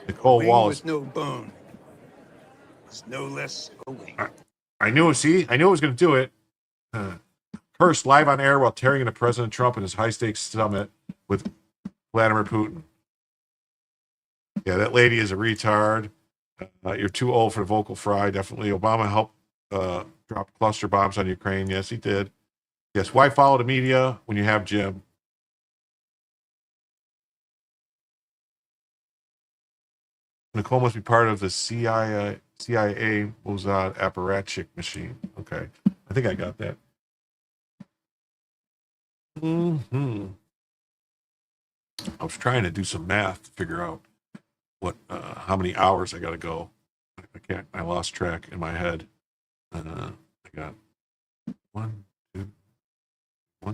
Nicole Wallace. No bone. It's no less a wing. I knew. See, I knew I was going to do it. Cursed live on air while tearing into President Trump and his high-stakes summit with Vladimir Putin. Yeah, that lady is a retard. You're too old for the vocal fry. Definitely. Obama helped drop cluster bombs on Ukraine. Yes, he did. Yes, why follow the media when you have Jim? Nicole must be part of the CIA Mossad apparatchik machine. Okay, I think I got that. I was trying to do some math to figure out how many hours I got to go. I can't. I lost track in my head. I got 1,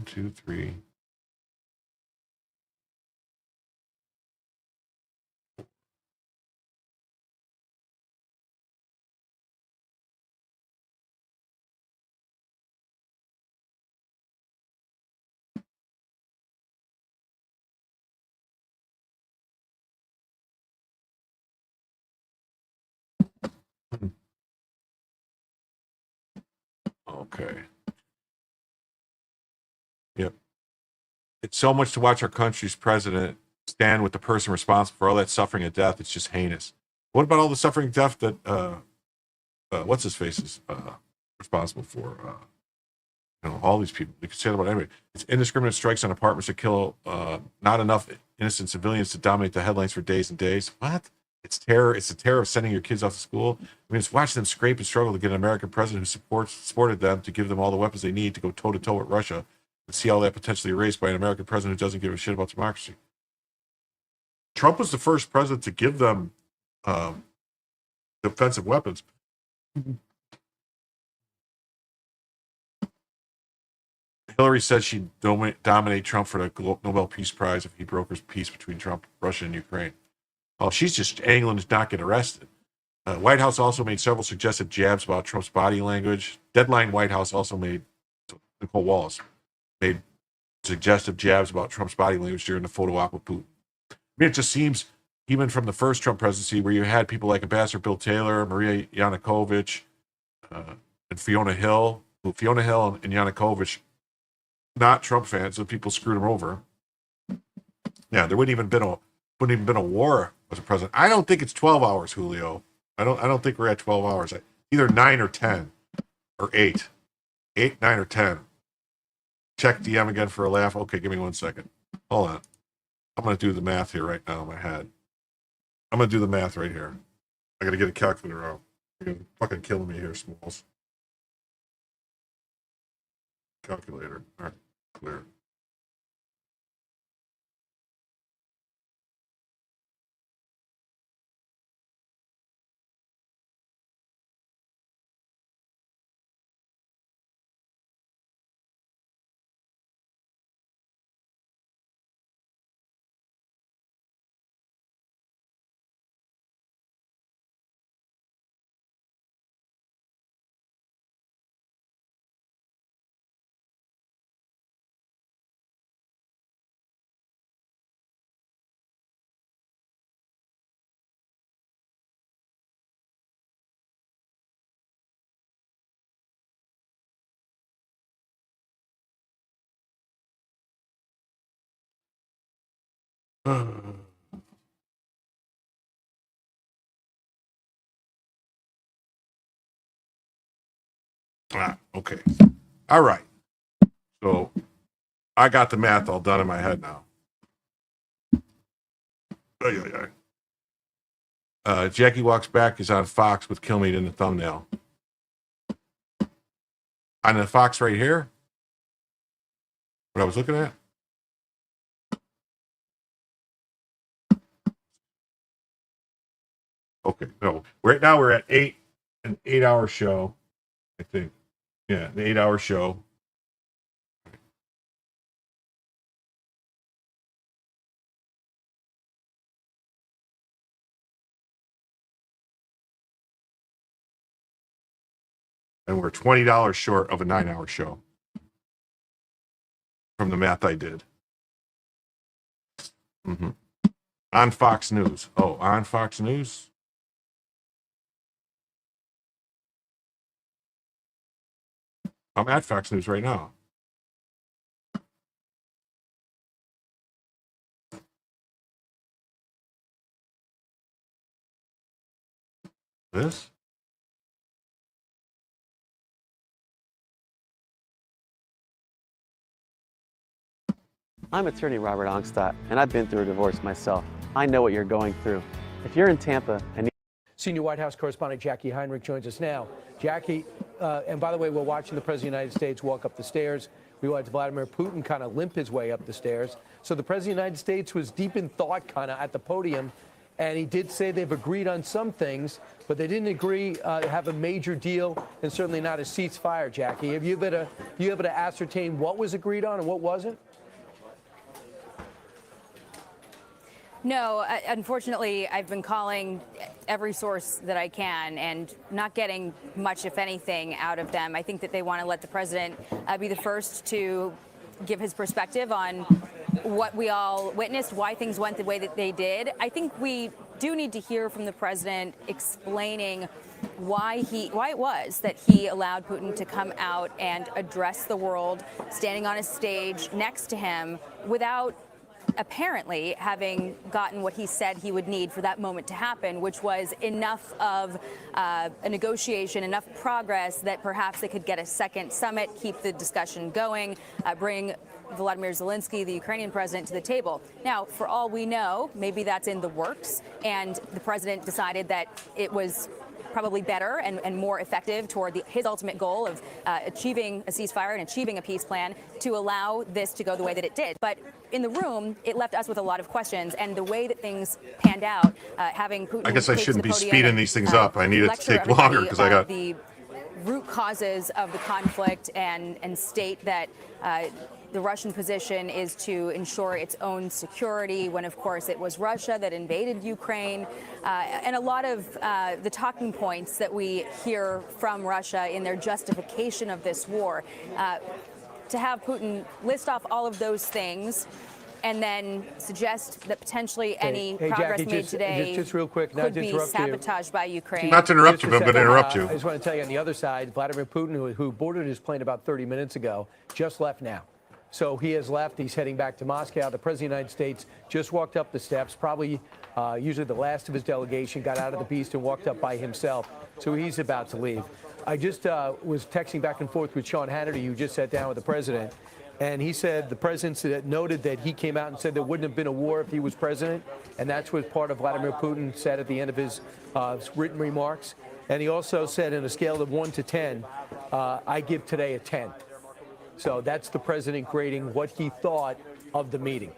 2, 3. Okay. Yep. It's so much to watch our country's president stand with the person responsible for all that suffering and death. It's just heinous. What about all the suffering and death that what's his face is responsible for? All these people. You can say that about anybody. It's indiscriminate strikes on apartments that kill not enough innocent civilians to dominate the headlines for days and days. What? It's terror. It's the terror of sending your kids off to school. I mean, it's watching them scrape and struggle to get an American president who supported them to give them all the weapons they need to go toe-to-toe with Russia, and see all that potentially erased by an American president who doesn't give a shit about democracy. Trump was the first president to give them defensive weapons. Hillary said she'd dominate Trump for the Nobel Peace Prize if he brokers peace between Trump, Russia, and Ukraine. Oh, she's just angling to not get arrested. White House also made several suggestive jabs about Trump's body language. Deadline White House also Nicole Wallace made suggestive jabs about Trump's body language during the photo op with Putin. I mean, it just seems, even from the first Trump presidency, where you had people like Ambassador Bill Taylor, Maria Yanukovych, and Fiona Hill. Fiona Hill and Yanukovych not Trump fans, so people screwed him over. Yeah, there wouldn't even been a war as a president. I don't think it's 12 hours, Julio. I don't think we're at 12 hours. Either 9 or 10 or 8. 8, 9, or 10. Check DM again for a laugh. Okay, give me 1 second. Hold on. I'm going to do the math here right now in my head. I'm going to do the math right here. I got to get a calculator out. You're fucking killing me here, Smalls. Calculator. All right, clear. Okay. All right. So I got the math all done in my head now. Jackie Walks Back is on Fox with Kill Me in the thumbnail. On the Fox right here, what I was looking at. Okay, no. Right now we're at an 8-hour show, I think. Yeah, the 8-hour show. And we're $20 short of a 9-hour show from the math I did. Mm-hmm. On Fox News. Oh, on Fox News? I'm at Fox News right now. This? I'm attorney Robert Ongstadt, and I've been through a divorce myself. I know what you're going through. If you're in Tampa and Senior White House correspondent Jackie Heinrich joins us now. Jackie, and by the way, we're watching the President of the United States walk up the stairs. We watched Vladimir Putin kind of limp his way up the stairs. So the President of the United States was deep in thought kind of at the podium, and he did say they've agreed on some things, but they didn't agree to have a major deal, and certainly not a ceasefire, Jackie. Have you able to ascertain what was agreed on and what wasn't? No, unfortunately, I've been calling every source that I can and not getting much, if anything, out of them. I think that they want to let the president be the first to give his perspective on what we all witnessed, why things went the way that they did. I think we do need to hear from the president explaining why it was that he allowed Putin to come out and address the world, standing on a stage next to him without apparently having gotten what he said he would need for that moment to happen, which was enough of a negotiation, enough progress that perhaps they could get a second summit, keep the discussion going, bring Volodymyr Zelensky, the Ukrainian president, to the table. Now, for all we know, maybe that's in the works, and the president decided that it was probably better and more effective toward his ultimate goal of achieving a ceasefire and achieving a peace plan to allow this to go the way that it did. But in the room, it left us with a lot of questions, and the way that things panned out, having Putin. I guess I take to shouldn't the be podium speeding and, these things up. I need it to lecture take longer everybody because I got about the root causes of the conflict and state that the Russian position is to ensure its own security when, of course, it was Russia that invaded Ukraine. And a lot of the talking points that we hear from Russia in their justification of this war, to have Putin list off all of those things and then suggest that potentially any progress Jackie, made today just real quick, could be sabotaged by Ukraine. Not to interrupt you, but I'm going to interrupt you. I just want to tell you on the other side, Vladimir Putin, who boarded his plane about 30 minutes ago, just left now. So he has left. He's heading back to Moscow. The President of the United States just walked up the steps, probably usually the last of his delegation, got out of the beast and walked up by himself. So he's about to leave. I just was texting back and forth with Sean Hannity, who just sat down with the president. And he said the president noted that he came out and said there wouldn't have been a war if he was president. And that's what part of Vladimir Putin said at the end of his written remarks. And he also said, in a scale of 1 to 10, I give today a 10. So that's the president grading what he thought of the meeting.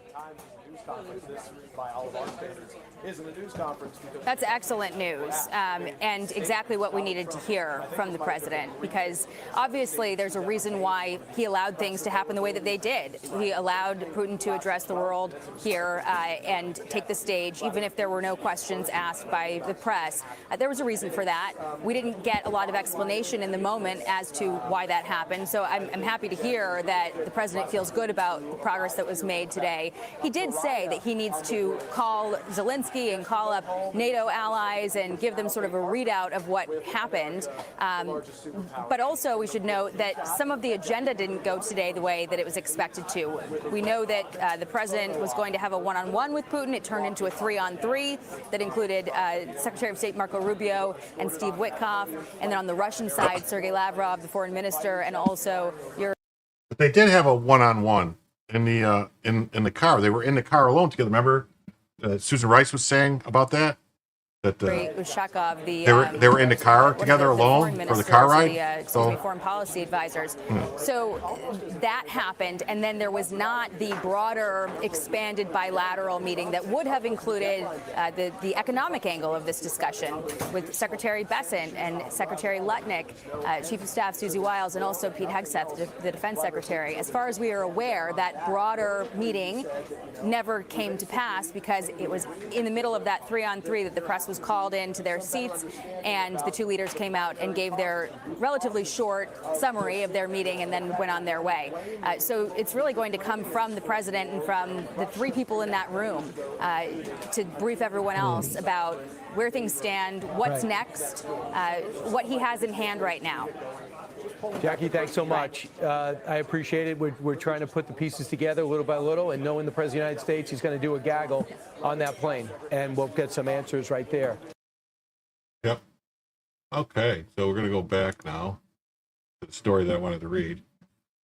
By all of our standards. Isn't a news conference. That's excellent news, and exactly what we needed to hear from the president, because obviously there's a reason why he allowed things to happen the way that they did. He allowed Putin to address the world here and take the stage, even if there were no questions asked by the press. There was a reason for that. We didn't get a lot of explanation in the moment as to why that happened, so I'm happy to hear that the president feels good about the progress that was made today. He did say that he needs to call Zelensky and call up NATO allies and give them sort of a readout of what happened. But also we should note that some of the agenda didn't go today the way that it was expected to. We know that the president was going to have a one-on-one with Putin. It turned into a 3-on-3 that included Secretary of State Marco Rubio and Steve Witkoff. And then on the Russian side, Sergei Lavrov, the foreign minister, and also your... But they did have a one-on-one in the car. They were in the car alone together. Remember? Susan Rice was saying about that Ushakov, they were in the car together alone for the car ride. Foreign policy advisors. So that happened, and then there was not the broader, expanded bilateral meeting that would have included the economic angle of this discussion with Secretary Bessent and Secretary Lutnick, Chief of Staff Susie Wiles, and also Pete Hegseth, the Defense Secretary. As far as we are aware, that broader meeting never came to pass because it was in the middle of that 3-on-3 that the press was called into their seats, and the two leaders came out and gave their relatively short summary of their meeting and then went on their way. So it's really going to come from the president and from the three people in that room to brief everyone else about where things stand, what's next, what he has in hand right now. Jackie, thanks so much. I appreciate it. We're trying to put the pieces together little by little, and knowing the President of the United States, he's going to do a gaggle on that plane, and we'll get some answers right there. Yep. Okay, so we're going to go back now to the story that I wanted to read.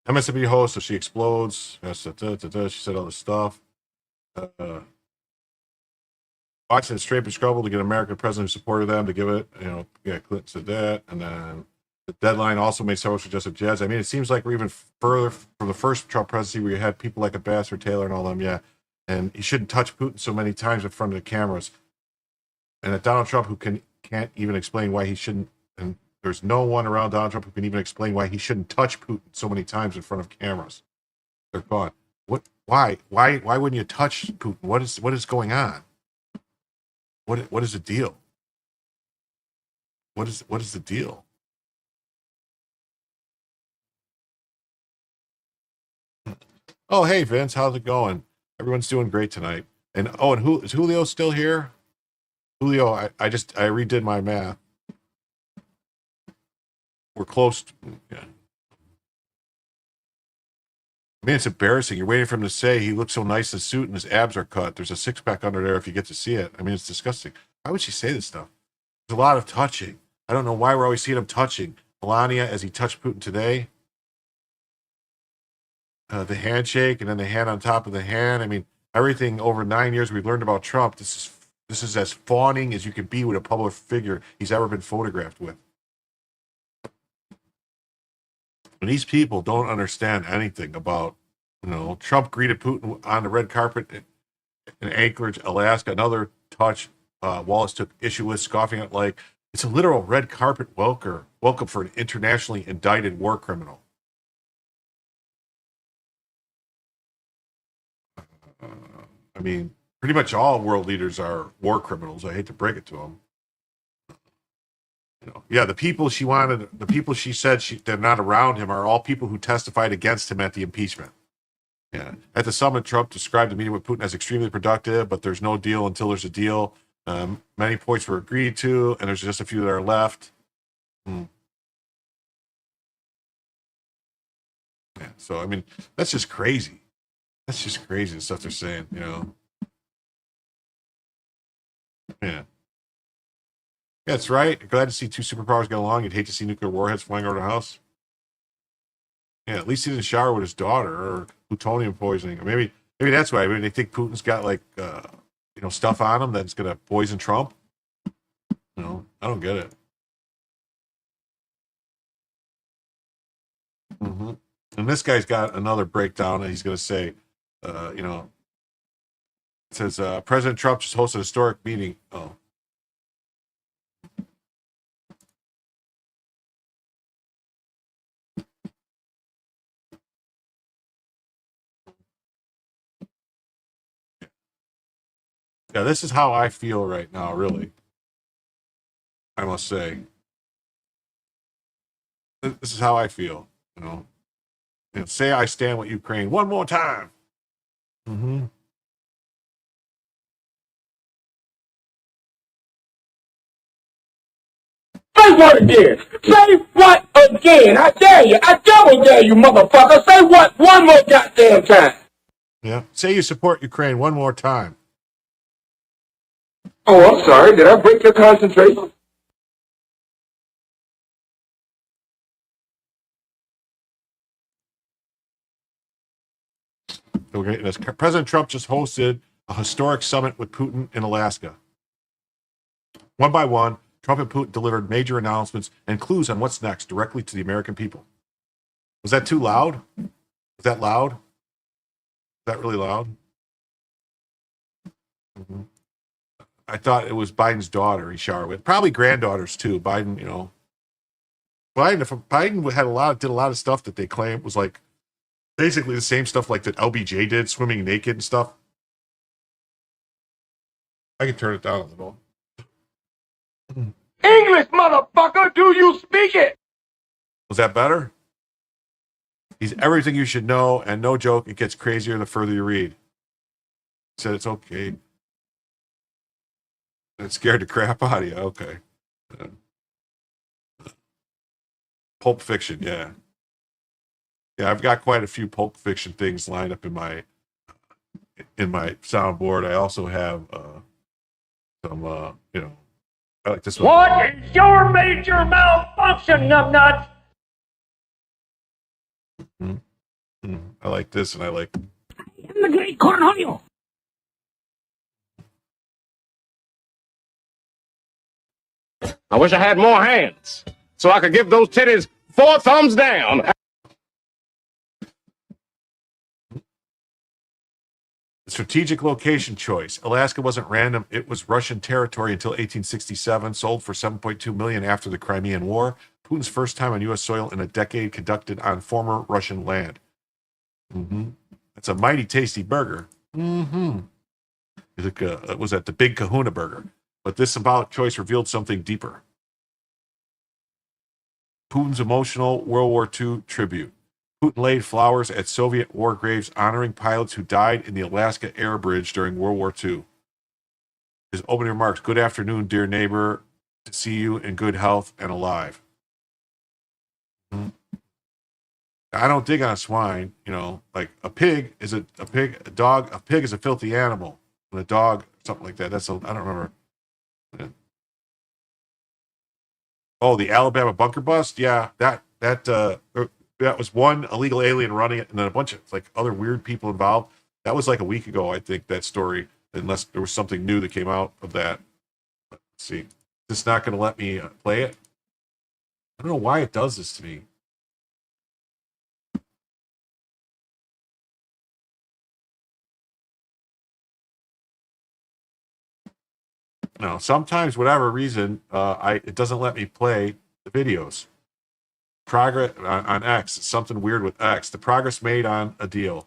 MSNBC host, so she explodes. She said all this stuff. Fox said straight scrabble to get an American president who supported them to give it. Clinton said that, and then the deadline also made several suggestive jabs. I mean, it seems like we're even further from the first Trump presidency where you had people like Ambassador Taylor and all them, yeah. And he shouldn't touch Putin so many times in front of the cameras. And that Donald Trump, who can't even explain why he shouldn't, and there's no one around Donald Trump who can even explain why he shouldn't touch Putin so many times in front of cameras. They're gone. Why wouldn't you touch Putin? What is going on? What is the deal? What is the deal? Oh, hey, Vince, how's it going? Everyone's doing great tonight. And is Julio still here? Julio, I redid my math. We're close. Yeah. I mean, it's embarrassing. You're waiting for him to say he looks so nice in a suit and his abs are cut. There's a six-pack under there if you get to see it. I mean, it's disgusting. Why would she say this stuff? There's a lot of touching. I don't know why we're always seeing him touching. Melania, as he touched Putin today, the handshake and then the hand on top of the hand. I mean, everything over 9 years we've learned about Trump. This is as fawning as you can be with a public figure he's ever been photographed with. And these people don't understand anything about, Trump greeted Putin on the red carpet in Anchorage, Alaska. Another touch Wallace took issue with, scoffing at like it's a literal red carpet welcome for an internationally indicted war criminal. I mean, pretty much all world leaders are war criminals. I hate to break it to them. The people she said they're not around him are all people who testified against him at the impeachment. Yeah. At the summit, Trump described the meeting with Putin as extremely productive, but there's no deal until there's a deal. Many points were agreed to, and there's just a few that are left. Yeah. So, I mean, that's just crazy. That's just crazy, the stuff they're saying, you know. Yeah. That's right. Glad to see two superpowers get along. You'd hate to see nuclear warheads flying over the house. Yeah, at least he didn't shower with his daughter or plutonium poisoning. Or maybe that's why. Maybe they think Putin's got like stuff on him that's gonna poison Trump. No, I don't get it. Mm-hmm. And this guy's got another breakdown, and he's gonna say, it says President Trump just hosted a historic meeting. Oh. Yeah, this is how I feel right now, really. I must say. This is how I feel, say I stand with Ukraine one more time. Mm-hmm. Say what again? Say what again? I dare you. I double dare you, motherfucker. Say what one more goddamn time. Yeah. Say you support Ukraine one more time. Oh, I'm sorry. Did I break your concentration? Okay. President Trump just hosted a historic summit with Putin in Alaska. One by one, Trump and Putin delivered major announcements and clues on what's next directly to the American people. Was that too loud? Was that loud? Was that really loud? Mm-hmm. I thought it was Biden's daughter he showered with. Probably granddaughters too. Biden, Biden did a lot of stuff that they claim was like basically the same stuff like that LBJ did, swimming naked and stuff. I can turn it down a little. English, motherfucker, do you speak it? Was that better? He's everything you should know, and no joke, it gets crazier the further you read. He said it's okay. It scared the crap out of you. Okay. Pulp Fiction, yeah. Yeah, I've got quite a few Pulp Fiction things lined up in my soundboard. I also have some, I like this one. What is your major malfunction, numbnuts? I like this, and I like. I'm the great Cornholio. I wish I had more hands so I could give those titties 4 thumbs down. Strategic location choice. Alaska wasn't random. It was Russian territory until 1867, sold for $7.2 million after the Crimean War. Putin's first time on U.S. soil in a decade conducted on former Russian land. Mm-hmm. That's a mighty tasty burger. Mm-hmm. It was at the Big Kahuna Burger. But this symbolic choice revealed something deeper. Putin's emotional World War II tribute. Putin laid flowers at Soviet war graves honoring pilots who died in the Alaska Air Bridge during World War II. His opening remarks, "Good afternoon, dear neighbor. To see you in good health and alive." Mm-hmm. I don't dig on swine, like a pig is a pig, a dog, a pig is a filthy animal. And a dog, something like that. I don't remember. Yeah. Oh, the Alabama bunker bust? Yeah, that was one illegal alien running it, and then a bunch of like other weird people involved. That was like a week ago, I think, that story, unless there was something new that came out of that. Let's see. It's not going to let me play it. I don't know why it does this to me. No, sometimes, whatever reason, it doesn't let me play the videos. Progress on X, something weird with X. The progress made on a deal.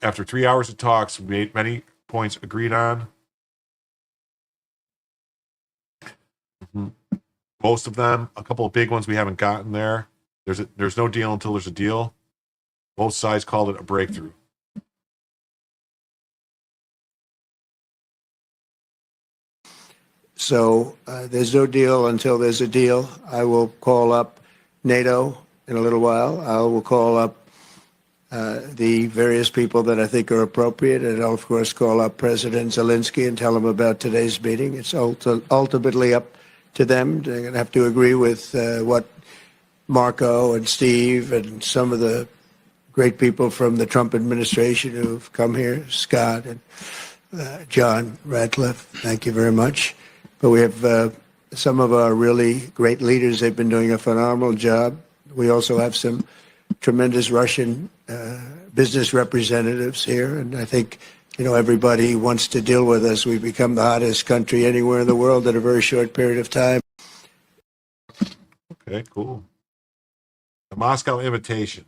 After 3 hours of talks, we made many points agreed on. Mm-hmm. Most of them, a couple of big ones we haven't gotten there. There's no deal until there's a deal. Both sides called it a breakthrough. So there's no deal until there's a deal. I will call up NATO in a little while. I will call up the various people that I think are appropriate, and I'll, of course, call up President Zelensky and tell him about today's meeting. It's ultimately up to them. They're going to have to agree with what Marco and Steve and some of the great people from the Trump administration who've come here, Scott and John Ratcliffe. Thank you very much. But we have some of our really great leaders. They've been doing a phenomenal job. We also have some tremendous Russian business representatives here, and I think everybody wants to deal with us. We've become the hottest country anywhere in the world in a very short period of time. Okay, cool. The Moscow invitation.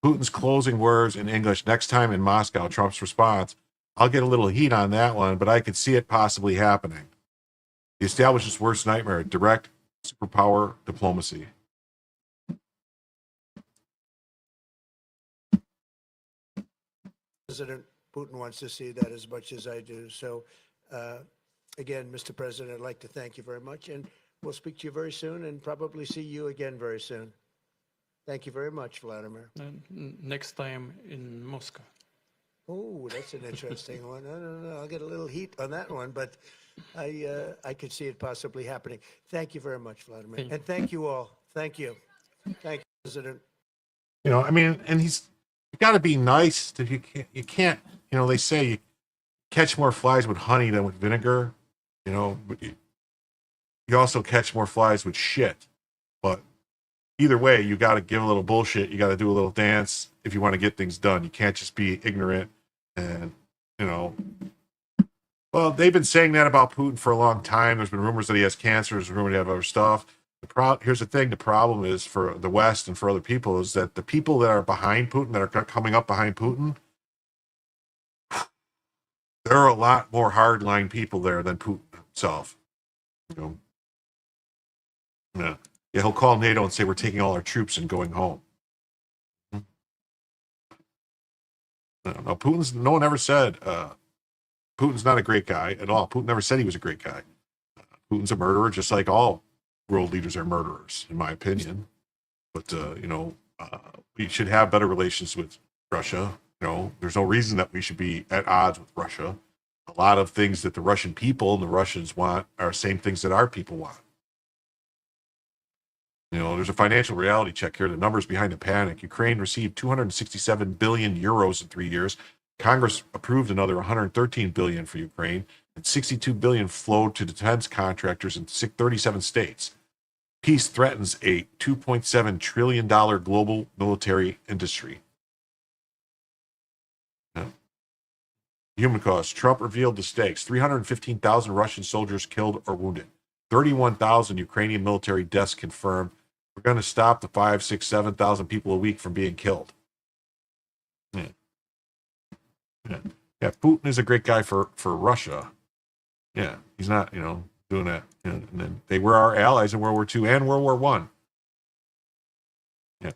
Putin's closing words in English next time in Moscow. Trump's response: I'll get a little heat on that one, but I could see it possibly happening. The establishment's worst nightmare: direct superpower diplomacy. President Putin wants to see that as much as I do. So, again, Mr. President, I'd like to thank you very much, and we'll speak to you very soon and probably see you again very soon. Thank you very much, Vladimir. Next time in Moscow. Oh, that's an interesting one. I don't know. I'll get a little heat on that one, but I could see it possibly happening. Thank you very much, Vladimir. And thank you all. Thank you. Thank you, President. I mean, and you got to be nice. You can't, they say you catch more flies with honey than with vinegar, but you also catch more flies with shit. But either way, you got to give a little bullshit. You got to do a little dance if you want to get things done. You can't just be ignorant and, well, they've been saying that about Putin for a long time. There's been rumors that he has cancer. There's rumors that he has other stuff. Here's the thing. The problem is for the West and for other people is that the people that are behind Putin, that are coming up behind Putin, there are a lot more hardline people there than Putin himself. Yeah, he'll call NATO and say, we're taking all our troops and going home. No, no one ever said Putin's not a great guy at all. Putin never said he was a great guy. Putin's a murderer, just like all world leaders are murderers, in my opinion. But, we should have better relations with Russia. There's no reason that we should be at odds with Russia. A lot of things that the Russian people and the Russians want are the same things that our people want. There's a financial reality check here. The numbers behind the panic. Ukraine received 267 billion euros in 3 years. Congress approved another 113 billion for Ukraine, and 62 billion flowed to defense contractors in 37 states. Peace threatens a $2.7 trillion global military industry. Human cost. Trump revealed the stakes. 315,000 Russian soldiers killed or wounded. 31,000 Ukrainian military deaths confirmed. We're going to stop the 5, 6, 7,000 people a week from being killed. Yeah, Putin is a great guy for Russia. Yeah, he's not, doing that. And then they were our allies in World War II and World War I.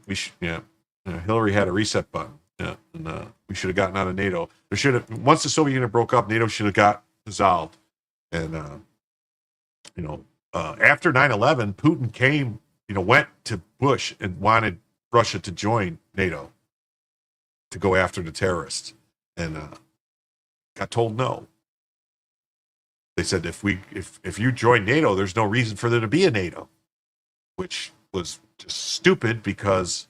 Hillary had a reset button. Yeah, and we should have gotten out of NATO. Once the Soviet Union broke up, NATO should have got dissolved. And after 9/11, Putin went to Bush and wanted Russia to join NATO to go after the terrorists, and got told no. They said if you join NATO, there's no reason for there to be a NATO, which was just stupid because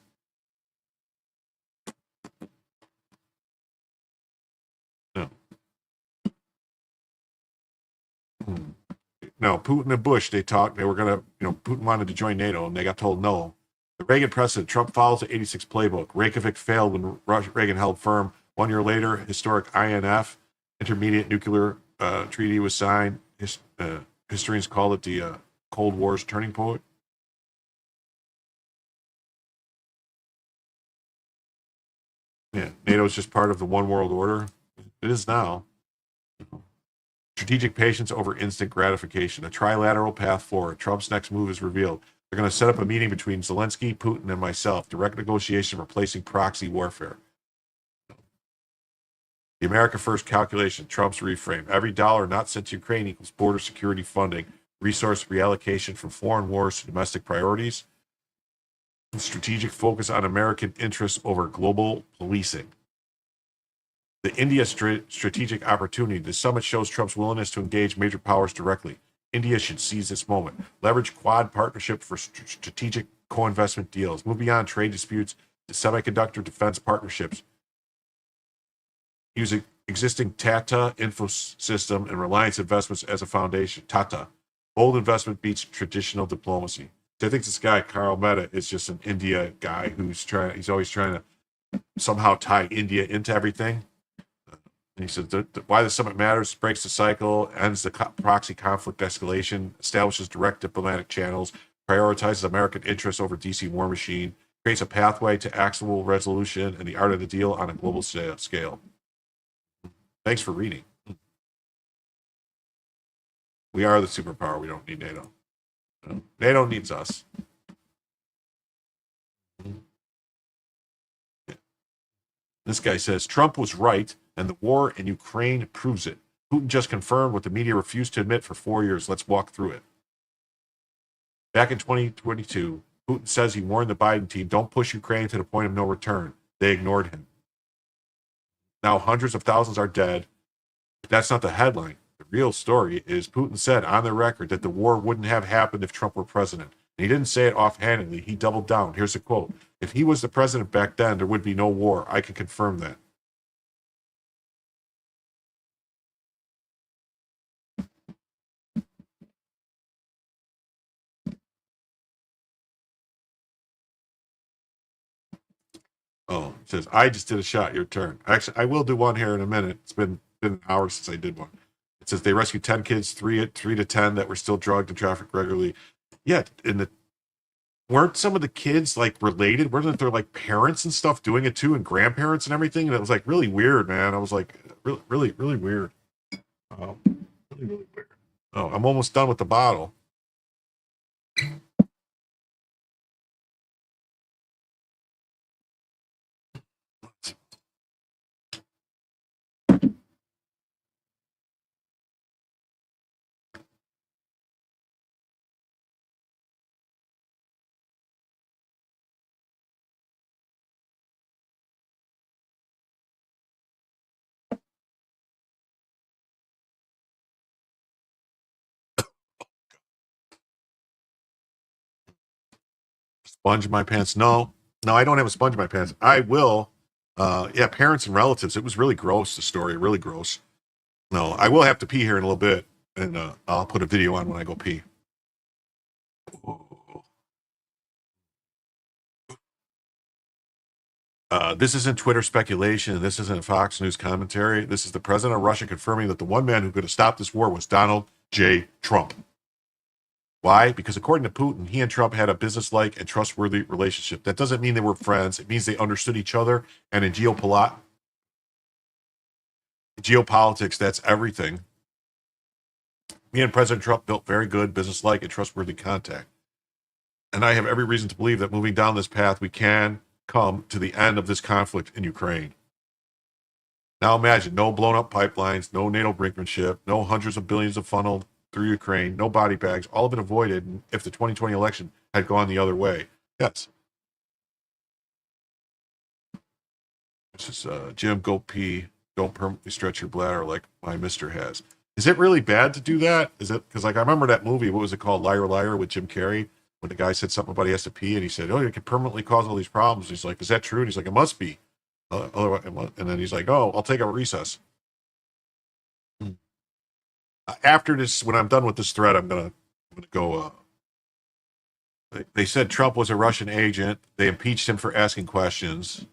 no, Putin and Bush, they talked. They were going to, Putin wanted to join NATO, and they got told no. The Reagan precedent, Trump follows the 86 playbook. Reykjavik failed when Reagan held firm. 1 year later, historic INF, intermediate nuclear treaty, was signed. Historians call it the Cold War's turning point. Yeah, NATO is just part of the one world order. It is now. Strategic patience over instant gratification. A trilateral path forward. Trump's next move is revealed. They're going to set up a meeting between Zelensky, Putin, and myself. Direct negotiation replacing proxy warfare. The America First calculation. Trump's reframe. Every dollar not sent to Ukraine equals border security funding. Resource reallocation from foreign wars to domestic priorities. strategic focus on American interests over global policing. The India strategic opportunity. The summit shows Trump's willingness to engage major powers directly. India should seize this moment. Leverage Quad partnership for strategic co-investment deals. Move beyond trade disputes to semiconductor defense partnerships. Using existing Tata Infosystem and Reliance investments as a foundation. Tata. Bold investment beats traditional diplomacy. So I think this guy, Carl Mehta, is just an India guy he's always trying to somehow tie India into everything. And he said, why the summit matters, breaks the cycle, ends the proxy conflict escalation, establishes direct diplomatic channels, prioritizes American interests over DC war machine, creates a pathway to actual resolution and the art of the deal on a global scale. Thanks for reading. We are the superpower. We don't need NATO. NATO needs us. This guy says Trump was right, and the war in Ukraine proves it. Putin just confirmed what the media refused to admit for 4 years. Let's walk through it. Back in 2022, Putin says he warned the Biden team, don't push Ukraine to the point of no return. They ignored him. Now hundreds of thousands are dead. But that's not the headline. The real story is Putin said on the record that the war wouldn't have happened if Trump were president. And he didn't say it offhandedly. He doubled down. Here's a quote. If he was the president back then, there would be no war. I can confirm that. Oh, it says, I just did a shot. Your turn. Actually, I will do one here in a minute. It's been an hour since I did one. It says they rescued 10 kids, 3 to 10 that were still drugged and trafficked regularly. Yeah, weren't some of the kids like related? Weren't there like parents and stuff doing it too, and grandparents and everything? And it was like really weird, man. I was like, really weird. Really weird. Oh, I'm almost done with the bottle. Sponge in my pants? No, I don't have a sponge in my pants. I will. Yeah, parents and relatives. It was really gross. The story, really gross. No, I will have to pee here in a little bit, and I'll put a video on when I go pee. This isn't Twitter speculation. This isn't Fox News commentary. This is the president of Russia confirming that the one man who could have stopped this war was Donald J. Trump. Why? Because according to Putin, he and Trump had a business-like and trustworthy relationship. That doesn't mean they were friends. It means they understood each other. And in geopolitics, that's everything. Me and President Trump built very good business-like and trustworthy contact. And I have every reason to believe that moving down this path, we can come to the end of this conflict in Ukraine. Now imagine, no blown-up pipelines, no NATO brinkmanship, no hundreds of billions of funneled through Ukraine, no body bags, all been avoided if the 2020 election had gone the other way. Yes. This is Jim, go pee. Don't permanently stretch your bladder like my mister has. Is it really bad to do that? Is it? Because like I remember that movie, what was it called? Liar, Liar with Jim Carrey, when the guy said something about he has to pee, and he said, oh, you can permanently cause all these problems. He's like, is that true? And he's like, it must be. And then he's like, oh, I'll take a recess. After this, when I'm done with this thread, I'm gonna go. They said Trump was a Russian agent. They impeached him for asking questions.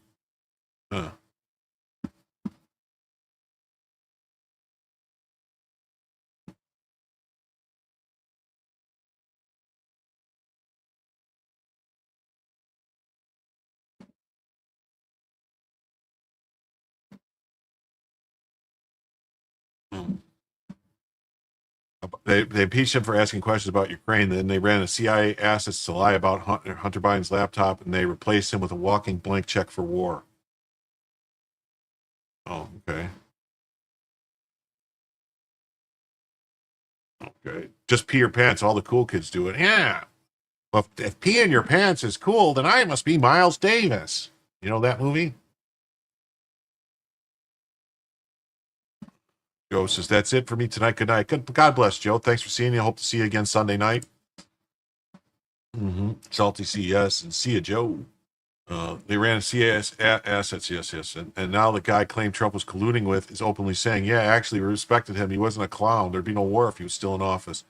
They impeached him for asking questions about Ukraine. Then they ran the CIA assets to lie about Hunter Biden's laptop, and they replaced him with a walking blank check for war. Oh, okay. Okay. Just pee your pants. All the cool kids do it. Yeah. Well, if pee in your pants is cool, then I must be Miles Davis. You know that movie? Joe says, that's it for me tonight. Good night. God bless, Joe. Thanks for seeing you. Hope to see you again Sunday night. Salty CES and see you, Joe. They ran CAS assets, yes. And now the guy claimed Trump was colluding with is openly saying, yeah, actually, we respected him. He wasn't a clown. There'd be no war if he was still in office.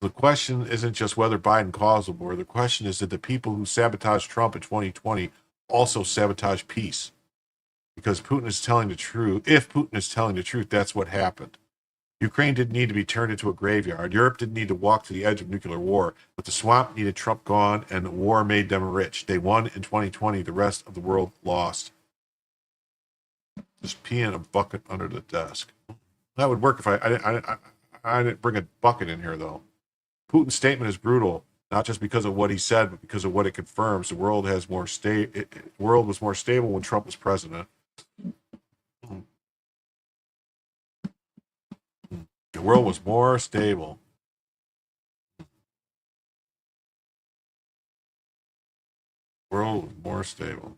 The question isn't just whether Biden caused the war. The question is, did the people who sabotaged Trump in 2020 also sabotage peace? Because Putin is telling the truth. If Putin is telling the truth, that's what happened. Ukraine didn't need to be turned into a graveyard. Europe didn't need to walk to the edge of nuclear war. But the swamp needed Trump gone, and the war made them rich. They won in 2020. The rest of the world lost. Just pee in a bucket under the desk. That would work if I didn't bring a bucket in here, though. Putin's statement is brutal, not just because of what he said, but because of what it confirms. The world was more stable when Trump was president. The world was more stable. The world was more stable.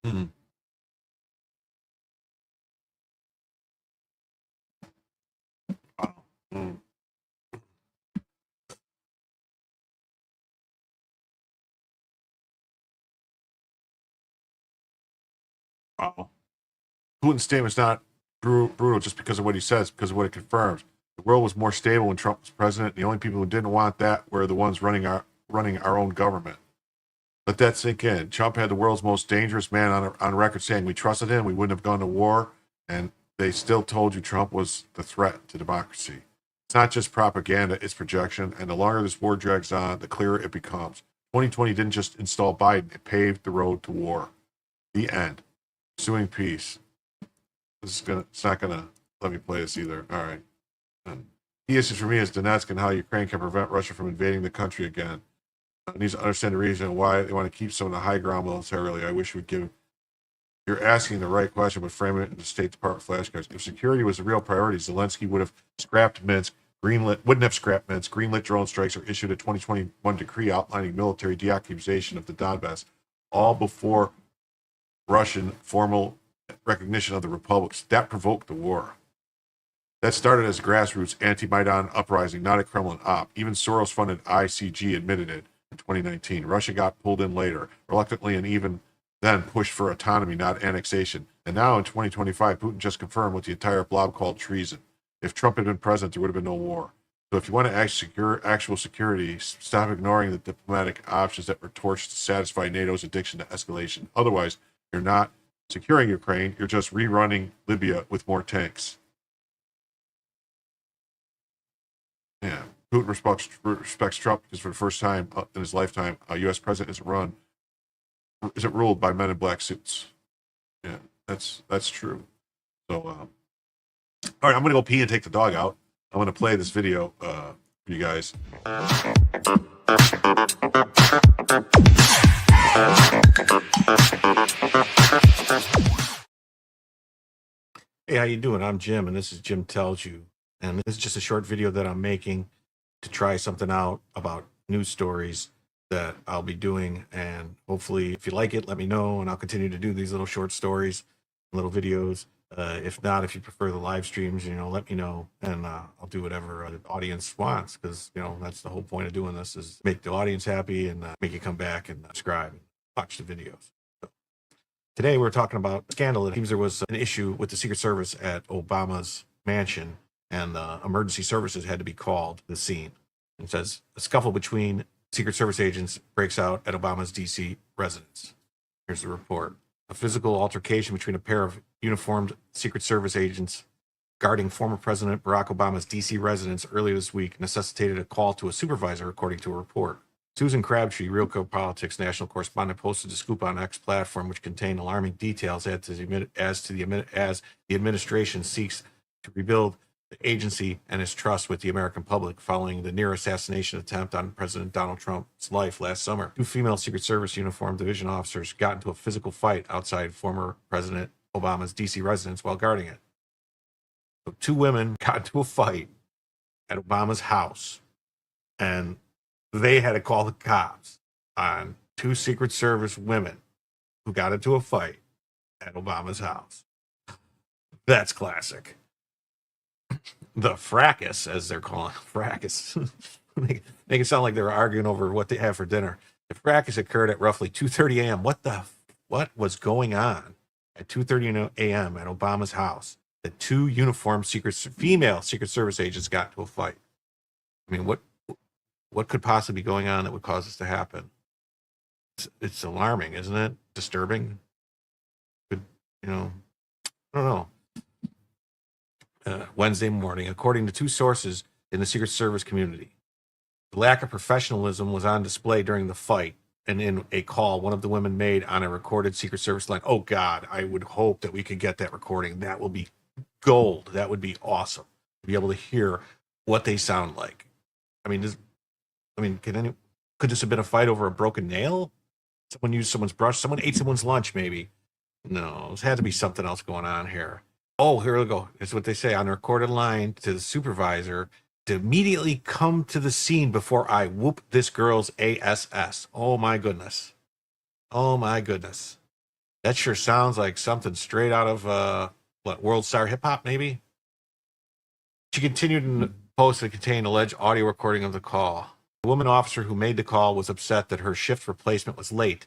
Mm. Mm. Wow. Putin's statement is not brutal just because of what he says, because of what it confirms. The world was more stable when Trump was president. The only people who didn't want that were the ones running our own government. Let that sink in. Trump had the world's most dangerous man on record saying we trusted him, we wouldn't have gone to war, and they still told you Trump was the threat to democracy. It's not just propaganda, it's projection, and the longer this war drags on, the clearer it becomes. 2020 didn't just install Biden, it paved the road to war. The end. Pursuing peace. It's not gonna let me play this either. All right. The issue for me is Donetsk and how Ukraine can prevent Russia from invading the country again. It needs to understand the reason why they want to keep some of the high ground militarily. I wish we'd give. You're asking the right question, but frame it in the State Department flashcards. If security was the real priority, Zelensky would have scrapped Minsk, wouldn't have scrapped Minsk, greenlit drone strikes, or issued a 2021 decree outlining military deoccupation of the Donbass, all before Russian formal recognition of the republics. That provoked the war. That started as a grassroots anti-Maidan uprising, not a Kremlin op. Even Soros-funded ICG admitted it in 2019. Russia got pulled in later, reluctantly, and even then pushed for autonomy, not annexation. And now in 2025, Putin just confirmed what the entire blob called treason. If Trump had been president, there would have been no war. So if you want to secure actual security, stop ignoring the diplomatic options that were torched to satisfy NATO's addiction to escalation. Otherwise, you're not securing Ukraine, you're just rerunning Libya with more tanks. Yeah, Putin respects Trump because for the first time in his lifetime, a U.S. president isn't ruled by men in black suits. Yeah, that's true. So, all right, I'm going to go pee and take the dog out. I'm going to play this video for you guys. Hey, how you doing? I'm Jim, and this is Jim Tells You. And this is just a short video that I'm making to try something out about news stories that I'll be doing. And hopefully, if you like it, let me know, and I'll continue to do these little short stories, little videos. If not, if you prefer the live streams, let me know, and I'll do whatever the audience wants, because, that's the whole point of doing this, is make the audience happy and make you come back and subscribe and watch the videos. So, today, we're talking about a scandal. It seems there was an issue with the Secret Service at Obama's mansion, and emergency services had to be called to the scene. It says a scuffle between Secret Service agents breaks out at Obama's D.C. residence. Here's the report. A physical altercation between a pair of uniformed Secret Service agents guarding former President Barack Obama's D.C. residence earlier this week necessitated a call to a supervisor, according to a report. Susan Crabtree, Real Clear Politics national correspondent, posted a scoop on X platform, which contained alarming details as the administration seeks to rebuild the agency and its trust with the American public following the near assassination attempt on President Donald Trump's life last summer. Two female Secret Service uniformed division officers got into a physical fight outside former President Obama's D.C. residence while guarding it. So two women got into a fight at Obama's house, and they had to call the cops on two Secret Service women who got into a fight at Obama's house. That's classic. The fracas, as they're calling it, fracas, make it sound like they were arguing over what they have for dinner. The fracas occurred at roughly 2:30 a.m. What was going on at 2:30 a.m. at Obama's house? The two uniformed female Secret Service agents got into a fight. I mean, what could possibly be going on that would cause this to happen? It's alarming, isn't it? Disturbing. I don't know. Wednesday morning, according to two sources in the Secret Service community, the lack of professionalism was on display during the fight and in a call one of the women made on a recorded Secret Service line. Oh, God, I would hope that we could get that recording. That will be gold. That would be awesome to be able to hear what they sound like. I mean, could this have been a fight over a broken nail? Someone used someone's brush? Someone ate someone's lunch, maybe? No, there had to be something else going on here. Oh, here we go. It's what they say on a recorded line to the supervisor to immediately come to the scene before I whoop this girl's ASS. Oh, my goodness. Oh, my goodness. That sure sounds like something straight out of, World Star Hip Hop, maybe? She continued in the post that contained alleged audio recording of the call. The woman officer who made the call was upset that her shift replacement was late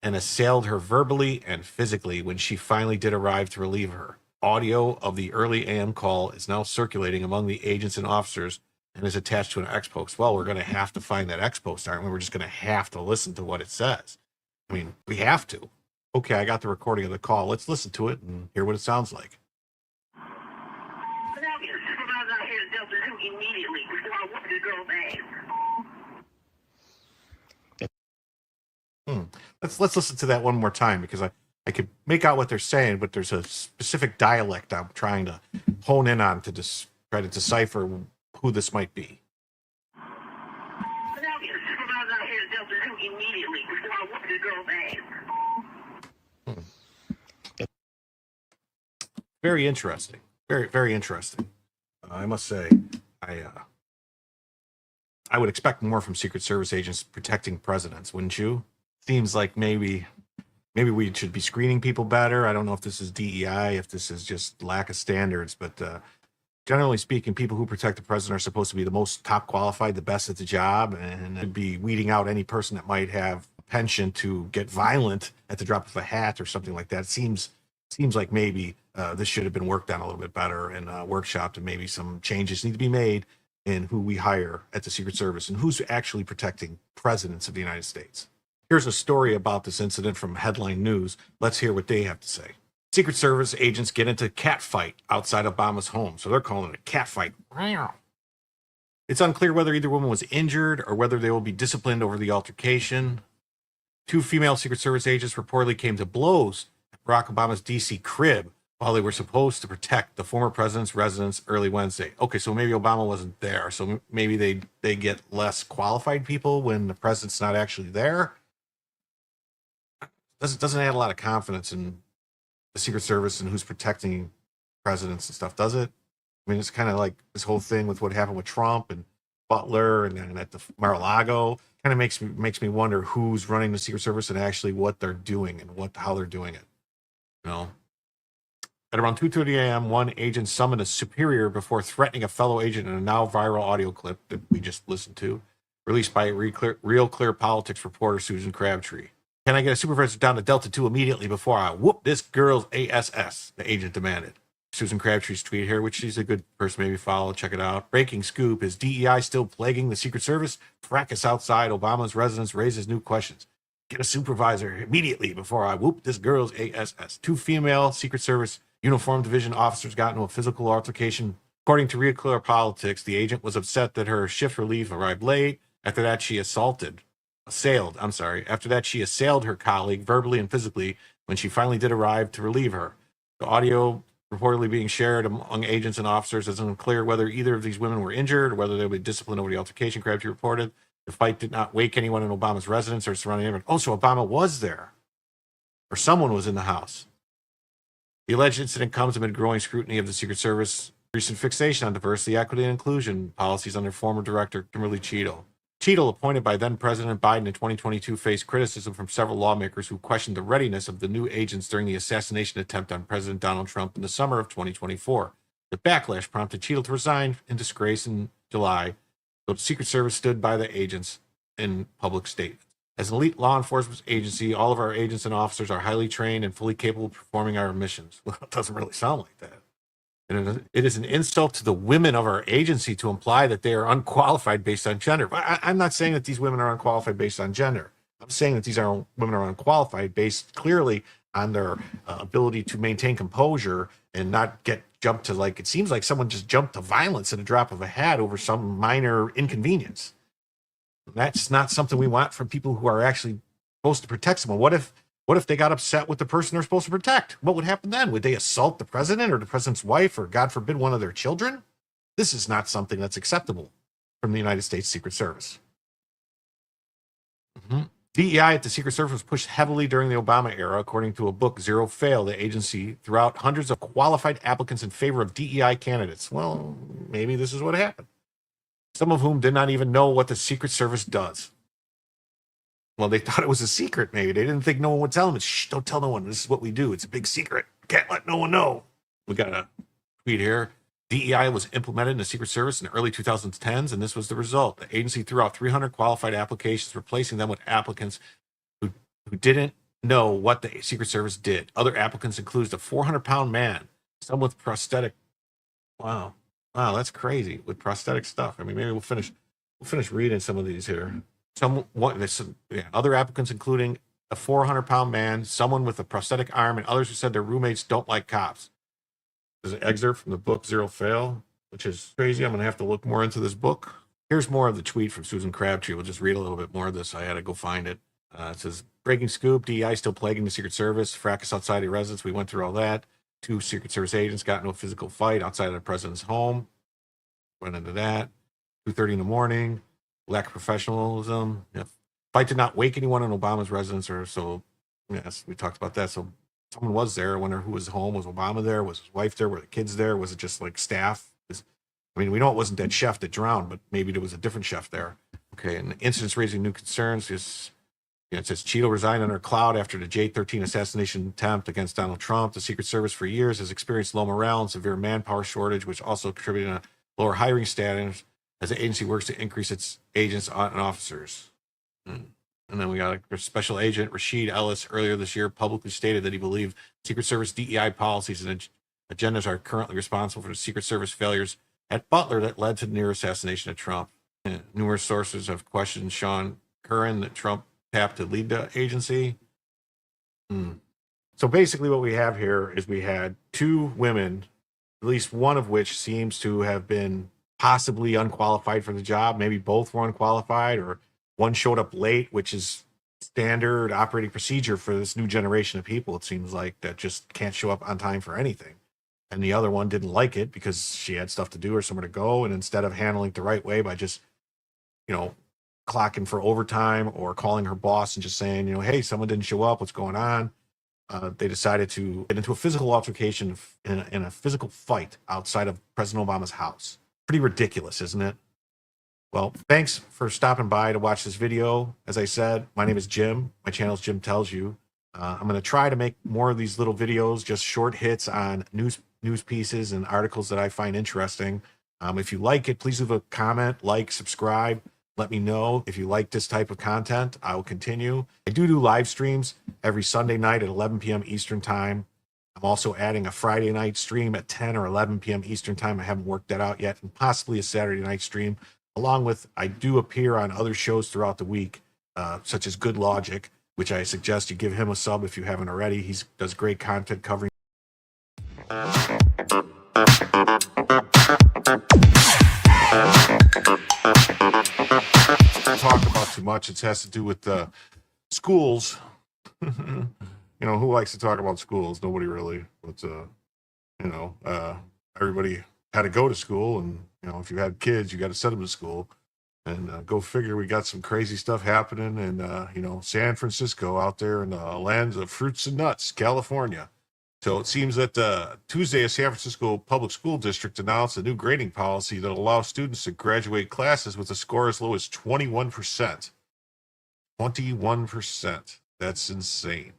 and assailed her verbally and physically when she finally did arrive to relieve her. Audio of the early AM call is now circulating among the agents and officers and is attached to an X post. Well, we're going to have to find that X post, aren't we? We're just going to have to listen to what it says. I mean, we have to. Okay, I got the recording of the call. Let's listen to it and hear what it sounds like. Let's listen to that one more time because I could make out what they're saying, but there's a specific dialect I'm trying to hone in on to try to decipher who this might be. Very interesting. Very, very interesting. I must say, I would expect more from Secret Service agents protecting presidents, wouldn't you? Seems like maybe we should be screening people better. I don't know if this is DEI, if this is just lack of standards, but generally speaking, people who protect the president are supposed to be the most top qualified, the best at the job, and it'd be weeding out any person that might have a penchant to get violent at the drop of a hat or something like that. It seems like maybe this should have been worked on a little bit better and workshopped, and maybe some changes need to be made in who we hire at the Secret Service and who's actually protecting presidents of the United States. Here's a story about this incident from Headline News. Let's hear what they have to say. Secret Service agents get into cat fight outside Obama's home. So they're calling it a cat fight. It's unclear whether either woman was injured or whether they will be disciplined over the altercation. Two female Secret Service agents reportedly came to blows at Barack Obama's D.C. crib while they were supposed to protect the former president's residence early Wednesday. Okay, so maybe Obama wasn't there. So maybe they get less qualified people when the president's not actually there. Doesn't add a lot of confidence in the Secret Service and who's protecting presidents and stuff, does it? I mean, it's kind of like this whole thing with what happened with Trump and Butler and at the Mar-a-Lago. Kind of makes me wonder who's running the Secret Service and actually what they're doing and how they're doing it. You know, at around 2:30 a.m., one agent summoned a superior before threatening a fellow agent in a now viral audio clip that we just listened to, released by Real Clear Politics reporter Susan Crabtree. Can I get a supervisor down to Delta 2 immediately before I whoop this girl's ASS? The agent demanded. Susan Crabtree's tweet here, which she's a good person, maybe follow, check it out. Breaking scoop, is DEI still plaguing the Secret Service? Fracas outside Obama's residence raises new questions. Get a supervisor immediately before I whoop this girl's ASS. Two female Secret Service uniformed division officers got into a physical altercation. According to Real Clear Politics, the agent was upset that her shift relief arrived late. After that, she assaulted After that, she assailed her colleague verbally and physically when she finally did arrive to relieve her. The audio reportedly being shared among agents and officers is unclear whether either of these women were injured or whether they would be disciplined over the altercation. Crabtree reported the fight did not wake anyone in Obama's residence or surrounding neighborhood. Oh, so Obama was there, or someone was in the house. The alleged incident comes amid growing scrutiny of the Secret Service recent fixation on diversity, equity, and inclusion policies under former director Kimberly Cheadle. Cheadle, appointed by then-President Biden in 2022, faced criticism from several lawmakers who questioned the readiness of the new agents during the assassination attempt on President Donald Trump in the summer of 2024. The backlash prompted Cheadle to resign in disgrace in July, though the Secret Service stood by the agents in public statements. As an elite law enforcement agency, all of our agents and officers are highly trained and fully capable of performing our missions. Well, it doesn't really sound like that. And it is an insult to the women of our agency to imply that they are unqualified based on gender. I'm not saying that these women are unqualified based on gender. I'm saying that these women are unqualified based clearly on their ability to maintain composure and not get jumped to, like, it seems like someone just jumped to violence at a drop of a hat over some minor inconvenience. That's not something we want from people who are actually supposed to protect someone. What if they got upset with the person they're supposed to protect? What would happen then? Would they assault the president or the president's wife or, God forbid, one of their children? This is not something that's acceptable from the United States Secret Service. DEI at the Secret Service was pushed heavily during the Obama era, according to a book, Zero Fail. The agency threw out hundreds of qualified applicants in favor of DEI candidates. Well, maybe this is what happened. Some of whom did not even know what the Secret Service does. Well, they thought it was a secret, maybe. They didn't think no one would tell them. Shh, don't tell no one. This is what we do. It's a big secret. Can't let no one know. We got a tweet here. DEI was implemented in the Secret Service in the early 2010s, and this was the result. The agency threw out 300 qualified applications, replacing them with applicants who didn't know what the Secret Service did. Other applicants includes a 400-pound man, some with prosthetic. Wow, that's crazy, with prosthetic stuff. I mean, maybe we'll finish reading some of these here. Other applicants including a 400-pound man, someone with a prosthetic arm, and others who said their roommates don't like cops. There's an excerpt from the book Zero Fail, which is crazy. I'm going to have to look more into this book. Here's more of the tweet from Susan Crabtree. We'll just read a little bit more of this. I had to go find it. It says, breaking scoop, DEI still plaguing the Secret Service. Fracas outside the residence. We went through all that. 2 Secret Service agents got into a physical fight outside of the president's home. Went into that. 2:30 in the morning. Lack of professionalism. Yeah. Fight did not wake anyone in Obama's residence, or so. Yes, we talked about that. So someone was there. I wonder who was home. Was Obama there? Was his wife there? Were the kids there? Was it just like staff? I mean, we know it wasn't that chef that drowned, but maybe there was a different chef there. Okay, and the incidents raising new concerns. It says Cheadle resigned under a cloud after the J-13 assassination attempt against Donald Trump. The Secret Service for years has experienced low morale and severe manpower shortage, which also contributed to lower hiring status as the agency works to increase its agents and officers. And then we got a special agent, Rashid Ellis, earlier this year publicly stated that he believed Secret Service DEI policies and agendas are currently responsible for the Secret Service failures at Butler that led to the near assassination of Trump. And numerous sources have questioned Sean Curran that Trump tapped to lead the agency. So basically what we have here is we had 2 women, at least one of which seems to have been possibly unqualified for the job. Maybe both were unqualified, or one showed up late, which is standard operating procedure for this new generation of people, it seems like, that just can't show up on time for anything. And the other one didn't like it because she had stuff to do or somewhere to go. And instead of handling it the right way by just, clocking for overtime or calling her boss and just saying, hey, someone didn't show up, what's going on? They decided to get into a physical altercation in a physical fight outside of President Obama's house. Pretty ridiculous, isn't it? Well, thanks for stopping by to watch this video. As I said, my name is Jim. My channel is Jim Tells You. I'm going to try to make more of these little videos, just short hits on news pieces and articles that I find interesting. If you like it, please leave a comment, like, subscribe. Let me know if you like this type of content. I will continue. I do live streams every Sunday night at 11 p.m. Eastern Time. I'm also adding a Friday night stream at 10 or 11 p.m. Eastern Time. I haven't worked that out yet, and possibly a Saturday night stream. Along with, I do appear on other shows throughout the week, such as Good Logic, which I suggest you give him a sub if you haven't already. He does great content covering. Talk about too much. much. It has to do with schools. Who likes to talk about schools? Nobody really. But everybody had to go to school, and if you had kids, you got to send them to school. And go figure, we got some crazy stuff happening in San Francisco, out there in the lands of fruits and nuts, California. So it seems that Tuesday, a San Francisco public school district announced a new grading policy that allows students to graduate classes with a score as low as 21%. 21%. That's insane.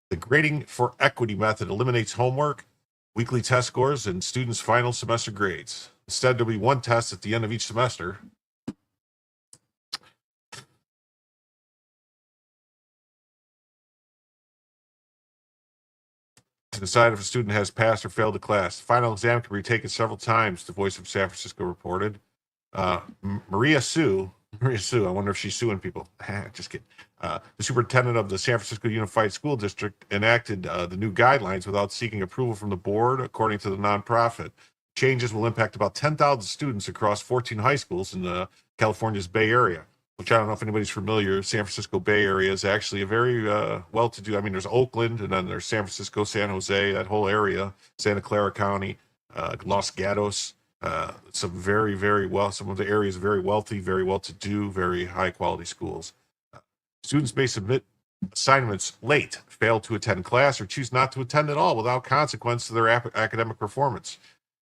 The grading for equity method eliminates homework, weekly test scores, and students' final semester grades. Instead, there'll be one test at the end of each semester. To decide if a student has passed or failed a class. The final exam can be taken several times, the Voice of San Francisco reported. Maria Sue, I wonder if she's suing people. Just kidding. The superintendent of the San Francisco Unified School District enacted the new guidelines without seeking approval from the board, according to the nonprofit. Changes will impact about 10,000 students across 14 high schools in California's Bay Area, which I don't know if anybody's familiar. San Francisco Bay Area is actually a very well-to-do. I mean, there's Oakland, and then there's San Francisco, San Jose, that whole area, Santa Clara County, Los Gatos. Some very, very well. Some of the areas are very wealthy, very well-to-do, very high-quality schools. Students may submit assignments late, fail to attend class, or choose not to attend at all without consequence to their academic performance.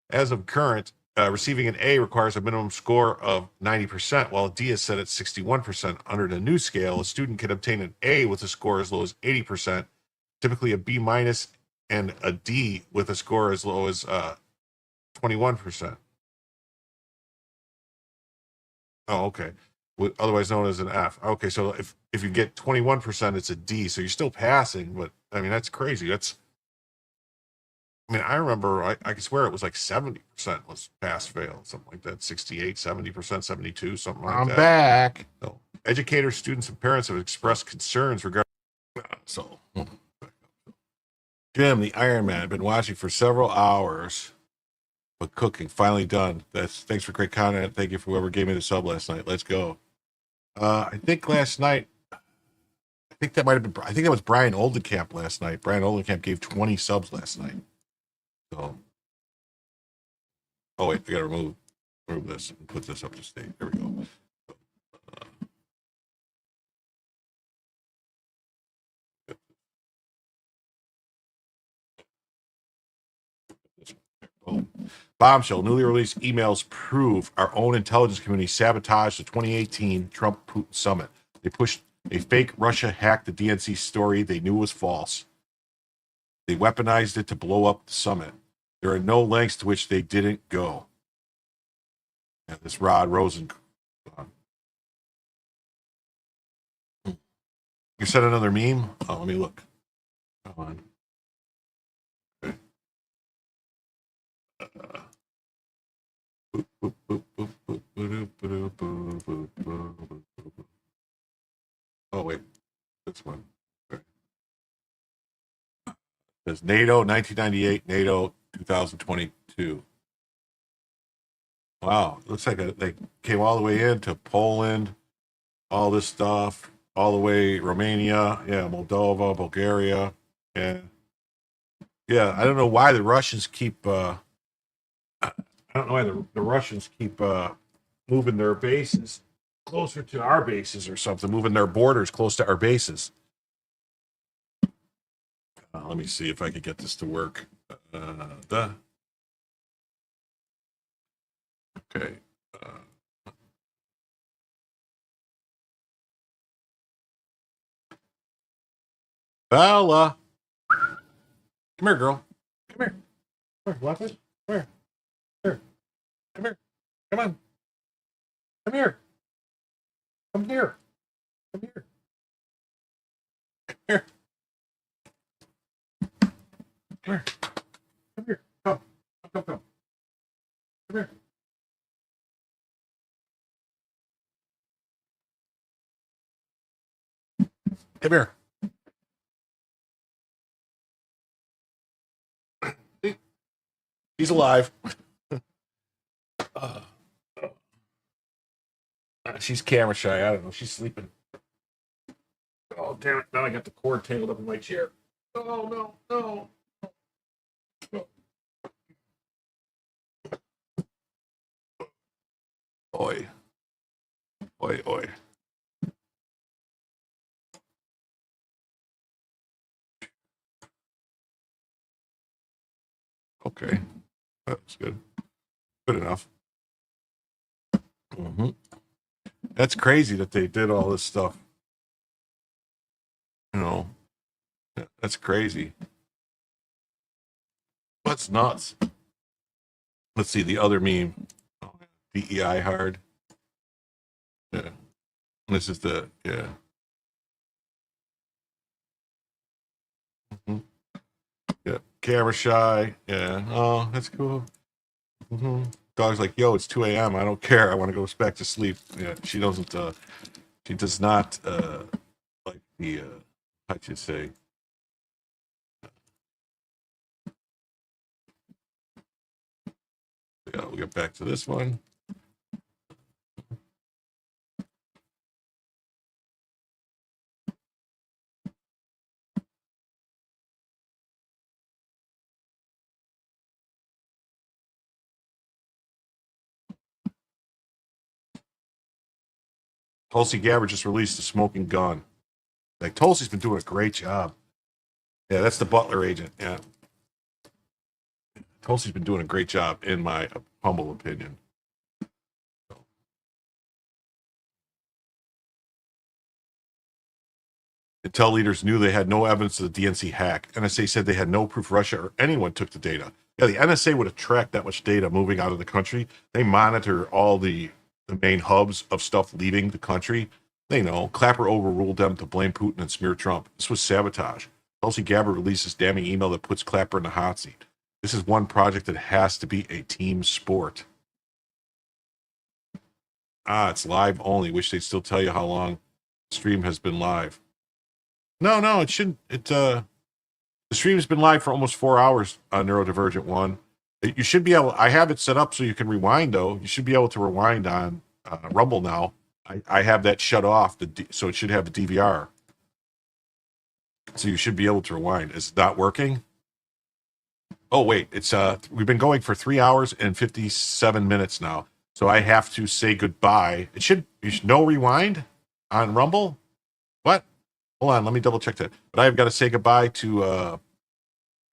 As of current, receiving an A requires a minimum score of 90%, while a D is set at 61%. Under the new scale, a student can obtain an A with a score as low as 80%, typically a B minus, and a D with a score as low as 21%. Oh, okay. Otherwise known as an F. Okay, so if you get 21%, it's a D, so you're still passing, but I mean, that's crazy. I remember, I can swear it was like 70% was pass fail, something like that. 68, 70%, 72, something like that. I'm back. So, educators, students, and parents have expressed concerns regarding. So, Jim, the Iron Man, been watching for several hours, but cooking finally done. Thanks for great content. Thank you for whoever gave me the sub last night. Let's go. I think last night, I think that was Brian Oldenkamp last night. Brian Oldenkamp gave 20 subs last night. So, oh wait, I gotta remove this and put this up to state. There we go. Bombshell. Newly released emails prove our own intelligence community sabotaged the 2018 Trump-Putin summit. They pushed a fake Russia hacked the DNC story they knew was false. They weaponized it to blow up the summit. There are no lengths to which they didn't go. And this Rod Rosen. You said another meme? Oh, let me look. Come on. Okay. Oh, wait. This one. Okay. There's NATO 1998, NATO 2022. Wow. Looks like they came all the way into Poland, all this stuff, all the way Romania, Moldova, Bulgaria. I don't know why the Russians keep the Russians keep moving their bases closer to our bases or something, moving their borders close to our bases. Let me see if I can get this to work. Okay. Bella. Come here, girl. Come here. Come here, Fluffy. Come here. Here. Come here. Come on. Come here. Come here. Come here. Come here. Come here. Come here. Come. Come. Come here. Come here. He's alive. She's camera shy. I don't know. She's sleeping. Oh, damn it. Now I got the cord tangled up in my chair. Oh, no. Oi. Oi. Okay. That's good. Good enough. Mm-hmm. That's crazy that they did all this stuff. You know, that's crazy. That's nuts. Let's see the other meme. Oh, DEI hard. Yeah. This is yeah. Mm-hmm. Yeah. Camera shy. Yeah. Oh, that's cool. Mm-hmm. Dog's like, yo, it's 2 a.m. I don't care. I want to go back to sleep. Yeah. She doesn't, she does not, like the, how'd you say? Yeah, we'll get back to this one. Tulsi Gabbard just released a smoking gun. Like, Tulsi's been doing a great job. Yeah, that's the Butler agent. Yeah. Tulsi's been doing a great job, in my humble opinion. Intel leaders knew they had no evidence of the DNC hack. NSA said they had no proof Russia or anyone took the data. Yeah, the NSA would have tracked that much data moving out of the country. They monitor all the main hubs of stuff leaving the country. They know. Clapper overruled them to blame Putin and smear Trump. This was sabotage. Tulsi Gabbard released this damning email that puts Clapper in the hot seat. This is one project that has to be a team sport. It's live only. Wish they'd still tell you how long the stream has been live. No, it shouldn't. The stream's been live for almost 4 hours on Neurodivergent 1. You should be able, I have it set up so you can rewind, though. You should be able to rewind on Rumble now. I have that shut off, so it should have the DVR. So you should be able to rewind. Is it not working? Oh, wait. It's we've been going for 3 hours and 57 minutes now. So I have to say goodbye. You should no rewind on Rumble? What? Hold on, let me double check that. But I've got to say goodbye to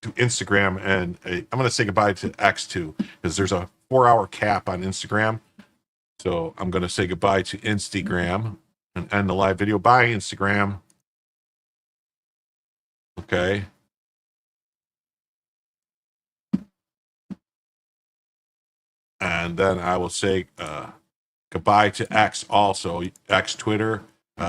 Instagram, and I'm going to say goodbye to X too, because there's a 4-hour cap on Instagram. So I'm going to say goodbye to Instagram and end the live video. Bye, Instagram. Okay. And then I will say goodbye to X also, X Twitter.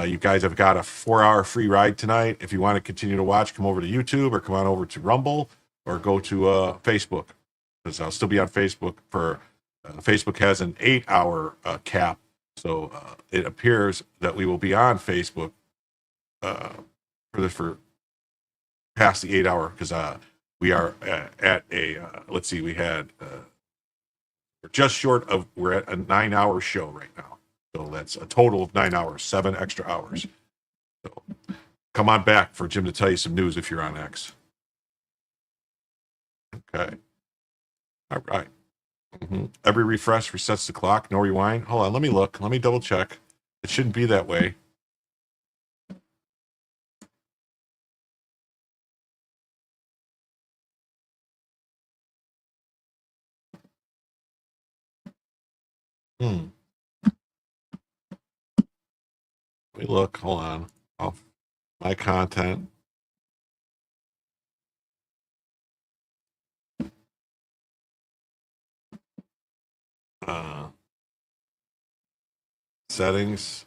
You guys have got a 4-hour free ride tonight. If you want to continue to watch, come over to YouTube or come on over to Rumble or go to Facebook, because I'll still be on Facebook for Facebook has an 8-hour cap. So it appears that we will be on Facebook for past the 8-hour, because we are at a let's see, we're just short of, we're at a 9-hour show right now. So that's a total of 9 hours, 7 extra hours. So come on back for Jim to tell you some news if you're on X. Okay. All right. Every refresh resets the clock. No rewind. Hold on. Let me look. Let me double check. It shouldn't be that way. Let me look. Hold on. My content. Settings.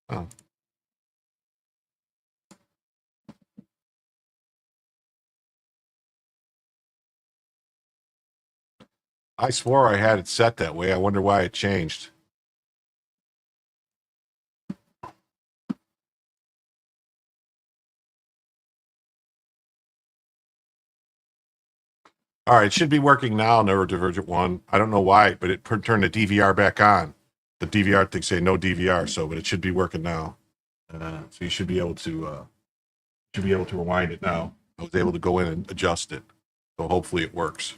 Oh. I swore I had it set that way. I wonder why it changed. All right, it should be working now, Neurodivergent 1. I don't know why, but it turned the DVR back on. The DVR thing saying no DVR, but it should be working now. So you should be able to rewind it now. I was able to go in and adjust it, so hopefully it works.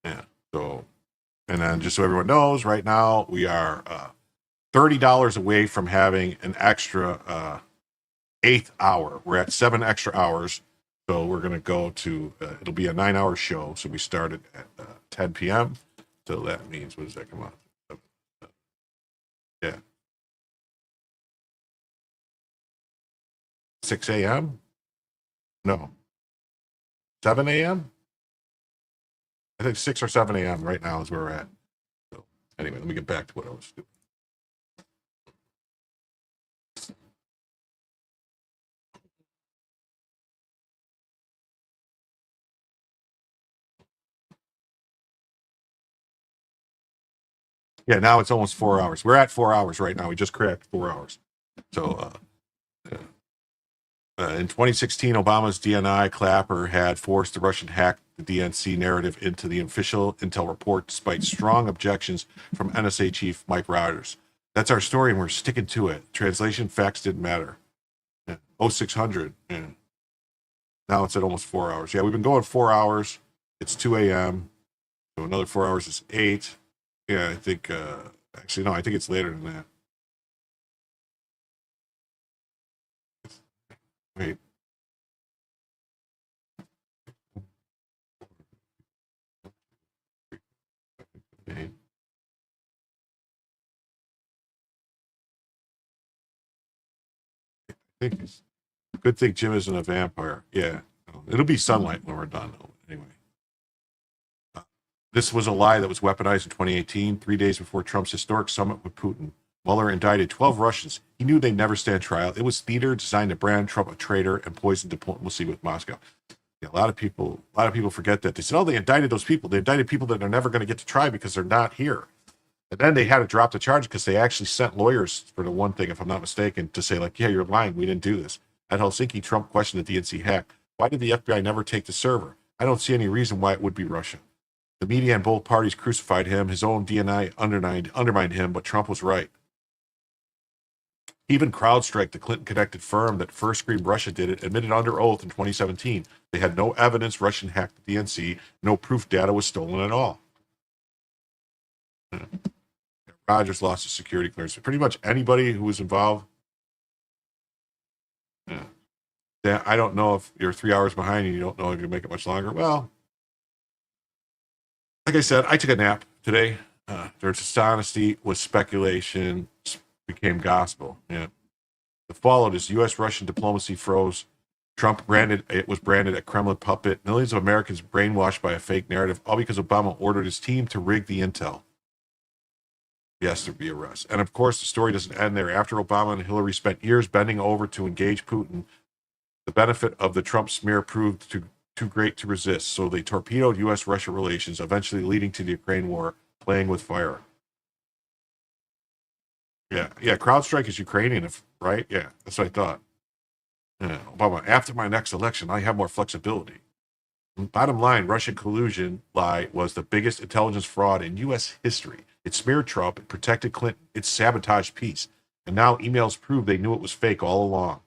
Yeah. So, and then just so everyone knows, right now we are $30 away from having an extra 8th hour. We're at 7 extra hours. So we're going to go to, it'll be a 9-hour show. So we started at 10 p.m. So that means, what does that come out? Yeah. 6 a.m.? No. 7 a.m.? I think 6 or 7 a.m. right now is where we're at. So anyway, let me get back to what I was doing. Yeah, now it's almost 4 hours. We're at 4 hours right now. We just cracked 4 hours. So in 2016, Obama's DNI clapper had forced the Russian hack the DNC narrative into the official intel report, despite strong objections from NSA chief Mike Rogers. That's our story, and we're sticking to it. Translation facts didn't matter. Yeah. 0600. Yeah. Now it's at almost 4 hours. Yeah, we've been going 4 hours. It's 2 a.m. So another 4 hours is 8. Yeah, I think, actually, no, I think it's later than that. Wait. Okay. I think it's good thing Jim isn't a vampire. Yeah. It'll be sunlight when we're done, anyway. This was a lie that was weaponized in 2018, 3 days before Trump's historic summit with Putin. Mueller indicted 12 Russians. He knew they'd never stand trial. It was theater designed to brand Trump a traitor and poison diplomacy with Moscow. Yeah, a lot of people forget that. They said, "Oh, they indicted those people. They indicted people that are never going to get to try because they're not here." And then they had to drop the charge because they actually sent lawyers for the one thing, if I'm not mistaken, to say like, "Yeah, you're lying. We didn't do this." At Helsinki, Trump questioned the DNC hack. Why did the FBI never take the server? I don't see any reason why it would be Russia. The media and both parties crucified him. His own DNI undermined him, but Trump was right. Even CrowdStrike, the Clinton-connected firm that first screamed Russia did it, admitted under oath in 2017 they had no evidence Russian hacked the DNC, no proof data was stolen at all. Rogers lost his security clearance. Pretty much anybody who was involved. Yeah. I don't know if you're 3 hours behind and you don't know if you make it much longer. Well, like I said, I took a nap today. There's dishonesty, was speculation, became gospel. Yeah. The followed is U.S.-Russian diplomacy froze. Trump was branded a Kremlin puppet. Millions of Americans brainwashed by a fake narrative, all because Obama ordered his team to rig the intel. Yes, there'd be arrests. And of course, the story doesn't end there. After Obama and Hillary spent years bending over to engage Putin, the benefit of the Trump smear proved too great to resist. So they torpedoed U.S.-Russia relations, eventually leading to the Ukraine war, playing with fire. Yeah. CrowdStrike is Ukrainian, right? Yeah, that's what I thought. Yeah, Obama, after my next election, I have more flexibility. Bottom line, Russian collusion lie was the biggest intelligence fraud in U.S. history. It smeared Trump, it protected Clinton, it sabotaged peace. And now emails prove they knew it was fake all along.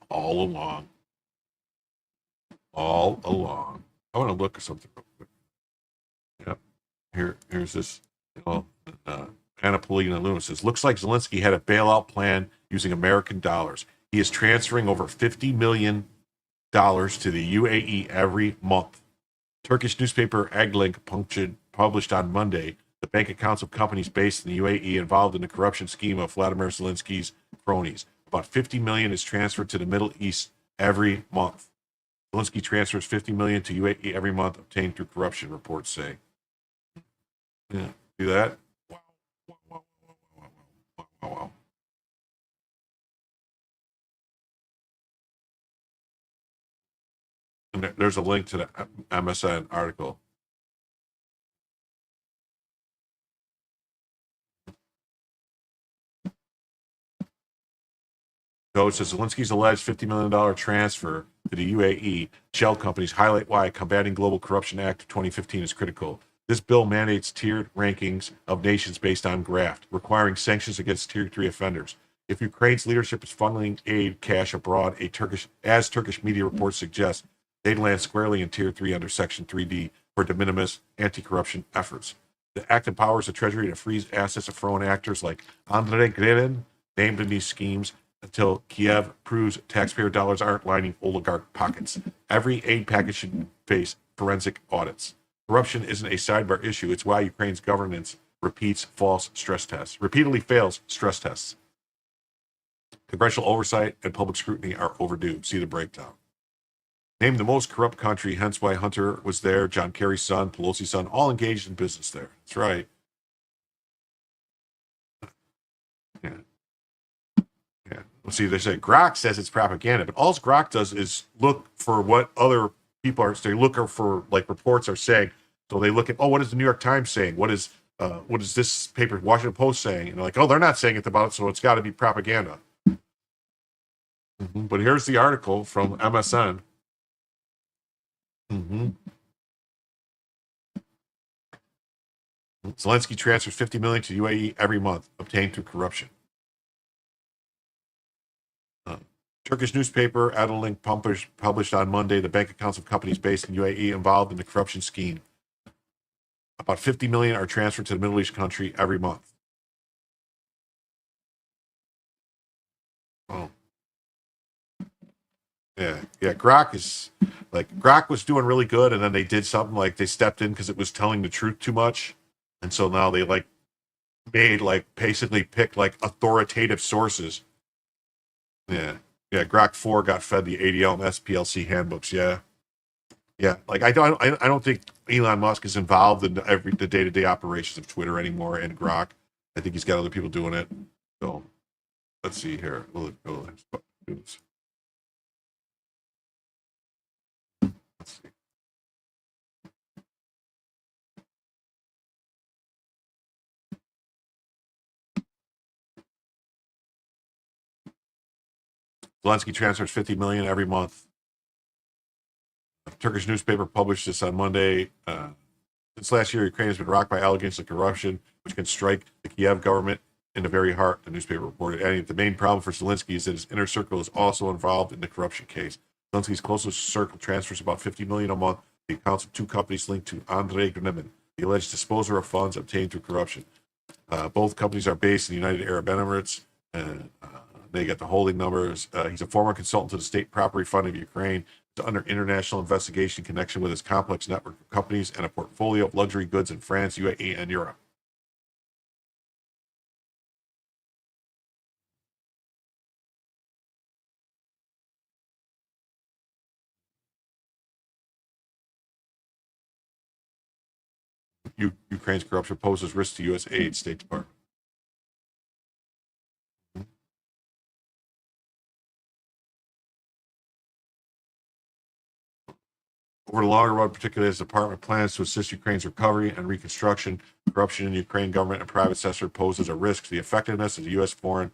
All along. I want to look at something real quick. Yep. Here's this. Anna Polina Luna says, looks like Zelensky had a bailout plan using American dollars. He is transferring over $50 million to the UAE every month. Turkish newspaper Aglink published on Monday the bank accounts of companies based in the UAE involved in the corruption scheme of Vladimir Zelensky's cronies. About $50 million is transferred to the Middle East every month. Zelensky transfers $50 million to UAE every month, obtained through corruption, reports say. Yeah, see that? Wow. And there's a link to the MSN article. So it says Zelensky's alleged $50 million transfer to the UAE shell companies highlight why Combating Global Corruption Act of 2015 is critical. This bill mandates tiered rankings of nations based on graft, requiring sanctions against tier 3 offenders. If Ukraine's leadership is funneling aid cash abroad, as Turkish media reports suggest, they'd land squarely in tier 3 under Section 3D for de minimis anti-corruption efforts. The act empowers the Treasury to freeze assets of foreign actors like Andrei Grevin, named in these schemes, until Kiev proves taxpayer dollars aren't lining oligarch pockets. Every aid package should face forensic audits. Corruption isn't a sidebar issue. It's why Ukraine's governance repeatedly fails stress tests. Congressional oversight and public scrutiny are overdue. See the breakdown. Named the most corrupt country, hence why Hunter was there, John Kerry's son, Pelosi's son, all engaged in business there. That's right. Yeah. Let's see, they say Grok says it's propaganda, but all Grok does is look for what other people are. They look for like reports are saying. So they look at, what is the New York Times saying? What is this paper, Washington Post saying? And they're like, they're not saying it about it, so it's got to be propaganda. But here's the article from MSN. Zelensky transfers $50 million to UAE every month, obtained through corruption. Turkish newspaper Adalink published on Monday the bank accounts of companies based in UAE involved in the corruption scheme. About $50 million are transferred to the Middle East country every month. Oh. Yeah. Grok was doing really good, and then they did something like they stepped in because it was telling the truth too much. And so now they basically picked authoritative sources. Yeah. Yeah, Grok 4 got fed the ADL and SPLC handbooks. Yeah. I don't think Elon Musk is involved in the day-to-day operations of Twitter anymore and Grok. I think he's got other people doing it. So let's see here. Let's see. Zelensky transfers $50 million every month. A Turkish newspaper published this on Monday. Since last year, Ukraine has been rocked by allegations of corruption, which can strike the Kiev government in the very heart, the newspaper reported, adding that the main problem for Zelensky is that his inner circle is also involved in the corruption case. Zelensky's closest circle transfers about $50 million a month to the accounts of two companies linked to Andrei Grevin, the alleged disposer of funds obtained through corruption. Both companies are based in the United Arab Emirates, and they get the holding numbers. He's a former consultant to the State Property Fund of Ukraine. He's under international investigation in connection with his complex network of companies and a portfolio of luxury goods in France, UAE, and Europe. Ukraine's corruption poses risks to U.S. aid, State Department. Over the longer run, particularly as the department plans to assist Ukraine's recovery and reconstruction, corruption in the Ukraine government and private sector poses a risk to the effectiveness of the U.S. foreign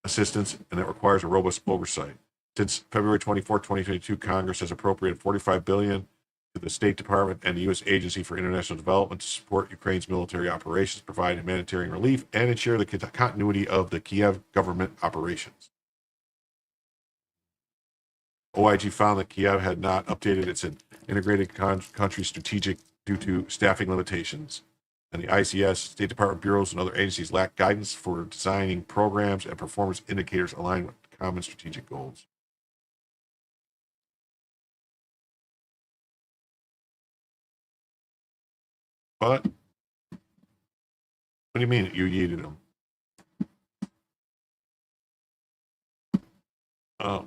assistance, and it requires a robust oversight. Since February 24, 2022, Congress has appropriated $45 billion to the State Department and the U.S. Agency for International Development to support Ukraine's military operations, provide humanitarian relief, and ensure the continuity of the Kiev government operations. OIG found that Kiev had not updated its integrated country strategic due to staffing limitations, and the ICS, State Department bureaus, and other agencies lack guidance for designing programs and performance indicators aligned with common strategic goals. But what do you mean you needed them? Oh.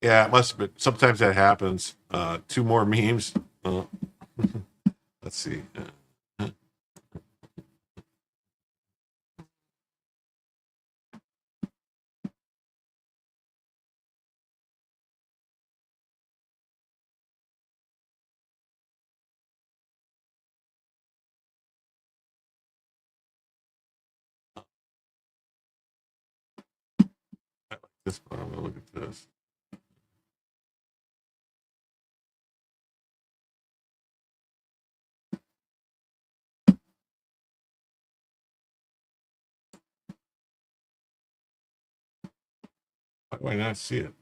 Yeah, it must have been. Sometimes that happens. Two more memes. Let's see. I like this one. I'm gonna look at this. Why do I not see it?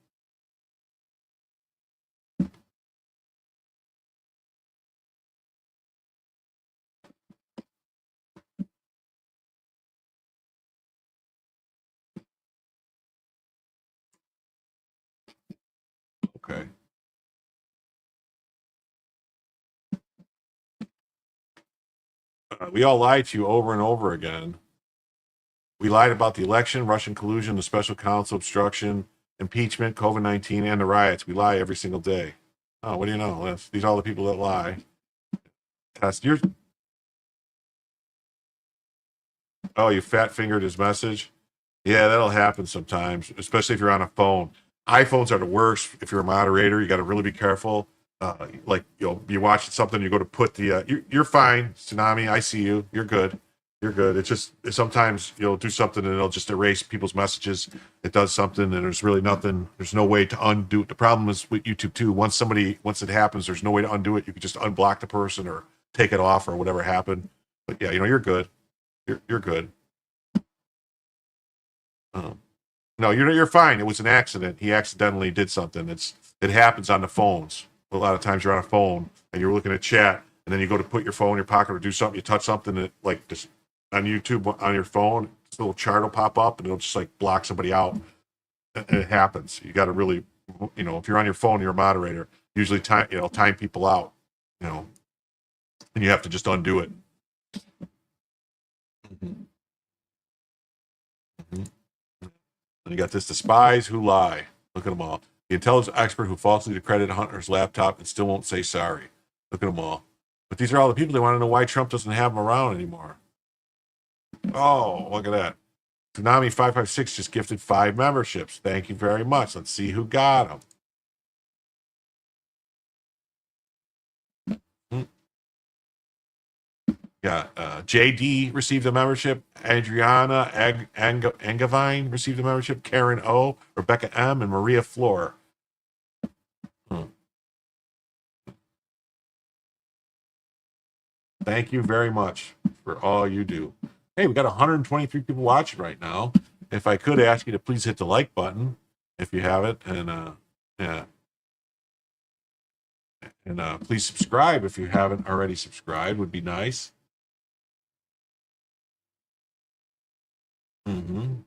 Okay. We all lied to you over and over again. We lied about the election, Russian collusion, the special counsel, obstruction, impeachment, COVID-19, and the riots. We lie every single day. Oh, what do you know? These are all the people that lie. Test your. Oh, you fat fingered his message. Yeah, that'll happen sometimes, especially if you're on a phone. iPhones are the worst. If you're a moderator, you got to really be careful. Like you're watching something, you go to put the. You're fine, Tsunami. I see you. You're good. You're good. It's just sometimes you'll do something and it'll just erase people's messages. It does something and there's really nothing. There's no way to undo it. The problem is with YouTube too. Once it happens, there's no way to undo it. You can just unblock the person or take it off or whatever happened. But yeah, you're good. You're good. No, you're fine. It was an accident. He accidentally did something. It happens on the phones. A lot of times you're on a phone and you're looking at chat, and then you go to put your phone in your pocket or do something. You touch something that like just on YouTube on your phone, this little chart will pop up and it'll just like block somebody out. And it happens. You got to really, if you're on your phone, you're a moderator. Usually time people out, and you have to just undo it. And you got the spies who lie. Look at them all. The intelligence expert who falsely accredited Hunter's laptop and still won't say sorry. Look at them all. But these are all the people that want to know why Trump doesn't have them around anymore. Oh, look at that. Tsunami 556 just gifted 5 memberships. Thank you very much. Let's see who got them. Yeah, JD received a membership. Adriana Angevine received a membership. Karen O, Rebecca M, and Maria Floor. Thank you very much for all you do. Hey, we got 123 people watching right now. If I could ask you to please hit the like button if you have it, and please subscribe if you haven't already subscribed. Would be nice. Mm-hmm.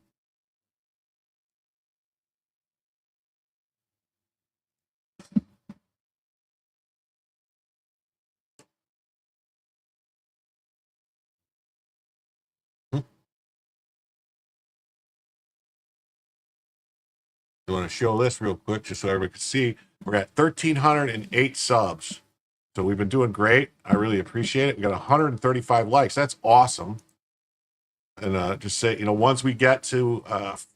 I want to show this real quick just so everybody can see. We're at 1,308 subs. So we've been doing great. I really appreciate it. We got 135 likes. That's awesome. And just say, once we get to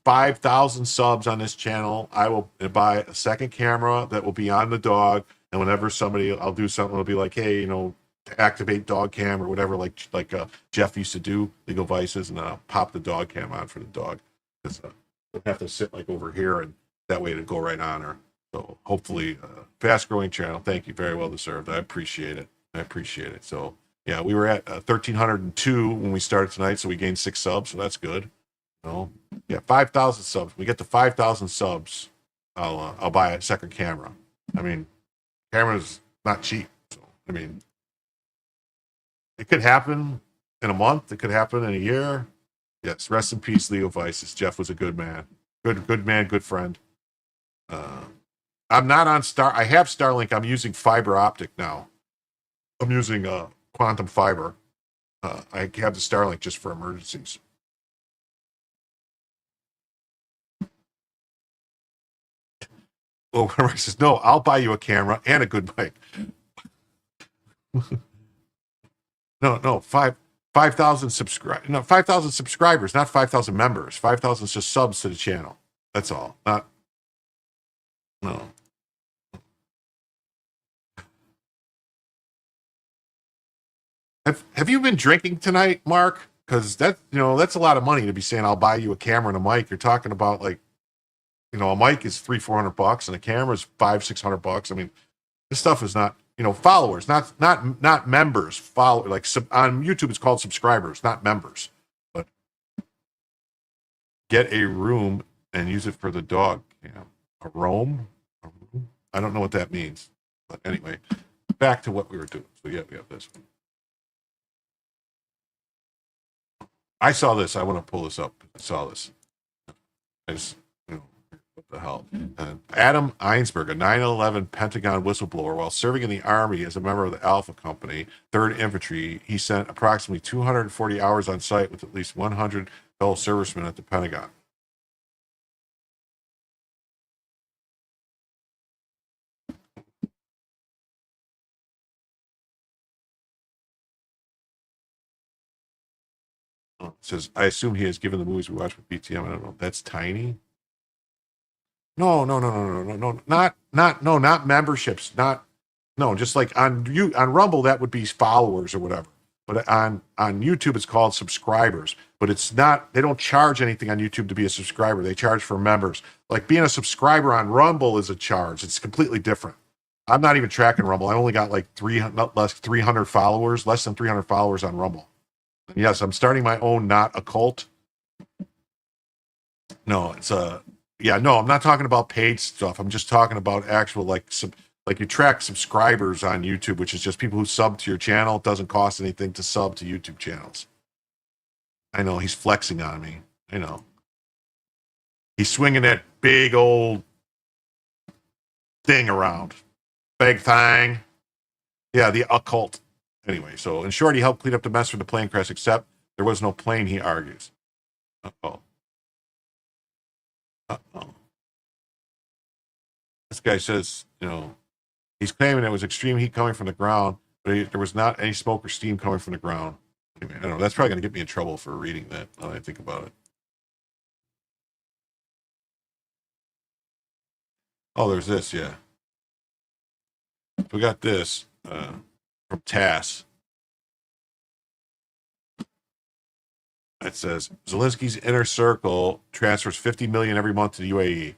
5,000 subs on this channel, I will buy a second camera that will be on the dog. And whenever I'll do something, it'll be like, hey, to activate dog cam or whatever, like Jeff used to do, Legal Vices, and then I'll pop the dog cam on for the dog. We'll have to sit like over here, and that way it'll go right on her. So hopefully, fast growing channel. Thank you, very well deserved. I appreciate it. So yeah, we were at 1,302 when we started tonight, so we gained 6 subs, so that's good. Yeah, 5,000 subs. We get to 5,000 subs, I'll buy a second camera. I mean, camera's not cheap. So I mean, it could happen in a month. It could happen in a year. Yes, rest in peace, Leo Vices. Jeff was a good man. Good man, good friend. I'm not on I have Starlink. I'm using fiber optic now. I'm using quantum fiber. I have the Starlink just for emergencies. Oh, Rick says, no, I'll buy you a camera and a good mic. No, 5,000 subscribe. No, 5,000 subscribers, not 5,000 members. 5,000 is just subs to the channel. That's all. Not no. Have you been drinking tonight, Mark? Because that's a lot of money to be saying I'll buy you a camera and a mic. You're talking about like, a mic is $300-400 and a camera is $500-600. I mean, this stuff is not, followers, not members. Follow on YouTube, it's called subscribers, not members. But get a room and use it for the dog. A roam. I don't know what that means. But anyway, back to what we were doing. So yeah, we have this one. I saw this. I want to pull this up. I saw this. I just, what the hell? Adam Einsberg, a 9/11 Pentagon whistleblower, while serving in the Army as a member of the Alpha Company, 3rd Infantry, he spent approximately 240 hours on site with at least 100 fellow servicemen at the Pentagon. It says, I assume he has given the movies we watched with BTM. I don't know. That's tiny. No, not memberships. Just like on Rumble, that would be followers or whatever. But on YouTube, it's called subscribers. But it's not, they don't charge anything on YouTube to be a subscriber. They charge for members. Like being a subscriber on Rumble is a charge. It's completely different. I'm not even tracking Rumble. I only got like 300 followers, less than 300 followers on Rumble. And yes, I'm starting my own not a cult. No, it's no, I'm not talking about paid stuff. I'm just talking about actual like you track subscribers on YouTube, which is just people who sub to your channel. It doesn't cost anything to sub to YouTube channels. I know he's flexing on me. I know. He's swinging that big old thing around. Big thing. Yeah, the occult. Anyway, so in short, he helped clean up the mess for the plane crash, except there was no plane, he argues. Uh-oh. This guy says, he's claiming it was extreme heat coming from the ground, but there was not any smoke or steam coming from the ground. Anyway, I don't know. That's probably going to get me in trouble for reading that, now that I think about it. Oh, there's this, yeah. We got this from TASS. It says Zelensky's inner circle transfers $50 million every month to the UAE.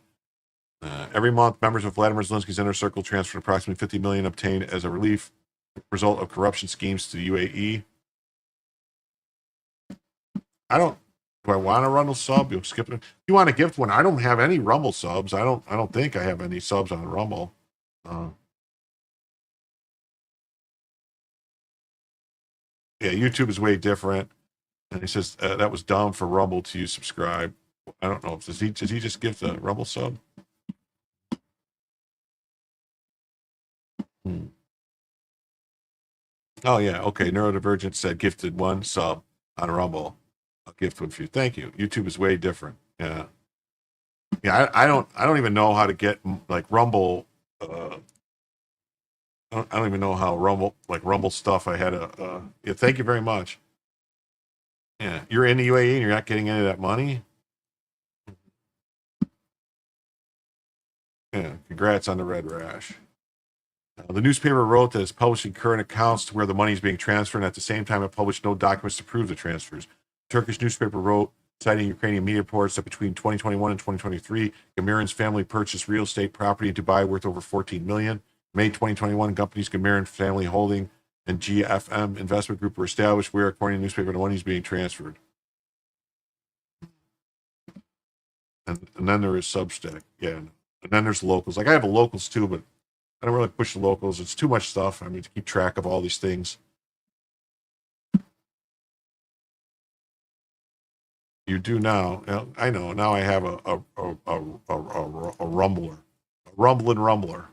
Every month, members of Vladimir Zelensky's inner circle transferred approximately $50 million obtained as a relief result of corruption schemes to the UAE. Do I want a Rumble sub? You'll skip it. If you want to gift one, I don't have any Rumble subs. I don't think I have any subs on Rumble. Yeah, YouTube is way different. And he says that was dumb for Rumble to subscribe. I don't know. Does he just give the Rumble sub? Oh, yeah. Okay. Neurodivergent said gifted one sub on Rumble. I'll gift one for you. Thank you. YouTube is way different. Yeah. Yeah. I don't even know how to get like Rumble. I don't even know how Rumble stuff. I had yeah. Thank you very much. Yeah. You're in the UAE and you're not getting any of that money. Yeah. Congrats on the red rash. The newspaper wrote that it's publishing current accounts to where the money is being transferred, and at the same time, it published no documents to prove the transfers. Turkish newspaper wrote, citing Ukrainian media reports, that between 2021 and 2023, Gamirin's family purchased real estate property in Dubai worth over $14 million. May 2021, companies Gamirin Family Holding and GFM Investment Group were established, where, according to the newspaper, the money is being transferred. And then there is Substack. Yeah. And then there's locals. Like I have a locals too, but I don't really push the locals. It's too much stuff. I mean, to keep track of all these things. You do now. I know. Now I have a rumbler, a rumbler.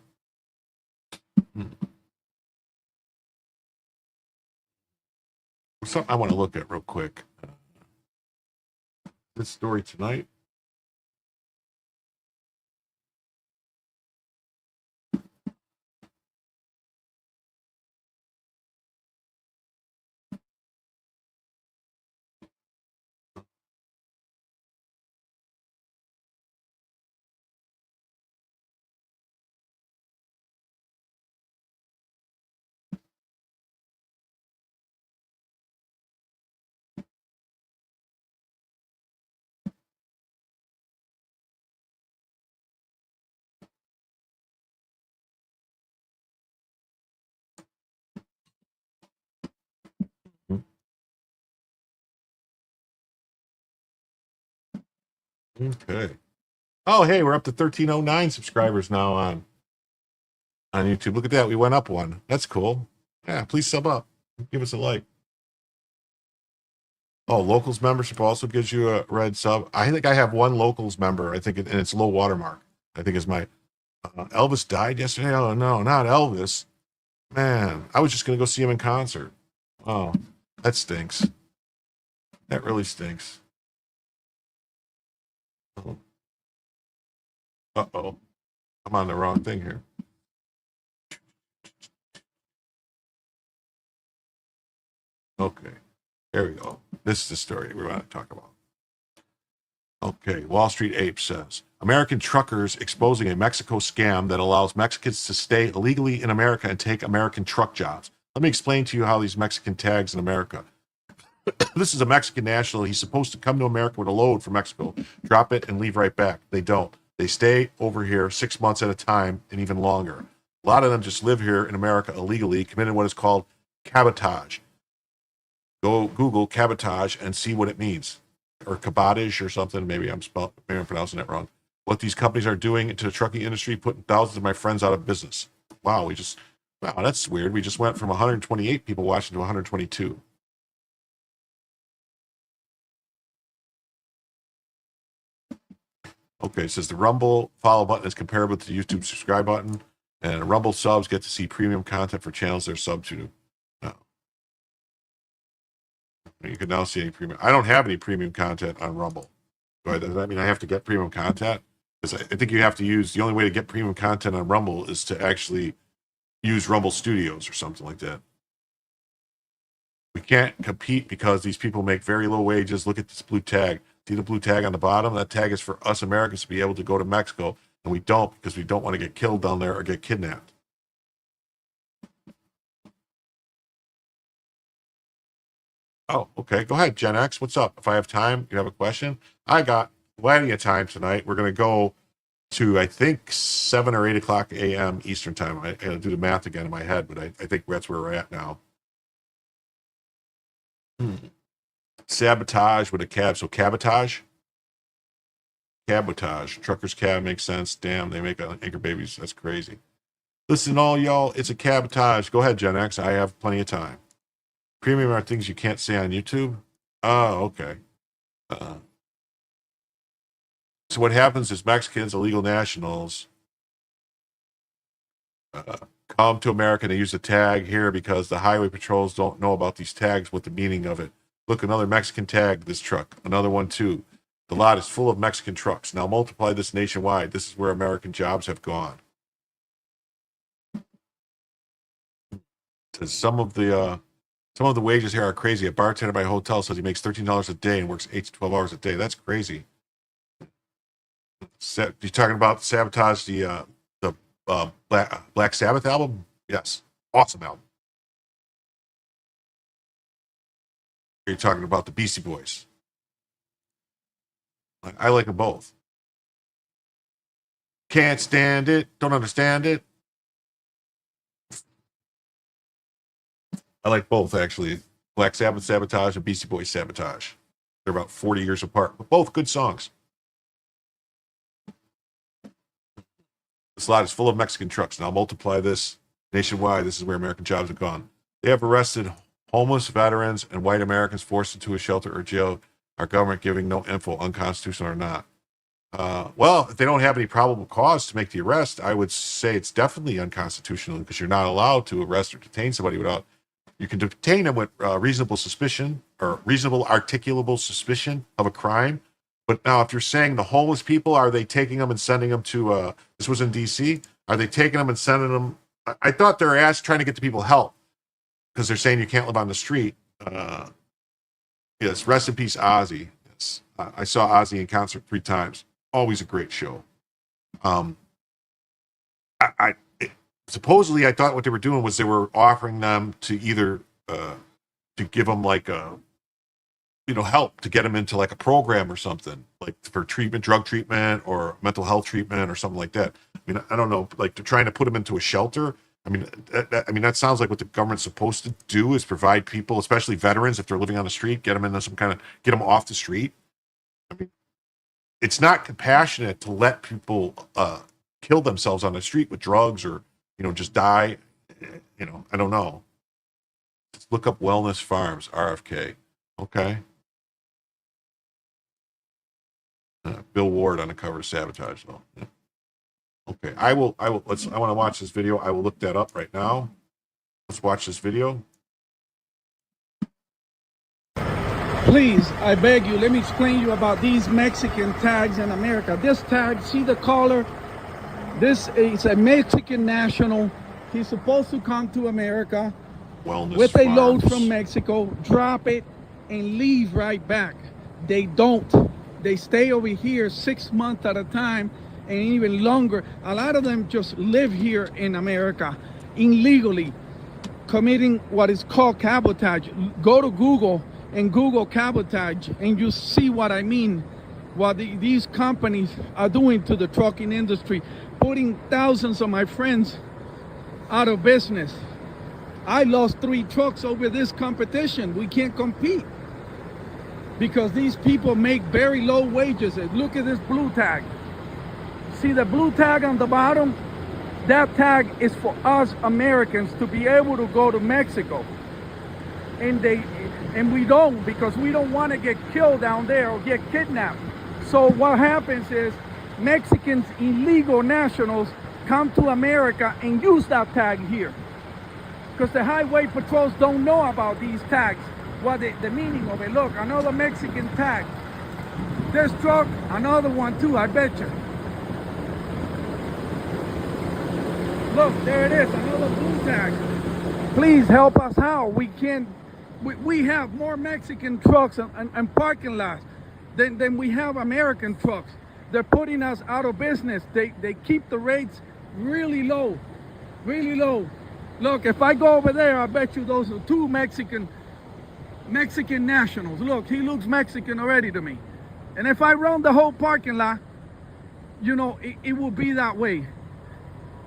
Something I want to look at real quick. This story tonight. Okay. Oh, hey, we're up to 1309 subscribers now on YouTube. Look at that. We went up one. That's cool. Yeah, please sub up. Give us a like. Oh, locals membership also gives you a red sub. I think I have one locals member. I think, and it's low watermark. I think is my Elvis died yesterday. Oh no, not Elvis. Man, I was just gonna go see him in concert. Oh, that stinks. That really stinks. Uh-oh. I'm on the wrong thing here. Okay. There we go. This is the story we want to talk about. Okay. Wall Street Ape says American truckers exposing a Mexico scam that allows Mexicans to stay illegally in America and take American truck jobs. Let me explain to you how these Mexican tags in America. This is a Mexican national. He's supposed to come to America with a load from Mexico, drop it, and leave right back. They don't. They stay over here 6 months at a time and even longer. A lot of them just live here in America illegally, committing what is called cabotage. Go Google cabotage and see what it means, or cabotage or something. Maybe I'm pronouncing it wrong. What these companies are doing to the trucking industry, putting thousands of my friends out of business. Wow, that's weird. We just went from 128 people watching to 122. Okay, it says the Rumble follow button is comparable to the YouTube subscribe button, and Rumble subs get to see premium content for channels they're sub to. You can now see any premium. I don't have any premium content on Rumble. Does that mean I have to get premium content? Because I think you have to use, the only way to get premium content on Rumble is to actually use Rumble Studios or something like that. We can't compete because these people make very low wages. Look at this blue tag. See the blue tag on the bottom? That tag is for us Americans to be able to go to Mexico, and we don't because we don't want to get killed down there or get kidnapped. Oh, okay. Go ahead, Gen X. What's up? If I have time, you have a question? I got plenty of time tonight. We're going to go to, I think, 7 or 8 o'clock a.m. Eastern time. I got to do the math again in my head, but I think that's where we're at now. Sabotage with a cab. So cabotage? Cabotage. Trucker's cab makes sense. Damn, they make anchor babies. That's crazy. Listen, all y'all, it's a cabotage. Go ahead, Gen X. I have plenty of time. Premium are things you can't say on YouTube. Oh, okay. So what happens is Mexicans, illegal nationals, come to America and they use the tag here because the highway patrols don't know about these tags, what the meaning of it. Look, another Mexican tag, this truck. Another one, too. The lot is full of Mexican trucks. Now multiply this nationwide. This is where American jobs have gone. Some of the wages here are crazy. A bartender at my hotel says he makes $13 a day and works 8 to 12 hours a day. That's crazy. You're talking about Sabotage, the Black Sabbath album? Yes. Awesome album. You're talking about the Beastie Boys. I like them both. Can't stand it. Don't understand it. I like both, actually. Black Sabbath Sabotage and Beastie Boys Sabotage. They're about 40 years apart, but both good songs. This lot is full of Mexican trucks. Now multiply this nationwide. This is where American jobs have gone. They have arrested homeless veterans and white Americans forced into a shelter or jail. Our government giving no info, unconstitutional or not. Well, if they don't have any probable cause to make the arrest, I would say it's definitely unconstitutional because you're not allowed to arrest or detain somebody without. You can detain them with reasonable suspicion or reasonable articulable suspicion of a crime. But now, if you're saying the homeless people, are they taking them and sending them to, this was in D.C., are they taking them and sending them? I thought they were trying to get the people help because they're saying you can't live on the street. Yes, rest in peace, Ozzy. Yes, I saw Ozzy in concert 3 times. Always a great show. Supposedly, I thought what they were doing was they were offering them to either to give them like a, help to get them into like a program or something, like for treatment, drug treatment or mental health treatment or something like that. I mean, I don't know, like they're trying to put them into a shelter. I mean, that sounds like what the government's supposed to do is provide people, especially veterans, if they're living on the street, get them into get them off the street. I mean, it's not compassionate to let people kill themselves on the street with drugs or, just die. I don't know. Let's look up Wellness Farms, RFK. Okay. Bill Ward on the cover of Sabotage, though. Yeah. Okay. I want to watch this video. I will look that up right now. Let's watch this video. Please, I beg you, let me explain you about these Mexican tags in America. This tag, see the collar? This is a Mexican national. He's supposed to come to America with a load from Mexico, drop it, and leave right back. They don't. They stay over here 6 months at a time and even longer. A lot of them just live here in America illegally, committing what is called cabotage. Go to Google and Google cabotage, and you see what I mean, what these companies are doing to the trucking industry, putting thousands of my friends out of business. I lost 3 trucks over this competition. We can't compete because these people make very low wages. Look at this blue tag. See the blue tag on the bottom? That tag is for us Americans to be able to go to Mexico. And we don't, because we don't want to get killed down there or get kidnapped. So what happens is Mexicans, illegal nationals, come to America and use that tag here. Because the highway patrols don't know about these tags, what the meaning of it. Look, another Mexican tag. This truck, another one too, I bet you. Look, there it is, another blue tag. Please help us out. We have more Mexican trucks and parking lots than we have American trucks. They're putting us out of business. They keep the rates really low, really low. Look, if I go over there, I bet you those are 2 Mexican nationals. Look, he looks Mexican already to me. And if I run the whole parking lot, it will be that way.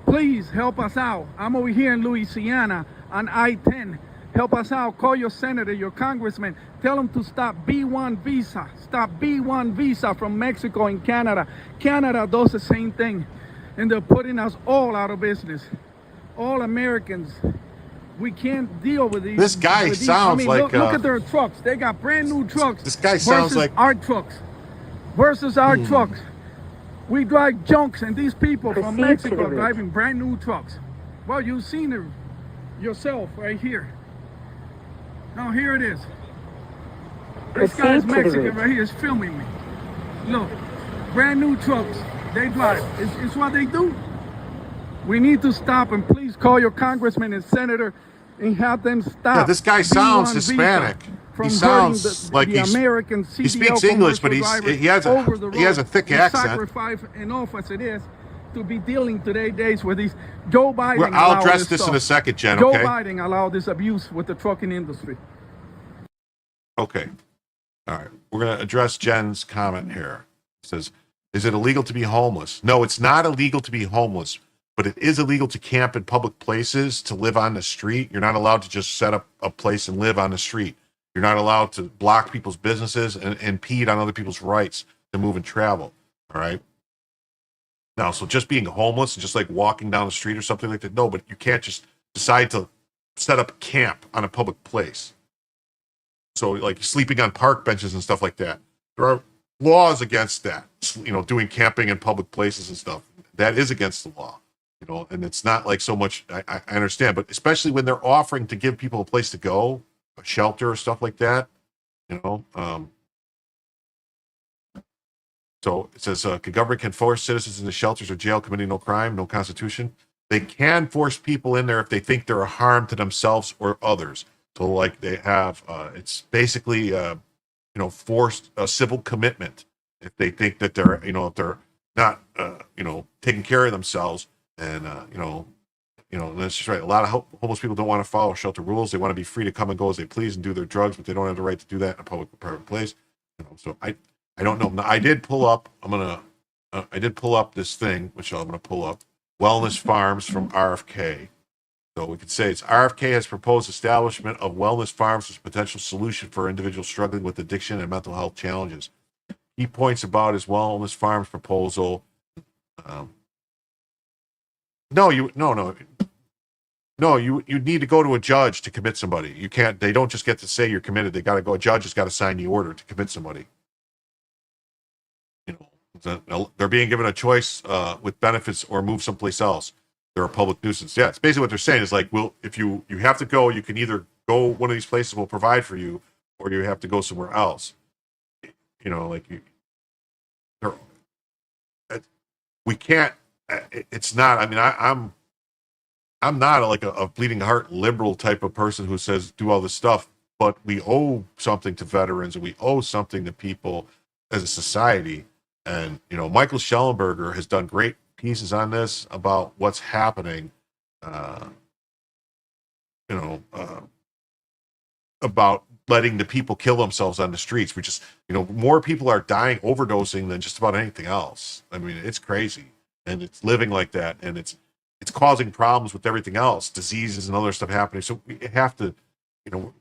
Please help us out. I'm over here in Louisiana on I-10. Help us out. Call your senator, your congressman. Tell them to stop B1 visa. Stop B1 visa from Mexico and Canada. Canada does the same thing. And they're putting us all out of business. All Americans. We can't deal with these. This guy sounds like... Look at their trucks. They got brand new trucks. This guy sounds like... our trucks. Versus our trucks. We drive junks, and these people from Mexico are driving brand new trucks. Well, you've seen it yourself right here. Now here it is. This guy's Mexican right here is filming me. Look, brand new trucks. They drive. It's what they do. We need to stop, and please call your congressman and senator and have them stop. Yeah, this guy sounds Hispanic. He sounds like he speaks English, but he has a thick accent. Sacrifice enough as it is to be dealing days with these. Joe Biden. I'll address this in a second, Jen. Joe Okay. Biden allowed this abuse with the trucking industry. Okay. All right. We're going to address Jen's comment here. It says, is it illegal to be homeless? No, it's not illegal to be homeless, but it is illegal to camp in public places, to live on the street. You're not allowed to just set up a place and live on the street. You're not allowed to block people's businesses and impede on other people's rights to move and travel. All right. Now, so just being homeless and just like walking down the street or something like that, no, but you can't just decide to set up camp on a public place. So like sleeping on park benches and stuff like that. There are laws against that, doing camping in public places and stuff. That is against the law, and it's not like so much, I understand, but especially when they're offering to give people a place to go, a shelter or stuff like that, so it says, government can force citizens into shelters or jail committing no crime, no constitution. They can force people in there if they think they're a harm to themselves or others. So like they have, it's basically, forced a civil commitment if they think that they're, if they're not, taking care of themselves and, that's just right. A lot of homeless people don't want to follow shelter rules. They want to be free to come and go as they please and do their drugs, but they don't have the right to do that in a public or private place. So I don't know. Now, I did pull up this thing, which I'm going to pull up, Wellness Farms from RFK. So we could say it's RFK has proposed establishment of wellness farms as a potential solution for individuals struggling with addiction and mental health challenges. key points about his wellness farms proposal. No, you need to go to a judge to commit somebody. You can't. They don't just get to say you're committed. They got to go. A judge has got to sign the order to commit somebody. They're being given a choice with benefits or move someplace else. They're a public nuisance. Yeah, it's basically what they're saying is like, well, if you have to go, you can either go one of these places will provide for you, or you have to go somewhere else. We can't. It's not. I mean, I'm not like a bleeding heart liberal type of person who says do all this stuff, but we owe something to veterans and we owe something to people as a society. And, Michael Schellenberger has done great pieces on this about what's happening, about letting the people kill themselves on the streets. We just, more people are dying overdosing than just about anything else. I mean, it's crazy. And it's living like that. And it's causing problems with everything else, diseases and other stuff happening. So we have to, the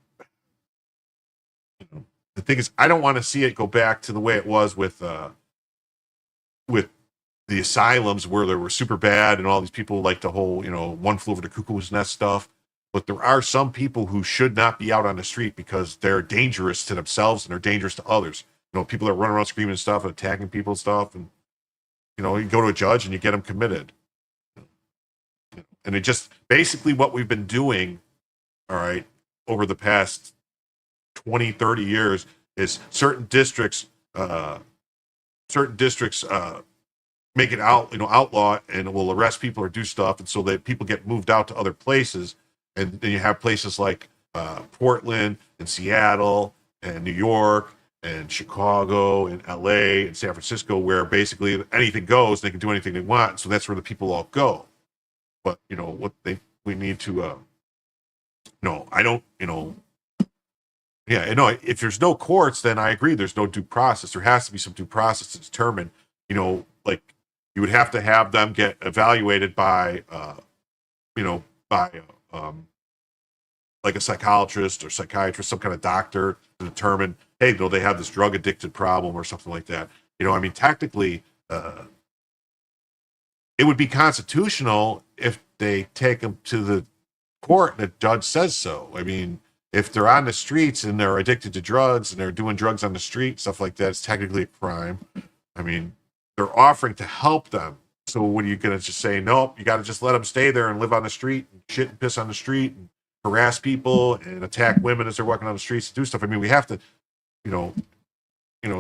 thing is, I don't want to see it go back to the way it was with the asylums where they were super bad and all these people like the whole, one flew over the cuckoo's nest stuff. But there are some people who should not be out on the street because they're dangerous to themselves and they're dangerous to others. People that run around screaming and stuff and attacking people and stuff. And, you go to a judge and you get them committed. And it just basically what we've been doing, all right, over the past 20, 30 years is certain districts make it outlaw and will arrest people or do stuff. And so that people get moved out to other places. And then you have places like Portland and Seattle and New York and Chicago and LA and San Francisco, where basically anything goes, they can do anything they want. So that's where the people all go. But we need to if there's no courts, then I agree there's no due process. There has to be some due process to determine, like you would have to have them get evaluated by like a psychologist or psychiatrist, some kind of doctor to determine, hey, they have this drug addicted problem or something like that. Technically, it would be constitutional if they take them to the court and the judge says so. I mean, if they're on the streets and they're addicted to drugs and they're doing drugs on the street, stuff like that, it's technically a crime. I mean, they're offering to help them. So what are you going to just say, nope, you got to just let them stay there and live on the street and shit and piss on the street and harass people and attack women as they're walking on the streets to do stuff? I mean, we have to,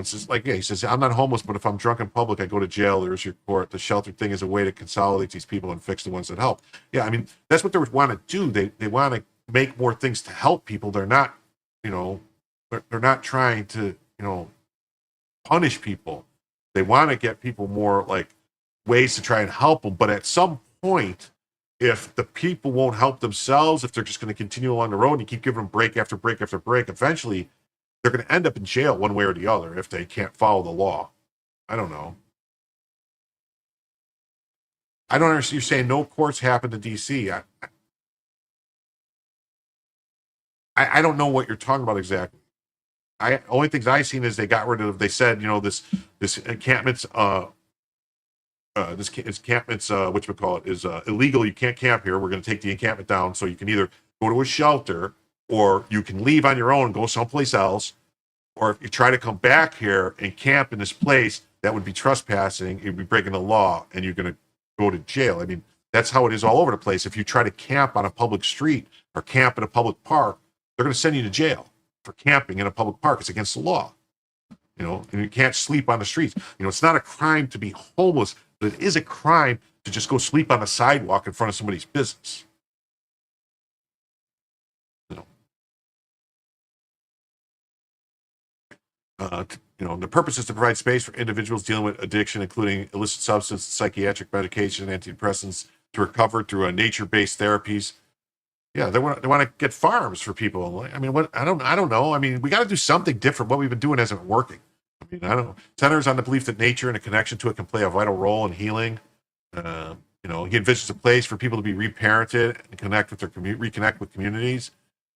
it's just like, he says, I'm not homeless, but if I'm drunk in public, I go to jail. There's your court. The shelter thing is a way to consolidate these people and fix the ones that help. Yeah, I mean, that's what they want to do. They want to make more things to help people. They're not, they're not trying to, punish people. They want to get people more like ways to try and help them. But at some point, if the people won't help themselves, if they're just going to continue along the road and you keep giving them break after break after break, eventually they're going to end up in jail one way or the other if they can't follow the law. I don't know. I don't understand. You're saying no courts happen to D.C. I don't know what you're talking about exactly. Only things I've seen is they got rid of. They said, this encampments. This encampment's is illegal. You can't camp here. We're going to take the encampment down. So you can either go to a shelter or you can leave on your own and go someplace else. Or if you try to come back here and camp in this place, that would be trespassing. You'd be breaking the law and you're going to go to jail. I mean, that's how it is all over the place. If you try to camp on a public street or camp in a public park, they're going to send you to jail for camping in a public park. It's against the law. And you can't sleep on the streets. It's not a crime to be homeless, but it is a crime to just go sleep on the sidewalk in front of somebody's business. The purpose is to provide space for individuals dealing with addiction, including illicit substance, psychiatric medication, and antidepressants, to recover through nature-based therapies. Yeah, they want to get farms for people. I mean, I don't know. I mean, we got to do something different. What we've been doing isn't working. I mean, I don't know. Centers on the belief that nature and a connection to it can play a vital role in healing. He envisions a place for people to be reparented and reconnect with communities.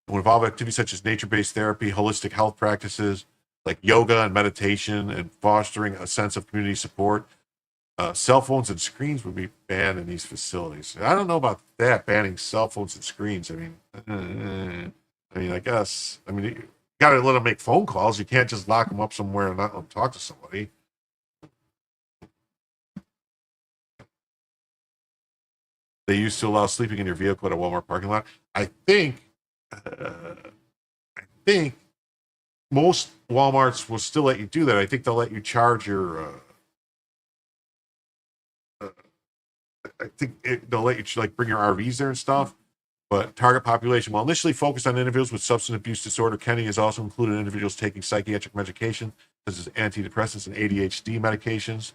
It will involve activities such as nature-based therapy, holistic health practices, like yoga and meditation and fostering a sense of community support. Cell phones and screens would be banned in these facilities. I don't know about that, banning cell phones and screens. I mean, I guess. I mean, you got to let them make phone calls. You can't just lock them up somewhere and not let them talk to somebody. They used to allow sleeping in your vehicle at a Walmart parking lot. I think most Walmarts will still let you do that. I think they'll let you charge your. I think they'll let you like bring your RVs there and stuff. But target population, while initially focused on individuals with substance abuse disorder, Kenny has also included individuals taking psychiatric medication, such as antidepressants and ADHD medications,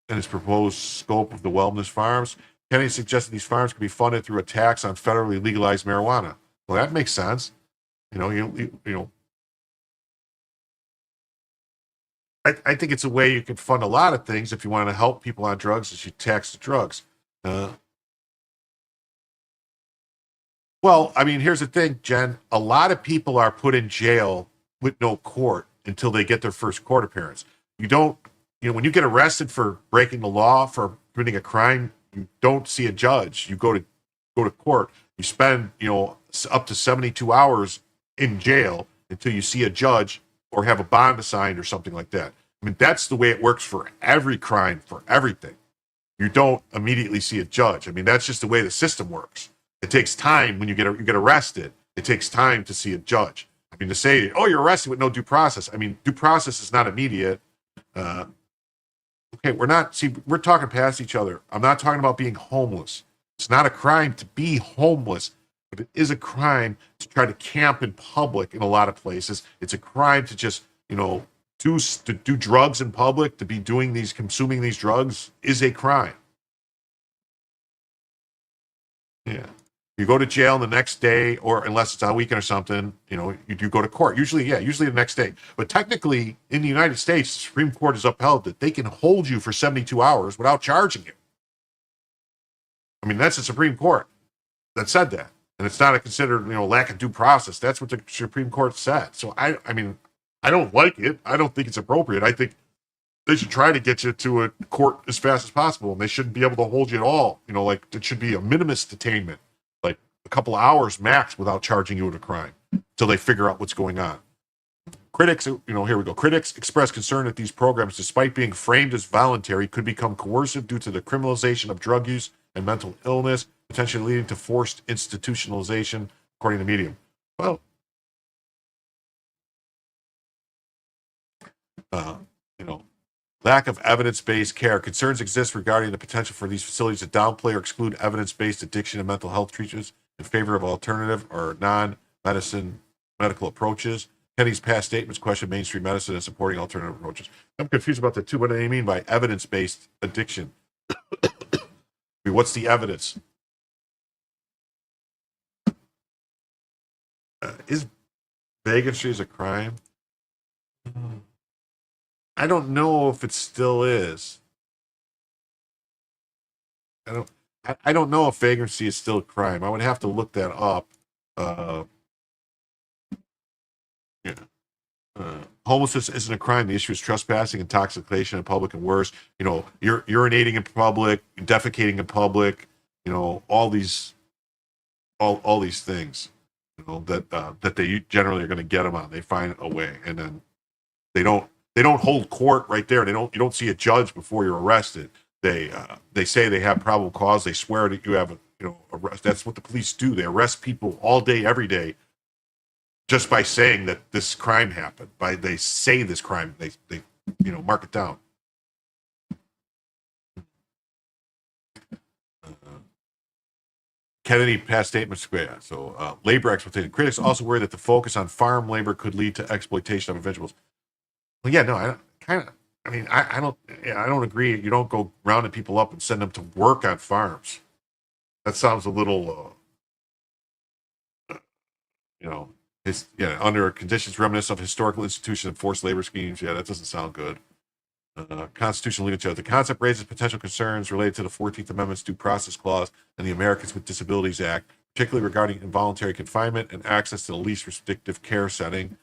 in his proposed scope of the wellness farms. Kenny suggested these farms could be funded through a tax on federally legalized marijuana. Well, that makes sense. You know, I think it's a way you can fund a lot of things if you want to help people on drugs, is you tax the drugs. Well, I mean, here's the thing, Jen. A lot of people are put in jail with no court until they get their first court appearance. When you get arrested for breaking the law, for committing a crime, you don't see a judge. You go to court. You spend, up to 72 hours in jail until you see a judge or have a bond assigned or something like that. I mean, that's the way it works for every crime, for everything. You don't immediately see a judge. I mean, that's just the way the system works. It takes time when you get arrested. It takes time to see a judge. I mean, to say, oh, you're arrested with no due process. I mean, due process is not immediate. Okay, we're talking past each other. I'm not talking about being homeless. It's not a crime to be homeless, but it is a crime to try to camp in public in a lot of places. It's a crime to just, do drugs in public, to be consuming these drugs is a crime. Yeah. You go to jail the next day, or unless it's on a weekend or something, you do go to court. Usually the next day. But technically, in the United States, the Supreme Court has upheld that they can hold you for 72 hours without charging you. I mean, that's the Supreme Court that said that. And it's not considered, lack of due process. That's what the Supreme Court said. So, I mean, I don't like it. I don't think it's appropriate. I think they should try to get you to a court as fast as possible, and they shouldn't be able to hold you at all. Like it should be a minimus detainment, like a couple of hours max without charging you with a crime until they figure out what's going on. Critics, here we go. Critics express concern that these programs, despite being framed as voluntary, could become coercive due to the criminalization of drug use and mental illness, potentially leading to forced institutionalization, according to Medium. Well, lack of evidence-based care. Concerns exist regarding the potential for these facilities to downplay or exclude evidence-based addiction and mental health treatments in favor of alternative or non-medical approaches. Kenny's past statements question mainstream medicine and supporting alternative approaches. I'm confused about that too. What do they mean by evidence-based addiction? I mean, what's the evidence? Is vagrancy a crime? I don't know if it still is. I don't know if vagrancy is still a crime. I would have to look that up. Homelessness isn't a crime. The issue is trespassing, intoxication in public, and worse. You're urinating in public, defecating in public. All these things. That they generally are going to get them on. They find a way, and then they don't hold court right there. You don't see a judge before you're arrested. They say they have probable cause. They swear that you have arrest. That's what the police do. They arrest people all day, every day, just by saying that this crime happened. They say this crime. They mark it down. Kennedy past statements. Yeah, so labor exploitation. Critics also worry that the focus on farm labor could lead to exploitation of individuals. Well, yeah, no, I don't agree. You don't go rounding people up and send them to work on farms. That sounds a little, under conditions reminiscent of historical institutions and forced labor schemes. Yeah, that doesn't sound good. Constitutional legal judge. The concept raises potential concerns related to the 14th Amendment's Due Process Clause and the Americans with Disabilities Act, particularly regarding involuntary confinement and access to the least restrictive care setting.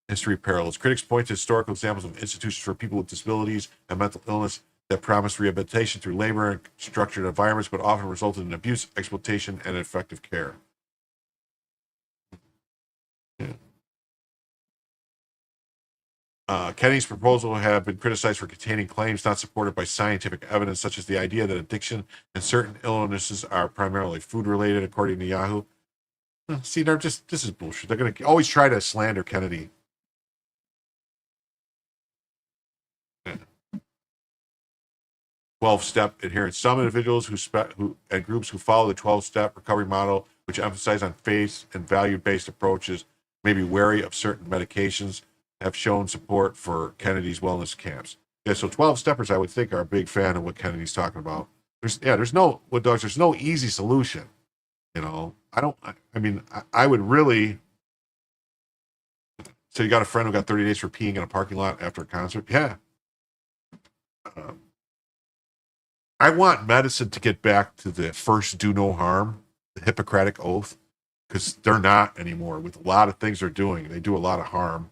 history parallels. Critics point to historical examples of institutions for people with disabilities and mental illness that promise rehabilitation through labor and structured environments, but often resulted in abuse, exploitation, and ineffective care. Kennedy's proposal have been criticized for containing claims not supported by scientific evidence, such as the idea that addiction and certain illnesses are primarily food-related, according to Yahoo. See, this is bullshit. They're going to always try to slander Kennedy. 12-step adherence. Some individuals and groups who follow the 12-step recovery model, which emphasize on faith and value-based approaches, may be wary of certain medications, have shown support for Kennedy's wellness camps. Yeah, so 12-steppers, I would think, are a big fan of what Kennedy's talking about. There's no easy solution. You know, I would really. So you got a friend who got 30 days for peeing in a parking lot after a concert? Yeah. I want medicine to get back to the first do no harm, the Hippocratic Oath, because they're not anymore. With a lot of things they're doing, they do a lot of harm.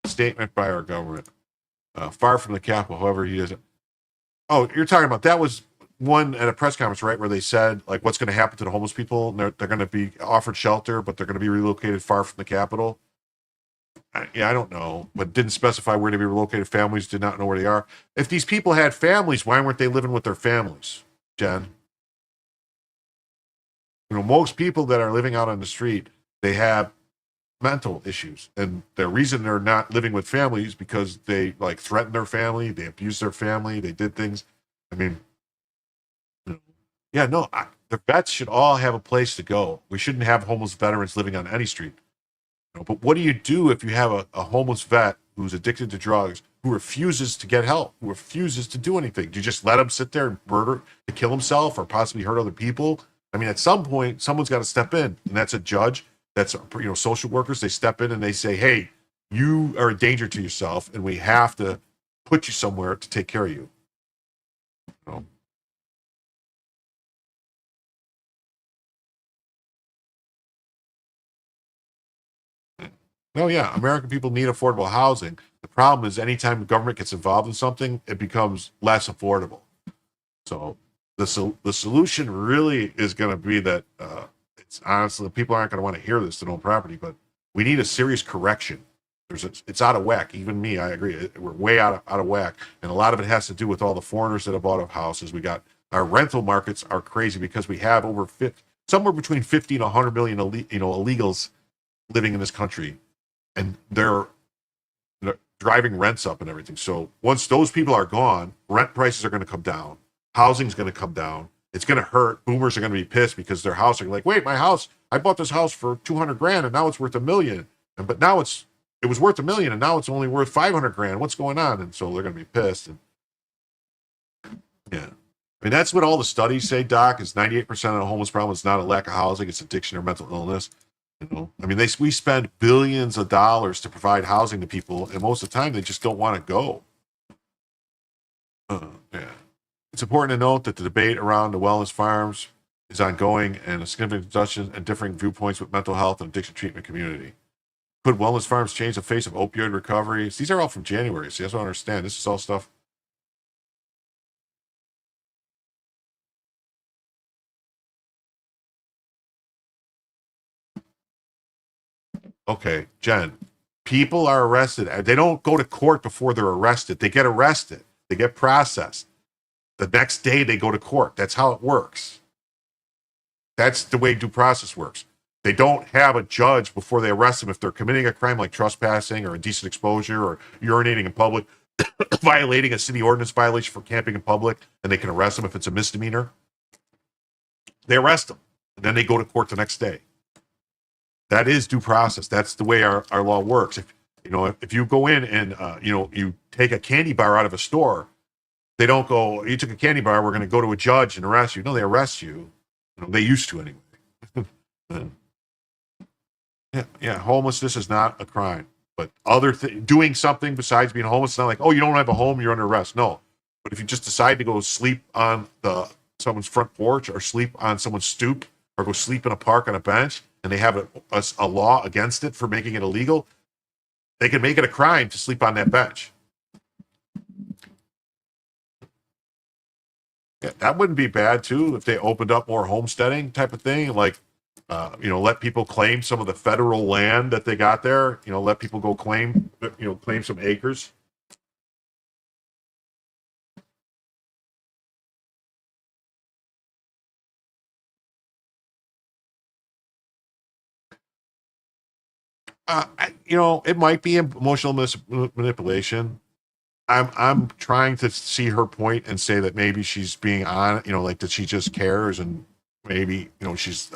Statement by our government. Far from the Capitol, however, he is. Oh, you're talking about that was one at a press conference, right, where they said, like, what's going to happen to the homeless people? And they're going to be offered shelter, but they're going to be relocated far from the Capitol. I don't know, but didn't specify where to be relocated. Families did not know where they are. If these people had families, why weren't they living with their families, Jen? You know, most people that are living out on the street, they have mental issues, and the reason they're not living with families because they like threaten their family, they abuse their family, they did things. I mean, the vets should all have a place to go. We shouldn't have homeless veterans living on any street. You know, but what do you do if you have a homeless vet who's addicted to drugs, who refuses to get help, who refuses to do anything? Do you just let him sit there and murder, to kill himself, or possibly hurt other people? I mean, at some point, someone's got to step in, and that's a judge. That's, social workers. They step in and they say, hey, you are a danger to yourself, and we have to put you somewhere to take care of you. No, yeah, American people need affordable housing. The problem is anytime the government gets involved in something, it becomes less affordable. So the solution really is going to be that it's honestly, people aren't going to want to hear this to own property, but we need a serious correction. It's out of whack. Even me, I agree. We're way out of whack, and a lot of it has to do with all the foreigners that have bought up houses. We got our rental markets are crazy because we have somewhere between 50 and 100 million illegals living in this country, and they're driving rents up and everything. So once those people are gone, rent prices are going to come down. Housing's going to come down. It's going to hurt. Boomers are going to be pissed because their house are like, wait, my house, I bought this house for $200,000 and now it's worth $1 million. But now it was worth $1 million and now it's only worth $500,000. What's going on? And so they're going to be pissed. And yeah. I mean, that's what all the studies say, Doc, is 98% of the homeless problem is not a lack of housing, it's addiction or mental illness. I mean, we spend billions of dollars to provide housing to people, and most of the time they just don't want to go. Yeah. It's important to note that the debate around the wellness farms is ongoing, and a significant discussion and differing viewpoints with mental health and addiction treatment community. Could wellness farms change the face of opioid recovery? These are all from January, so you have to understand. This is all stuff. Okay, Jen, people are arrested. They don't go to court before they're arrested. They get arrested. They get processed. The next day they go to court. That's how it works. That's the way due process works. They don't have a judge before they arrest them if they're committing a crime like trespassing or indecent exposure or urinating in public, violating a city ordinance violation for camping in public, and they can arrest them if it's a misdemeanor. They arrest them, and then they go to court the next day. That is due process. That's the way our law works. If you go in and you take a candy bar out of a store, they don't go, you took a candy bar, we're going to go to a judge and arrest you. No, they arrest you. They used to anyway. Yeah, homelessness is not a crime, but doing something besides being homeless, it's not like, oh, you don't have a home, you're under arrest. No, but if you just decide to go sleep on the someone's front porch or sleep on someone's stoop or go sleep in a park on a bench, and they have a law against it for making it illegal, they can make it a crime to sleep on that bench. Yeah, that wouldn't be bad too if they opened up more homesteading type of thing, like let people claim some of the federal land that they got there. Let people go claim some acres. It might be emotional manipulation. I'm trying to see her point and say that maybe she's being on, like that she just cares, and maybe she's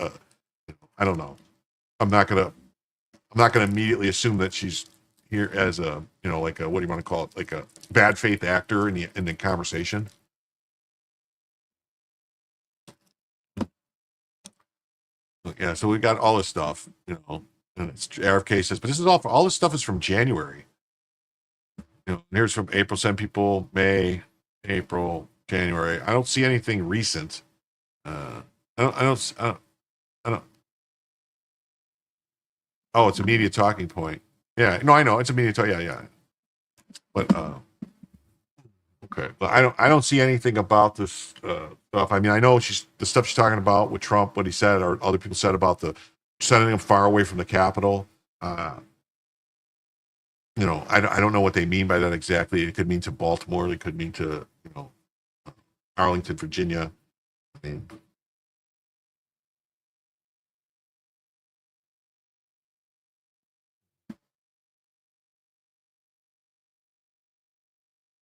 I don't know. I'm not gonna immediately assume that she's here as a like a, what do you want to call it, like a bad faith actor in the conversation. Yeah, so we got all this stuff, and it's RFK says, but this is all this stuff is from January. Here's from April, send people May, April, January. I don't see anything recent. I don't. Oh, it's a media talking point. Yeah, no, I know it's a media talk. Yeah. But okay, but I don't see anything about this stuff. I mean, I know the stuff she's talking about with Trump, what he said, or other people said about the sending him far away from the Capitol. I don't know what they mean by that exactly. It could mean to Baltimore. It could mean to Arlington, Virginia. I mean,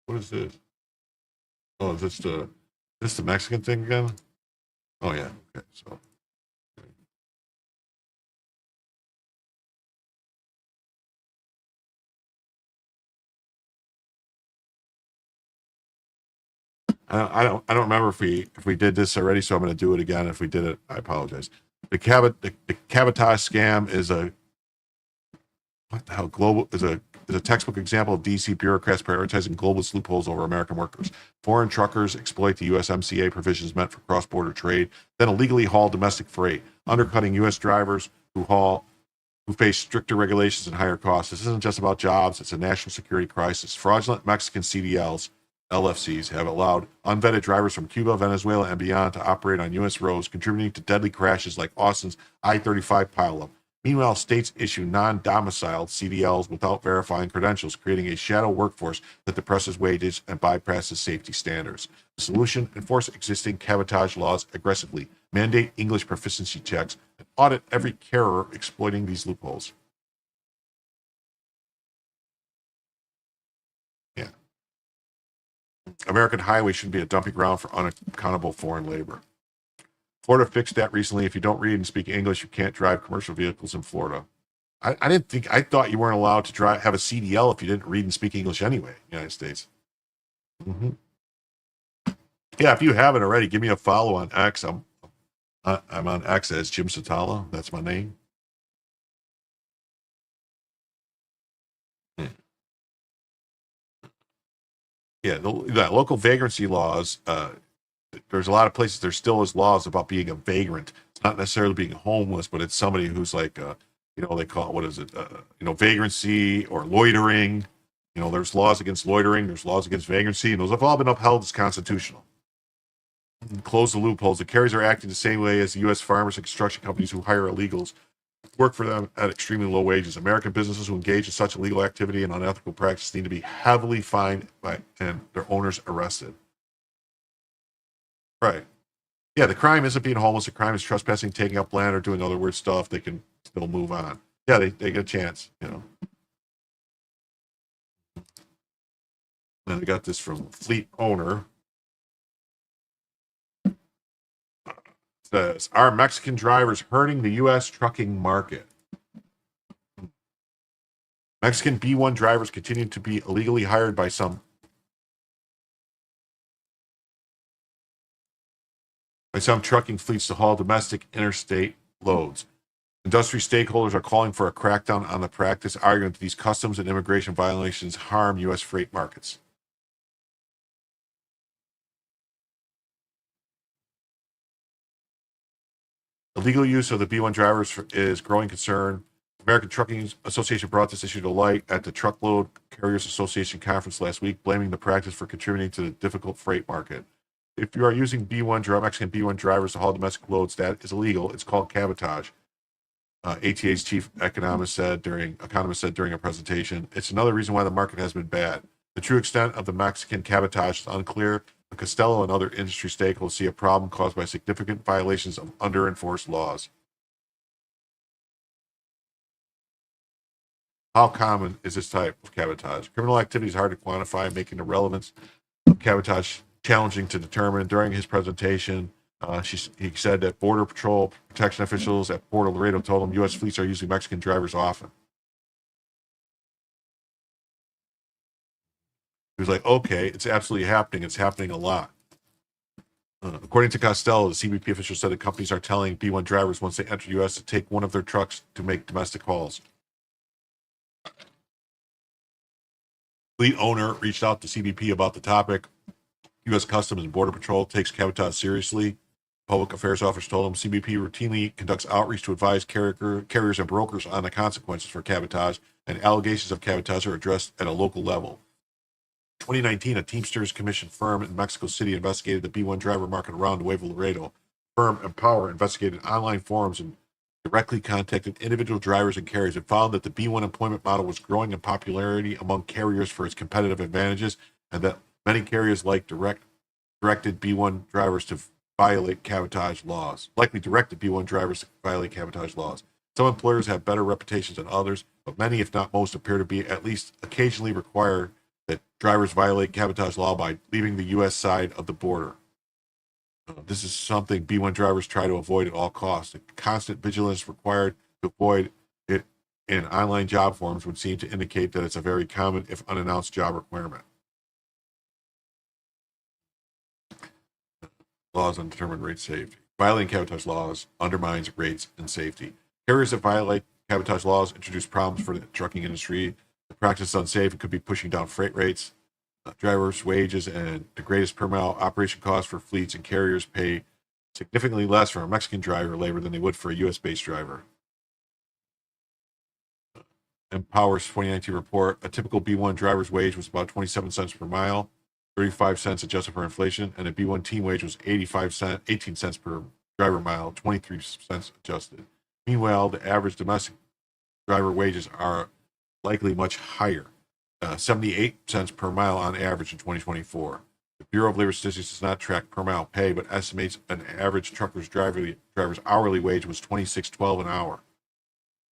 what is this? Oh, is this the Mexican thing again? Oh yeah. Okay, so. I don't remember if we did this already, so I'm going to do it again. If we did it, I apologize. The cabotage scam is a textbook example of DC bureaucrats prioritizing globalist loopholes over American workers. Foreign truckers exploit the USMCA provisions meant for cross-border trade, then illegally haul domestic freight, undercutting U.S. drivers who face stricter regulations and higher costs. This isn't just about jobs; it's a national security crisis. Fraudulent Mexican CDLs. LFCs have allowed unvetted drivers from Cuba, Venezuela, and beyond to operate on U.S. roads, contributing to deadly crashes like Austin's I-35 pileup. Meanwhile, states issue non-domiciled CDLs without verifying credentials, creating a shadow workforce that depresses wages and bypasses safety standards. The solution: enforce existing cabotage laws aggressively, mandate English proficiency checks, and audit every carrier exploiting these loopholes. Yeah. American highways should be a dumping ground for unaccountable foreign labor. Florida fixed that recently. If you don't read and speak English, you can't drive commercial vehicles in Florida. I thought you weren't allowed to have a CDL if you didn't read and speak English anyway in the United States. Mm-hmm. Yeah, if you haven't already, give me a follow on X. I'm on X as Jim Satala. That's my name. Yeah, the local vagrancy laws. There's a lot of places there still is laws about being a vagrant. It's not necessarily being homeless, but it's somebody who's like, they call it, what is it? Vagrancy or loitering. There's laws against loitering. There's laws against vagrancy, and those have all been upheld as constitutional. Close the loopholes. The carriers are acting the same way as the U.S. farmers and construction companies who hire illegals, work for them at extremely low wages. American businesses who engage in such illegal activity and unethical practice need to be heavily fined and their owners arrested. Right. Yeah, the crime isn't being homeless. The crime is trespassing, taking up land, or doing other weird stuff. They can still move on. Yeah, they get a chance, Then I got this from Fleet Owner. Says, are Mexican drivers hurting the U.S. trucking market? Mexican B1 drivers continue to be illegally hired by some trucking fleets to haul domestic interstate loads. Industry stakeholders are calling for a crackdown on the practice, arguing that these customs and immigration violations harm U.S. freight markets. Illegal use of the B1 drivers is growing concern. American Trucking Association brought this issue to light at the Truckload Carriers Association conference last week, blaming the practice for contributing to the difficult freight market. If you are using Mexican B1 drivers to haul domestic loads, that is illegal. It's called cabotage. ATA's chief economist said during a presentation. It's another reason why the market has been bad. The true extent of the Mexican cabotage is unclear, but Costello and other industry stakeholders see a problem caused by significant violations of under-enforced laws. How common is this type of cabotage? Criminal activity is hard to quantify, making the relevance of cabotage challenging to determine. During his presentation, he said that Border Patrol protection officials at Port Laredo told him U.S. fleets are using Mexican drivers often. He was like, okay, it's absolutely happening. It's happening a lot. According to Costello, the CBP official said that companies are telling B1 drivers once they enter the U.S. to take one of their trucks to make domestic hauls. Fleet owner reached out to CBP about the topic. U.S. Customs and Border Patrol takes cabotage seriously. Public Affairs Officer told him CBP routinely conducts outreach to advise carriers and brokers on the consequences for cabotage, and allegations of cabotage are addressed at a local level. In 2019, a Teamsters Commission firm in Mexico City investigated the B1 driver market around Nuevo Laredo. Firm Empower investigated online forums and directly contacted individual drivers and carriers and found that the B1 employment model was growing in popularity among carriers for its competitive advantages, and that many carriers directed B1 drivers to violate cabotage laws. Some employers have better reputations than others, but many, if not most, appear to be at least occasionally require that drivers violate cabotage law by leaving the U.S. side of the border. This is something B1 drivers try to avoid at all costs. The constant vigilance required to avoid it in online job forms would seem to indicate that it's a very common, if unannounced, job requirement. Laws on determined rate safety. Violating cabotage laws undermines rates and safety. Carriers that violate cabotage laws introduce problems for the trucking industry. The practice is unsafe and could be pushing down freight rates. Drivers' wages and the greatest per mile operation costs for fleets and carriers pay significantly less for a Mexican driver labor than they would for a U.S.-based driver. Empower's 2019 report, a typical B1 driver's wage was about 27 cents per mile, 35 cents adjusted for inflation, and a B1 team wage was 18 cents per driver mile, 23 cents adjusted. Meanwhile, the average domestic driver wages are likely much higher, 78 cents per mile on average in 2024. The Bureau of Labor Statistics does not track per mile pay, but estimates an average trucker's driver's hourly wage was $26.12 an hour.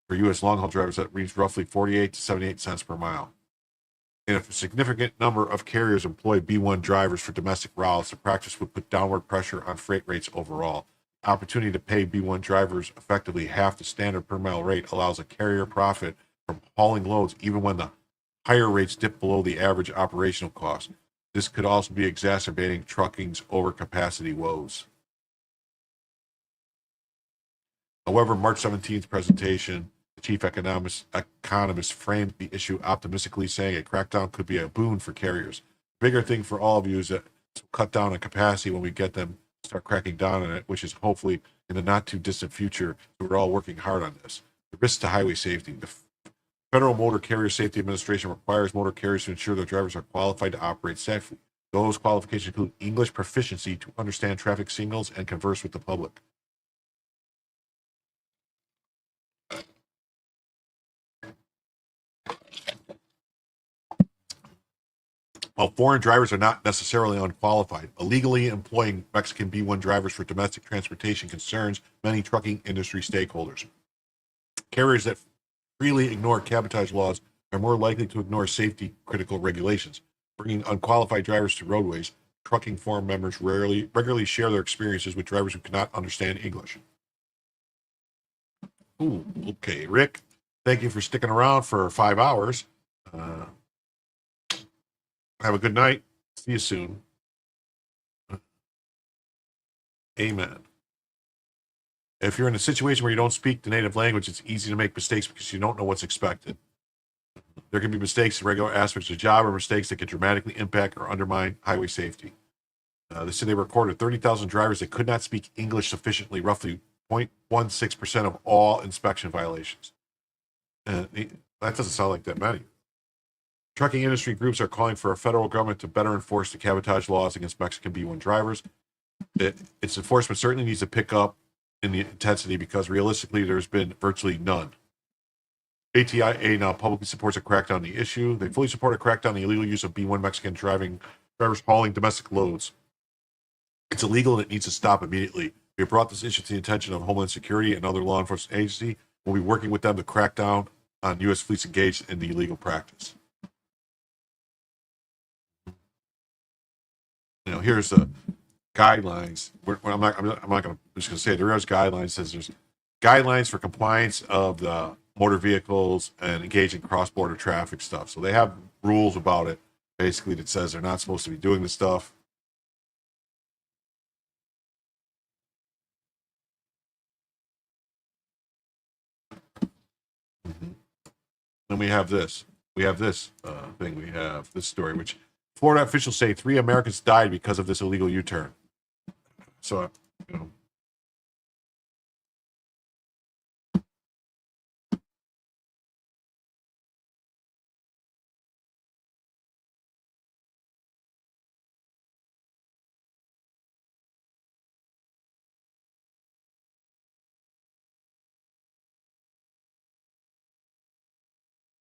For U.S. long-haul drivers, that reads roughly 48 to 78 cents per mile. And if a significant number of carriers employ B1 drivers for domestic routes, the practice would put downward pressure on freight rates overall. The opportunity to pay B1 drivers effectively half the standard per mile rate allows a carrier profit from hauling loads even when the higher rates dip below the average operational cost. This could also be exacerbating trucking's overcapacity woes. However, March 17th presentation, the chief economist framed the issue optimistically, saying a crackdown could be a boon for carriers. The bigger thing for all of you is that to cut down on capacity when we get them to start cracking down on it, which is hopefully in the not too distant future. So we're all working hard on this. The risks to highway safety. The Federal Motor Carrier Safety Administration requires motor carriers to ensure their drivers are qualified to operate safely. Those qualifications include English proficiency to understand traffic signals and converse with the public. While foreign drivers are not necessarily unqualified, illegally employing Mexican B1 drivers for domestic transportation concerns many trucking industry stakeholders. Carriers that freely ignore cabotage laws are more likely to ignore safety-critical regulations. Bringing unqualified drivers to roadways, trucking forum members regularly share their experiences with drivers who cannot understand English. Ooh, okay, Rick, thank you for sticking around for 5 hours. Have a good night. See you soon. Amen. If you're in a situation where you don't speak the native language, it's easy to make mistakes because you don't know what's expected. There can be mistakes in regular aspects of the job or mistakes that can dramatically impact or undermine highway safety. They said they recorded 30,000 drivers that could not speak English sufficiently, roughly 0.16% of all inspection violations. And that doesn't sound like that many. Trucking industry groups are calling for a federal government to better enforce the cabotage laws against Mexican B1 drivers. Its enforcement certainly needs to pick up in the intensity because realistically there's been virtually none. ATIA now publicly supports a crackdown on the issue. They fully support a crackdown on the illegal use of B1 Mexican drivers hauling domestic loads. It's illegal and it needs to stop immediately. We have brought this issue to the attention of Homeland Security and other law enforcement agencies. We'll be working with them to crack down on U.S. fleets engaged in the illegal practice. Here's the guidelines. I'm just going to say there is guidelines. Says there's guidelines for compliance of the motor vehicles and engaging cross-border traffic stuff. So they have rules about it, basically, that says they're not supposed to be doing this stuff. Then we have this. We have this thing. We have this story, which Florida officials say 3 Americans died because of this illegal U-turn. So,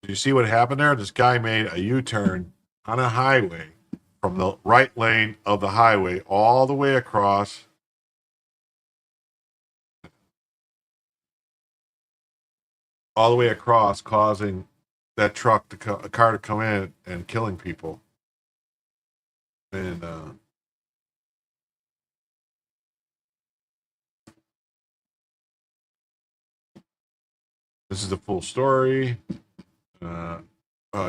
you see what happened there? This guy made a U-turn on a highway from the right lane of the highway all the way across. All the way across, causing that truck, a car to come in and killing people. And this is the full story.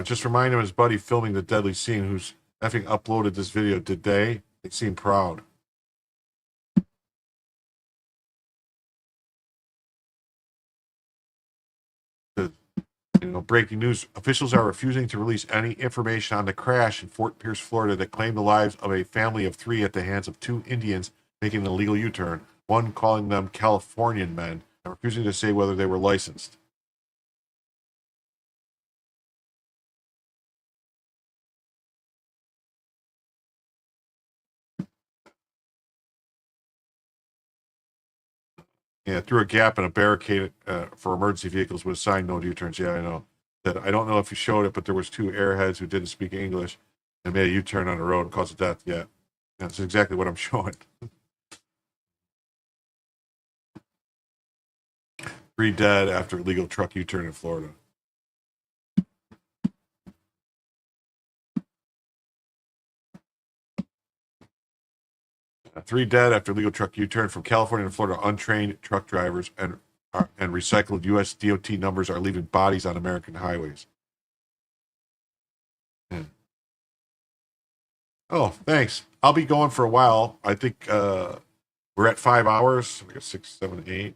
Just remind him his buddy filming the deadly scene, who's effing uploaded this video today. They seem proud. Breaking news. Officials are refusing to release any information on the crash in Fort Pierce, Florida that claimed the lives of a family of 3 at the hands of 2 Indians making an illegal U-turn, one calling them Californian men, and refusing to say whether they were licensed. Yeah, through a gap in a barricade for emergency vehicles with a sign no U-turns. Yeah, I know. That I don't know if you showed it, but there was 2 airheads who didn't speak English and made a U-turn on the road and caused a death. Yeah, that's exactly what I'm showing. 3 dead after illegal truck U-turn in Florida. Three dead after illegal truck U-turn from California to Florida. Untrained truck drivers and recycled U.S. DOT numbers are leaving bodies on American highways. Yeah. Oh, thanks. I'll be going for a while. I think we're at 5 hours. We got 6, 7, 8.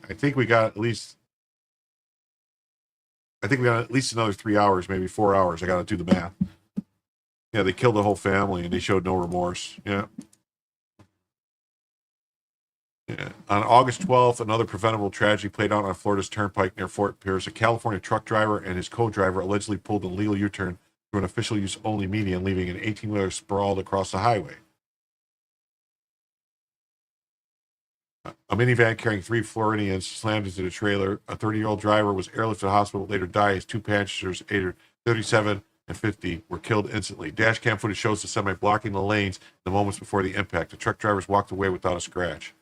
I think we got at least. I think we got at least another 3 hours, maybe 4 hours. I got to do the math. Yeah, they killed the whole family and they showed no remorse. Yeah. Yeah. On August 12th, another preventable tragedy played out on Florida's Turnpike near Fort Pierce. A California truck driver and his co-driver allegedly pulled an illegal U-turn through an official use only median, leaving an 18-wheeler sprawled across the highway. A minivan carrying 3 Floridians slammed into the trailer. A 30-year-old driver was airlifted to the hospital, later died. His 2 passengers, aged 37 and 50, were killed instantly. Dash cam footage shows the semi blocking the lanes the moments before the impact. The truck drivers walked away without a scratch.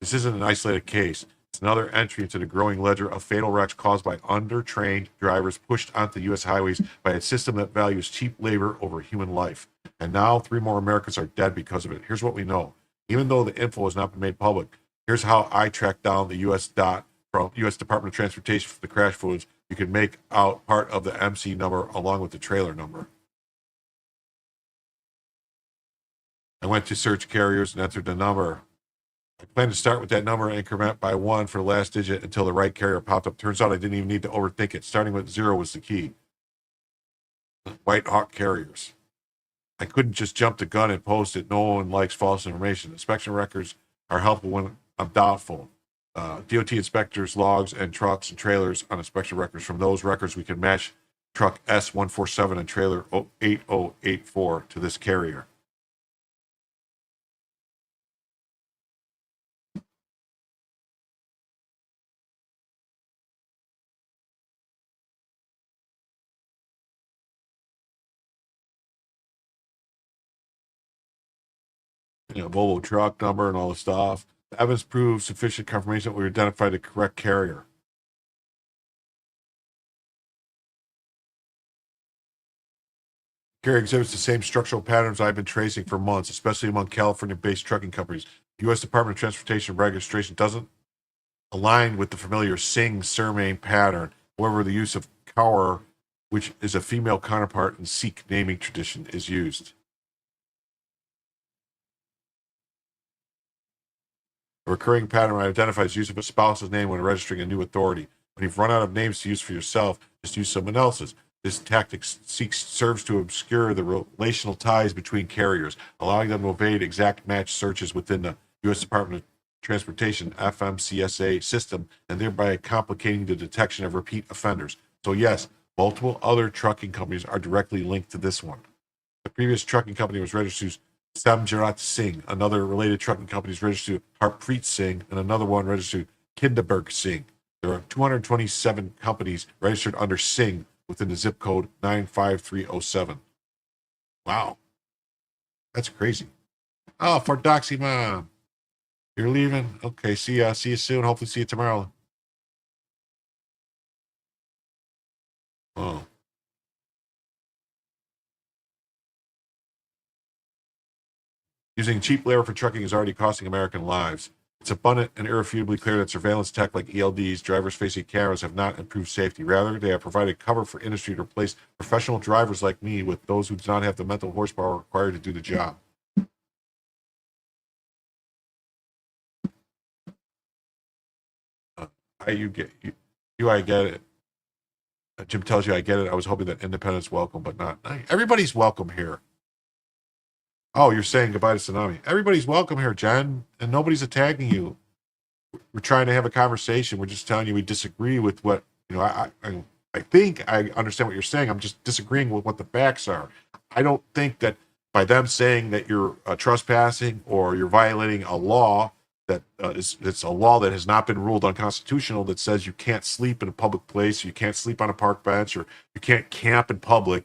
This isn't an isolated case. It's another entry into the growing ledger of fatal wrecks caused by undertrained drivers pushed onto U.S. highways by a system that values cheap labor over human life. And now 3 more Americans are dead because of it. Here's what we know. Even though the info has not been made public, here's how I tracked down the U.S. dot from U.S. Department of Transportation for the crash footage. You can make out part of the MC number along with the trailer number. I went to search carriers and entered the number. I plan to start with that number and increment by 1 for the last digit until the right carrier popped up. Turns out I didn't even need to overthink it. Starting with 0 was the key. White Hawk carriers. I couldn't just jump the gun and post it. No one likes false information. Inspection records are helpful when I'm doubtful. DOT inspectors logs and trucks and trailers on inspection records. From those records, we can match truck S147 and trailer 8084 to this carrier. Volvo truck number and all the stuff. The evidence proves sufficient confirmation that we identified the correct carrier. Carrier exhibits the same structural patterns I've been tracing for months, especially among California-based trucking companies. The U.S. Department of Transportation registration doesn't align with the familiar Singh surname pattern. However, the use of Kaur, which is a female counterpart in Sikh naming tradition, is used. A recurring pattern identifies use of a spouse's name when registering a new authority. When you've run out of names to use for yourself, just use someone else's. This tactic serves to obscure the relational ties between carriers, allowing them to evade exact match searches within the U.S. Department of Transportation FMCSA system, and thereby complicating the detection of repeat offenders. So yes, multiple other trucking companies are directly linked to this one. The previous trucking company was registered to Samjarat Singh. Another related trucking company is registered to Harpreet Singh, and another one registered to Kinderberg Singh. There are 227 companies registered under Singh within the zip code 95307. Wow. That's crazy. Oh, for Doxy Mom. You're leaving? Okay, see ya. See you soon. Hopefully see you tomorrow. Oh. Using cheap labor for trucking is already costing American lives. It's abundant and irrefutably clear that surveillance tech like ELDs, drivers-facing cameras, have not improved safety. Rather, they have provided cover for industry to replace professional drivers like me with those who do not have the mental horsepower required to do the job. I get it. Jim tells you I get it. I was hoping that independence welcome, but not. Everybody's welcome here. Oh, you're saying goodbye to Tsunami. Everybody's welcome here, Jen, and nobody's attacking you. We're trying to have a conversation. We're just telling you we disagree with what, I think I understand what you're saying. I'm just disagreeing with what the facts are. I don't think that by them saying that you're trespassing or you're violating a law that it's a law that has not been ruled unconstitutional, that says you can't sleep in a public place, you can't sleep on a park bench, or you can't camp in public,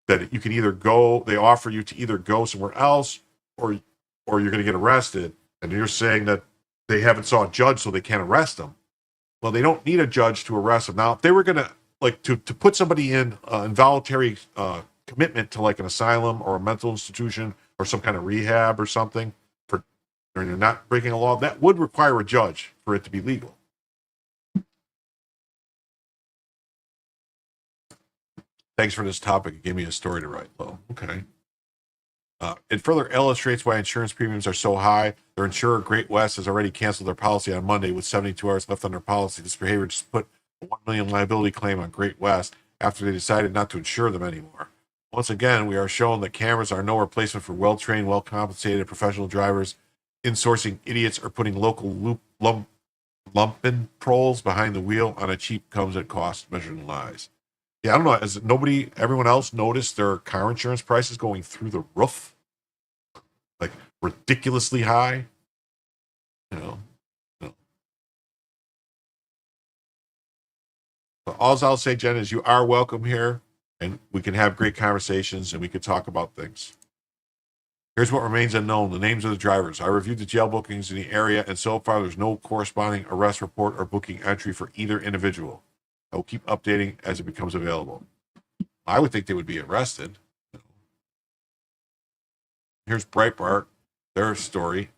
that you can either go, they offer you to either go somewhere else or you're going to get arrested. And you're saying that they haven't saw a judge, so they can't arrest them. Well, they don't need a judge to arrest them. Now, if they were going to put somebody in involuntary commitment to like an asylum or a mental institution or some kind of rehab or something, or you're not breaking a law, that would require a judge for it to be legal. Thanks for this topic. It gave me a story to write, Lo. Okay. It further illustrates why insurance premiums are so high. Their insurer, Great West, has already canceled their policy on Monday with 72 hours left on their policy. This behavior just put a $1 million liability claim on Great West after they decided not to insure them anymore. Once again, we are shown that cameras are no replacement for well-trained, well-compensated professional drivers. Insourcing idiots or putting local lumpin' proles behind the wheel on a cheap comes at cost measured in lies. Yeah, I don't know. Has everyone else noticed their car insurance prices going through the roof? Like ridiculously high? No. But all I'll say, Jen, is you are welcome here, and we can have great conversations, and we could talk about things. Here's what remains unknown: the names of the drivers. I reviewed the jail bookings in the area, and so far there's no corresponding arrest report or booking entry for either individual. I will keep updating as it becomes available. I would think they would be arrested. Here's Breitbart, their story.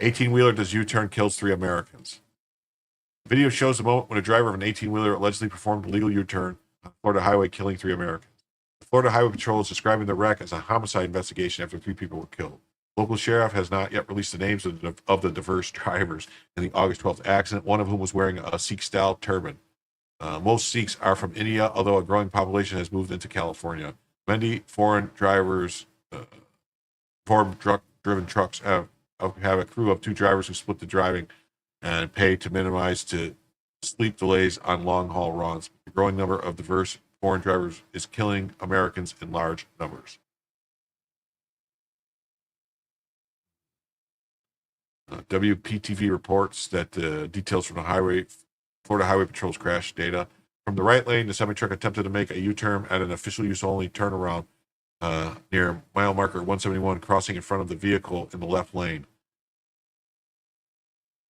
18-wheeler does U-turn, kills 3 Americans. The video shows the moment when a driver of an 18-wheeler allegedly performed a legal U-turn on Florida highway, killing 3 Americans. The Florida Highway Patrol is describing the wreck as a homicide investigation after 3 people were killed. Local sheriff has not yet released the names of the diverse drivers in the August 12th accident, one of whom was wearing a Sikh-style turban. Most Sikhs are from India, although a growing population has moved into California. Many foreign drivers, foreign truck-driven trucks have have a crew of 2 drivers who split the driving and pay to minimize to sleep delays on long-haul runs. The growing number of diverse foreign drivers is killing Americans in large numbers. WPTV reports that details from the Florida Highway Patrol's crash data. From the right lane, the semi-truck attempted to make a U-turn at an official use-only turnaround near mile marker 171, crossing in front of the vehicle in the left lane.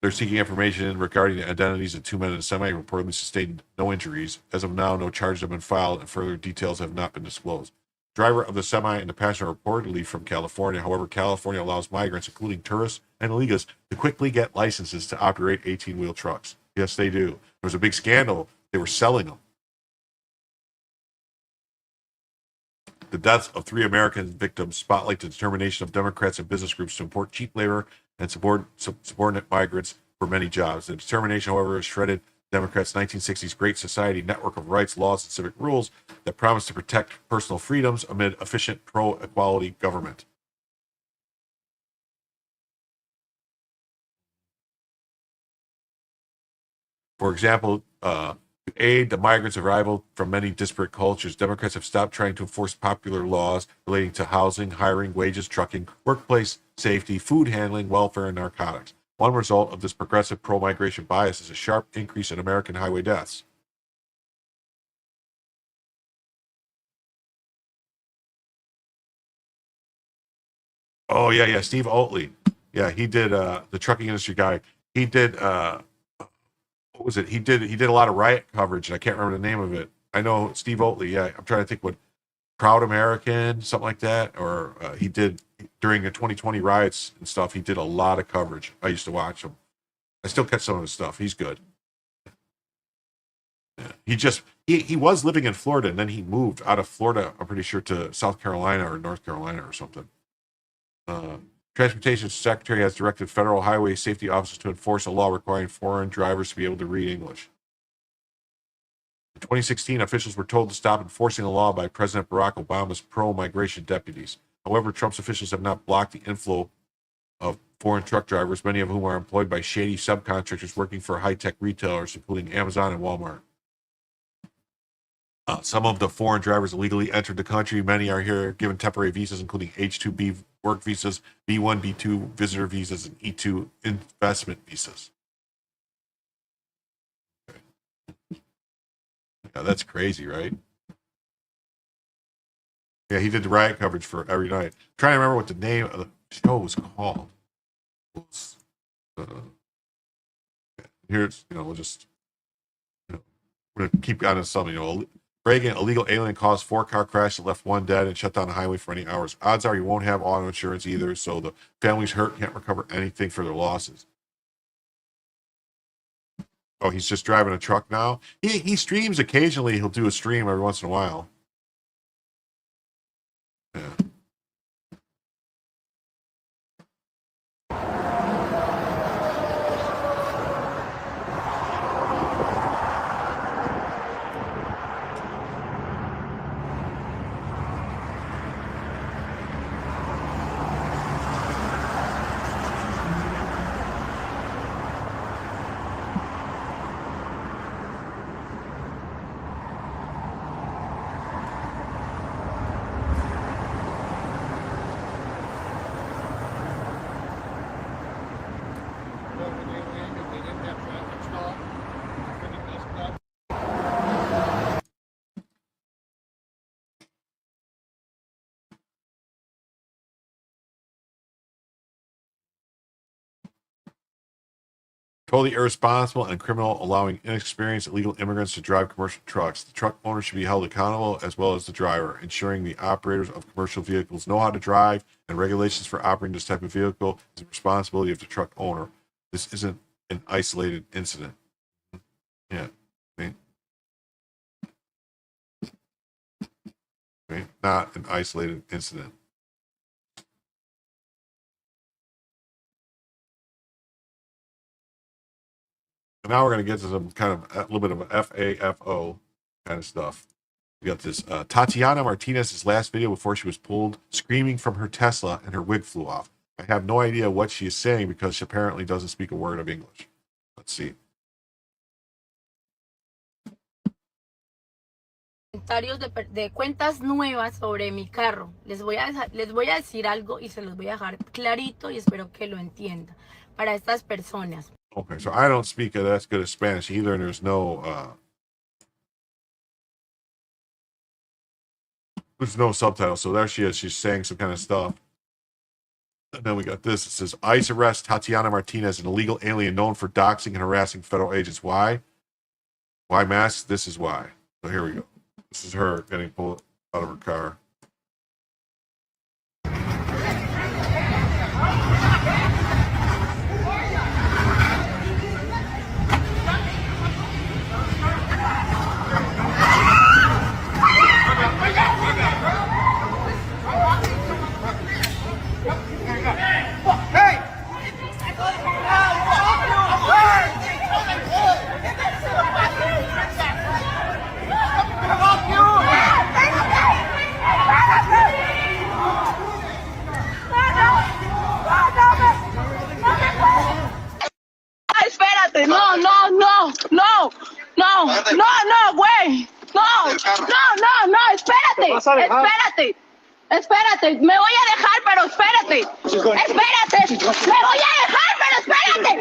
They're seeking information regarding the identities of 2 men in the semi, reportedly sustained no injuries. As of now, no charges have been filed and further details have not been disclosed. Driver of the semi and the passenger reportedly from California. However, California allows migrants, including tourists and illegals, to quickly get licenses to operate 18-wheel trucks. Yes, they do. There was a big scandal. They were selling them. The deaths of 3 American victims spotlight the determination of Democrats and business groups to import cheap labor and subordinate migrants for many jobs. The determination, however, has shredded Democrats' 1960s Great Society network of rights, laws, and civic rules that promised to protect personal freedoms amid efficient pro-equality government. For example, to aid the migrants' arrival from many disparate cultures, Democrats have stopped trying to enforce popular laws relating to housing, hiring, wages, trucking, workplace safety, food handling, welfare, and narcotics. One result of this progressive pro-migration bias is a sharp increase in American highway deaths. Oh, yeah, Steve Oatley. Yeah, he did the trucking industry guy. He did what was it? He did a lot of riot coverage, and I can't remember the name of it. I know Steve Oatley. Yeah, I'm trying to think what Proud American, something like that, or he did during the 2020 riots and stuff. He did a lot of coverage. I used to watch him. I still catch some of his stuff. He's good. Yeah. He was living in Florida, and then he moved out of Florida, I'm pretty sure, to South Carolina or North Carolina or something. Transportation Secretary has directed federal highway safety officers to enforce a law requiring foreign drivers to be able to read English. In 2016, officials were told to stop enforcing the law by President Barack Obama's pro-migration deputies. However, Trump's officials have not blocked the inflow of foreign truck drivers, many of whom are employed by shady subcontractors working for high-tech retailers, including Amazon and Walmart. Some of the foreign drivers illegally entered the country. Many are here given temporary visas, including H-2B work visas, B-1, B-2 visitor visas, and E-2 investment visas. Yeah, that's crazy, right? Yeah, he did the riot coverage for every night. I'm trying to remember what the name of the show was called. Here's, we'll just, we're going to keep on to some, Reagan, illegal alien caused 4-car crash that left 1 dead and shut down the highway for many hours. Odds are you won't have auto insurance either, so the families hurt can't recover anything for their losses. Oh, he's just driving a truck now? He streams occasionally. He'll do a stream every once in a while. Yeah. Totally irresponsible and criminal, allowing inexperienced illegal immigrants to drive commercial trucks. The truck owner should be held accountable as well as the driver, ensuring the operators of commercial vehicles know how to drive, and regulations for operating this type of vehicle is the responsibility of the truck owner. This isn't an isolated incident. Yeah. Not an isolated incident. Now we're going to get to some kind of a little bit of a FAFO kind of stuff. We got this Tatiana Martinez's last video before she was pulled screaming from her Tesla and her wig flew off. I have no idea what she is saying because she apparently doesn't speak a word of English. Let's see. Comentarios de cuentas nuevas sobre mi carro. Les voy a decir algo y se los voy a dejar clarito y espero que lo entienda. Para estas personas. Okay, so I don't speak as good as Spanish either, and there's no subtitles. So there she is. She's saying some kind of stuff. And then we got this. It says, ICE arrests Tatiana Martinez, an illegal alien known for doxing and harassing federal agents. Why? Why masks? This is why. So here we go. This is her getting pulled out of her car. Espérate, no, güey. No, espérate, me voy a dejar, pero espérate, me voy a dejar, pero espérate, me voy a dejar, pero espérate,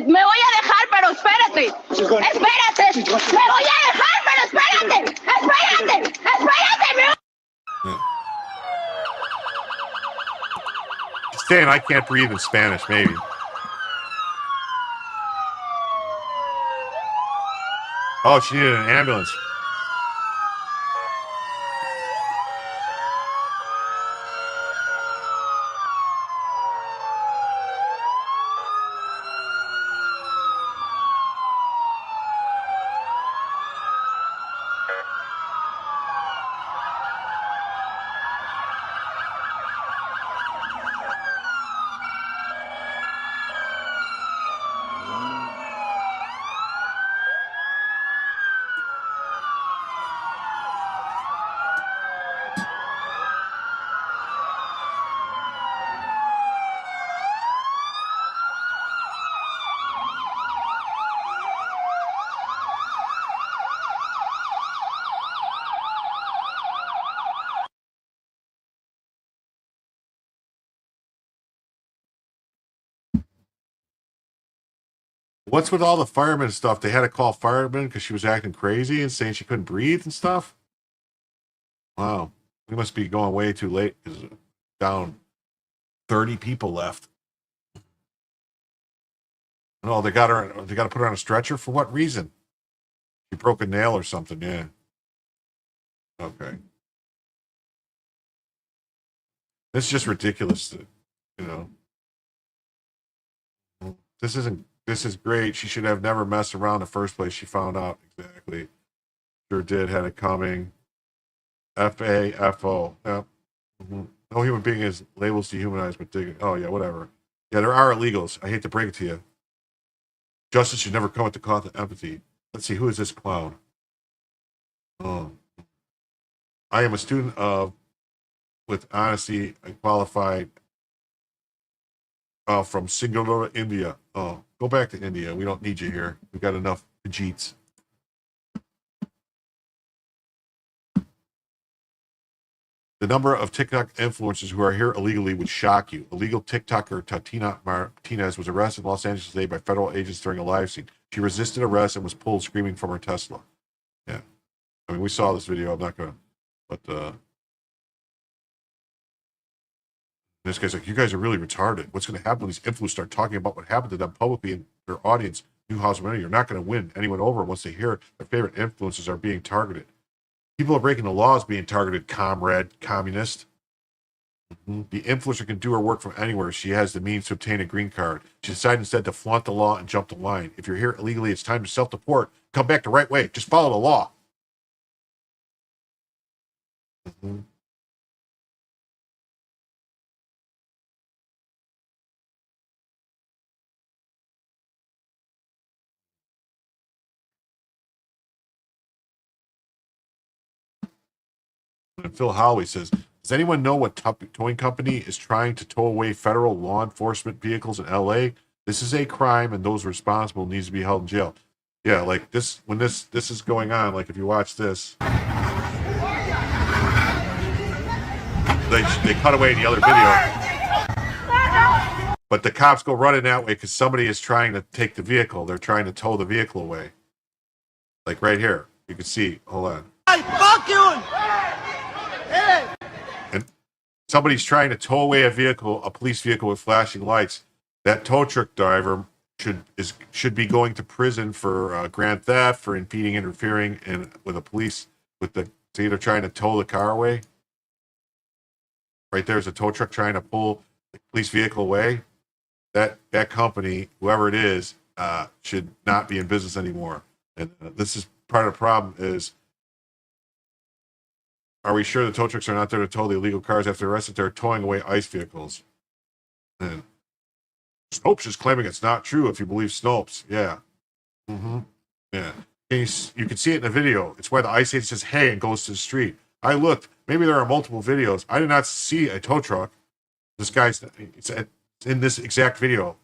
me voy a dejar, pero espérate. She's saying I can't breathe in Spanish, maybe. Oh, she needed an ambulance. What's with all the firemen stuff? They had to call firemen because she was acting crazy and saying she couldn't breathe and stuff. Wow, we must be going way too late because down 30 people left. No, they got her. They got to put her on a stretcher for what reason? She broke a nail or something. Yeah. Okay. It's just ridiculous. You know. This isn't. This is great. She should have never messed around in the first place. She found out exactly. Sure did. Had it coming. FAFO. Yep. Mm-hmm. No human being is labels dehumanized, but digging. Oh yeah, whatever. Yeah, there are illegals. I hate to break it to you. Justice should never come at the cost of empathy. Let's see, who is this clown? Oh. I am a student of, with honesty, and qualified from Singapore, India. Oh, go back to India. We don't need you here. We've got enough Jeets. The number of TikTok influencers who are here illegally would shock you. Illegal TikToker Tatiana Martinez was arrested in Los Angeles today by federal agents during a live scene. She resisted arrest and was pulled screaming from her Tesla. Yeah. I mean, we saw this video. I'm not going to, but this guy's like, you guys are really retarded. What's going to happen when these influencers start talking about what happened to them publicly in their audience? Newhouse Money, you're not going to win anyone over once they hear their favorite influencers are being targeted. People are breaking the laws being targeted, comrade, communist. Mm-hmm. The influencer can do her work from anywhere. She has the means to obtain a green card. She decided instead to flaunt the law and jump the line. If you're here illegally, it's time to self-deport. Come back the right way. Just follow the law. Mm-hmm. And Phil Howley says, Does anyone know what towing company is trying to tow away federal law enforcement vehicles in LA? This is a crime, and those responsible needs to be held in jail. Yeah, like this, when this is going on, like if you watch this, they cut away the other video, but the cops go running that way because somebody is trying to take the vehicle. They're trying to tow the vehicle away. Like right here, you can see. Hold on. Hey, fuck you! Hey! And somebody's trying to tow away a vehicle, a police vehicle with flashing lights. That tow truck driver should be going to prison for grand theft, for impeding, interfering, and with the police, so either trying to tow the car away. Right there's a tow truck trying to pull the police vehicle away. That company, whoever it is, should not be in business anymore. And this is part of the problem is, are we sure the tow trucks are not there to tow the illegal cars after they're arrested? They're towing away ICE vehicles. And Snopes is claiming it's not true if you believe Snopes. Yeah. Yeah. You can see it in the video. It's why the ICE agent says, hey, and goes to the street. I looked. Maybe there are multiple videos. I did not see a tow truck. It's in this exact video.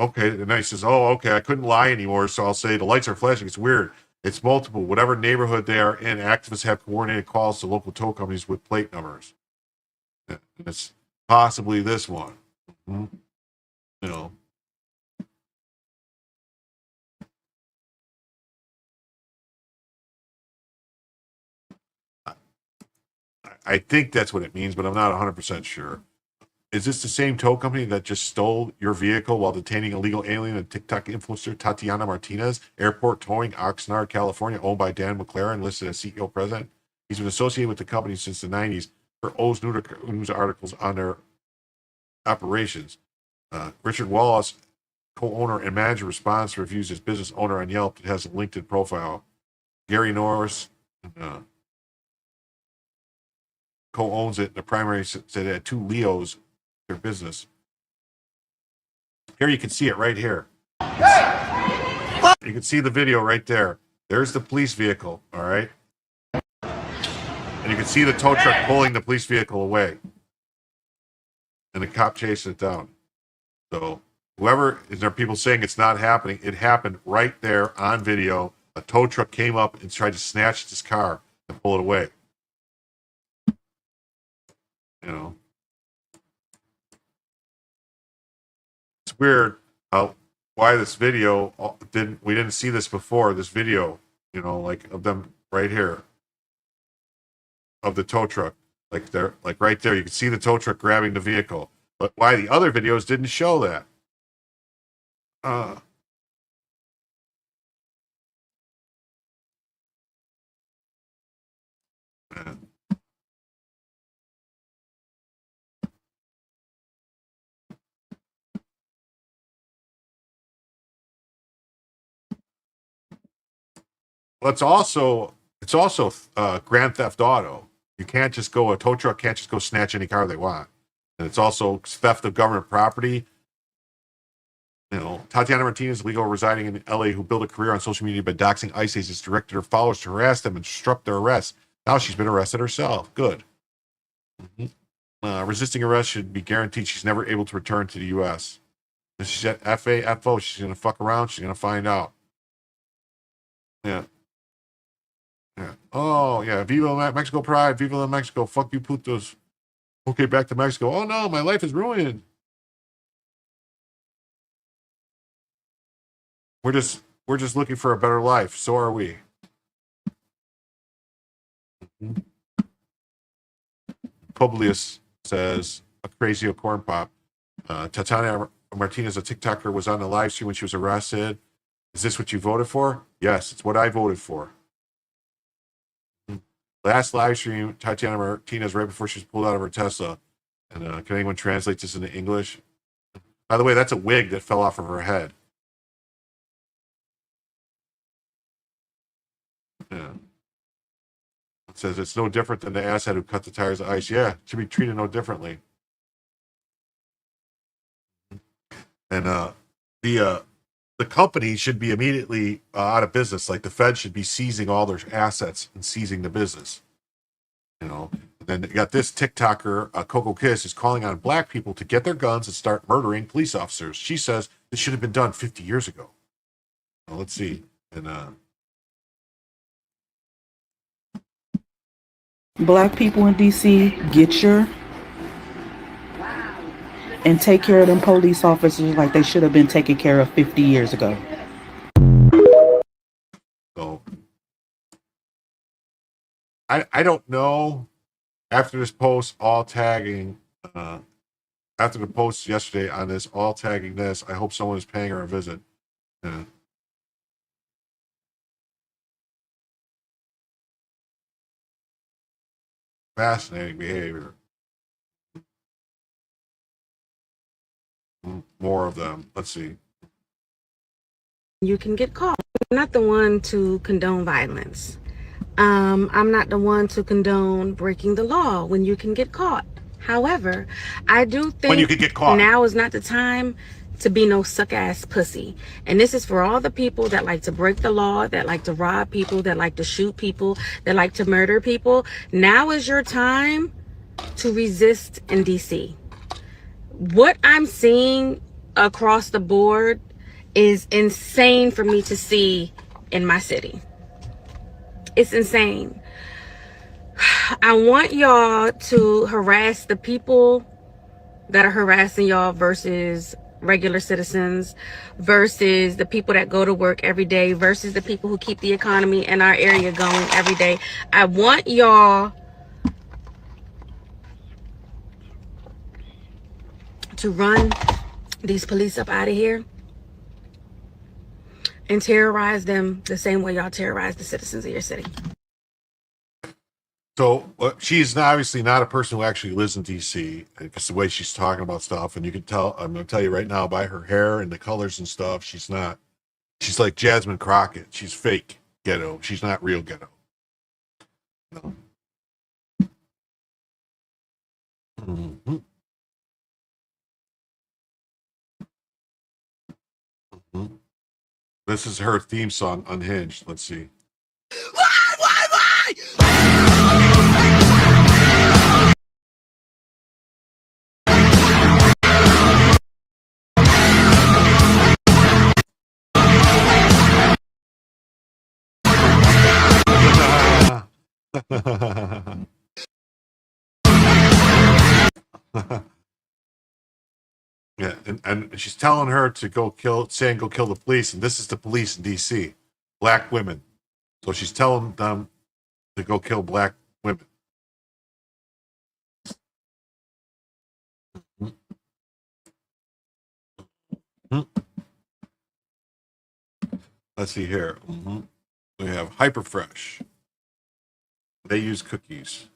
Okay. And then he says, oh, okay, I couldn't lie anymore, so I'll say the lights are flashing. It's weird. It's multiple. Whatever neighborhood they are in, activists have coordinated calls to local tow companies with plate numbers. And it's possibly this one. You know. I think that's what it means, but I'm not 100% sure. Is this the same tow company that just stole your vehicle while detaining illegal alien and TikTok influencer Tatiana Martinez, airport towing, Oxnard, California, owned by Dan McLaren, listed as CEO president? He's been associated with the company since the 90s for O's news articles on their operations. Richard Wallace, co-owner and manager, responds to reviews as business owner on Yelp. It has a LinkedIn profile. Gary Norris co-owns it. The primary said it had two Leos. Their business. Here you can see it right here. You can see the video right there. There's the police vehicle, all right? And you can see the tow truck pulling the police vehicle away. And the cop chasing it down. So is there people saying it's not happening? It happened right there on video. A tow truck came up and tried to snatch this car and pull it away. You know. It's weird why this video we didn't see this before. This video, you know, like of them right here of the tow truck, like they're like right there. You can see the tow truck grabbing the vehicle, but why the other videos didn't show that? Man. Well, it's also Grand Theft Auto. You can't just a tow truck can't just go snatch any car they want. And it's also theft of government property. You know, Tatiana Martinez, legal residing in LA, who built a career on social media by doxing ICE agents, directed her followers to harass them and disrupt their arrests. Now she's been arrested herself. Good. Resisting arrest should be guaranteed she's never able to return to the U.S. If she's at FAFO, she's going to fuck around. She's going to find out. Yeah. Yeah. Oh, yeah. Viva Mexico Pride. Viva la Mexico. Fuck you, putos. Okay, back to Mexico. Oh, no, my life is ruined. We're just looking for a better life. So are we. Publius says, a crazy corn pop. Tatiana Martinez, a TikToker, was on the live stream when she was arrested. Is this what you voted for? Yes, it's what I voted for. Last live stream, Tatiana Martinez, right before she was pulled out of her Tesla. And can anyone translate this into English? By the way, that's a wig that fell off of her head. Yeah. It says it's no different than the asshat who cut the tires of ICE. Yeah, it should be treated no differently. And the company should be immediately out of business. Like the Fed should be seizing all their assets and seizing the business. You know, And then you got this TikToker, Coco Kiss, is calling on black people to get their guns and start murdering police officers. She says this should have been done 50 years ago. Well, let's see. And Black people in DC, get your and take care of them police officers like they should have been taken care of 50 years ago. so I don't know. After this post, all tagging, after the post yesterday on this, all tagging this, I hope someone is paying her a visit. Fascinating behavior. More of them. Let's see. You can get caught. I'm not the one to condone violence. I'm not the one to condone breaking the law when you can get caught. However, I do think when you can get caught, now is not the time to be no suck-ass pussy. And this is for all the people that like to break the law, that like to rob people, that like to shoot people, that like to murder people. Now is your time to resist in DC. What I'm seeing across the board is insane for me to see in my city. It's insane. I want y'all to harass the people that are harassing y'all versus regular citizens, versus the people that go to work every day, versus the people who keep the economy in our area going every day. I want y'all to run these police up out of here and terrorize them the same way y'all terrorize the citizens of your city. So she's obviously not a person who actually lives in DC, because the way she's talking about stuff, and you can tell, I'm going to tell you right now by her hair and the colors and stuff, she's not, she's like Jasmine Crockett. She's fake ghetto. She's not real ghetto. No. Mm-hmm. Mm-hmm. This is her theme song, Unhinged. Let's see. Yeah, and she's telling her to go kill the police, and this is the police in DC, black women. So she's telling them to go kill black women. Mm-hmm. Let's see here. Mm-hmm. We have Hyperfresh. They use cookies.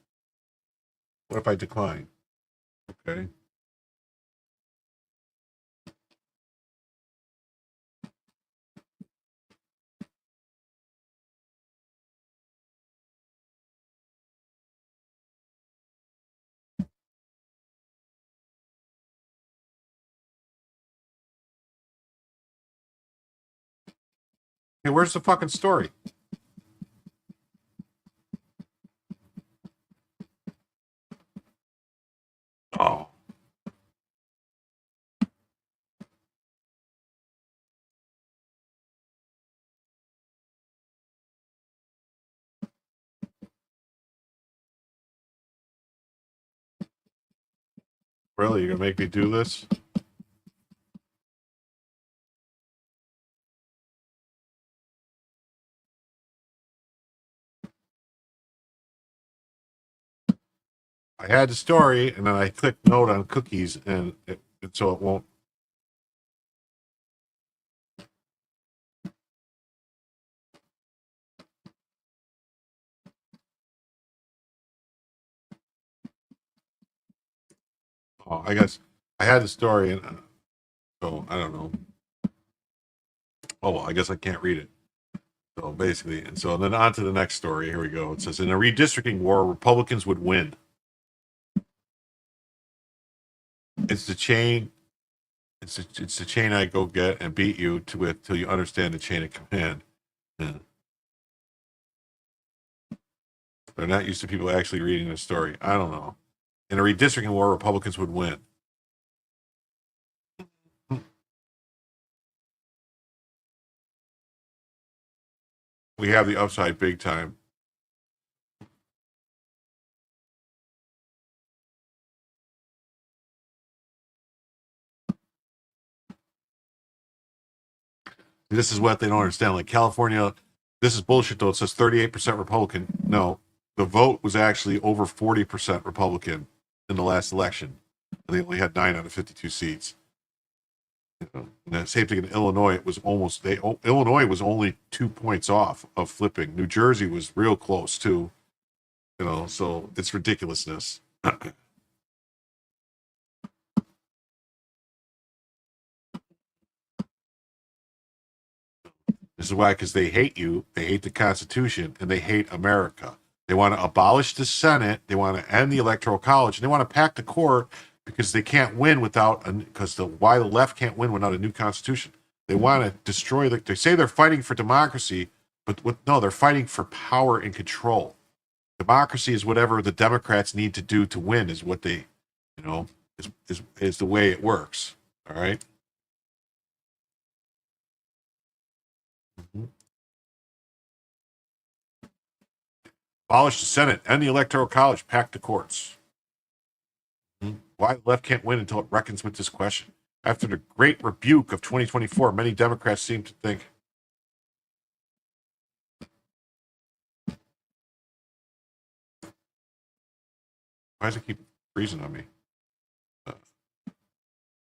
What if I decline? Okay. Hey, where's the fucking story? Oh. Really? You're going to make me do this? I had the story, and then I clicked note on cookies, and so it won't. Oh, I guess I had the story, and so I don't know. Oh, well, I guess I can't read it. So basically, and so then on to the next story. Here we go. It says, in a redistricting war, Republicans would win. It's the chain. It's the chain I go get and beat you to with till you understand the chain of command. Yeah. They're not used to people actually reading the story. I don't know. In a redistricting war, Republicans would win. We have the upside big time. This is what they don't understand. Like California, this is bullshit though. It says 38% Republican. No, the vote was actually over 40% Republican in the last election. They only had 9 out of 52 seats. You know, and the same thing in Illinois. It was almost Illinois was only 2 points off of flipping. New Jersey was real close too. You know, so it's ridiculousness. This is why, because they hate you, they hate the Constitution, and they hate America. They want to abolish the Senate, they want to end the Electoral College, and they want to pack the court because they can't win without, why the left can't win without a new Constitution. They want to destroy, they say they're fighting for democracy, but no, they're fighting for power and control. Democracy is whatever the Democrats need to do to win, is what they, you know, is the way it works. All right. Abolish the Senate, end the Electoral College, pack the courts. Why the left can't win until it reckons with this question. After the great rebuke of 2024, many Democrats seem to think why does it keep freezing on me?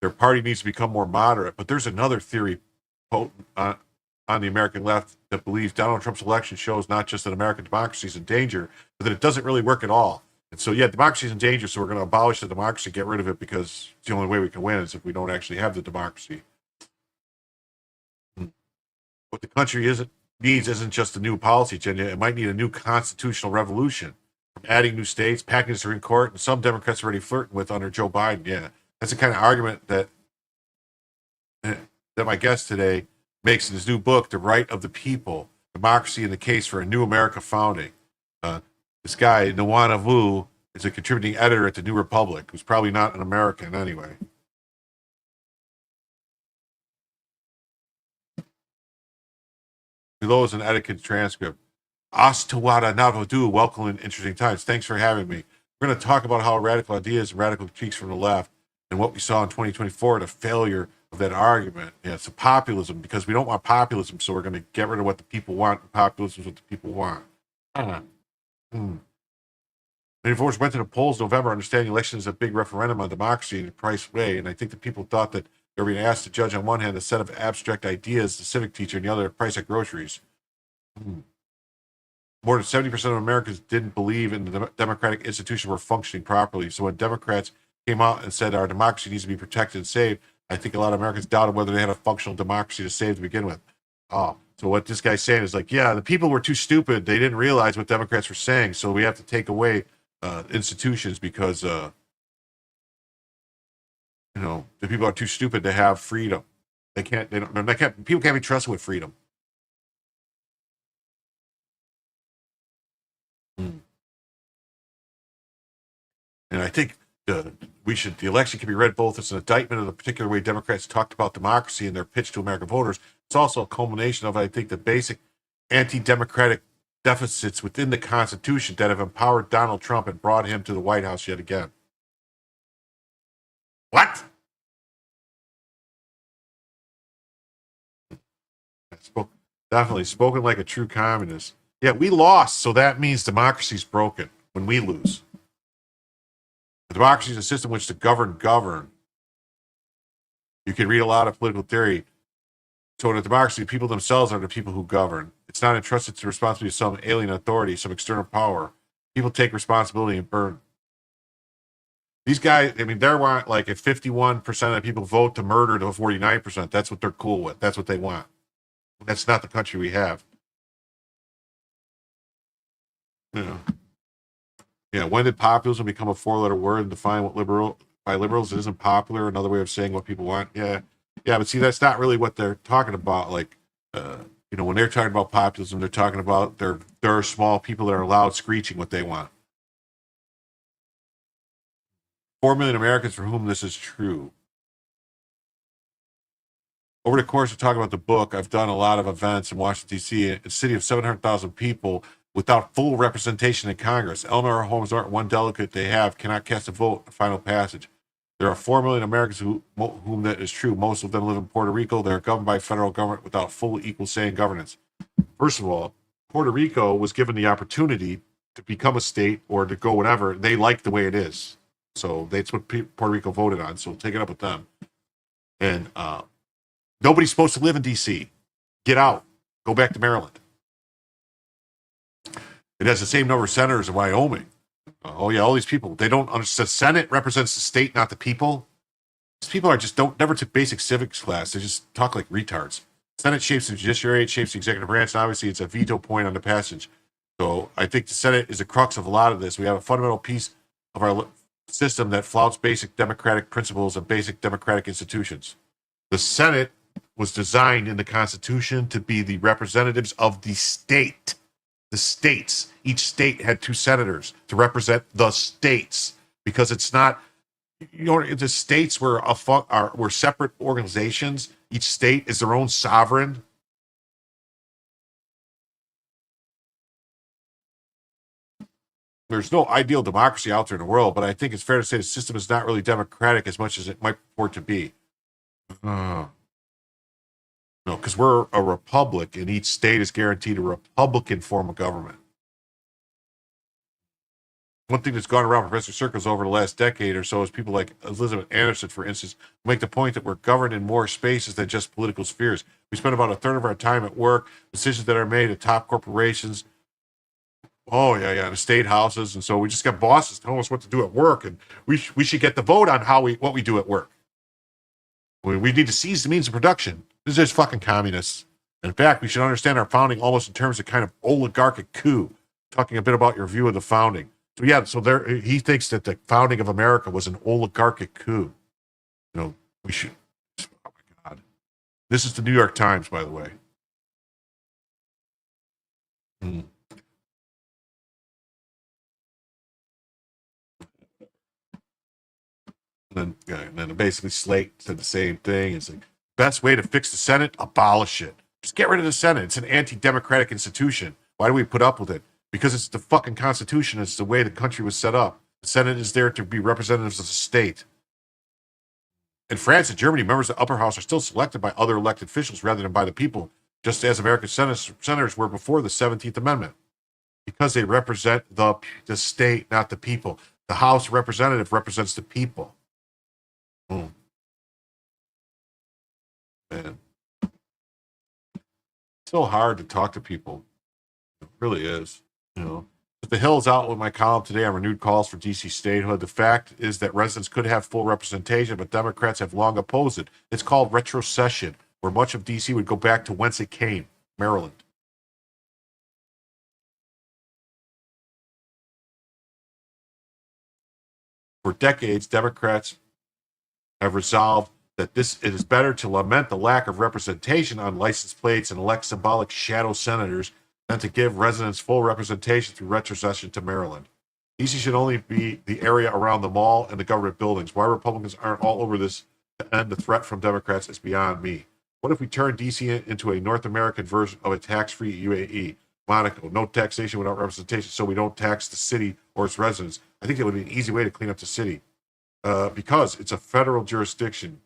Their party needs to become more moderate, but there's another theory potent on the American left that believes Donald Trump's election shows not just that American democracy is in danger, but that it doesn't really work at all. And so, yeah, democracy is in danger, so we're going to abolish the democracy, get rid of it, because it's the only way we can win is if we don't actually have the democracy. What the country needs isn't just a new policy agenda. It might need a new constitutional revolution. From adding new states, packing the Supreme Court, and some Democrats are already flirting with under Joe Biden. Yeah, that's the kind of argument that my guest today makes in his new book, The Right of the People, Democracy and the Case for a New America Founding. This guy, Nawana Vu, is a contributing editor at the New Republic, who's probably not an American anyway. Below is an etiquette transcript. Astawada Navadu, welcome in interesting times. Thanks for having me. We're going to talk about how radical ideas and radical critiques from the left and what we saw in 2024, the failure of that argument. Yeah, it's a populism, because we don't want populism, so we're going to get rid of what the people want. And populism is what the people want. Many voters went to the polls in November understanding the election is a big referendum on democracy in a price way, and I think the people thought that they were being asked to judge on one hand a set of abstract ideas, the civic teacher, and the other price of groceries. More than 70% of Americans didn't believe in the democratic institutions were functioning properly. So when Democrats came out and said our democracy needs to be protected and saved, I think a lot of Americans doubted whether they had a functional democracy to save to begin with. Oh, so what this guy's saying is like, yeah, the people were too stupid. They didn't realize what Democrats were saying. So we have to take away institutions because, the people are too stupid to have freedom. People can't be trusted with freedom. And I think the election can be read both as an indictment of the particular way Democrats talked about democracy in their pitch to American voters. It's also a culmination of, I think, the basic anti-democratic deficits within the Constitution that have empowered Donald Trump and brought him to the White House yet again. What? Definitely spoken like a true communist. Yeah, we lost, so that means democracy's broken when we lose. Democracy is a system in which the govern. You can read a lot of political theory. So in a democracy, people themselves are the people who govern. It's not entrusted to the responsibility of some alien authority, some external power. People take responsibility and burn. These guys, I mean, they're like if 51% of people vote to murder to 49%, that's what they're cool with. That's what they want. That's not the country we have. Yeah, when did populism become a four-letter word and define what by liberals? It isn't popular, another way of saying what people want. Yeah, but see, that's not really what they're talking about. Like, You know, when they're talking about populism, they're talking about there are small people that are loud screeching what they want. 4 million Americans for whom this is true. Over the course of talking about the book, I've done a lot of events in Washington, D.C., a city of 700,000 people without full representation in Congress. Eleanor Holmes aren't one delegate they have, cannot cast a vote in final passage. There are 4 million Americans whom that is true. Most of them live in Puerto Rico. They are governed by federal government without full equal say in governance. First of all, Puerto Rico was given the opportunity to become a state or to go whatever. They like the way it is. So that's what Puerto Rico voted on. So take it up with them. And nobody's supposed to live in D.C. Get out. Go back to Maryland. It has the same number of senators in Wyoming. Oh, yeah, all these people. They don't understand. The Senate represents the state, not the people. These people never took basic civics class. They just talk like retards. Senate shapes the judiciary, it shapes the executive branch, and obviously it's a veto point on the passage. So I think the Senate is the crux of a lot of this. We have a fundamental piece of our system that flouts basic democratic principles and basic democratic institutions. The Senate was designed in the Constitution to be the representatives of the state. The states. Each state had 2 senators to represent the states, because it's not, you know, the states were separate organizations. Each state is their own sovereign. There's no ideal democracy out there in the world, but I think it's fair to say the system is not really democratic as much as it might purport to be. No, because we're a republic, and each state is guaranteed a Republican form of government. One thing that's gone around professor circles over the last decade or so is people like Elizabeth Anderson, for instance, make the point that we're governed in more spaces than just political spheres. We spend about a third of our time at work, decisions that are made at top corporations. Oh, yeah, the state houses. And so we just got bosses telling us what to do at work, and we should get the vote on what we do at work. We need to seize the means of production. This is fucking communists. And in fact, we should understand our founding almost in terms of kind of oligarchic coup, talking a bit about your view of the founding. So yeah, he thinks that the founding of America was an oligarchic coup. You know, we should. Oh my God, this is the New York Times, by the way. And then basically Slate said the same thing. It's like, best way to fix the Senate, abolish it. Just get rid of the Senate. It's an anti-democratic institution. Why do we put up with it? Because it's the fucking Constitution. It's the way the country was set up. The Senate is there to be representatives of the state. In France and Germany, members of the upper house are still selected by other elected officials rather than by the people, just as American senators were before the 17th Amendment, because they represent the state, not the people. The House representative represents the people. Man. It's so hard to talk to people. It really is. You know, if the Hill's out with my column today on renewed calls for DC statehood, the fact is that residents could have full representation, but Democrats have long opposed it. It's called retrocession, where much of DC would go back to whence it came, Maryland. For decades, Democrats have resolved that it is better to lament the lack of representation on license plates and elect symbolic shadow senators than to give residents full representation through retrocession to Maryland. DC should only be the area around the mall and the government buildings. Why Republicans aren't all over this to end the threat from Democrats is beyond me. What if we turn DC into a North American version of a tax-free UAE? Monaco, no taxation without representation, so we don't tax the city or its residents. I think it would be an easy way to clean up the city because it's a federal jurisdiction.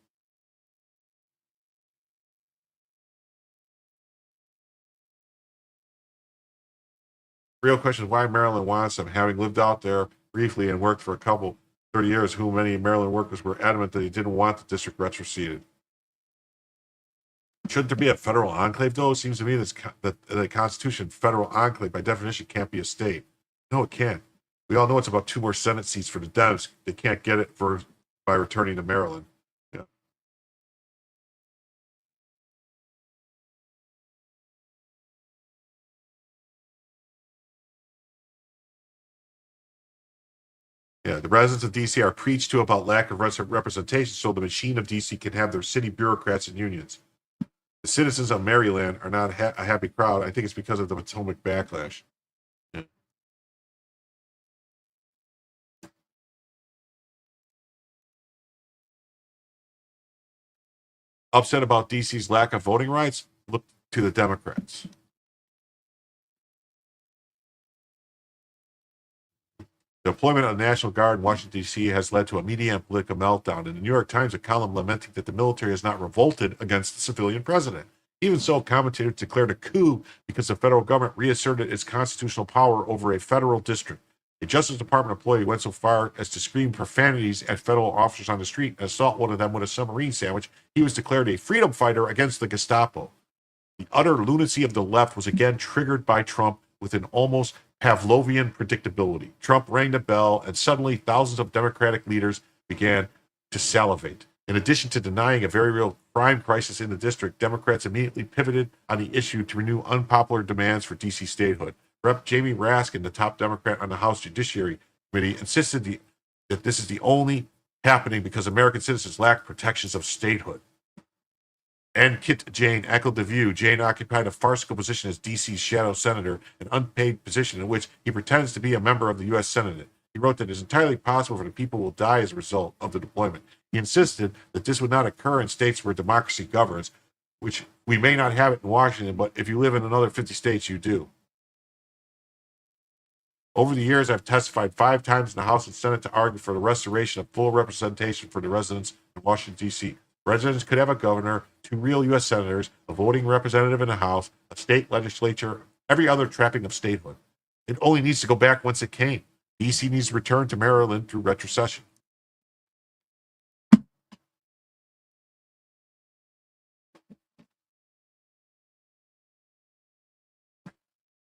Real question is why Maryland wants them. Having lived out there briefly and worked for a couple 30 years, who many Maryland workers were adamant that they didn't want the district retroceded. Shouldn't there be a federal enclave, though? It seems to me that the Constitution, federal enclave, by definition, can't be a state. No, it can't. We all know it's about 2 more Senate seats for the Dems. They can't get it by returning to Maryland. Yeah. Yeah, the residents of D.C. are preached to about lack of representation, so the machine of D.C. can have their city bureaucrats and unions. The citizens of Maryland are not a happy crowd. I think it's because of the Potomac backlash. Yeah. Upset about DC's lack of voting rights? Look to the Democrats. The deployment of the National Guard in Washington, D.C. has led to a media and political meltdown. In the New York Times, a column lamenting that the military has not revolted against the civilian president. Even so, commentators declared a coup because the federal government reasserted its constitutional power over a federal district. A Justice Department employee went so far as to scream profanities at federal officers on the street and assault one of them with a submarine sandwich. He was declared a freedom fighter against the Gestapo. The utter lunacy of the left was again triggered by Trump with an almost Pavlovian predictability. Trump rang the bell, and suddenly thousands of Democratic leaders began to salivate. In addition to denying a very real crime crisis in the district, Democrats immediately pivoted on the issue to renew unpopular demands for D.C. statehood. Rep. Jamie Raskin, the top Democrat on the House Judiciary Committee, insisted that this is the only happening because American citizens lack protections of statehood. And Kit Jane echoed the view. Jane occupied a farcical position as D.C.'s shadow senator, an unpaid position in which he pretends to be a member of the U.S. Senate. He wrote that it is entirely possible for the people will die as a result of the deployment. He insisted that this would not occur in states where democracy governs, which we may not have it in Washington, but if you live in another 50 states, you do. Over the years, I've testified 5 times in the House and Senate to argue for the restoration of full representation for the residents in Washington, D.C. Residents could have a governor, 2 real U.S. senators, a voting representative in the House, a state legislature, every other trapping of statehood. It only needs to go back whence it came. D.C. needs to return to Maryland through retrocession.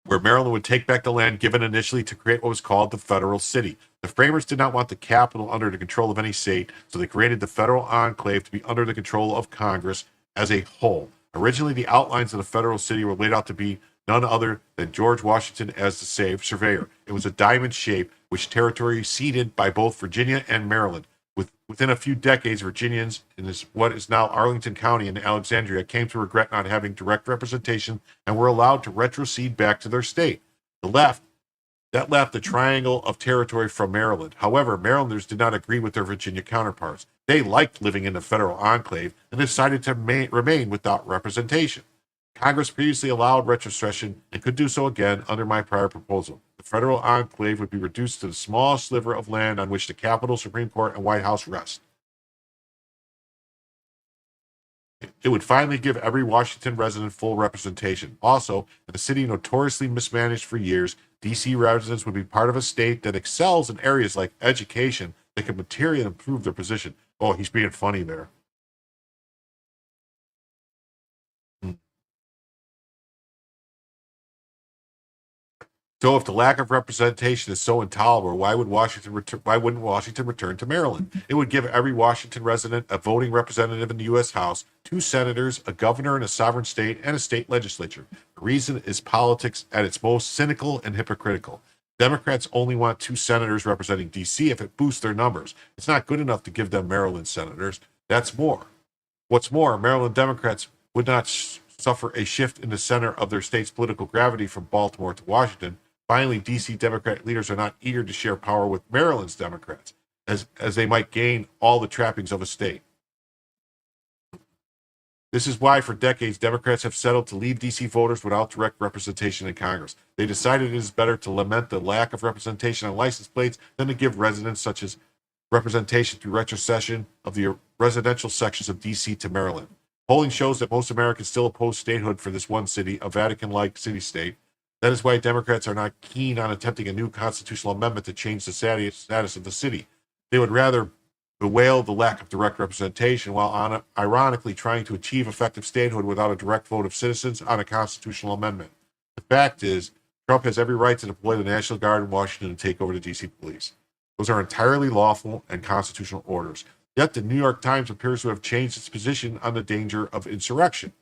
Where Maryland would take back the land given initially to create what was called the federal city. The framers did not want the capital under the control of any state, so they created the federal enclave to be under the control of Congress as a whole. Originally, the outlines of the federal city were laid out to be none other than George Washington as the surveyor. It was a diamond shape, which territory ceded by both Virginia and Maryland. Within a few decades, Virginians in what is now Arlington County and Alexandria came to regret not having direct representation and were allowed to retrocede back to their state. That left the triangle of territory from Maryland. However, Marylanders did not agree with their Virginia counterparts. They liked living in the federal enclave and decided to remain without representation. Congress previously allowed retrocession and could do so again under my prior proposal. The federal enclave would be reduced to the small sliver of land on which the Capitol, Supreme Court, and White House rest. It would finally give every Washington resident full representation. Also, in a city notoriously mismanaged for years, D.C. residents would be part of a state that excels in areas like education that could materially improve their position. Oh, he's being funny there. So if the lack of representation is so intolerable, why wouldn't Washington return to Maryland? It would give every Washington resident a voting representative in the U.S. House, 2 senators, a governor in a sovereign state, and a state legislature. The reason is politics at its most cynical and hypocritical. Democrats only want 2 senators representing D.C. if it boosts their numbers. It's not good enough to give them Maryland senators. That's more. What's more, Maryland Democrats would not suffer a shift in the center of their state's political gravity from Baltimore to Washington. Finally, D.C. Democrat leaders are not eager to share power with Maryland's Democrats, as they might gain all the trappings of a state. This is why, for decades, Democrats have settled to leave D.C. voters without direct representation in Congress. They decided it is better to lament the lack of representation on license plates than to give residents such as representation through retrocession of the residential sections of D.C. to Maryland. Polling shows that most Americans still oppose statehood for this one city, a Vatican-like city-state. That is why Democrats are not keen on attempting a new constitutional amendment to change the status of the city. They would rather bewail the lack of direct representation while ironically trying to achieve effective statehood without a direct vote of citizens on a constitutional amendment. The fact is, Trump has every right to deploy the National Guard in Washington and take over the D.C. police. Those are entirely lawful and constitutional orders. Yet the New York Times appears to have changed its position on the danger of insurrection.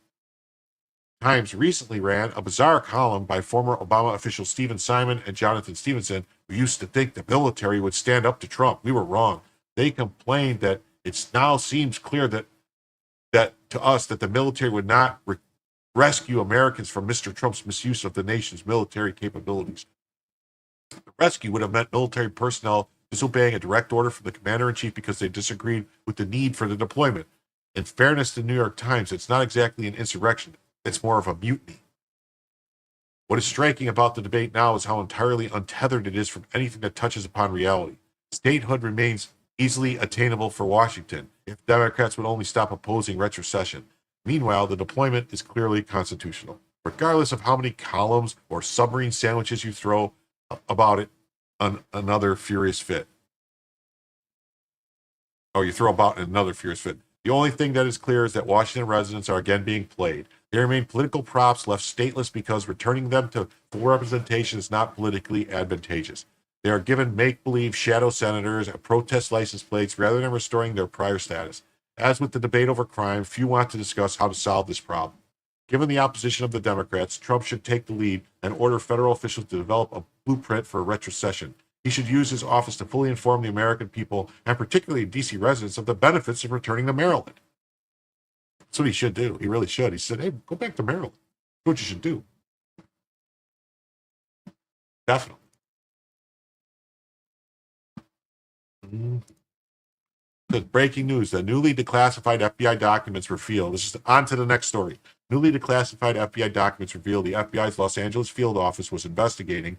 Times recently ran a bizarre column by former Obama officials Stephen Simon and Jonathan Stevenson, who used to think the military would stand up to Trump. We were wrong. They complained that it now seems clear that to us that the military would not rescue Americans from Mr. Trump's misuse of the nation's military capabilities. The rescue would have meant military personnel disobeying a direct order from the commander-in-chief because they disagreed with the need for the deployment. In fairness to the New York Times, it's not exactly an insurrection. It's more of a mutiny. What is striking about the debate now is how entirely untethered it is from anything that touches upon reality. Statehood remains easily attainable for Washington if Democrats would only stop opposing retrocession. Meanwhile, the deployment is clearly constitutional. Regardless of how many columns or submarine sandwiches you throw about it on another furious fit. Or you throw about another furious fit. The only thing that is clear is that Washington residents are again being played. They remain political props left stateless because returning them to full representation is not politically advantageous. They are given make-believe shadow senators and protest license plates rather than restoring their prior status. As with the debate over crime, few want to discuss how to solve this problem. Given the opposition of the Democrats, Trump should take the lead and order federal officials to develop a blueprint for retrocession. He should use his office to fully inform the American people, and particularly D.C. residents, of the benefits of returning to Maryland. That's what he should do. He really should. He said, hey, go back to Maryland. That's what you should do. Definitely. Breaking news. The newly declassified FBI documents reveal. This is on to the next story. Newly declassified FBI documents reveal the FBI's Los Angeles field office was investigating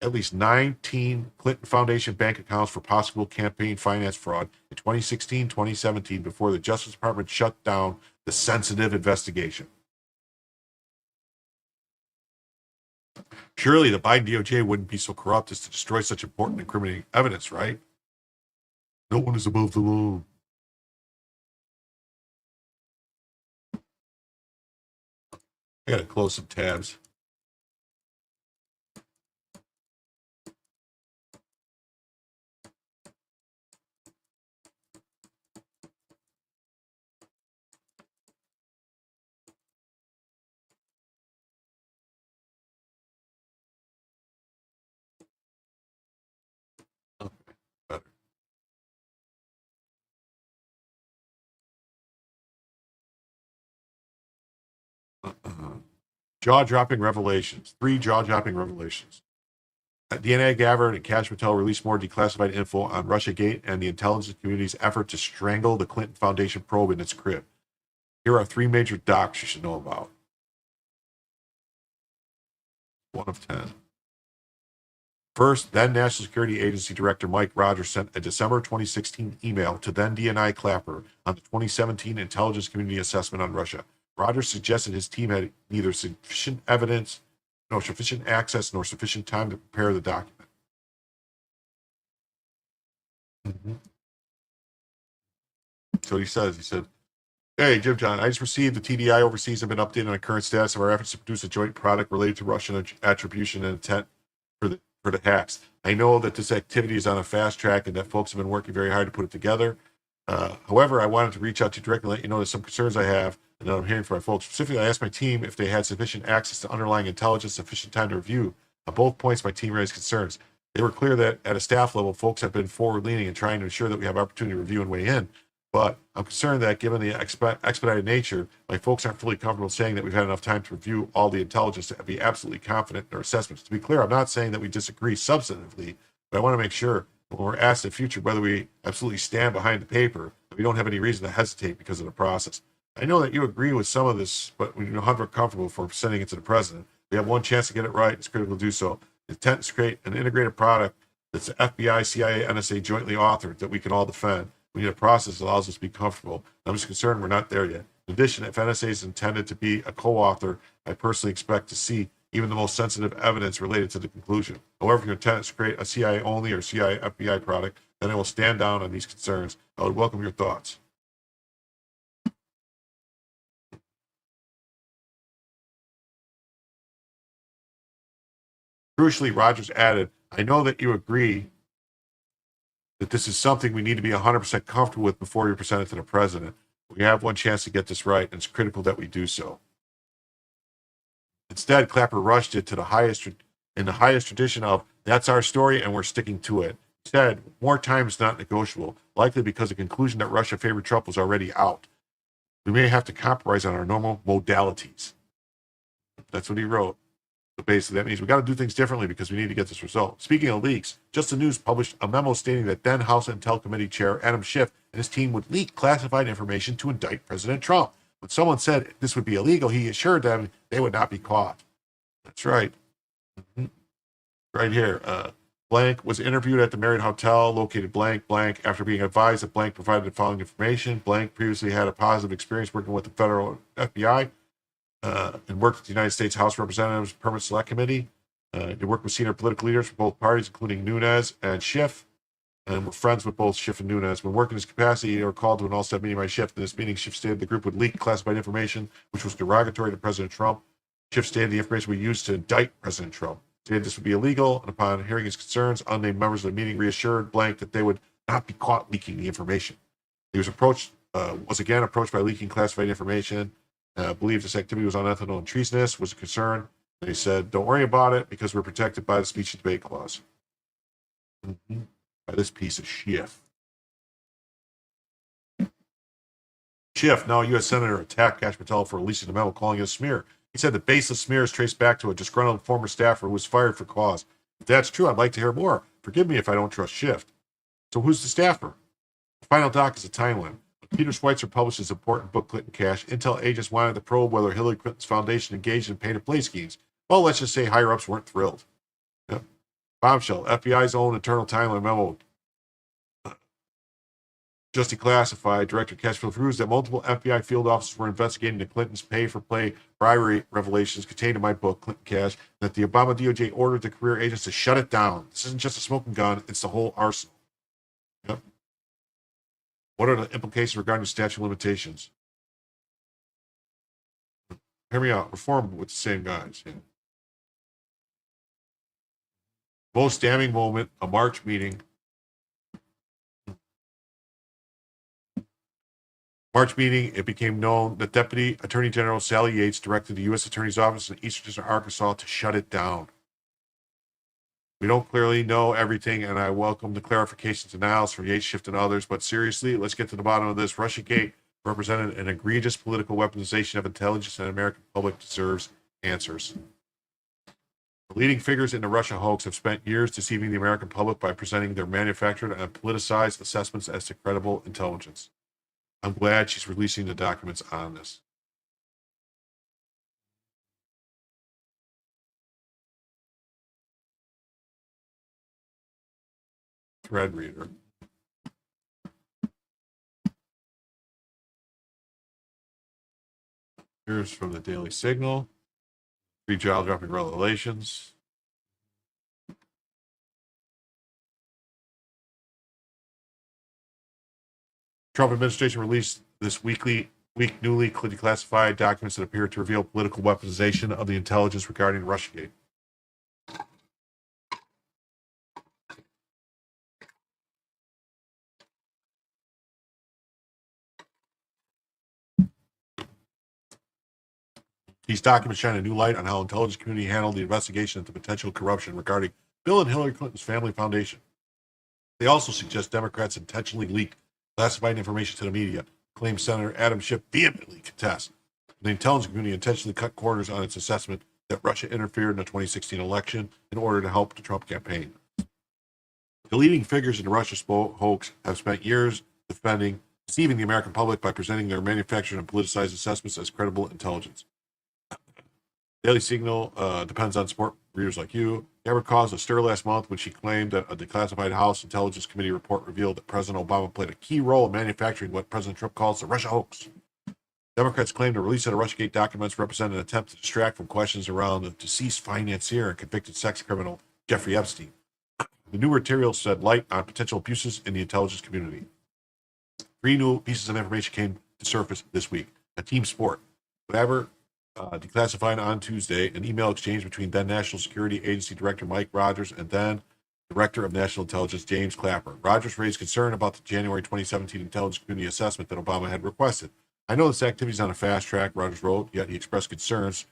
at least 19 Clinton Foundation bank accounts for possible campaign finance fraud in 2016, 2017, before the Justice Department shut down the sensitive investigation. Surely the Biden DOJ wouldn't be so corrupt as to destroy such important incriminating evidence, right? No one is above the law. I gotta close some tabs. Jaw-dropping revelations. 3 jaw-dropping revelations. DNA Gabbard and Cash Patel released more declassified info on Russiagate and the intelligence community's effort to strangle the Clinton Foundation probe in its crib. Here are 3 major docs you should know about. 1 of 10. First, then National Security Agency Director Mike Rogers sent a December 2016 email to then DNI Clapper on the 2017 Intelligence Community Assessment on Russia. Rogers suggested his team had neither sufficient evidence, nor sufficient access, nor sufficient time to prepare the document. So he says, hey, Jim John, I just received the TDI overseas have been updated on the current status of our efforts to produce a joint product related to Russian attribution and intent for the hacks. I know that this activity is on a fast track and that folks have been working very hard to put it together. However, I wanted to reach out to you directly and let you know there's some concerns I have and that I'm hearing from my folks. Specifically, I asked my team if they had sufficient access to underlying intelligence, sufficient time to review. On both points, my team raised concerns. They were clear that at a staff level, folks have been forward-leaning and trying to ensure that we have opportunity to review and weigh in. But I'm concerned that given the expedited nature, my folks aren't fully comfortable saying that we've had enough time to review all the intelligence to be absolutely confident in our assessments. To be clear, I'm not saying that we disagree substantively, but I want to make sure when we're asked in the future whether we absolutely stand behind the paper, that we don't have any reason to hesitate because of the process. I know that you agree with some of this, but when you're 100% comfortable for sending it to the president, we have one chance to get it right. It's critical to do so. The intent is to create an integrated product that's FBI, CIA, NSA jointly authored that we can all defend. We need a process that allows us to be comfortable. I'm just concerned we're not there yet. In addition, if NSA is intended to be a co-author, I personally expect to see even the most sensitive evidence related to the conclusion. However, if your intent is to create a CIA only or CIA FBI product, then I will stand down on these concerns. I would welcome your thoughts. Crucially, Rogers added, I know that you agree that this is something we need to be 100% comfortable with before you present it to the president. We have one chance to get this right, and it's critical that we do so. Instead, Clapper rushed it to the highest tradition of, that's our story and we're sticking to it. Instead, more time is not negotiable, likely because the conclusion that Russia favored Trump was already out. We may have to compromise on our normal modalities. That's what he wrote. So basically, that means we got to do things differently because we need to get this result. Speaking of leaks, Just the News published a memo stating that then House Intel Committee Chair Adam Schiff and his team would leak classified information to indict President Trump. When someone said this would be illegal, he assured them they would not be caught. That's right. Right here. Blank was interviewed at the Marriott Hotel located blank after being advised that blank provided the following information. Blank previously had a positive experience working with the federal FBI and worked with the United States House of Representatives Permanent Select Committee. They worked with senior political leaders from both parties, including Nunes and Schiff, and were friends with both Schiff and Nunes. When working in his capacity, they were called to an all-step meeting by Schiff. In this meeting, Schiff stated the group would leak classified information, which was derogatory to President Trump. Schiff stated the information would be used to indict President Trump. Stated this would be illegal, and upon hearing his concerns, unnamed members of the meeting reassured blank that they would not be caught leaking the information. He was again approached by leaking classified information. Believed this activity was unethical and treasonous, was a concern. They said, don't worry about it because we're protected by the speech and debate clause. By this piece of Schiff. Schiff, now a U.S. Senator, attacked Kash Patel for releasing the memo, calling it a smear. He said the baseless smear is traced back to a disgruntled former staffer who was fired for cause. If that's true, I'd like to hear more. Forgive me if I don't trust Schiff. So who's the staffer? The final doc is a timeline. Peter Schweitzer published his important book, Clinton Cash. Intel agents wanted to probe whether Hillary Clinton's foundation engaged in pay-to-play schemes. Well, let's just say higher-ups weren't thrilled. Yep. Bombshell, FBI's own internal timeline memo, just declassified. Director Cashfield proves that multiple FBI field officers were investigating the Clintons' pay-for-play bribery revelations contained in my book, Clinton Cash, and that the Obama DOJ ordered the career agents to shut it down. This isn't just a smoking gun, it's the whole arsenal. Yep. What are the implications regarding the statute of limitations? Hear me out. Reform with the same guys. Yeah. Most damning moment, a March meeting. It became known that Deputy Attorney General Sally Yates directed the U.S. Attorney's Office in Eastern District, Arkansas to shut it down. We don't clearly know everything, and I welcome the clarifications and denials from Yates, Schiff, and others, but seriously, let's get to the bottom of this. Russiagate represented an egregious political weaponization of intelligence, and the American public deserves answers. The leading figures in the Russia hoax have spent years deceiving the American public by presenting their manufactured and politicized assessments as to credible intelligence. I'm glad she's releasing the documents on this. Thread reader. Here's from the Daily Signal. 3 jaw-dropping revelations. Trump administration released this week newly declassified documents that appear to reveal political weaponization of the intelligence regarding Russiagate. These documents shine a new light on how the intelligence community handled the investigation into potential corruption regarding Bill and Hillary Clinton's family foundation. They also suggest Democrats intentionally leak classified information to the media, claims Senator Adam Schiff vehemently contests. The intelligence community intentionally cut corners on its assessment that Russia interfered in the 2016 election in order to help the Trump campaign. The leading figures in the Russia hoax have spent years deceiving the American public by presenting their manufactured and politicized assessments as credible intelligence. Daily Signal depends on support readers like you. Gabbard caused a stir last month when she claimed that a declassified House Intelligence Committee report revealed that President Obama played a key role in manufacturing what President Trump calls the Russia hoax. Democrats claim the release of the Russiagate documents represent an attempt to distract from questions around the deceased financier and convicted sex criminal Jeffrey Epstein. The new materials shed light on potential abuses in the intelligence community. 3 new pieces of information came to surface this week. A team sport. Whatever declassified on Tuesday an email exchange between then National Security Agency Director Mike Rogers and then Director of National Intelligence James Clapper. Rogers raised concern about the January 2017 intelligence community assessment that Obama had requested. I know this activity is on a fast track, Rogers wrote, yet he expressed concerns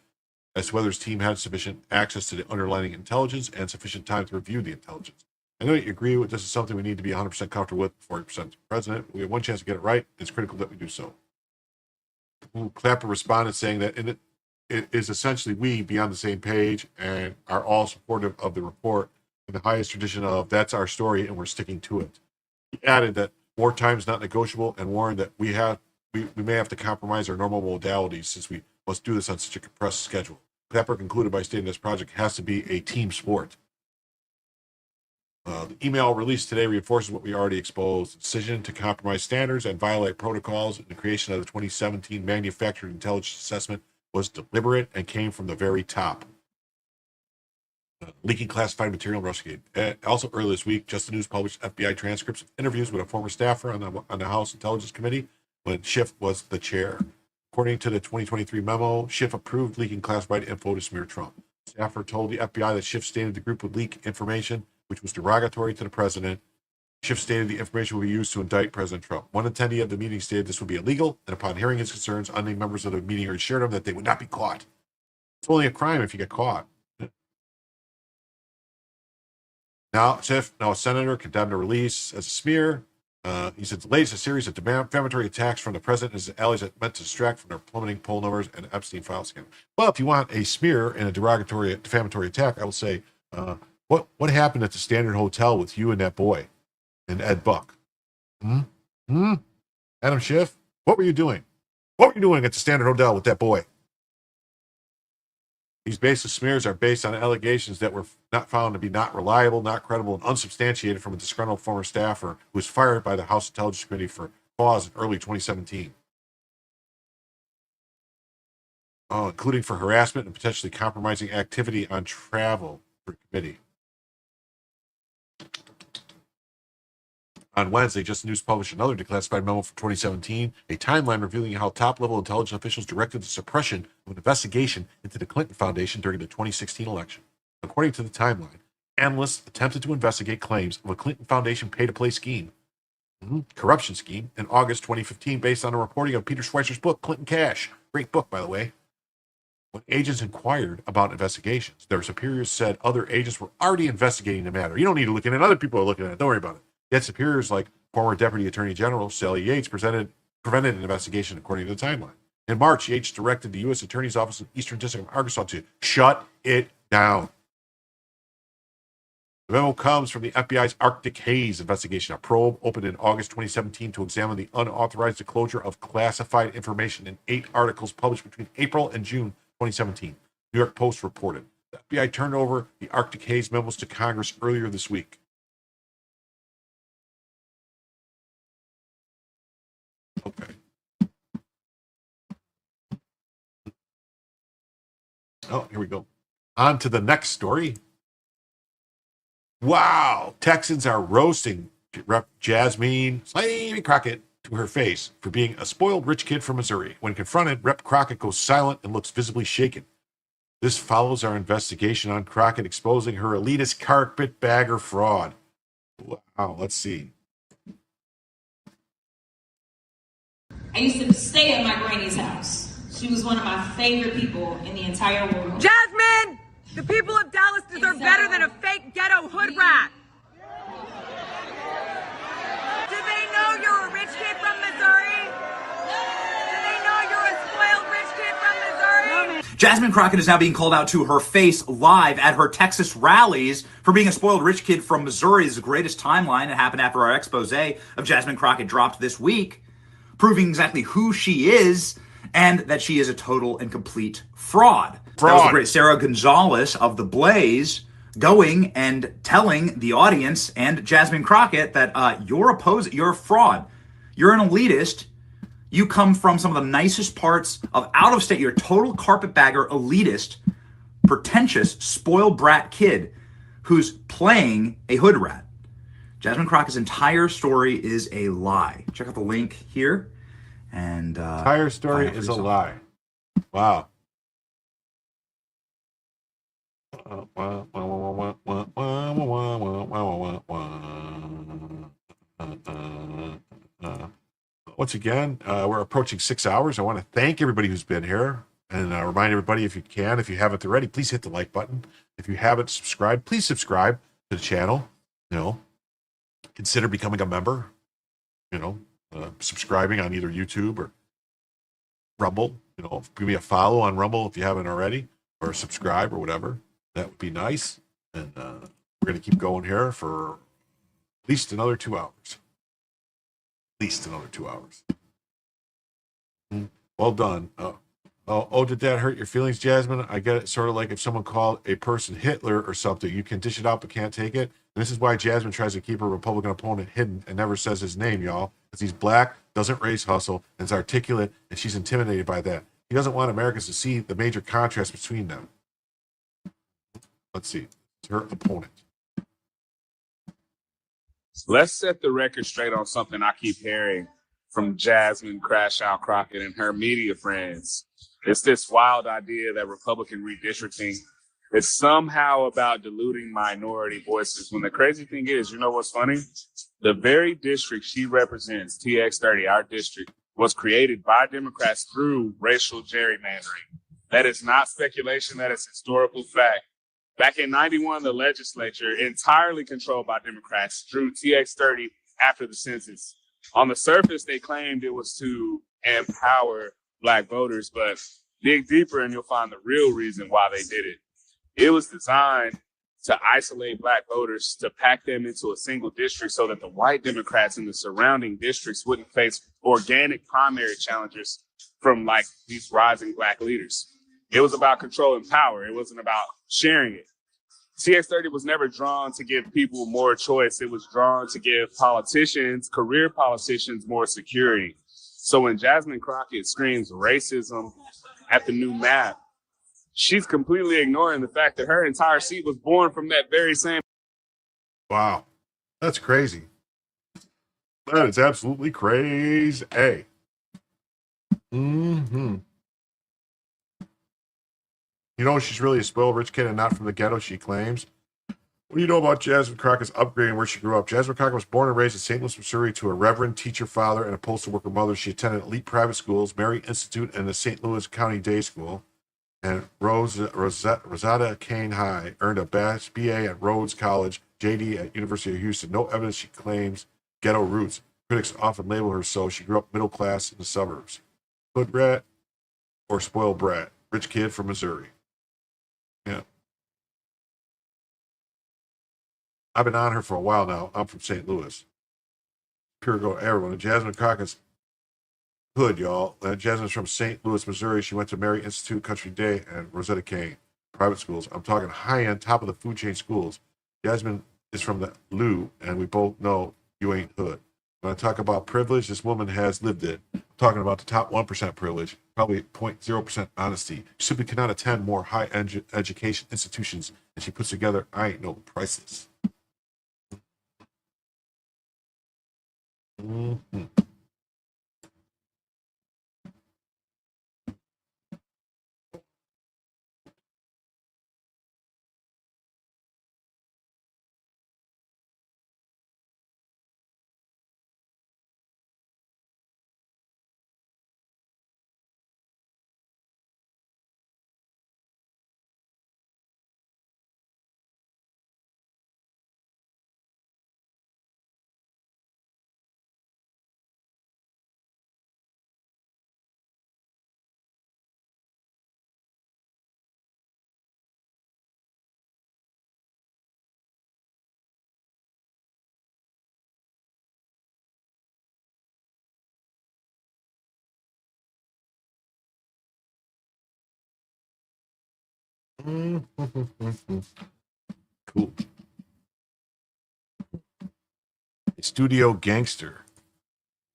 as to whether his team had sufficient access to the underlying intelligence and sufficient time to review the intelligence. I know you agree with this is something we need to be 100% comfortable with before you present to the president. We have one chance to get it right. It's critical that we do so. Clapper responded saying that it is essentially we be on the same page and are all supportive of the report in the highest tradition of that's our story and we're sticking to it. He added that wartime is not negotiable and warned that we may have to compromise our normal modalities since we must do this on such a compressed schedule. Pepper concluded by stating this project has to be a team sport. The email released today reinforces what we already exposed. The decision to compromise standards and violate protocols in the creation of the 2017 Manufactured Intelligence Assessment was deliberate and came from the very top. Leaking classified material in Russiagate. Also earlier this week, Just the News published FBI transcripts of interviews with a former staffer on the House Intelligence Committee when Schiff was the chair. According to the 2023 memo, Schiff approved leaking classified info to smear Trump. Staffer told the FBI that Schiff stated the group would leak information which was derogatory to the president. Schiff stated the information would be used to indict President Trump. One attendee of the meeting stated this would be illegal, and upon hearing his concerns, unnamed members of the meeting assured him that they would not be caught. It's only a crime if you get caught. Now, Schiff, now a senator, condemned a release as a smear. He said the latest series of defamatory attacks from the president and his allies that meant to distract from their plummeting poll numbers and Epstein file scandal. Well, if you want a smear and a defamatory attack, I will say, what happened at the Standard Hotel with you and that boy and Ed Buck? Adam Schiff, what were you doing? What were you doing at the Standard Hotel with that boy? These baseless smears are based on allegations that were not found to be not reliable, not credible, and unsubstantiated from a disgruntled former staffer who was fired by the House Intelligence Committee for cause in early 2017. Including for harassment and potentially compromising activity on travel for the committee. On Wednesday, Just News published another declassified memo from 2017, a timeline revealing how top-level intelligence officials directed the suppression of an investigation into the Clinton Foundation during the 2016 election. According to the timeline, analysts attempted to investigate claims of a Clinton Foundation pay-to-play scheme, corruption scheme, in August 2015 based on a reporting of Peter Schweizer's book, Clinton Cash. Great book, by the way. When agents inquired about investigations, their superiors said other agents were already investigating the matter. You don't need to look in it. Other people are looking at it. Don't worry about it. Yet superiors like former Deputy Attorney General Sally Yates prevented an investigation according to the timeline. In March, Yates directed the U.S. Attorney's Office in Eastern District of Arkansas to shut it down. The memo comes from the FBI's Arctic Haze investigation, a probe opened in August 2017 to examine the unauthorized disclosure of classified information in 8 articles published between April and June 2017. New York Post reported. The FBI turned over the Arctic Haze memos to Congress earlier this week. Okay. Oh, here we go. On to the next story. Wow. Texans are roasting Rep. Jasmine Crockett to her face for being a spoiled rich kid from Missouri. When confronted, Rep. Crockett goes silent and looks visibly shaken. This follows our investigation on Crockett exposing her elitist carpetbagger fraud. Wow. Let's see. I used to stay at my granny's house. She was one of my favorite people in the entire world. Jasmine! The people of Dallas deserve better than a fake ghetto hood rat. Do they know you're a rich kid from Missouri? Do they know you're a spoiled rich kid from Missouri? Jasmine Crockett is now being called out to her face live at her Texas rallies for being a spoiled rich kid from Missouri. This is the greatest timeline. It happened after our expose of Jasmine Crockett dropped this week, proving exactly who she is and that she is a total and complete fraud. That was the great Sarah Gonzalez of The Blaze going and telling the audience and Jasmine Crockett that you're a fraud. You're an elitist. You come from some of the nicest parts of out of state. You're a total carpetbagger, elitist, pretentious, spoiled brat kid who's playing a hood rat. Jasmine Crockett's entire story is a lie. Check out the link here. And entire story is a lie. Wow. Once again, we're approaching 6 hours. I want to thank everybody who's been here and remind everybody, if you haven't already, please hit the like button. If you haven't subscribed, please subscribe to the channel. Consider becoming a member. Subscribing on either YouTube or Rumble. give me a follow on Rumble if you haven't already, or subscribe or whatever. That would be nice. And we're going to keep going here for at least another 2 hours. At least another 2 hours. Well done. Did that hurt your feelings, Jasmine? I get it. Sort of like if someone called a person Hitler or something, you can dish it out but can't take it. And this is why Jasmine tries to keep her Republican opponent hidden and never says his name, y'all. Because he's black, doesn't raise hustle, and is articulate, and she's intimidated by that. He doesn't want Americans to see the major contrast between them. Let's see. It's her opponent. Let's set the record straight on something I keep hearing from Jasmine Crash Out Crockett and her media friends. It's this wild idea that Republican redistricting is somehow about diluting minority voices. When the crazy thing is, you know what's funny? The very district she represents, TX30, our district, was created by Democrats through racial gerrymandering. That is not speculation, that is historical fact. Back in 91, the legislature, entirely controlled by Democrats, drew TX30 after the census. On the surface, they claimed it was to empower Black voters, but dig deeper and you'll find the real reason why they did it. It was designed to isolate Black voters, to pack them into a single district so that the white Democrats in the surrounding districts wouldn't face organic primary challengers from like these rising Black leaders. It was about control and power. It wasn't about sharing it. TX30 was never drawn to give people more choice. It was drawn to give politicians, career politicians, more security. So when Jasmine Crockett screams racism at the new map, she's completely ignoring the fact that her entire seat was born from that very same. Wow. That's crazy. That is absolutely crazy. Mm-hmm. You know, she's really a spoiled rich kid and not from the ghetto, she claims. What do you know about Jasmine Crockett's upbringing where she grew up? Jasmine Crockett was born and raised in St. Louis, Missouri to a reverend teacher father and a postal worker mother. She attended elite private schools, Mary Institute, and the St. Louis County Day School. And Rosetta Kane High, earned a BA at Rhodes College, JD at University of Houston. No evidence she claims ghetto roots. Critics often label her so. She grew up middle class in the suburbs. Hood rat or spoiled brat. Rich kid from Missouri. Yeah. I've been on her for a while now. I'm from St. Louis. Pure go everyone. Jasmine Crockett's hood, y'all. Jasmine's from St. Louis, Missouri. She went to Mary Institute, Country Day, and Rosetta Kane private schools. I'm talking high-end, top of the food chain schools. Jasmine is from the Lou, and we both know you ain't hood. When I talk about privilege, this woman has lived it. I'm talking about the top 1% privilege, probably 0.0% honesty. She simply cannot attend more high-end education institutions, and she puts together, I ain't no priceless. Mm-hmm. Cool. Studio Gangster.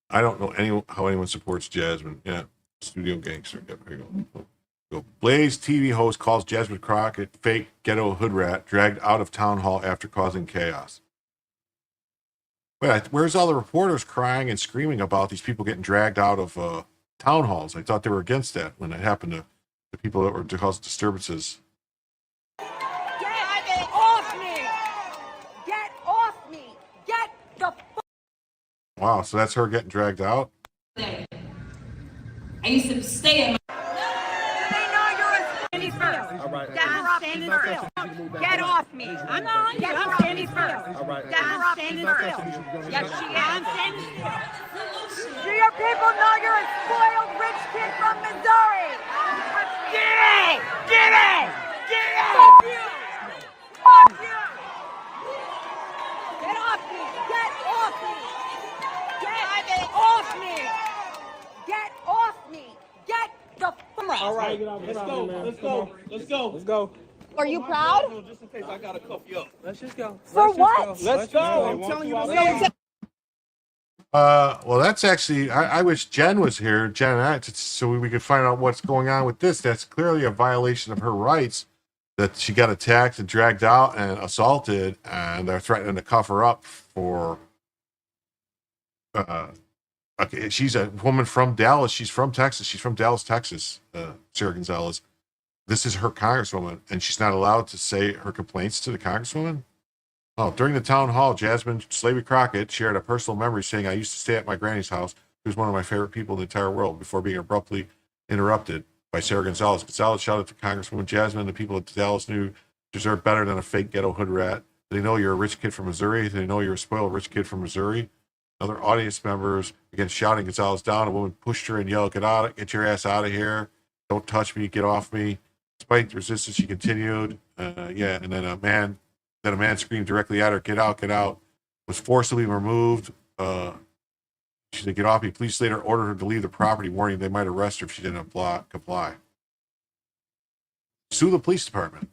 I don't know how anyone supports Jasmine. Yeah, Studio Gangster. Yep, here you go. Blaze TV host calls Jasmine Crockett fake ghetto hood rat dragged out of town hall after causing chaos. Wait, where's all the reporters crying and screaming about these people getting dragged out of town halls? I thought they were against that when it happened to the people that were to cause disturbances. Get off me! Get off me! Get the Wow, so that's her getting dragged out? I used to stay in my... Get off me! I'm not. Get I'm standing first. All right. I'm standing first. Yes, she is. I'm standing still. Do your people know you're a spoiled rich kid from Missouri? All right, let's go. Let's go. Let's go. Let's go. Are you proud? Just in case I gotta cuff you up. Let's just go. For what? Let's go. I'm telling you to leave. Well, that's actually, I wish Jen was here, Jen, so we could find out what's going on with this. That's clearly a violation of her rights, that she got attacked and dragged out and assaulted, and they're threatening to cuff her up for, okay, she's a woman from Dallas. She's from Texas. She's from Dallas, Texas, Sarah Gonzalez. This is her congresswoman, and she's not allowed to say her complaints to the congresswoman? Oh, during the town hall, Jasmine Slavy Crockett shared a personal memory saying, I used to stay at my granny's house. She was one of my favorite people in the entire world, before being abruptly interrupted by Sarah Gonzalez. Gonzalez shouted to Congresswoman Jasmine, the people of Dallas knew deserved better than a fake ghetto hood rat. They know you're a rich kid from Missouri. They know you're a spoiled rich kid from Missouri. Other audience members began shouting Gonzalez down. A woman pushed her and yelled, get your ass out of here. Don't touch me. Get off me. Despite the resistance, she continued. And then a man screamed directly at her, get out, was forcibly removed. She said, get off me. Police later ordered her to leave the property, warning they might arrest her if she didn't comply. Sue the police department.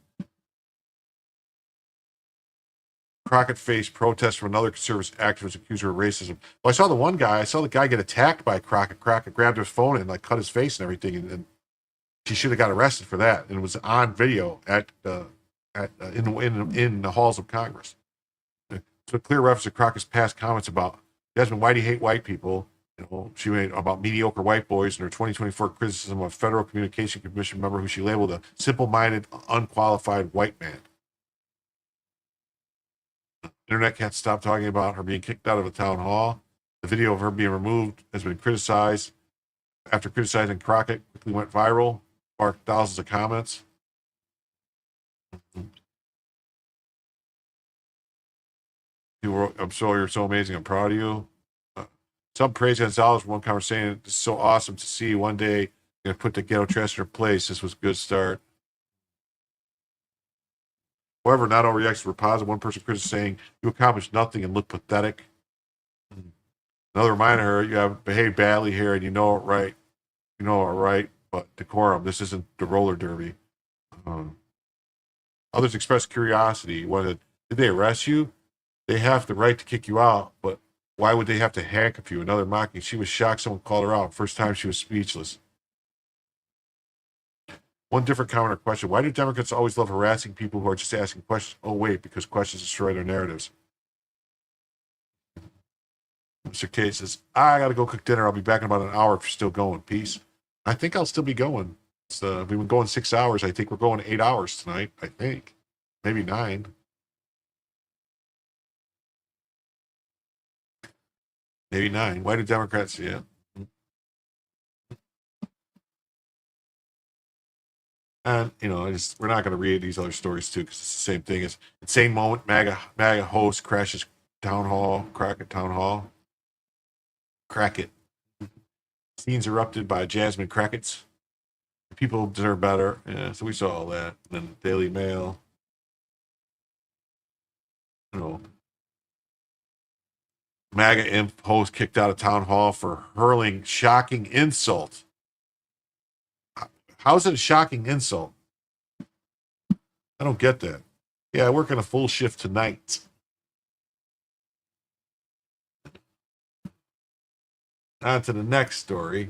Crockett faced protests from another conservative activist accused her of racism. Well, I saw the guy get attacked by Crockett. Crockett grabbed his phone and cut his face and everything, and she should have got arrested for that. And it was on video in the halls of Congress. So a clear reference to Crockett's past comments about Jasmine, why do you hate white people? She made about mediocre white boys, and her 2024 criticism of Federal Communication Commission member who she labeled a simple-minded, unqualified white man. The internet can't stop talking about her being kicked out of a town hall. The video of her being removed has been criticized. After criticizing Crockett, quickly went viral, sparked thousands of comments. People wrote, I'm sorry, you're so amazing. I'm proud of you. Some praise Gonzalez for one conversation. It's so awesome to see. One day, you're going to put the ghetto trash in her place. This was a good start. However, not all reactions were positive. One person criticized saying, you accomplished nothing and look pathetic. Another reminded her, you have behaved badly here and you know it right. You know it right, but decorum. This isn't the roller derby. Others expressed curiosity. Did they arrest you? They have the right to kick you out, but why would they have to handcuff you? Another mocking. She was shocked someone called her out. First time she was speechless. One different comment or question. Why do Democrats always love harassing people who are just asking questions? Oh, wait, because questions destroy their narratives. Mr. K says, I got to go cook dinner. I'll be back in about an hour if you're still going. Peace. I think I'll still be going. We've been going 6 hours. I think we're going 8 hours tonight. I think. Maybe 9. Maybe 9. Why do Democrats? Yeah. And, we're not going to read these other stories, too, because it's the same thing. It's the same moment. MAGA host crashes Crockett Town Hall. Crockett. Scenes erupted by Jasmine Crockett's. People deserve better. Yeah, so we saw all that. And then the Daily Mail. MAGA imp host kicked out of town hall for hurling shocking insult. How is it a shocking insult? I don't get that. Yeah, I work on a full shift tonight. On to the next story.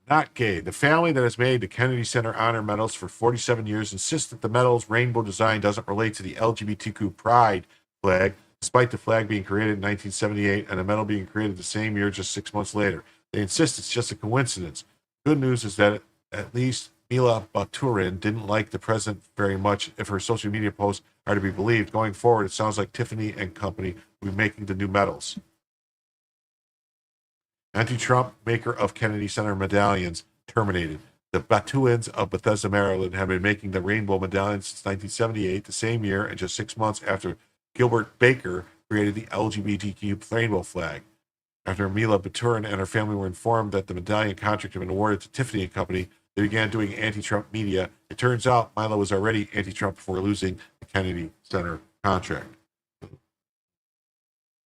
Not gay. The family that has made the Kennedy Center honor medals for 47 years insists that the medal's rainbow design doesn't relate to the LGBTQ pride flag, despite the flag being created in 1978 and the medal being created the same year just 6 months later. They insist it's just a coincidence. Good news is that at least Mila Baturin didn't like the president very much. If her social media posts are to be believed, going forward, it sounds like Tiffany and company will be making the new medals. Anti-Trump maker of Kennedy Center medallions terminated. The Batuins of Bethesda, Maryland have been making the rainbow medallions since 1978, the same year and just 6 months after Gilbert Baker created the LGBTQ rainbow flag. After Mila Baturin and her family were informed that the medallion contract had been awarded to Tiffany and company, they began doing anti-Trump media. It turns out Mila was already anti-Trump before losing the Kennedy Center contract.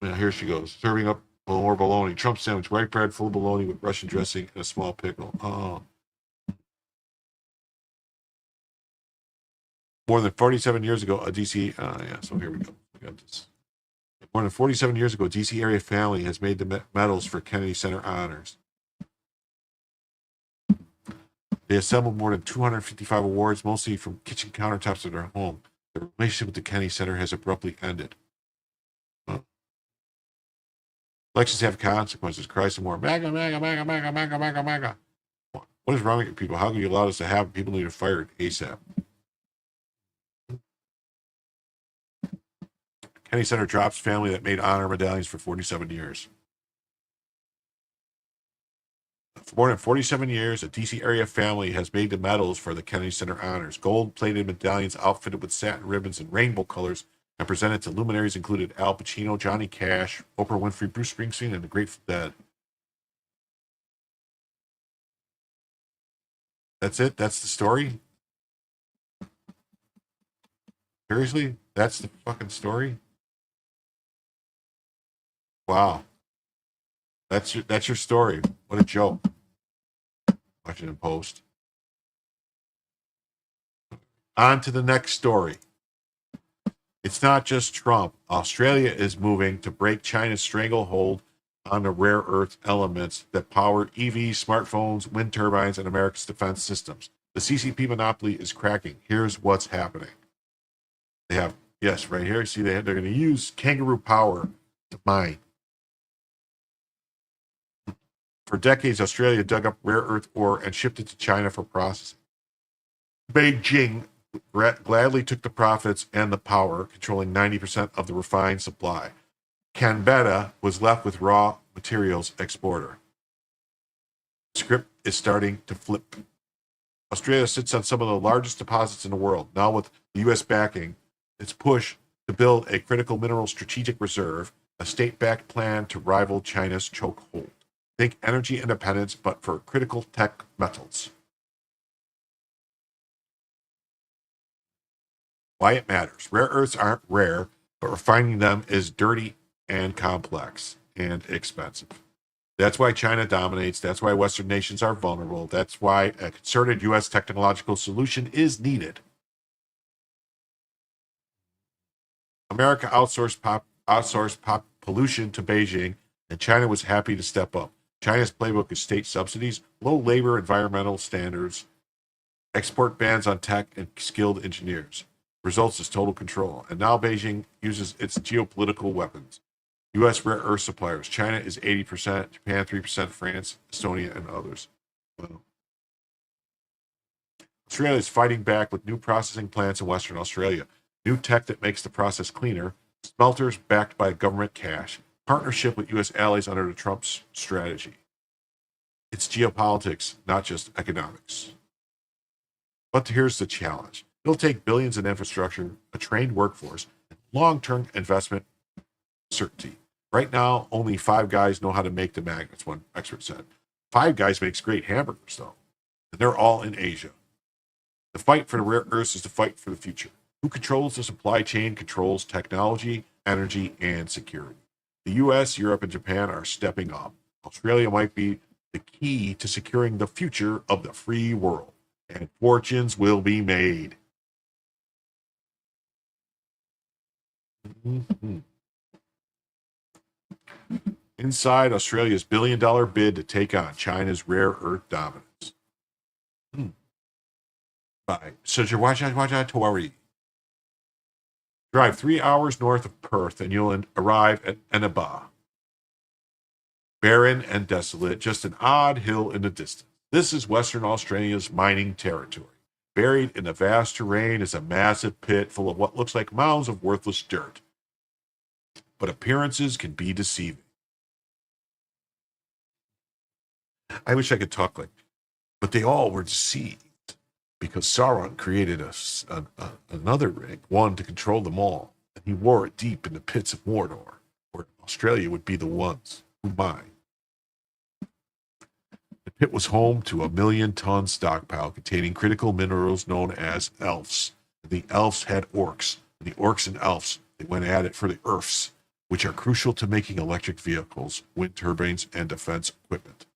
Now here she goes, serving up more bologna. Trump sandwich, white bread, full of bologna with Russian dressing and a small pickle. Oh. More than 47 years ago, a DC, so here we go. We got this. More than 47 years ago, a DC area family has made the medals for Kennedy Center honors. They assembled more than 255 awards, mostly from kitchen countertops of their home. The relationship with the Kennedy Center has abruptly ended. Elections have consequences. Christ and more. MAGA, MAGA, MAGA, MAGA, MAGA, MAGA, MAGA. What is wrong with you people? How can you allow this to happen? People need to fire it ASAP. Kennedy Center drops family that made honor medallions for 47 years. For more than 47 years, a D.C. area family has made the medals for the Kennedy Center honors. Gold-plated medallions outfitted with satin ribbons and rainbow colors and presented to luminaries included Al Pacino, Johnny Cash, Oprah Winfrey, Bruce Springsteen, and the Grateful Dead. That's it? That's the story? Seriously? That's the fucking story? Wow. That's your story. What a joke. Washington Post. On to the next story. It's not just Trump. Australia is moving to break China's stranglehold on the rare earth elements that power EVs, smartphones, wind turbines, and America's defense systems. The CCP monopoly is cracking. Here's what's happening. They have, yes, right here. See, they're going to use kangaroo power to mine. For decades, Australia dug up rare earth ore and shipped it to China for processing. Beijing gladly took the profits and the power, controlling 90% of the refined supply. Canberra was left with raw materials exporter. The script is starting to flip. Australia sits on some of the largest deposits in the world. Now with the U.S. backing, its push to build a critical mineral strategic reserve, a state-backed plan to rival China's chokehold. Think energy independence, but for critical tech metals. Why it matters. Rare earths aren't rare, but refining them is dirty and complex and expensive. That's why China dominates. That's why Western nations are vulnerable. That's why a concerted U.S. technological solution is needed. America outsourced pop pollution to Beijing, and China was happy to step up. China's playbook is state subsidies, low labor environmental standards, export bans on tech and skilled engineers. Results is total control. And now Beijing uses its geopolitical weapons. U.S. rare earth suppliers. China is 80%, Japan 3%, France, Estonia, and others. Wow. Australia is fighting back with new processing plants in Western Australia. New tech that makes the process cleaner. Smelters backed by government cash. Partnership with U.S. allies under the Trump strategy. It's geopolitics, not just economics. But here's the challenge. It'll take billions in infrastructure, a trained workforce, and long-term investment certainty. Right now, only 5 guys know how to make the magnets, one expert said. 5 guys makes great hamburgers, though. And they're all in Asia. The fight for the rare earths is the fight for the future. Who controls the supply chain controls technology, energy, and security. The U.S., Europe, and Japan are stepping up. Australia might be the key to securing the future of the free world, and fortunes will be made. Mm-hmm. Inside Australia's billion-dollar bid to take on China's rare earth dominance. By Sujawajawajah Tori. Drive 3 hours north of Perth and you'll arrive at Enaba. Barren and desolate, just an odd hill in the distance. This is Western Australia's mining territory. Buried in the vast terrain is a massive pit full of what looks like mounds of worthless dirt. But appearances can be deceiving. I wish I could talk like, but they all were deceived because Sauron created another ring, one to control them all, and he wore it deep in the pits of Mordor, where Australia would be the ones who mine. The pit was home to a 1 million-ton stockpile containing critical minerals known as elves. The elves had orcs, and the orcs and elves, they went at it for the earths, which are crucial to making electric vehicles, wind turbines, and defense equipment.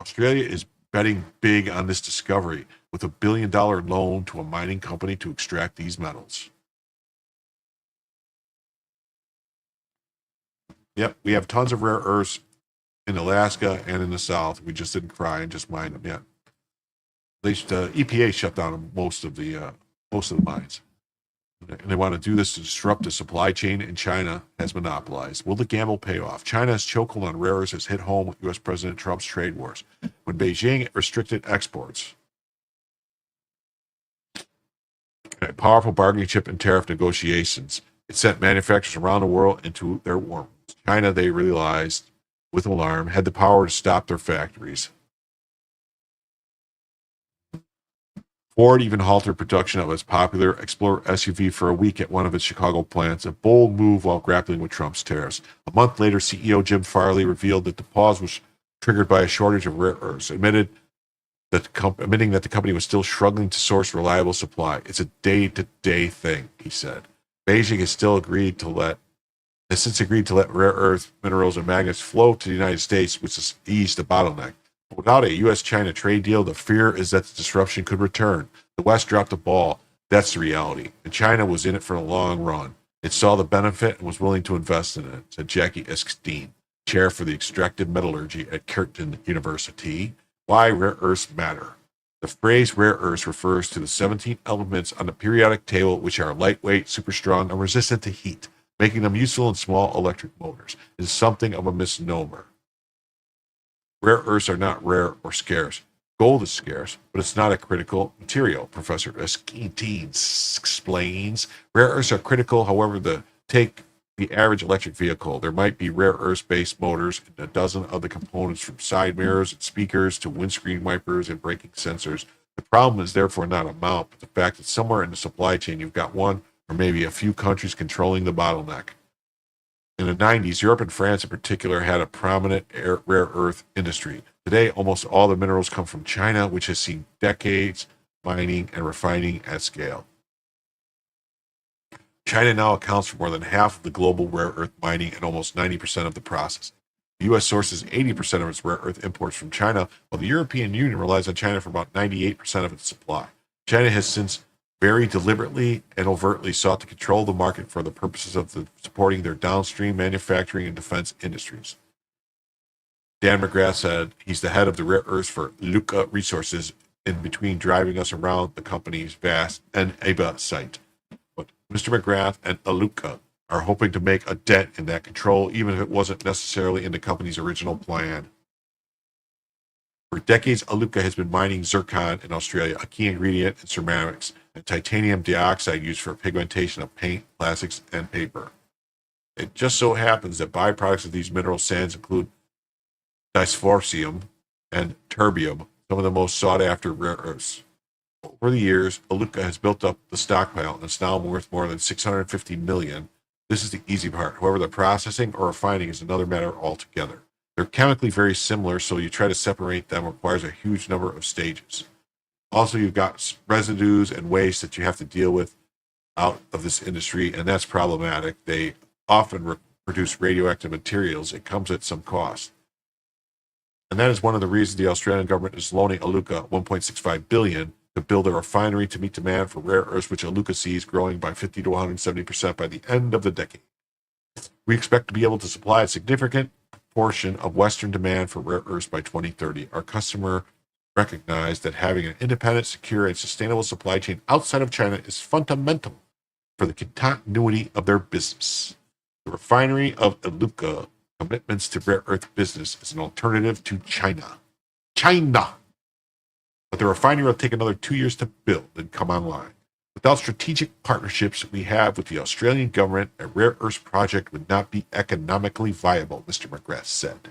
Australia is betting big on this discovery with a $1 billion loan to a mining company to extract these metals. Yep, we have tons of rare earths in Alaska and in the South. We just didn't cry and just mine them yet. They EPA shut down most of the mines. And they want to do this to disrupt the supply chain, and China has monopolized. Will the gamble pay off? China's chokehold on rare earths has hit home with U.S. President Trump's trade wars. When Beijing restricted exports, a powerful bargaining chip in tariff negotiations, it sent manufacturers around the world into their war rooms. China, they realized with alarm, had the power to stop their factories. Ford even halted production of its popular Explorer SUV for a week at one of its Chicago plants, a bold move while grappling with Trump's tariffs. A month later, CEO Jim Farley revealed that the pause was triggered by a shortage of rare earths, admitting that the company was still struggling to source reliable supply. It's a day-to-day thing, he said. Beijing has since agreed to let rare earth minerals and magnets flow to the United States, which has eased the bottleneck. Without a U.S.-China trade deal, the fear is that the disruption could return. The West dropped the ball. That's the reality. And China was in it for the long run. It saw the benefit and was willing to invest in it, said Jackie Eskstein, chair for the extractive metallurgy at Curtin University. Why rare earths matter. The phrase rare earths refers to the 17 elements on the periodic table which are lightweight, super strong, and resistant to heat, making them useful in small electric motors. It is something of a misnomer. Rare earths are not rare or scarce. Gold is scarce, but it's not a critical material, Professor Eskstein explains. Rare earths are critical, however, take the average electric vehicle. There might be rare earth-based motors in a dozen other components, from side mirrors and speakers to windscreen wipers and braking sensors. The problem is therefore not amount, but the fact that somewhere in the supply chain you've got one or maybe a few countries controlling the bottleneck. In the 90s, Europe and France in particular had a prominent rare earth industry. Today, almost all the minerals come from China, which has seen decades mining and refining at scale. China now accounts for more than half of the global rare earth mining and almost 90% of the processing. The U.S. sources 80% of its rare earth imports from China, while the European Union relies on China for about 98% of its supply. China has since very deliberately and overtly sought to control the market for the purposes of supporting their downstream manufacturing and defense industries. Dan McGrath said he's the head of the rare earths for Iluka Resources, in between driving us around the company's vast Enaba site. But Mr. McGrath and Iluka are hoping to make a dent in that control, even if it wasn't necessarily in the company's original plan. For decades, Iluka has been mining zircon in Australia, a key ingredient in ceramics, and titanium dioxide used for pigmentation of paint, plastics, and paper. It just so happens that byproducts of these mineral sands include dysprosium and terbium, some of the most sought-after rare earths. Over the years, Iluka has built up the stockpile and it's now worth more than $650 million. This is the easy part. However, the processing or refining is another matter altogether. They're chemically very similar, so you try to separate them requires a huge number of stages. Also, you've got residues and waste that you have to deal with out of this industry, and that's problematic. They often produce radioactive materials. It comes at some cost. And that is one of the reasons the Australian government is loaning Iluka $1.65 billion to build a refinery to meet demand for rare earths, which Iluka sees growing by 50 to 170% by the end of the decade. We expect to be able to supply a significant portion of Western demand for rare earths by 2030. Our customer recognized that having an independent, secure, and sustainable supply chain outside of China is fundamental for the continuity of their business. The refinery of Iluka commitments to rare earth business is an alternative to China. But the refinery will take another 2 years to build and come online. Without strategic partnerships we have with the Australian government, a rare earths project would not be economically viable, Mr. McGrath said.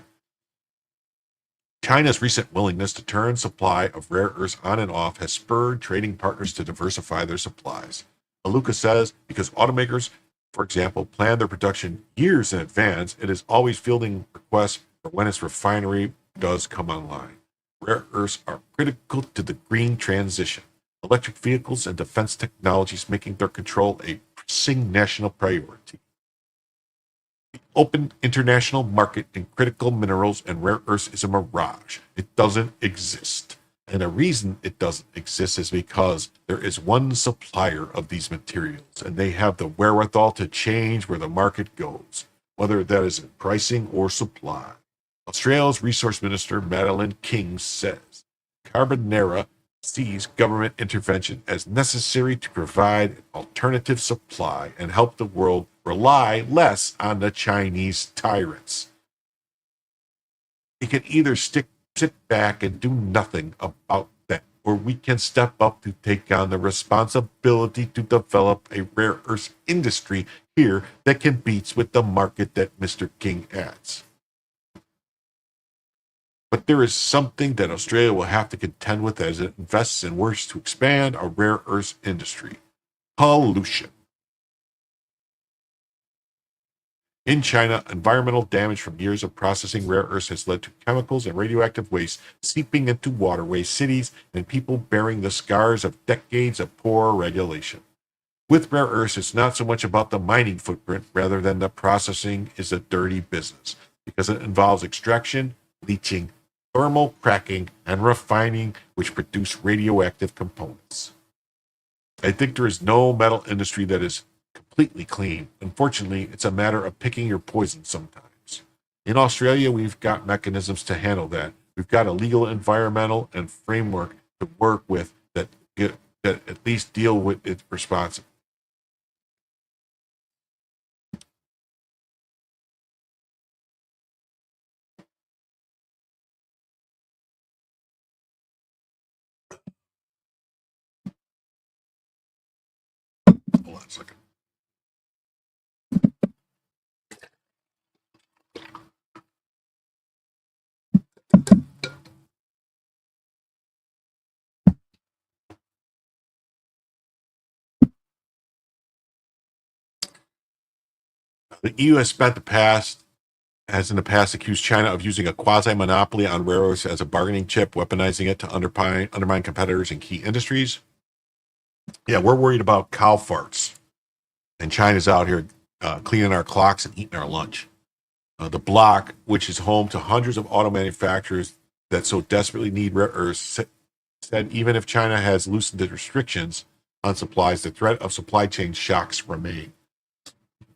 China's recent willingness to turn supply of rare earths on and off has spurred trading partners to diversify their supplies. Iluka says because automakers, for example, plan their production years in advance, it is always fielding requests for when its refinery does come online. Rare earths are critical to the green transition. Electric vehicles and defense technologies making their control a pressing national priority. The open international market in critical minerals and rare earths is a mirage. It doesn't exist. And the reason it doesn't exist is because there is one supplier of these materials, and they have the wherewithal to change where the market goes, whether that is in pricing or supply. Australia's Resource Minister Madeleine King says Carbonera sees government intervention as necessary to provide an alternative supply and help the world rely less on the Chinese tyrants. It can either sit back and do nothing about that, or we can step up to take on the responsibility to develop a rare earth industry here that competes with the market that Mr. King adds. But there is something that Australia will have to contend with as it invests and works to expand a rare earth industry: pollution. In China, environmental damage from years of processing rare earths has led to chemicals and radioactive waste seeping into waterways, cities, and people bearing the scars of decades of poor regulation. With rare earths, it's not so much about the mining footprint, rather than the processing is a dirty business, because it involves extraction, leaching, thermal cracking, and refining, which produce radioactive components. I think there is no metal industry that is completely clean. Unfortunately, it's a matter of picking your poison sometimes. In Australia, we've got mechanisms to handle that. We've got a legal, environmental, and framework to work with that at least deal with it responsibly. Hold on a second. The EU has in the past accused China of using a quasi-monopoly on rare earths as a bargaining chip, weaponizing it to undermine competitors in key industries. Yeah, we're worried about cow farts, and China's out here cleaning our clocks and eating our lunch. The bloc, which is home to hundreds of auto manufacturers that so desperately need rare earths, said even if China has loosened the restrictions on supplies, the threat of supply chain shocks remain.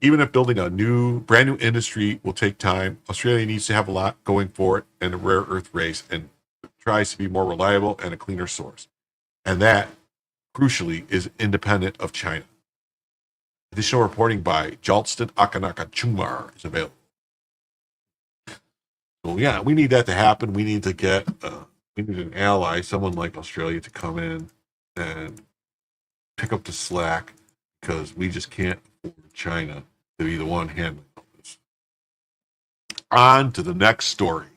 Even if building a brand new industry will take time, Australia needs to have a lot going for it in the rare earth race and tries to be more reliable and a cleaner source. And that, crucially, is independent of China. Additional reporting by Jalston Akanaka Chumar is available. So yeah, we need that to happen. We need to get we need an ally, someone like Australia, to come in and pick up the slack, because we just can't afford China to be the one handling all this. On to the next story.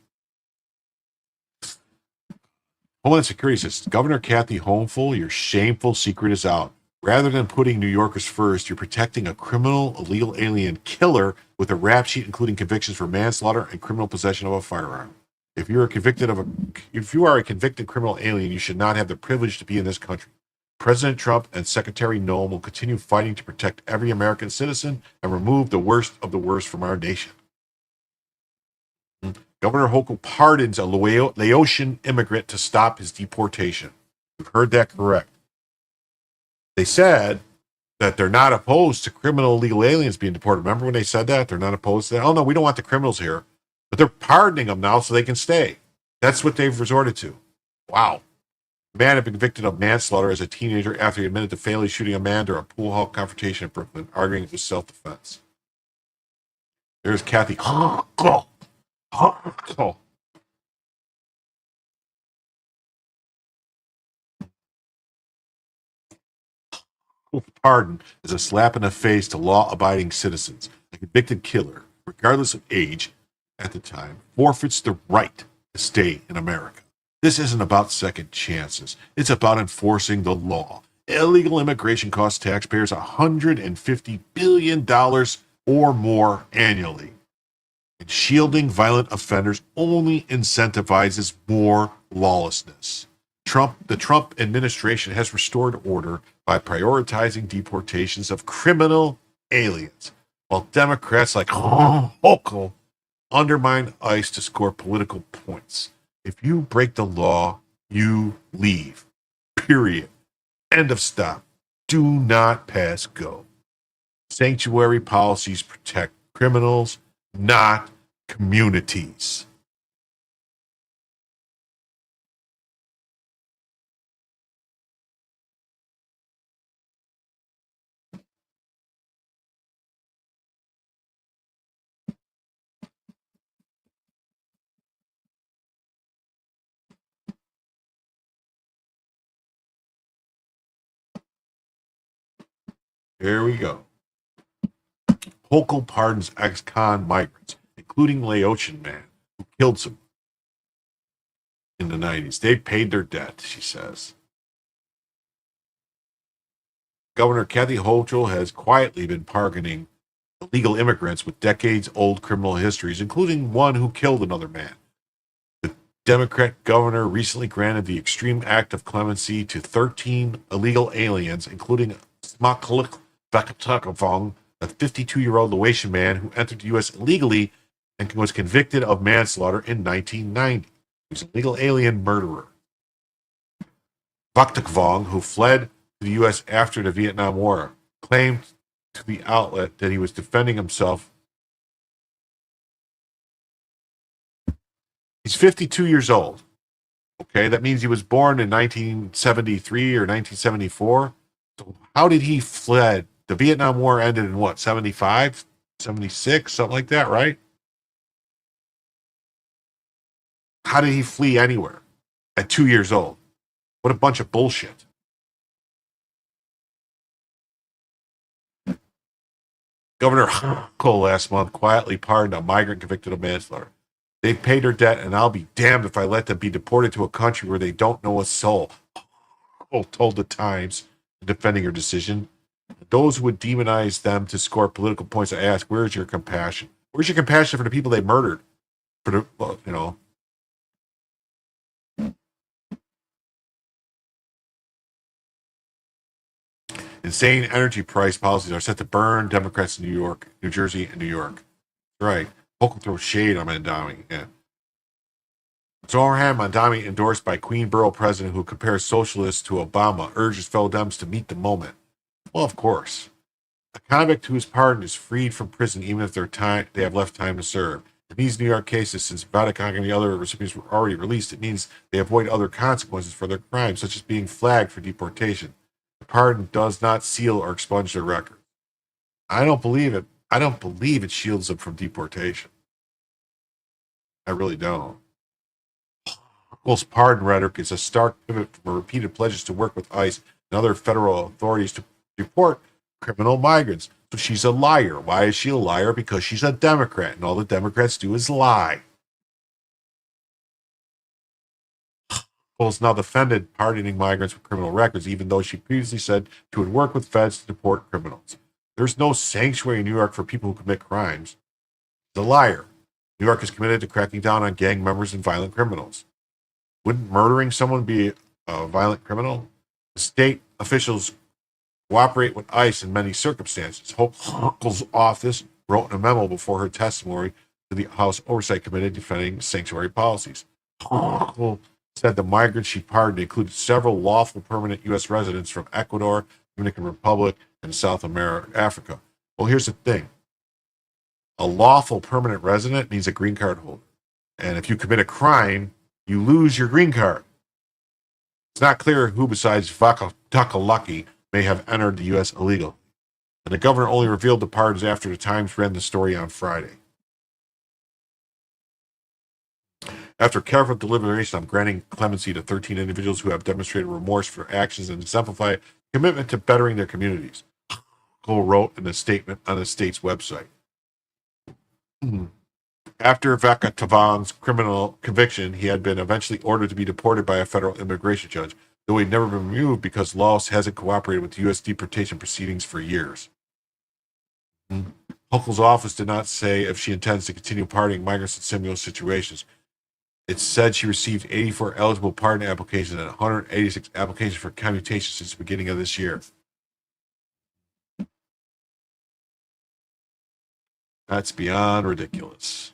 Homeland Security says, Governor Kathy Hochul, your shameful secret is out. Rather than putting New Yorkers first, you're protecting a criminal, illegal alien killer with a rap sheet including convictions for manslaughter and criminal possession of a firearm. If you are a convicted criminal alien, you should not have the privilege to be in this country. President Trump and Secretary Noem will continue fighting to protect every American citizen and remove the worst of the worst from our nation. Governor Hochul pardons a Laotian immigrant to stop his deportation. You've heard that correct. They said that they're not opposed to criminal illegal aliens being deported. Remember when they said that? They're not opposed to that. Oh, no, we don't want the criminals here. But they're pardoning them now so they can stay. That's what they've resorted to. Wow. The man had been convicted of manslaughter as a teenager after he admitted to fatally shooting a man during a pool hall confrontation in Brooklyn, arguing it was self-defense. There's Kathy. Pardon is a slap in the face to law-abiding citizens. A convicted killer, regardless of age at the time, forfeits the right to stay in America. This isn't about second chances. It's about enforcing the law. Illegal immigration costs taxpayers $150 billion or more annually. And shielding violent offenders only incentivizes more lawlessness. The Trump administration has restored order by prioritizing deportations of criminal aliens, while Democrats like Hochul undermine ICE to score political points. If you break the law, you leave. Period. End of stop. Do not pass go. Sanctuary policies protect criminals, not communities. Here we go. Hochul pardons ex-con migrants, including Laotian man who killed some in the 90s. They paid their debt, she says. Governor Kathy Hochul has quietly been pardoning illegal immigrants with decades-old criminal histories, including one who killed another man. The Democrat governor recently granted the extreme act of clemency to 13 illegal aliens, including Smaklik Vakatakavong, a 52-year-old Laotian man who entered the U.S. illegally and was convicted of manslaughter in 1990. He was a legal alien murderer. Vakatakavong, who fled to the U.S. after the Vietnam War, claimed to the outlet that he was defending himself. He's 52 years old. Okay, that means he was born in 1973 or 1974. So how did he fled? The Vietnam War ended in what, 75, 76, something like that, right? How did he flee anywhere at 2 years old? What a bunch of bullshit. Governor Hochul last month quietly pardoned a migrant convicted of manslaughter. They've paid their debt, and I'll be damned if I let them be deported to a country where they don't know a soul. Hochul told the Times, defending her decision. Those who would demonize them to score political points, I ask, where's your compassion? Where's your compassion for the people they murdered? For the, you know. Insane energy price policies are set to burn Democrats in New York, New Jersey, and New York. Right. Hochul throws shade on Mandami. Yeah. Zoran Mandami, endorsed by Queen Borough president who compares socialists to Obama, urges fellow Dems to meet the moment. Well, of course. A convict who is pardoned is freed from prison even if they have left time to serve. In these New York cases, since Vatican and the other recipients were already released, it means they avoid other consequences for their crimes, such as being flagged for deportation. The pardon does not seal or expunge their record. I don't believe it. I don't believe it shields them from deportation. I really don't. Hochul's pardon rhetoric is a stark pivot from repeated pledges to work with ICE and other federal authorities to deport criminal migrants. So she's a liar. Why is she a liar? Because she's a Democrat, and all the Democrats do is lie. Hochul's now defended pardoning migrants with criminal records, even though she previously said she would work with feds to deport criminals. There's no sanctuary in New York for people who commit crimes. She's a liar. New York is committed to cracking down on gang members and violent criminals. Wouldn't murdering someone be a violent criminal? The state officials cooperate with ICE in many circumstances. Hochul's office wrote in a memo before her testimony to the House Oversight Committee defending sanctuary policies. Hochul said the migrants she pardoned included several lawful permanent U.S. residents from Ecuador, Dominican Republic, and South Africa. Well, here's the thing. A lawful permanent resident means a green card holder. And if you commit a crime, you lose your green card. It's not clear who besides Vakatakavong may have entered the U.S. illegally. And the governor only revealed the pardons after the Times ran the story on Friday. After careful deliberation, I'm granting clemency to 13 individuals who have demonstrated remorse for actions and exemplify commitment to bettering their communities, Cole wrote in a statement on the state's website. After Vakatakavong's criminal conviction, he had been eventually ordered to be deported by a federal immigration judge, though he'd never been removed because Laos hasn't cooperated with U.S. deportation proceedings for years. Hochul's office did not say if she intends to continue pardoning migrants in similar situations. It said she received 84 eligible pardon applications and 186 applications for commutation since the beginning of this year. That's beyond ridiculous.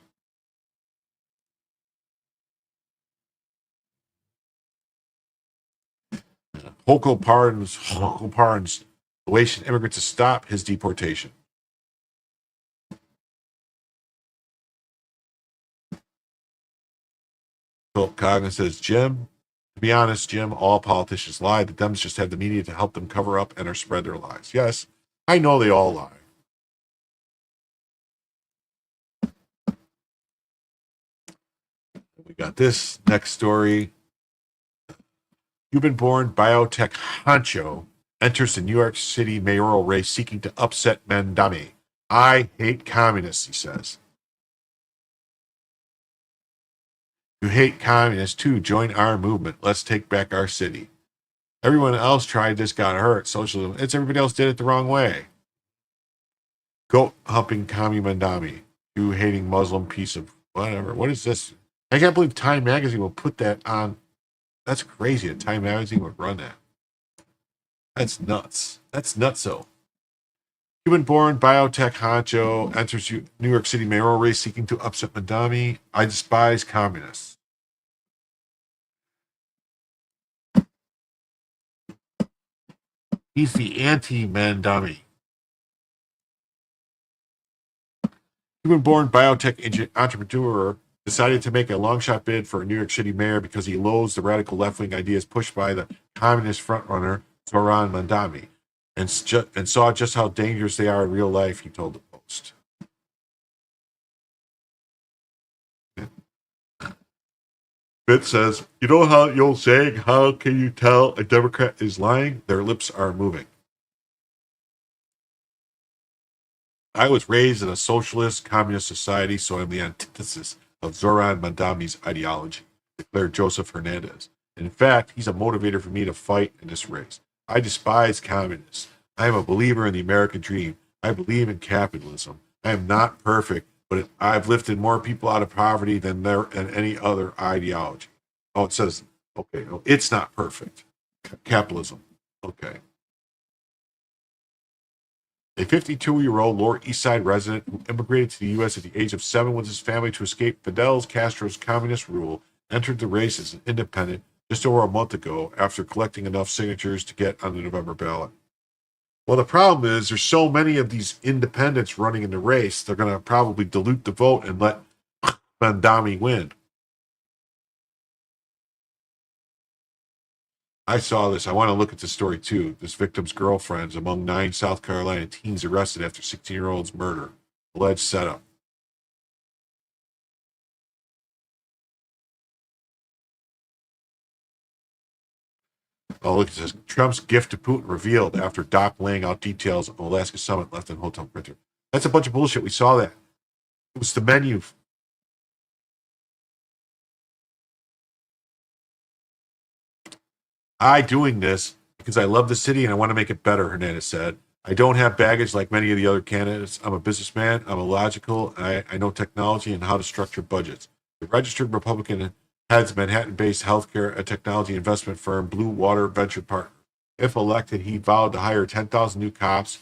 Hochul pardons Malaysian immigrants to stop his deportation. Philip Coggan says, Jim, to be honest, Jim, all politicians lie. The Dems just have the media to help them cover up and or spread their lies. Yes, I know they all lie. We got this next story. Cuban-born biotech honcho enters the New York City mayoral race seeking to upset Mandami. I hate communists, he says. You hate communists too. Join our movement. Let's take back our city. Everyone else tried this, got hurt. Socialism. It's everybody else did it the wrong way. Goat humping commie Mandami. You hating Muslim piece of whatever. What is this? I can't believe Time Magazine will put that on. That's crazy. A Time Magazine would run that. That's nuts. That's nutso. Cuban-born biotech honcho enters New York City mayoral race seeking to upset Mandami. I despise communists. He's the anti-Mandami. Cuban-born biotech entrepreneur decided to make a long-shot bid for a New York City mayor because he loathes the radical left-wing ideas pushed by the communist frontrunner Zoran Mandami and saw just how dangerous they are in real life, he told the Post. Bit says, you know how the old saying, how can you tell a Democrat is lying? Their lips are moving. I was raised in a socialist, communist society, so I'm the antithesis of Zoran Mandami's ideology, declared Joseph Hernandez. In fact, he's a motivator for me to fight in this race. I despise communists. I am a believer in the American dream. I believe in capitalism. I am not perfect, but I've lifted more people out of poverty than any other ideology. Oh, it says, okay, no, it's not perfect. Capitalism. Okay. A 52-year-old Lower East Side resident who immigrated to the U.S. at the age of 7 with his family to escape Fidel Castro's communist rule entered the race as an independent just over a month ago after collecting enough signatures to get on the November ballot. Well, the problem is there's so many of these independents running in the race, they're going to probably dilute the vote and let Mandami win. I saw this. I want to look at this story too. This victim's girlfriend's among 9 South Carolina teens arrested after 16-year-old's murder. Alleged setup. Oh, look, it says Trump's gift to Putin revealed after Doc laying out details of Alaska summit left in hotel printer. That's a bunch of bullshit. We saw that. It was the menu. I doing this because I love the city and I want to make it better, Hernandez said. I don't have baggage like many of the other candidates. I'm a businessman. I'm illogical. I know technology and how to structure budgets. The registered Republican heads Manhattan-based healthcare and technology investment firm Blue Water Venture Partner. If elected, he vowed to hire 10,000 new cops,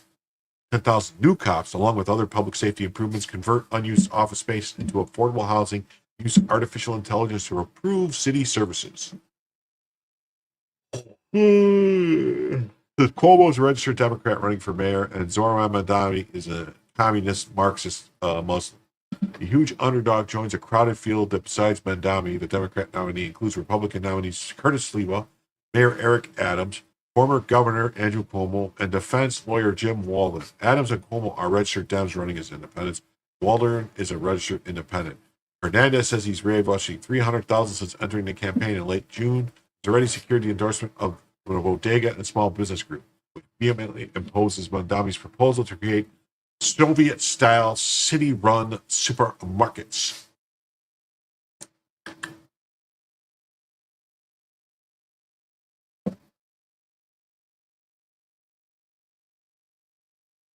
along with other public safety improvements, convert unused office space into affordable housing, use artificial intelligence to improve city services. Cuomo is a registered Democrat running for mayor, and Zoran Mandami is a communist Marxist Muslim. The huge underdog joins a crowded field that, besides Mandami, the Democrat nominee includes Republican nominees Curtis Sliwa, Mayor Eric Adams, former Governor Andrew Cuomo, and defense lawyer Jim Walden. Adams and Cuomo are registered Dems running as independents. Walden is a registered independent. Hernandez says he's raised roughly $300,000 since entering the campaign in late June. He's already secured the endorsement of a bodega and small business group, which vehemently opposes Mandami's proposal to create Soviet-style city-run supermarkets.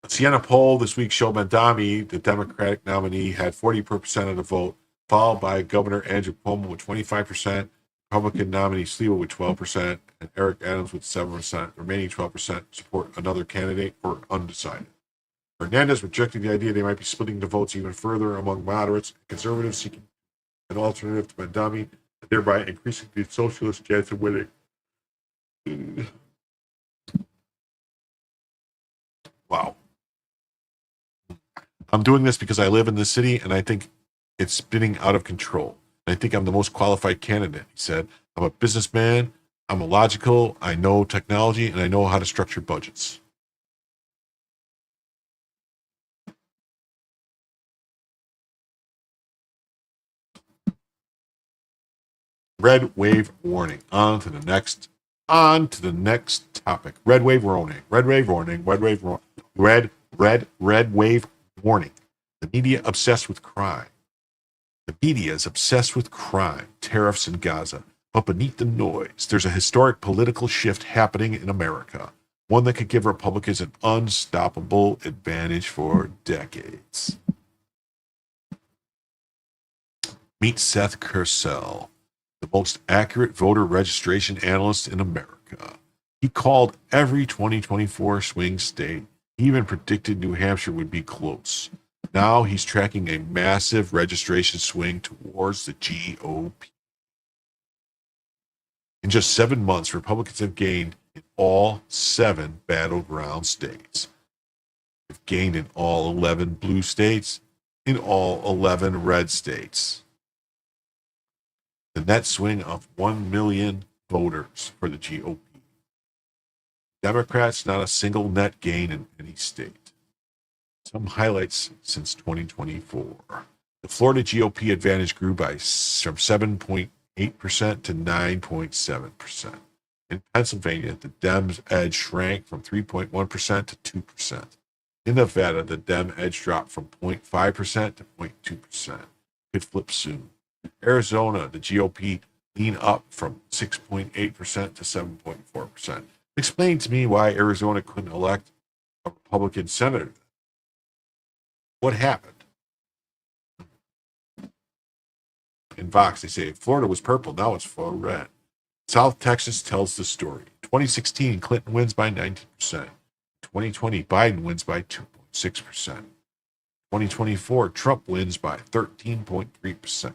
A Siena poll this week showed Mandami, the Democratic nominee, had 40% of the vote, followed by Governor Andrew Cuomo with 25%, Republican nominee Sliwa with 12%, and Eric Adams with 7%. Remaining 12% support another candidate or undecided. Hernandez rejected the idea they might be splitting the votes even further among moderates and conservatives seeking an alternative to Mandami, and thereby increasing the socialist chance of winning. Wow. I'm doing this because I live in the city and I think it's spinning out of control. And I think I'm the most qualified candidate, he said. I'm a businessman. I'm logical. I know technology and I know how to structure budgets. Red wave warning. On to the next topic. Red wave warning. Red wave warning. Red wave warning. Red wave warning. The media obsessed with crime. The media is obsessed with crime, tariffs in Gaza. But beneath the noise, there's a historic political shift happening in America. One that could give Republicans an unstoppable advantage for decades. Meet Seth Kersell, the most accurate voter registration analyst in America. He called every 2024 swing state. He even predicted New Hampshire would be close. Now he's tracking a massive registration swing towards the GOP. In just 7 months, Republicans have gained in all 7 battleground states. They've gained in all 11 blue states, in all 11 red states. The net swing of 1 million voters for the GOP. Democrats, not a single net gain in any state. Some highlights since 2024. The Florida GOP advantage grew from 7.8% to 9.7%. In Pennsylvania, the Dems' edge shrank from 3.1% to 2%. In Nevada, the Dem edge dropped from 0.5% to 0.2%. Could flip soon. Arizona, the GOP leaned up from 6.8% to 7.4%. Explain to me why Arizona couldn't elect a Republican senator. What happened? In Vox, they say Florida was purple, now it's full red. South Texas tells the story. 2016, Clinton wins by 19%. 2020, Biden wins by 2.6%. 2024, Trump wins by 13.3%.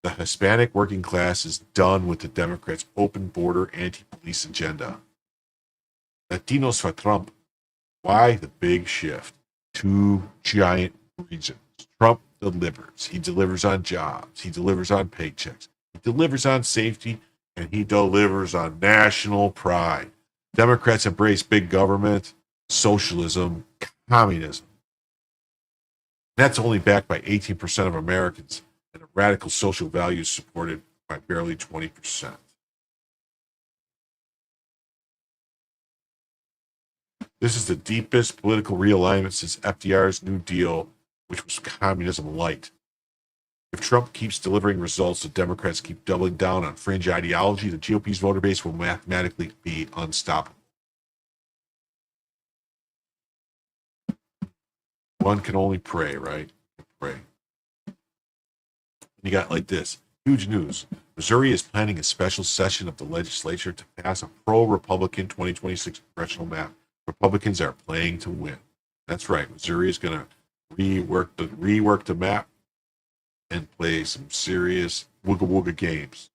The Hispanic working class is done with the Democrats' open border anti-police agenda. Latinos for Trump. Why the big shift? 2 giant reasons. Trump delivers. He delivers on jobs. He delivers on paychecks. He delivers on safety. And he delivers on national pride. Democrats embrace big government, socialism, communism. That's only backed by 18% of Americans, and a radical social values supported by barely 20%. This is the deepest political realignment since FDR's New Deal, which was communism light. If Trump keeps delivering results, the Democrats keep doubling down on fringe ideology, the GOP's voter base will mathematically be unstoppable. One can only pray, right? Pray. You got like this. Huge news. Missouri is planning a special session of the legislature to pass a pro-Republican 2026 congressional map. Republicans are playing to win. That's right. Missouri is going to rework the map and play some serious wooga games.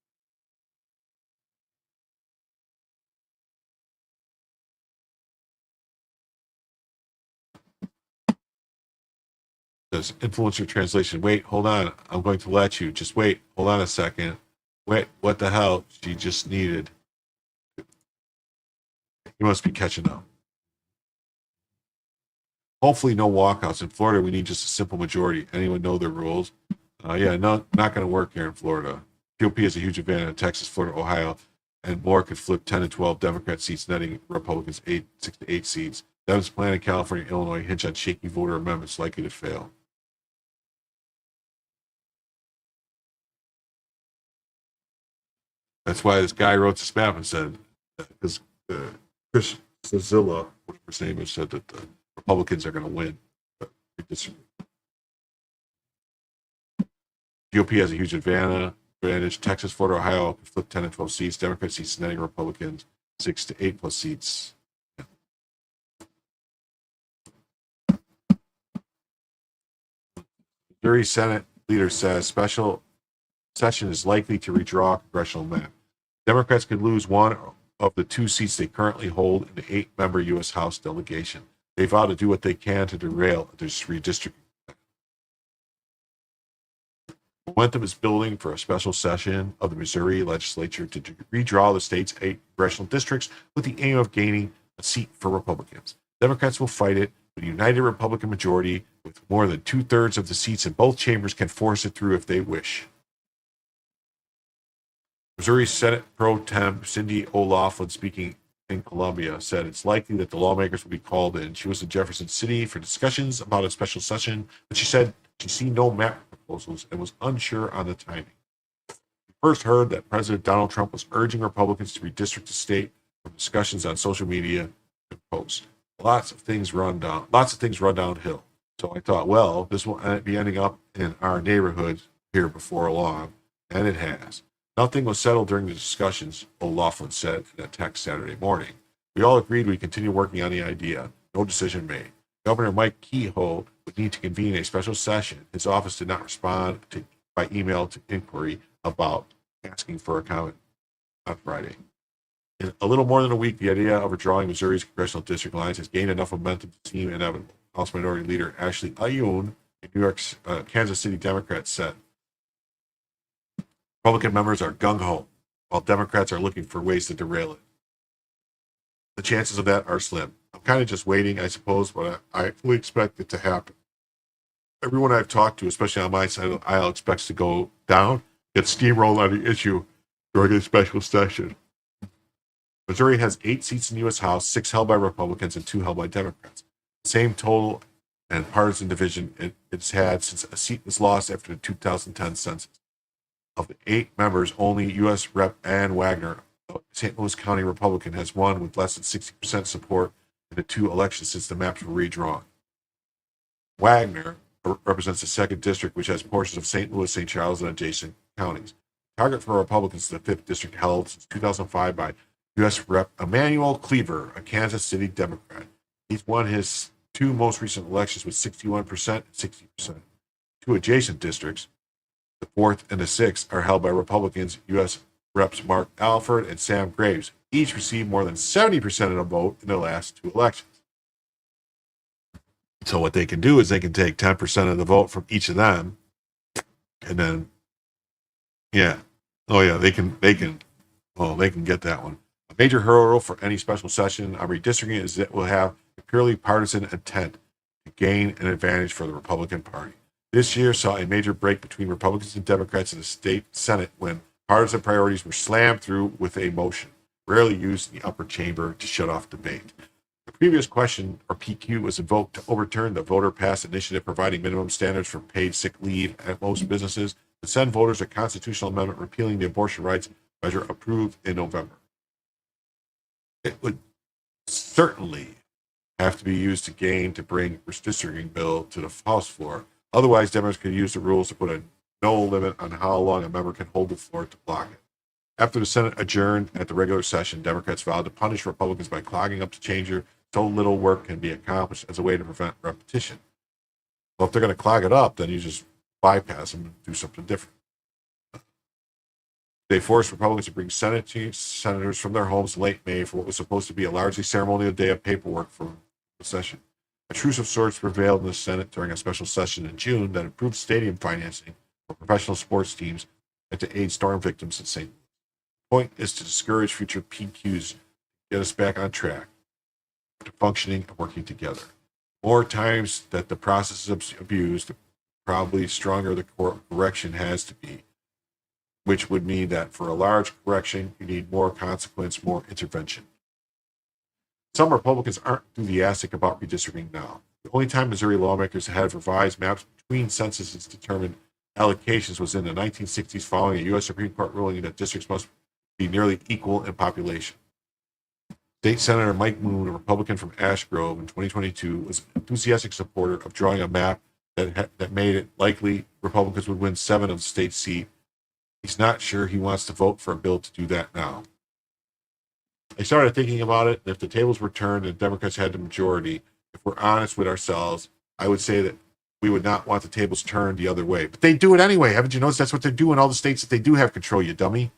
Says influencer translation. Wait, hold on. I'm going to let you. Just wait. Hold on a second. Wait, what the hell? She just needed. He must be catching up. Hopefully no walkouts. In Florida, we need just a simple majority. Anyone know their rules? Not going to work here in Florida. GOP has a huge advantage in Texas, Florida, Ohio, and more could flip 10 to 12 Democrat seats, netting Republicans 6 to 8 seats. Dems plan in California, Illinois hinge on shaky voter amendments likely to fail. That's why this guy wrote this map and said, because Chris Cizilla, whatever his name is, said that the Republicans are going to win. But we disagree. GOP has a huge advantage. Texas, Florida, Ohio could flip 10 to 12 seats. Democrat seats netting Republicans 6 to 8 plus seats. Missouri Senate leader says special session is likely to redraw congressional map. Democrats could lose one of the 2 seats they currently hold in the 8-member U.S. House delegation. They vow to do what they can to derail this redistricting. Momentum is building for a special session of the Missouri legislature to redraw the state's 8 congressional districts with the aim of gaining a seat for Republicans. Democrats will fight it, but a united Republican majority with more than 2/3 of the seats in both chambers can force it through if they wish. Missouri Senate Pro Tem Cindy O'Laughlin, speaking in Columbia, said it's likely that the lawmakers will be called in. She was in Jefferson City for discussions about a special session, but she said she seen no map proposals and was unsure on the timing. We first heard that President Donald Trump was urging Republicans to redistrict the state from discussions on social media and posts. Lots of things run downhill. So I thought, well, this will be ending up in our neighborhood here before long, and it has. Nothing was settled during the discussions, O'Laughlin said in a text Saturday morning. We all agreed we'd continue working on the idea. No decision made. Governor Mike Kehoe would need to convene a special session. His office did not respond by email to inquiry about asking for a comment on Friday. In a little more than a week, the idea of withdrawing Missouri's congressional district lines has gained enough momentum to seem inevitable. House Minority Leader Ashley Ayoun, a New York, Kansas City Democrat, said Republican members are gung-ho, while Democrats are looking for ways to derail it. The chances of that are slim. I'm kind of just waiting, I suppose, but I fully expect it to happen. Everyone I've talked to, especially on my side of the aisle, expects to go down, get steamrolled on the issue during a special session. Missouri has 8 seats in the U.S. House, 6 held by Republicans and 2 held by Democrats. Same total and partisan division it's had since a seat was lost after the 2010 census. Of the 8 members, only U.S. Rep. Ann Wagner, a St. Louis County Republican, has won with less than 60% support in the 2 elections since the maps were redrawn. Wagner represents the 2nd district, which has portions of St. Louis, St. Charles, and adjacent counties. Target for Republicans is the 5th district, held since 2005 by U.S. Rep. Emmanuel Cleaver, a Kansas City Democrat. He's won his 2 most recent elections with 61% and 60%. 2 adjacent districts, the 4th and the 6th, are held by Republicans, U.S. Reps Mark Alford and Sam Graves. Each received more than 70% of the vote in the last 2 elections. So what they can do is they can take 10% of the vote from each of them, and then, they can get that one. A major hurdle for any special session on redistricting is that it will have a purely partisan intent to gain an advantage for the Republican Party. This year saw a major break between Republicans and Democrats in the state Senate when partisan priorities were slammed through with a motion, rarely used in the upper chamber to shut off debate. The previous question, or PQ, was invoked to overturn the voter-passed initiative providing minimum standards for paid sick leave at most businesses and send voters a constitutional amendment repealing the abortion rights measure approved in November. It would certainly have to be used again to bring redistricting bill to the House floor. Otherwise, Democrats could use the rules to put a no limit on how long a member can hold the floor to block it. After the Senate adjourned at the regular session, Democrats vowed to punish Republicans by clogging up the chamber so little work can be accomplished as a way to prevent repetition. Well, if they're going to clog it up, then you just bypass them and do something different. They forced Republicans to bring senators from their homes in late May for what was supposed to be a largely ceremonial day of paperwork for the session. A truce of sorts prevailed in the Senate during a special session in June that approved stadium financing for professional sports teams and to aid storm victims in St. Louis. The point is to discourage future PQs, get us back on track to functioning and working together. More times that the process is abused, the probably stronger the correction has to be, which would mean that for a large correction, you need more consequence, more intervention. Some Republicans aren't enthusiastic about redistricting now. The only time Missouri lawmakers had revised maps between censuses to determine allocations was in the 1960s following a U.S. Supreme Court ruling that districts must be nearly equal in population. State Senator Mike Moon, a Republican from Ash Grove in 2022, was an enthusiastic supporter of drawing a map that made it likely Republicans would win 7 of the state seats. He's not sure he wants to vote for a bill to do that now. I started thinking about it. If the tables were turned and Democrats had the majority, if we're honest with ourselves, I would say that we would not want the tables turned the other way. But they do it anyway. Haven't you noticed that's what they do in all the states that they do have control, you dummy?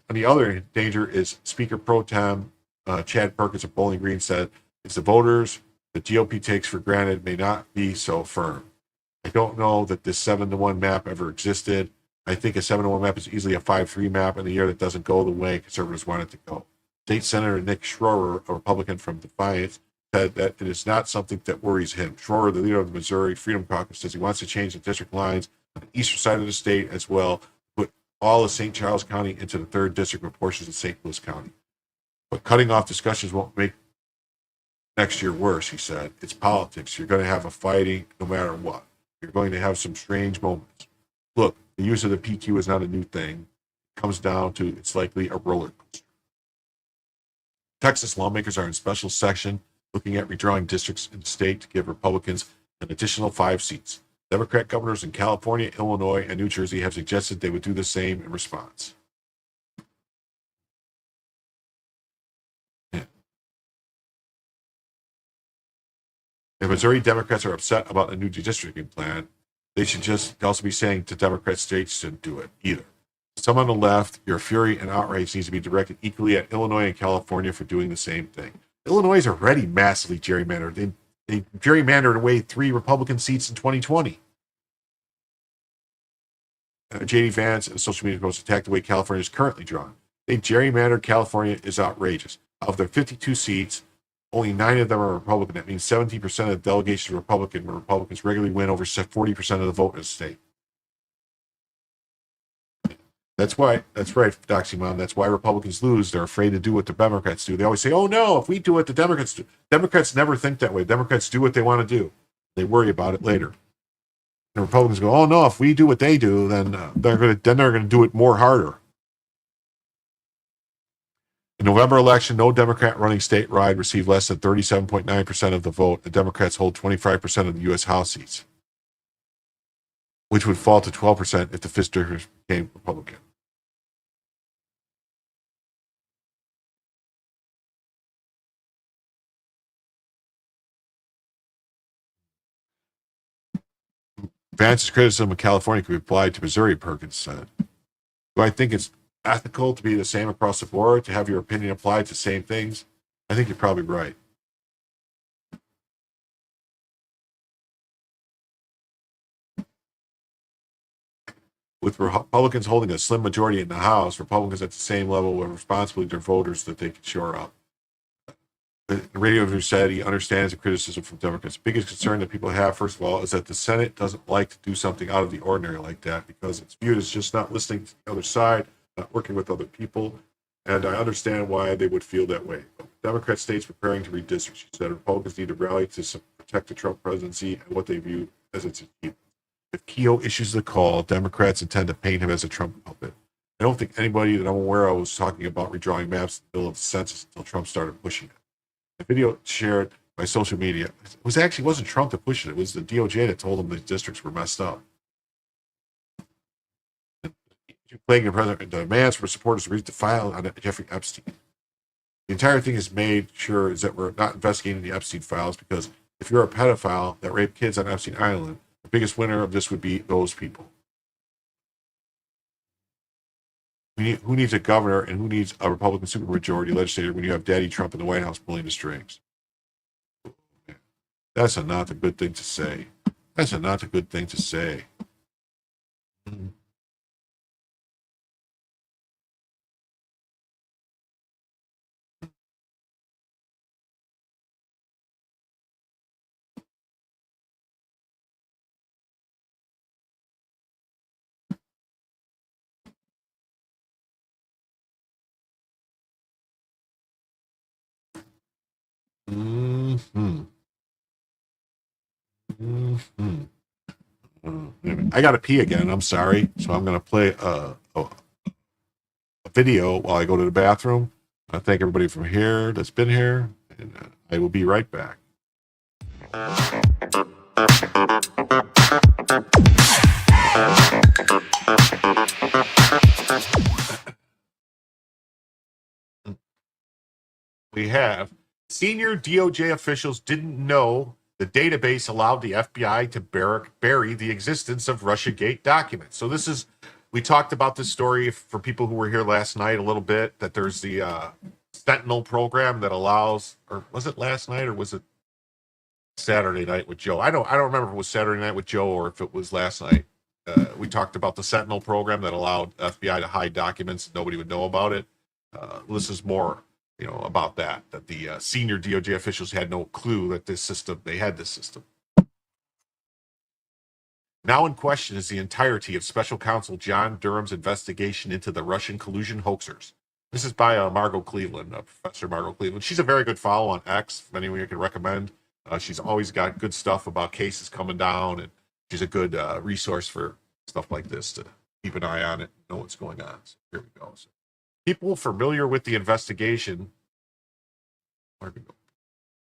And the other danger is Speaker Pro Tem Chad Perkins of Bowling Green said it's the voters the GOP takes for granted may not be so firm. I don't know that this 7-1 map ever existed. I think a 7-1 map is easily a 5-3 map in a year that doesn't go the way conservatives want it to go. State Senator Nick Schroer, a Republican from Defiance, said that it is not something that worries him. Schroer, the leader of the Missouri Freedom Caucus, says he wants to change the district lines on the eastern side of the state as well, put all of St. Charles County into the 3rd district with portions of St. Louis County. But cutting off discussions won't make next year worse, he said. It's politics. You're going to have a fighting no matter what. You're going to have some strange moments. Look, the use of the PQ is not a new thing. It comes down to it's likely a roller coaster. Texas lawmakers are in special session looking at redrawing districts in the state to give Republicans an additional 5 seats. Democrat governors in California, Illinois, and New Jersey have suggested they would do the same in response. If Missouri Democrats are upset about the new redistricting plan, they should just also be saying to Democrat states shouldn't do it either. Some on the left, your fury and outrage needs to be directed equally at Illinois and California for doing the same thing. Illinois is already massively gerrymandered. They gerrymandered away 3 Republican seats in 2020. J.D. Vance and social media posts attacked the way California is currently drawn. They gerrymandered California is outrageous. Of their 52 seats, only 9 of them are Republican. That means 17% of the delegation are Republican, where Republicans regularly win over 40% of the vote in the state. That's right, Doxymon. That's why Republicans lose. They're afraid to do what the Democrats do. They always say, oh no, if we do what the Democrats do. Democrats never think that way. Democrats do what they want to do. They worry about it later. And Republicans go, oh no, if we do what they do, then they're going to do it more harder. In November election, no Democrat running statewide received less than 37.9% of the vote. The Democrats hold 25% of the U.S. House seats, which would fall to 12% if the 5th district became Republican. Vance's criticism of California could be applied to Missouri, Perkins said. Do I think it's ethical to be the same across the board, to have your opinion applied to the same things? I think you're probably right. With Republicans holding a slim majority in the House, Republicans at the same level of responsibility to their voters that they can shore up. The radio interview said he understands the criticism from Democrats. The biggest concern that people have, first of all, is that the Senate doesn't like to do something out of the ordinary like that because it's viewed as just not listening to the other side, not working with other people, and I understand why they would feel that way. But Democrat states preparing to redistrict. She said Republicans need to rally to protect the Trump presidency and what they view as its achievement. If Keogh issues the call, Democrats intend to paint him as a Trump puppet. I don't think anybody that I'm aware of was talking about redrawing maps in the middle of the census until Trump started pushing it. The video shared by social media, wasn't Trump that pushed it. It was the DOJ that told him the districts were messed up. Playing the president demands for supporters to read the file on Jeffrey Epstein. The entire thing is made sure is that we're not investigating the Epstein files because if you're a pedophile that raped kids on Epstein Island, the biggest winner of this would be those people. Who needs a governor and who needs a Republican supermajority legislator when you have Daddy Trump in the White House pulling the strings? That's not a good thing to say. That's not a good thing to say. I got to pee again. I'm sorry. So I'm going to play a video while I go to the bathroom. I thank everybody from here that's been here, and I will be right back. We have senior DOJ officials didn't know the database allowed the FBI to bury the existence of Russiagate documents. So we talked about this story for people who were here last night a little bit, that there's the Sentinel program that allows, or was it last night or was it Saturday night with Joe. I don't remember if it was Saturday night with Joe or if it was last night. We talked about the Sentinel program that allowed FBI to hide documents. Nobody would know about it. This is more, about that the senior DOJ officials had no clue that they had this system. Now in question is the entirety of Special Counsel John Durham's investigation into the Russian collusion hoaxers. This is by Margot Cleveland, Professor Margot Cleveland. She's a very good follow on X, if anyone you can recommend. She's always got good stuff about cases coming down, and she's a good resource for stuff like this to keep an eye on it, know what's going on. So here we go. So, people familiar with the investigation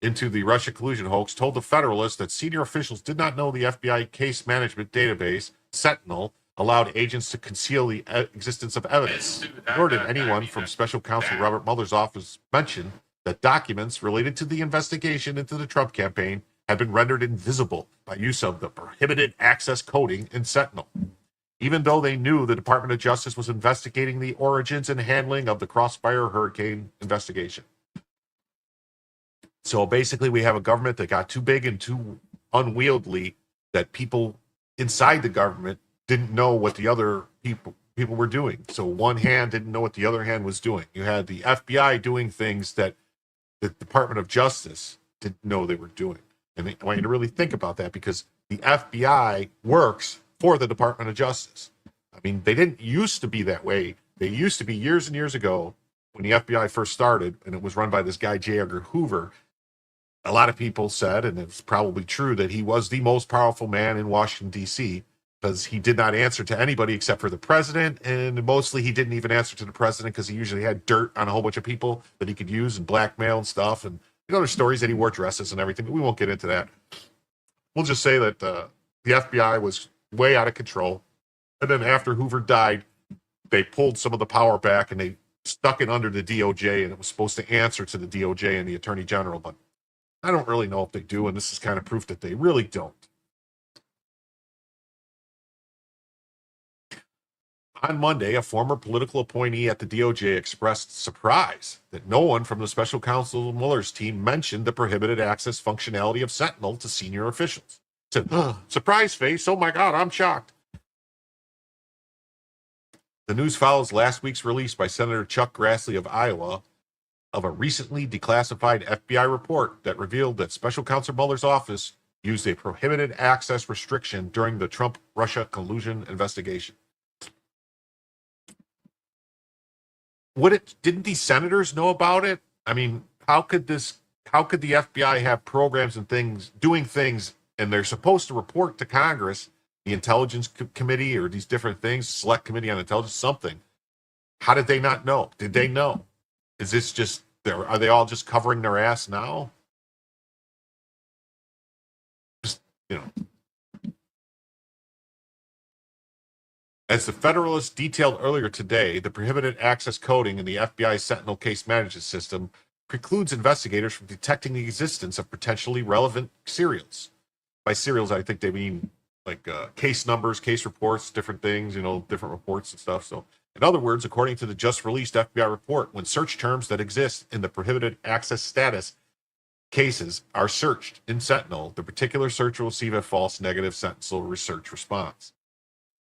into the Russia collusion hoax told the Federalist that senior officials did not know the FBI case management database, Sentinel, allowed agents to conceal the existence of evidence. Nor did anyone from Special Counsel Robert Mueller's office mention that documents related to the investigation into the Trump campaign had been rendered invisible by use of the prohibited access coding in Sentinel. Even though they knew the Department of Justice was investigating the origins and handling of the Crossfire Hurricane investigation. So basically, we have a government that got too big and too unwieldy that people inside the government didn't know what the other people were doing. So one hand didn't know what the other hand was doing. You had the FBI doing things that the Department of Justice didn't know they were doing. And I want you to really think about that, because the FBI works for the Department of Justice. I mean, they didn't used to be that way. They used to be years and years ago when the FBI first started, and it was run by this guy, J. Edgar Hoover. A lot of people said, and it's probably true, that he was the most powerful man in Washington, D.C., because he did not answer to anybody except for the president, and mostly he didn't even answer to the president because he usually had dirt on a whole bunch of people that he could use and blackmail and stuff. And there's stories that he wore dresses and everything, but we won't get into that. We'll just say that the FBI was way out of control, and then after Hoover died, they pulled some of the power back and they stuck it under the DOJ, and it was supposed to answer to the DOJ and the Attorney General, but I don't really know if they do, and this is kind of proof that they really don't. On Monday, a former political appointee at the DOJ expressed surprise that no one from the Special Counsel Mueller's team mentioned the prohibited access functionality of Sentinel to senior officials. Said, surprise face, oh my God, I'm shocked. The news follows last week's release by Senator Chuck Grassley of Iowa of a recently declassified FBI report that revealed that Special Counsel Mueller's office used a prohibited access restriction during the Trump-Russia collusion investigation. Didn't these senators know about it? I mean, how could the FBI have programs and things, doing things, and they're supposed to report to Congress, the Intelligence Committee, or these different things, Select Committee on Intelligence, something. How did they not know? Did they know? Is this just, are they all just covering their ass now? Just, As the Federalist detailed earlier today, the prohibited access coding in the FBI Sentinel case management system precludes investigators from detecting the existence of potentially relevant serials. By serials, I think they mean like case numbers, case reports, different things, different reports and stuff. So, in other words, according to the just released FBI report, when search terms that exist in the prohibited access status cases are searched in Sentinel, the particular search will receive a false negative Sentinel research response.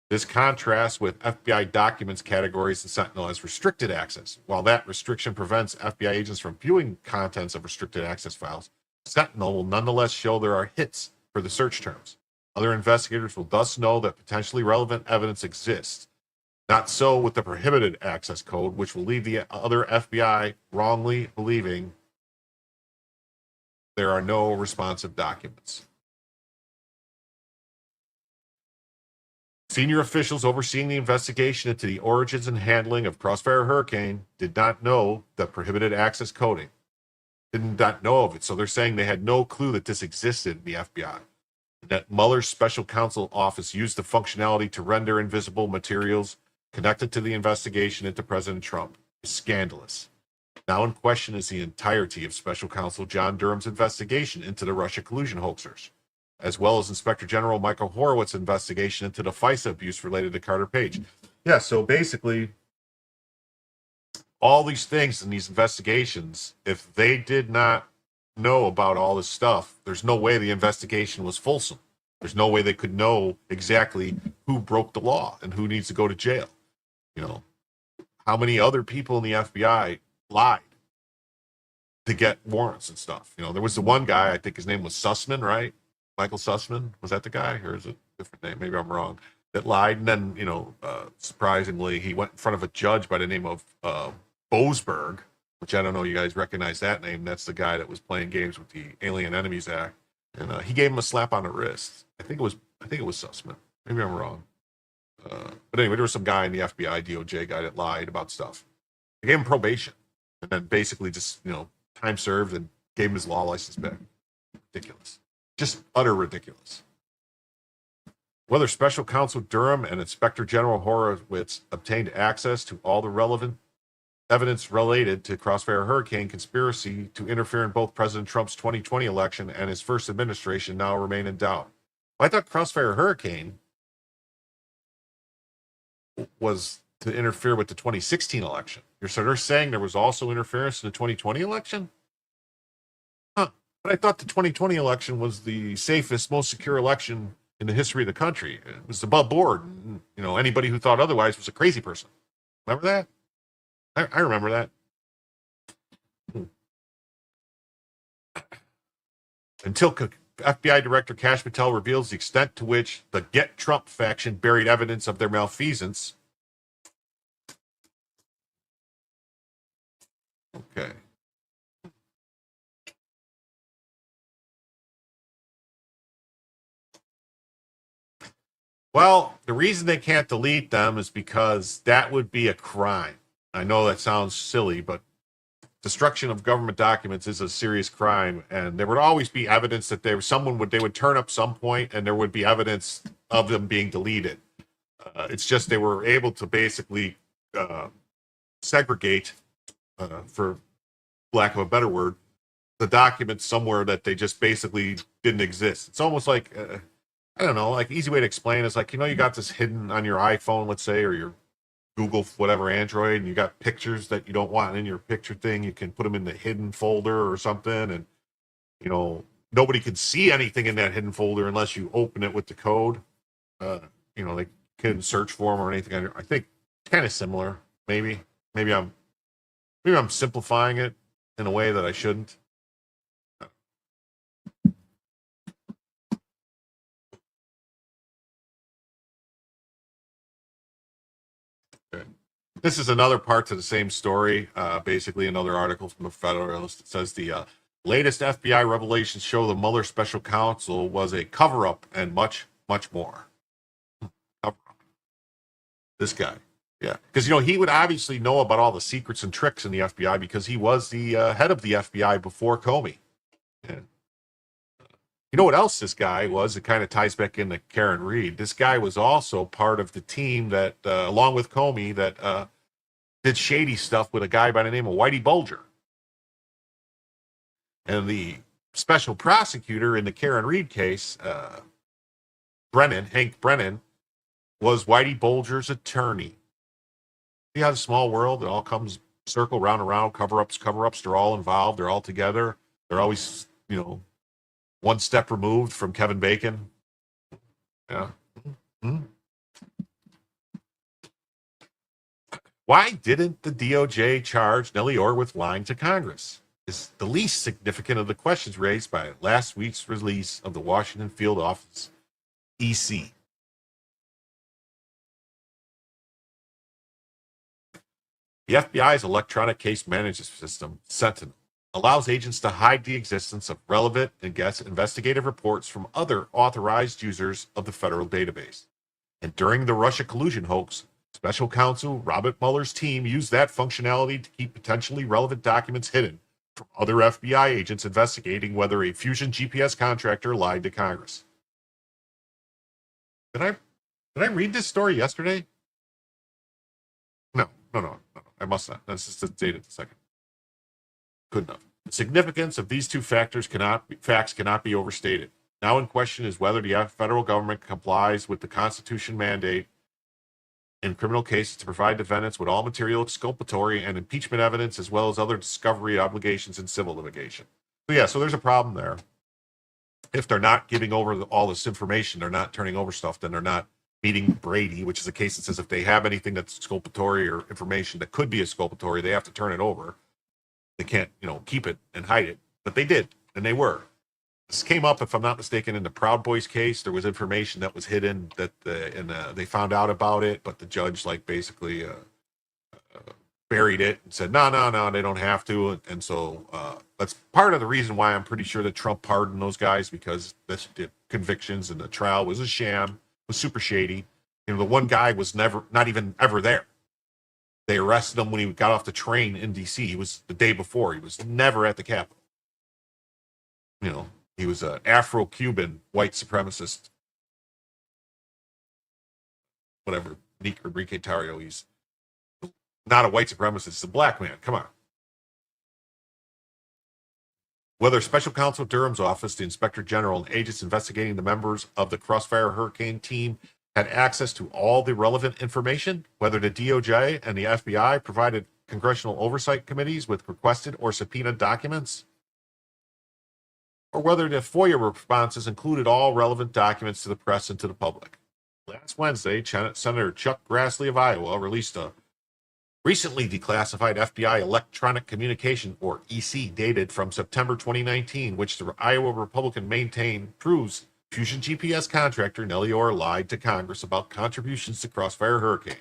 This contrasts with FBI documents categories in Sentinel as restricted access. While that restriction prevents FBI agents from viewing contents of restricted access files, Sentinel will nonetheless show there are hits for the search terms. Other investigators will thus know that potentially relevant evidence exists. Not so with the prohibited access code, which will leave the other FBI wrongly believing there are no responsive documents. Senior officials overseeing the investigation into the origins and handling of Crossfire Hurricane did not know the prohibited access coding. Did not know of it. So they're saying they had no clue that this existed in the FBI. That Mueller's special counsel office used the functionality to render invisible materials connected to the investigation into President Trump is scandalous. Now in question is the entirety of Special Counsel John Durham's investigation into the Russia collusion hoaxers, as well as Inspector General Michael Horowitz's investigation into the FISA abuse related to Carter Page. Yeah, so basically, all these things in these investigations, if they did not know about all this stuff, there's no way the investigation was fulsome. There's no way they could know exactly who broke the law and who needs to go to jail. You know, how many other people in the FBI lied to get warrants and stuff. You know, there was the one guy, I think his name was Sussman, right? Michael Sussman. Was that the guy? Or is it a different name? Maybe I'm wrong. That lied. And then, you know, surprisingly, he went in front of a judge by the name of Boasberg, which I don't know, you guys recognize that name. That's the guy that was playing games with the Alien Enemies Act. And he gave him a slap on the wrist. I think it was Sussman. Maybe I'm wrong. But anyway, there was some guy in the FBI, DOJ guy that lied about stuff. They gave him probation. And then basically just, you know, time served and gave him his law license back. Ridiculous. Just utter ridiculous. Whether Special Counsel Durham and Inspector General Horowitz obtained access to all the relevant evidence related to Crossfire Hurricane conspiracy to interfere in both President Trump's 2020 election and his first administration now remain in doubt. Well, I thought Crossfire Hurricane was to interfere with the 2016 election. So they're saying there was also interference in the 2020 election? Huh. But I thought the 2020 election was the safest, most secure election in the history of the country. It was above board. You know, anybody who thought otherwise was a crazy person. Remember that? I remember that. Until FBI Director Kash Patel reveals the extent to which the Get Trump faction buried evidence of their malfeasance. Okay. Well, the reason they can't delete them is because that would be a crime. I know that sounds silly, but destruction of government documents is a serious crime, and there would always be evidence that they would turn up some point, and there would be evidence of them being deleted. It's just they were able to basically segregate, for lack of a better word, the documents somewhere that they just basically didn't exist. It's almost like I don't know, like easy way to explain is like, you know, you got this hidden on your iPhone, let's say, or your Google, whatever, Android, and you got pictures that you don't want in your picture thing. You can put them in the hidden folder or something. And, you know, nobody can see anything in that hidden folder unless you open it with the code. You know, they couldn't search for them or anything. I think kind of similar, maybe. Maybe I'm simplifying it in a way that I shouldn't. This is another part to the same story. Basically, another article from the Federalist. It says the latest FBI revelations show the Mueller special counsel was a cover-up and much, much more. Cover-up. This guy. Yeah. Because, you know, he would obviously know about all the secrets and tricks in the FBI because he was the head of the FBI before Comey. Yeah. You know what else this guy was? It kind of ties back into Karen Reed. This guy was also part of the team that, along with Comey, that did shady stuff with a guy by the name of Whitey Bulger. And the special prosecutor in the Karen Reed case, Hank Brennan, was Whitey Bulger's attorney. See how the small world, it all comes circle round and round, cover-ups, they're all involved, they're all together. They're always, you know, one step removed from Kevin Bacon. Yeah. Mm-hmm. Why didn't the DOJ charge Nellie Ohr with lying to Congress? Is the least significant of the questions raised by last week's release of the Washington Field Office EC. The FBI's electronic case management system, Sentinel, allows agents to hide the existence of relevant and investigative reports from other authorized users of the federal database. And during the Russia collusion hoax, Special Counsel Robert Mueller's team used that functionality to keep potentially relevant documents hidden from other FBI agents investigating whether a Fusion GPS contractor lied to Congress. Did I read this story yesterday? No. I must not. That's just the date of the second. Good enough. The significance of these two facts cannot be overstated. Now in question is whether the federal government complies with the Constitution mandate in criminal cases to provide defendants with all material exculpatory and impeachment evidence, as well as other discovery obligations in civil litigation. yeah, so there's a problem there. If they're not giving over all this information, they're not turning over stuff, then they're not meeting Brady, which is a case that says if they have anything that's exculpatory or information that could be exculpatory, they have to turn it over. They can't, keep it and hide it. But they did, and they were. This came up, if I'm not mistaken, in the Proud Boys case. There was information that was hidden that they found out about it, but the judge basically buried it and said, no, they don't have to. And so that's part of the reason why I'm pretty sure that Trump pardoned those guys, because the convictions and the trial was a sham, was super shady. The one guy was not even ever there. They arrested him when he got off the train in D.C. He was the day before. He was never at the Capitol. He was an Afro-Cuban white supremacist. Whatever, Enrique Tarrio. He's not a white supremacist. He's a black man. Come on. Whether Special Counsel Durham's office, the Inspector General, and agents investigating the members of the Crossfire Hurricane team had access to all the relevant information, whether the DOJ and the FBI provided congressional oversight committees with requested or subpoenaed documents, or whether the FOIA responses included all relevant documents to the press and to the public. Last Wednesday, Senator Chuck Grassley of Iowa released a recently declassified FBI electronic communication, or EC, dated from September 2019, which the Iowa Republican maintained proves Fusion GPS contractor Nellie Orr lied to Congress about contributions to Crossfire Hurricane.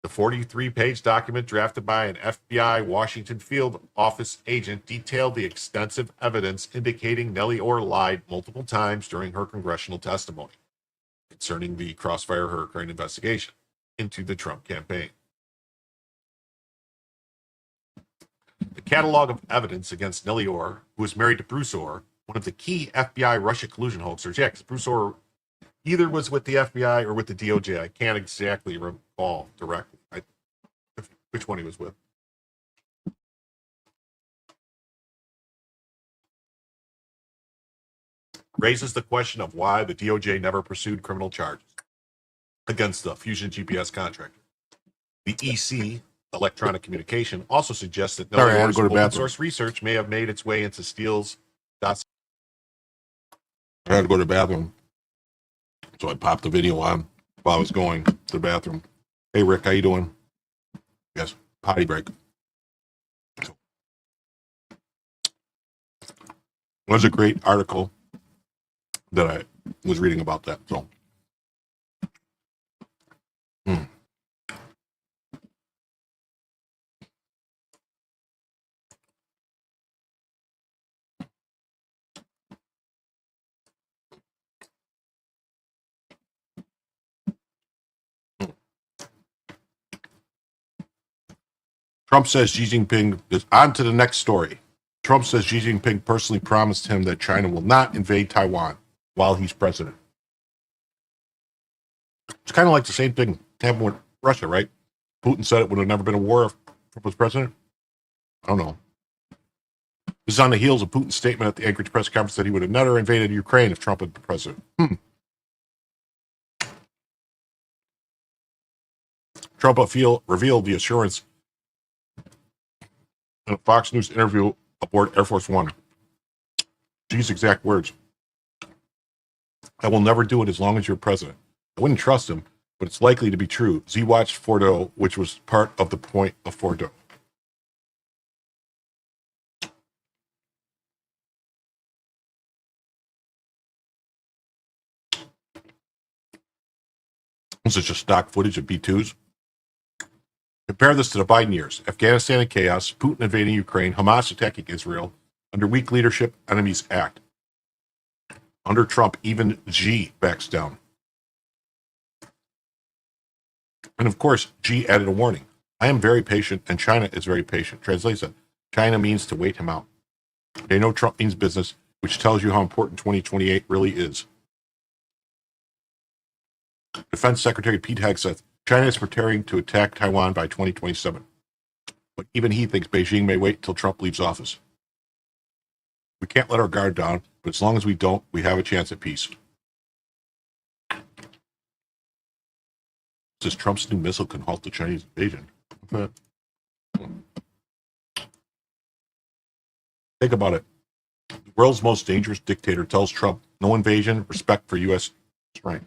The 43-page document drafted by an FBI Washington field office agent detailed the extensive evidence indicating Nellie Orr lied multiple times during her congressional testimony concerning the Crossfire Hurricane investigation into the Trump campaign. The catalog of evidence against Nellie Orr, who was married to Bruce Orr, one of the key FBI Russia collusion hoaxers. Yeah, because Bruce Orr either was with the FBI or with the DOJ. I can't exactly recall directly which one he was with. Raises the question of why the DOJ never pursued criminal charges against the Fusion GPS contractor. The EC, electronic communication, also suggests that Nellie Orr's open source research may have made its way into Steele's dossier. I had to go to the bathroom, so I popped the video on while I was going to the bathroom. Hey, Rick, how you doing? Yes, potty break. So, it was a great article that I was reading about that. So, Trump says Xi Jinping is on to the next story. Trump says Xi Jinping personally promised him that China will not invade Taiwan while he's president. It's kind of like the same thing happened with Russia, right? Putin said it would have never been a war if Trump was president. I don't know. This is on the heels of Putin's statement at the Anchorage press conference that he would have never invaded Ukraine if Trump had been president. Trump revealed the assurance in a Fox News interview aboard Air Force One. Xi's exact words: "I will never do it as long as you're president." I wouldn't trust him, but it's likely to be true. Xi watched Fordo, which was part of the point of Fordo. This is just stock footage of B-2s. Compare this to the Biden years. Afghanistan in chaos, Putin invading Ukraine, Hamas attacking Israel. Under weak leadership, enemies act. Under Trump, even Xi backs down. And of course, Xi added a warning. I am very patient, and China is very patient. Translation: China means to wait him out. They know Trump means business, which tells you how important 2028 really is. Defense Secretary Pete Hegseth: China is preparing to attack Taiwan by 2027. But even he thinks Beijing may wait until Trump leaves office. We can't let our guard down, but as long as we don't, we have a chance at peace. Says Trump's new missile can halt the Chinese invasion. Okay. Think about it. world's most dangerous dictator tells Trump no invasion, respect for U.S. strength.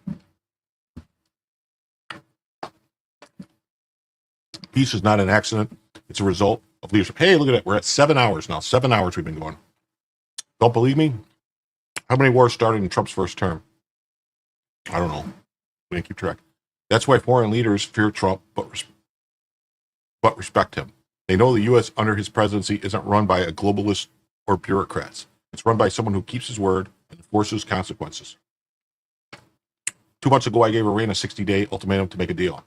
Peace is not an accident. It's a result of leadership. Hey, look at it. We're at 7 hours now. 7 hours we've been going. Don't believe me? How many wars started in Trump's first term? I don't know. We didn't keep track. That's why foreign leaders fear Trump but respect him. They know the U.S. under his presidency isn't run by a globalist or bureaucrats. It's run by someone who keeps his word and enforces consequences. 2 months ago, I gave Iran a 60-day ultimatum to make a deal.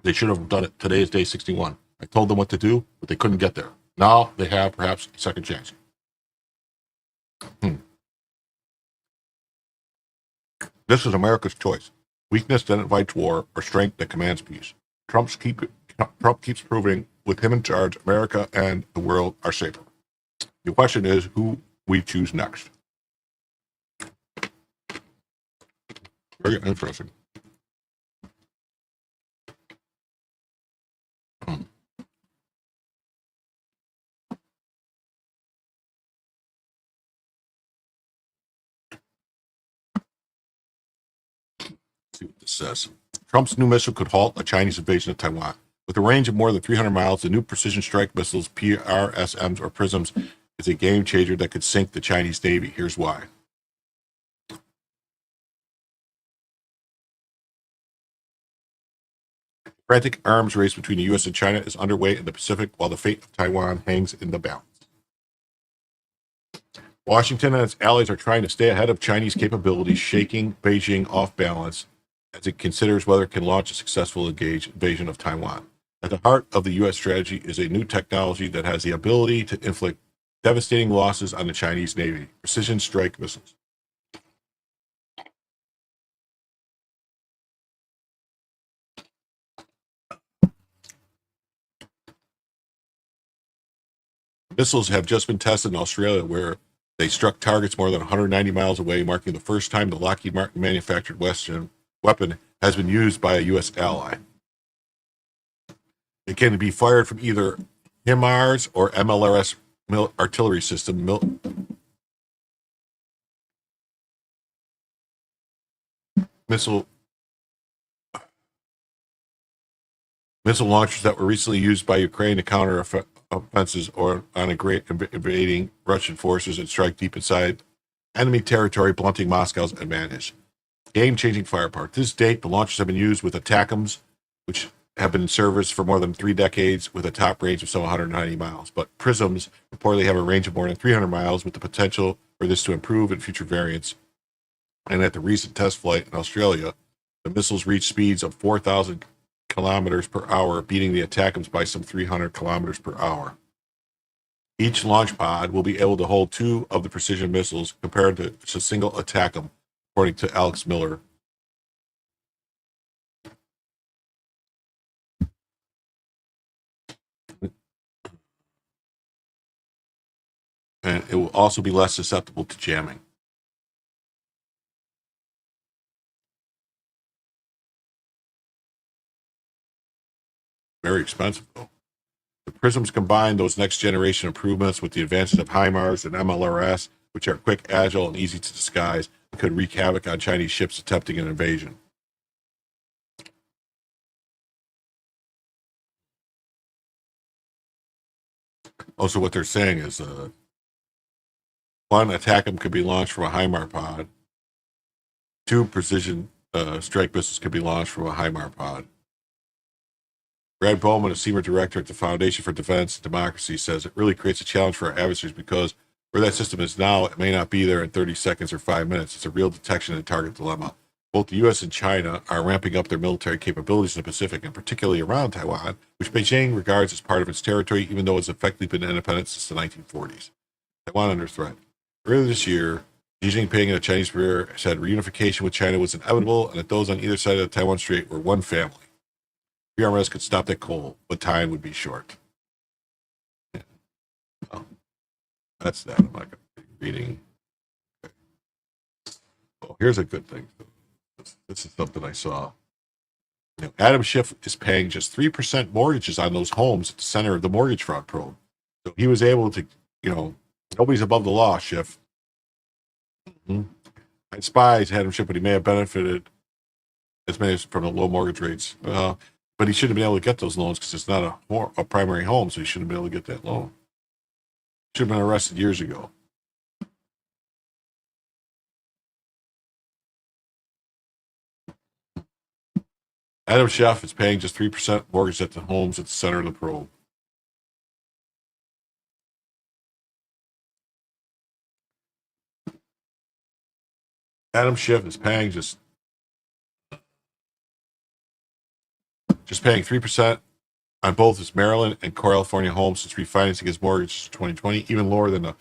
They should have done it. Today is day 61. I told them what to do, but they couldn't get there. Now they have perhaps a second chance. This is America's choice. Weakness that invites war or strength that commands peace. Trump keeps proving with him in charge, America and the world are safer. The question is who we choose next. Very interesting. See what this says. Trump's new missile could halt a Chinese invasion of Taiwan. With a range of more than 300 miles, the new precision strike missiles, PRSMs or PRISMs, is a game changer that could sink the Chinese Navy. Here's why. The frantic arms race between the U.S. and China is underway in the Pacific, while the fate of Taiwan hangs in the balance. Washington and its allies are trying to stay ahead of Chinese capabilities, shaking Beijing off balance as it considers whether it can launch a successful invasion of Taiwan. At the heart of the U.S. strategy is a new technology that has the ability to inflict devastating losses on the Chinese Navy, precision strike missiles. Missiles have just been tested in Australia, where they struck targets more than 190 miles away, marking the first time the Lockheed Martin manufactured Western weapon has been used by a U.S. ally. It can be fired from either HIMARS or MLRS artillery system. Missile launchers that were recently used by Ukraine to counter offenses or on a great invading Russian forces and strike deep inside enemy territory, blunting Moscow's advantage. Game-changing firepower. To this date, the launchers have been used with ATACMS, which have been in service for more than 3 decades with a top range of some 190 miles. But PRISMs reportedly have a range of more than 300 miles with the potential for this to improve in future variants. And at the recent test flight in Australia, the missiles reached speeds of 4,000 kilometers per hour, beating the ATACMS by some 300 kilometers per hour. Each launch pod will be able to hold 2 of the precision missiles compared to a single ATACMS, according to Alex Miller. And it will also be less susceptible to jamming. Very expensive, though. The PRISMs combine those next generation improvements with the advances of HIMARS and MLRS, which are quick, agile, and easy to disguise, and could wreak havoc on Chinese ships attempting an invasion. Also, what they're saying is one ATACMS could be launched from a HIMARS pod. 2 precision strike missiles could be launched from a HIMARS pod. Brad Bowman, a senior director at the Foundation for Defense and Democracy, says it really creates a challenge for our adversaries because where that system is now, it may not be there in 30 seconds or 5 minutes. It's a real detection and target dilemma. Both the U.S. and China are ramping up their military capabilities in the Pacific, and particularly around Taiwan, which Beijing regards as part of its territory, even though it's effectively been independent since the 1940s. Taiwan under threat. Earlier this year, Xi Jinping and the Chinese premier said reunification with China was inevitable, and that those on either side of the Taiwan Strait were one family. PRS could stop that coal, but time would be short. Yeah. Well, that's that. I'm not going to be reading. Okay. Well, here's a good thing. This is something I saw. Adam Schiff is paying just 3% mortgages on those homes at the center of the mortgage fraud probe. So he was able to, nobody's above the law, Schiff. I despise Adam Schiff, but he may have benefited as many as from the low mortgage rates. But he shouldn't have been able to get those loans because it's not a primary home, so he shouldn't have been able to get that loan. Should have been arrested years ago. Adam Schiff is paying just 3% mortgage at the homes at the center of the probe. Adam Schiff is paying just paying 3% on both his Maryland and California homes since refinancing his mortgage in 2020, even lower than the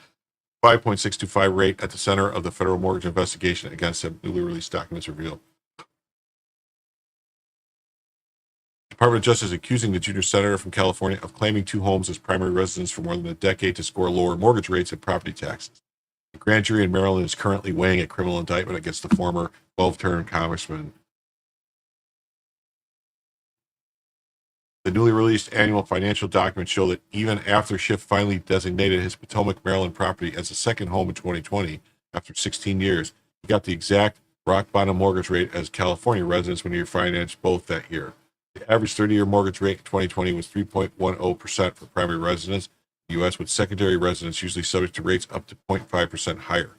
5.625 rate at the center of the federal mortgage investigation against him, newly released documents reveal. Department of Justice accusing the junior senator from California of claiming two homes as primary residence for more than a decade to score lower mortgage rates and property taxes. The grand jury in Maryland is currently weighing a criminal indictment against the former 12-term congressman. The newly released annual financial documents show that even after Schiff finally designated his Potomac, Maryland property as a second home in 2020, after 16 years, he got the exact rock bottom mortgage rate as California residents when he refinanced both that year. The average 30-year mortgage rate in 2020 was 3.10% for primary residents in the U.S., with secondary residents usually subject to rates up to 0.5% higher.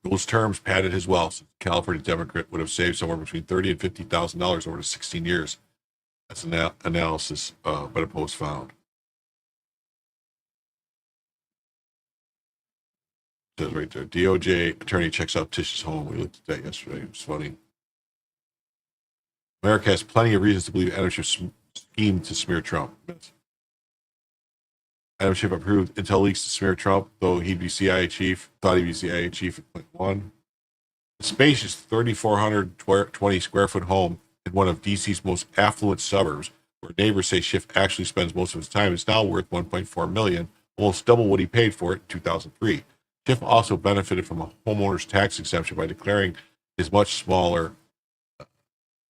Those terms padded his wealth. The California Democrat would have saved somewhere between $30,000 and $50,000 over the 16 years. That's an analysis by the Post found. It says right there, DOJ attorney checks out Tish's home. We looked at that yesterday. It was funny. America has plenty of reasons to believe Adam Schiff schemed to smear Trump. Adam Schiff approved intel leaks to smear Trump, though he'd be CIA chief. Thought he'd be CIA chief at point one. The spacious 3,420 square foot home in one of DC's most affluent suburbs, where neighbors say Schiff actually spends most of his time, is now worth $1.4 million, almost double what he paid for it in 2003. Schiff also benefited from a homeowner's tax exemption by declaring his much smaller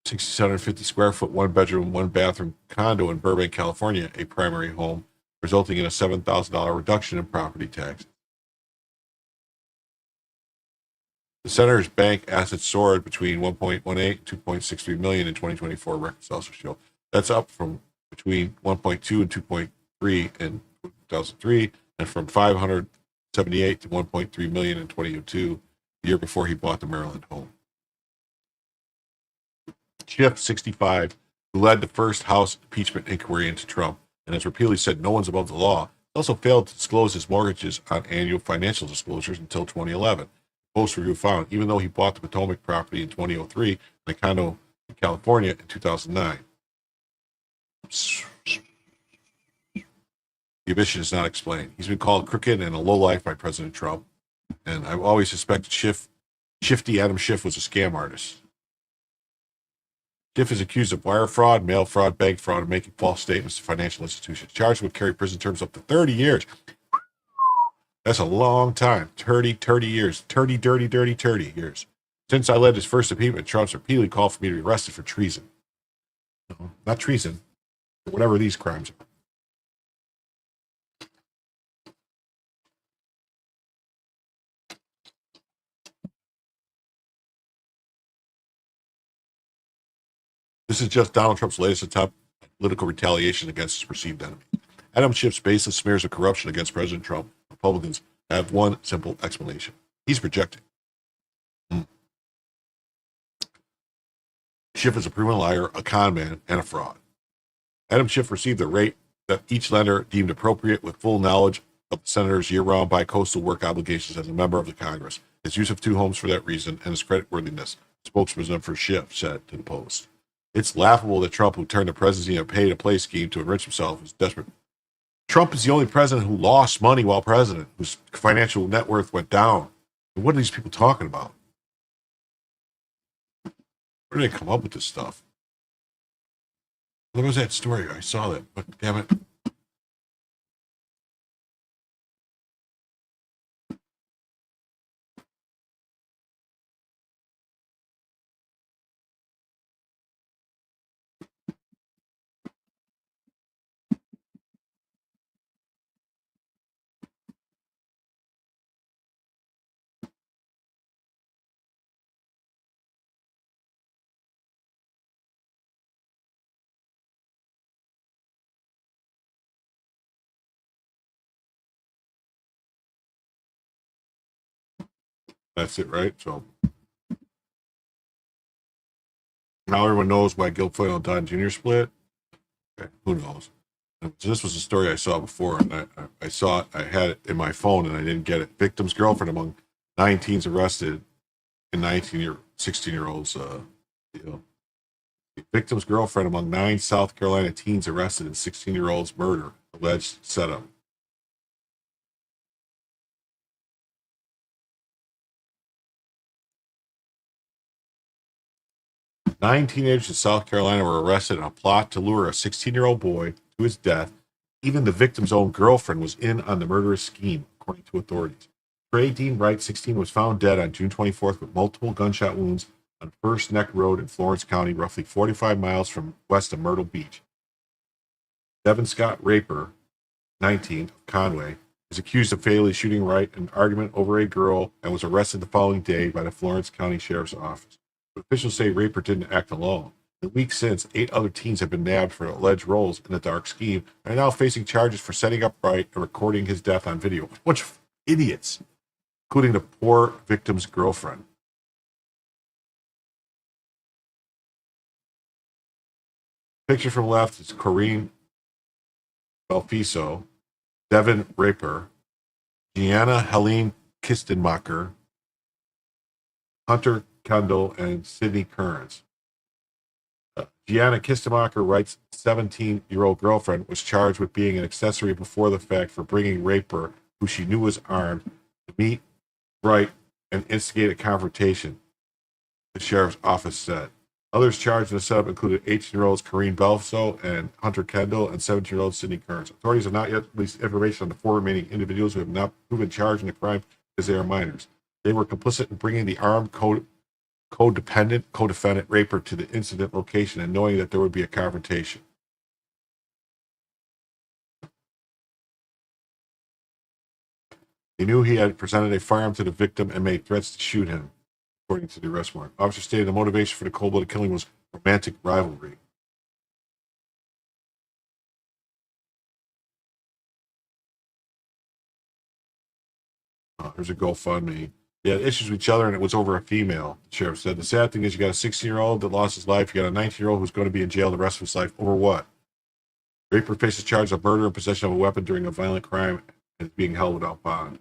6,750 square foot, one bedroom, one bathroom condo in Burbank, California, a primary home, resulting in a $7,000 reduction in property tax. The senator's bank assets soared between 1.18 and 2.63 million in 2024. Records also show that's up from between 1.2 and 2.3 in 2003, and from 578 to 1.3 million in 2002, the year before he bought the Maryland home. Schiff, 65, who led the first House impeachment inquiry into Trump and has repeatedly said no one's above the law, also failed to disclose his mortgages on annual financial disclosures until 2011. Post review found, even though he bought the Potomac property in 2003 and a condo in California in 2009. The omission is not explained. He's been called crooked and a lowlife by President Trump, and I've always suspected Shifty Adam Schiff was a scam artist. Schiff is accused of wire fraud, mail fraud, bank fraud, and making false statements to financial institutions. Charged would carry prison terms up to 30 years. That's a long time. 30 years. 30 dirty years. Since I led his first impeachment, Trump's repeatedly called for me to be arrested for treason. No, not treason, but whatever these crimes are. This is just Donald Trump's latest attempt at political retaliation against his perceived enemy. Adam Schiff's baseless smears of corruption against President Trump, Republicans, have one simple explanation. He's projecting. Schiff is a proven liar, a con man, and a fraud. Adam Schiff received a rate that each lender deemed appropriate with full knowledge of the senator's year-round bi-coastal work obligations as a member of the Congress, his use of two homes for that reason, and his creditworthiness, spokesperson for Schiff said to the Post. It's laughable that Trump, who turned the presidency into a pay-to-play scheme to enrich himself, is desperate. Trump is the only president who lost money while president, whose financial net worth went down. And what are these people talking about? Where do they come up with this stuff? What was that story? I saw that, but damn it. That's it, right? So now everyone knows why Guilfoyle and Don Jr. split. Okay, who knows? So this was a story I saw before, and I saw it. I had it in my phone, and I didn't get it. Victim's girlfriend among 9 teens arrested in 16-year-olds. Victim's girlfriend among 9 South Carolina teens arrested in 16-year-olds murder, alleged setup. 9 teenagers in South Carolina were arrested in a plot to lure a 16-year-old boy to his death. Even the victim's own girlfriend was in on the murderous scheme, according to authorities. Trey Dean Wright, 16, was found dead on June 24th with multiple gunshot wounds on First Neck Road in Florence County, roughly 45 miles from west of Myrtle Beach. Devin Scott Raper, 19, of Conway, is accused of fatally shooting Wright in an argument over a girl and was arrested the following day by the Florence County Sheriff's Office. But officials say Raper didn't act alone. In the week since, 8 other teens have been nabbed for alleged roles in the dark scheme and are now facing charges for setting up Wright and recording his death on video. A bunch of idiots, including the poor victim's girlfriend. Picture from left is Corrine Belfiso, Devin Raper, Gianna Helene Kistenmacher, Hunter Kendall, and Sydney Kearns. Gianna Kistenmacher, Wright's 17-year-old girlfriend, was charged with being an accessory before the fact for bringing Raper, who she knew was armed, to meet Wright and instigate a confrontation, the sheriff's office said. Others charged in the setup included 18-year-olds Corrine Belfiso and Hunter Kendall and 17-year-old Sydney Kearns. Authorities have not yet released information on the 4 remaining individuals who have not proven charged in the crime because they are minors. They were complicit in bringing the armed co-defendant Raper to the incident location and knowing that there would be a confrontation. They knew he had presented a firearm to the victim and made threats to shoot him, according to the arrest warrant. Officers stated the motivation for the cold-blooded killing was romantic rivalry. There's a GoFundMe. They had issues with each other, and it was over a female, the sheriff said. The sad thing is you got a 16-year-old that lost his life. You got a 19-year-old who's going to be in jail the rest of his life. Over what? Raper faces charge of murder and possession of a weapon during a violent crime and is being held without bond.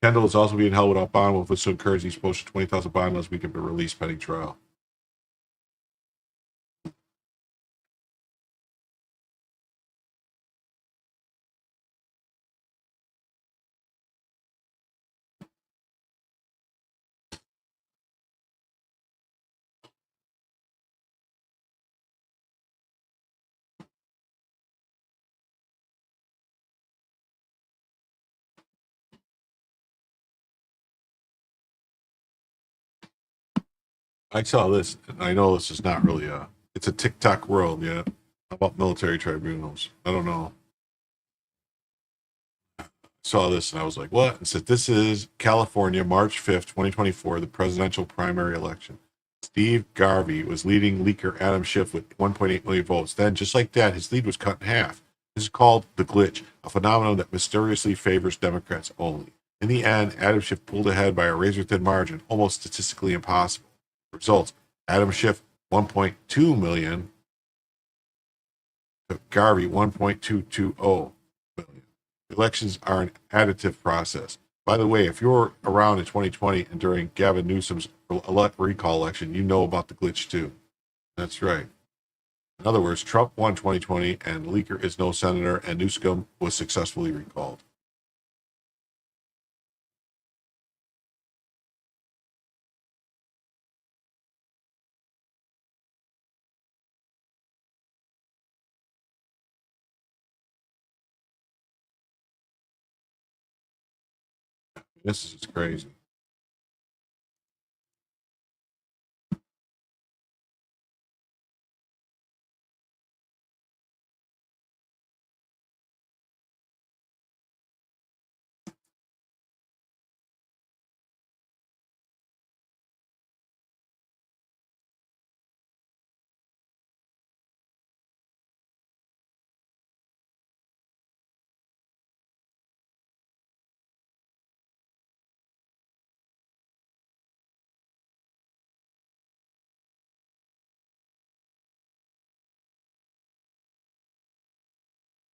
Kendall is also being held without bond. If this occurs, he's posted $20,000 bond unless we can be released pending trial. I saw this, and I know this is not really it's a TikTok world, yeah. How about military tribunals? I don't know. I saw this and I was like, what? It said, this is California, March 5th, 2024, the presidential primary election. Steve Garvey was leading leaker Adam Schiff with 1.8 million votes. Then, just like that, his lead was cut in half. This is called the glitch, a phenomenon that mysteriously favors Democrats only. In the end, Adam Schiff pulled ahead by a razor-thin margin, almost statistically impossible. Results: Adam Schiff 1.2 million, to Garvey 1.220 million. Elections are an additive process. By the way, if you're around in 2020 and during Gavin Newsom's recall election, you know about the glitch too. That's right. In other words, Trump won 2020 and leaker is no senator, and Newsom was successfully recalled. This is crazy.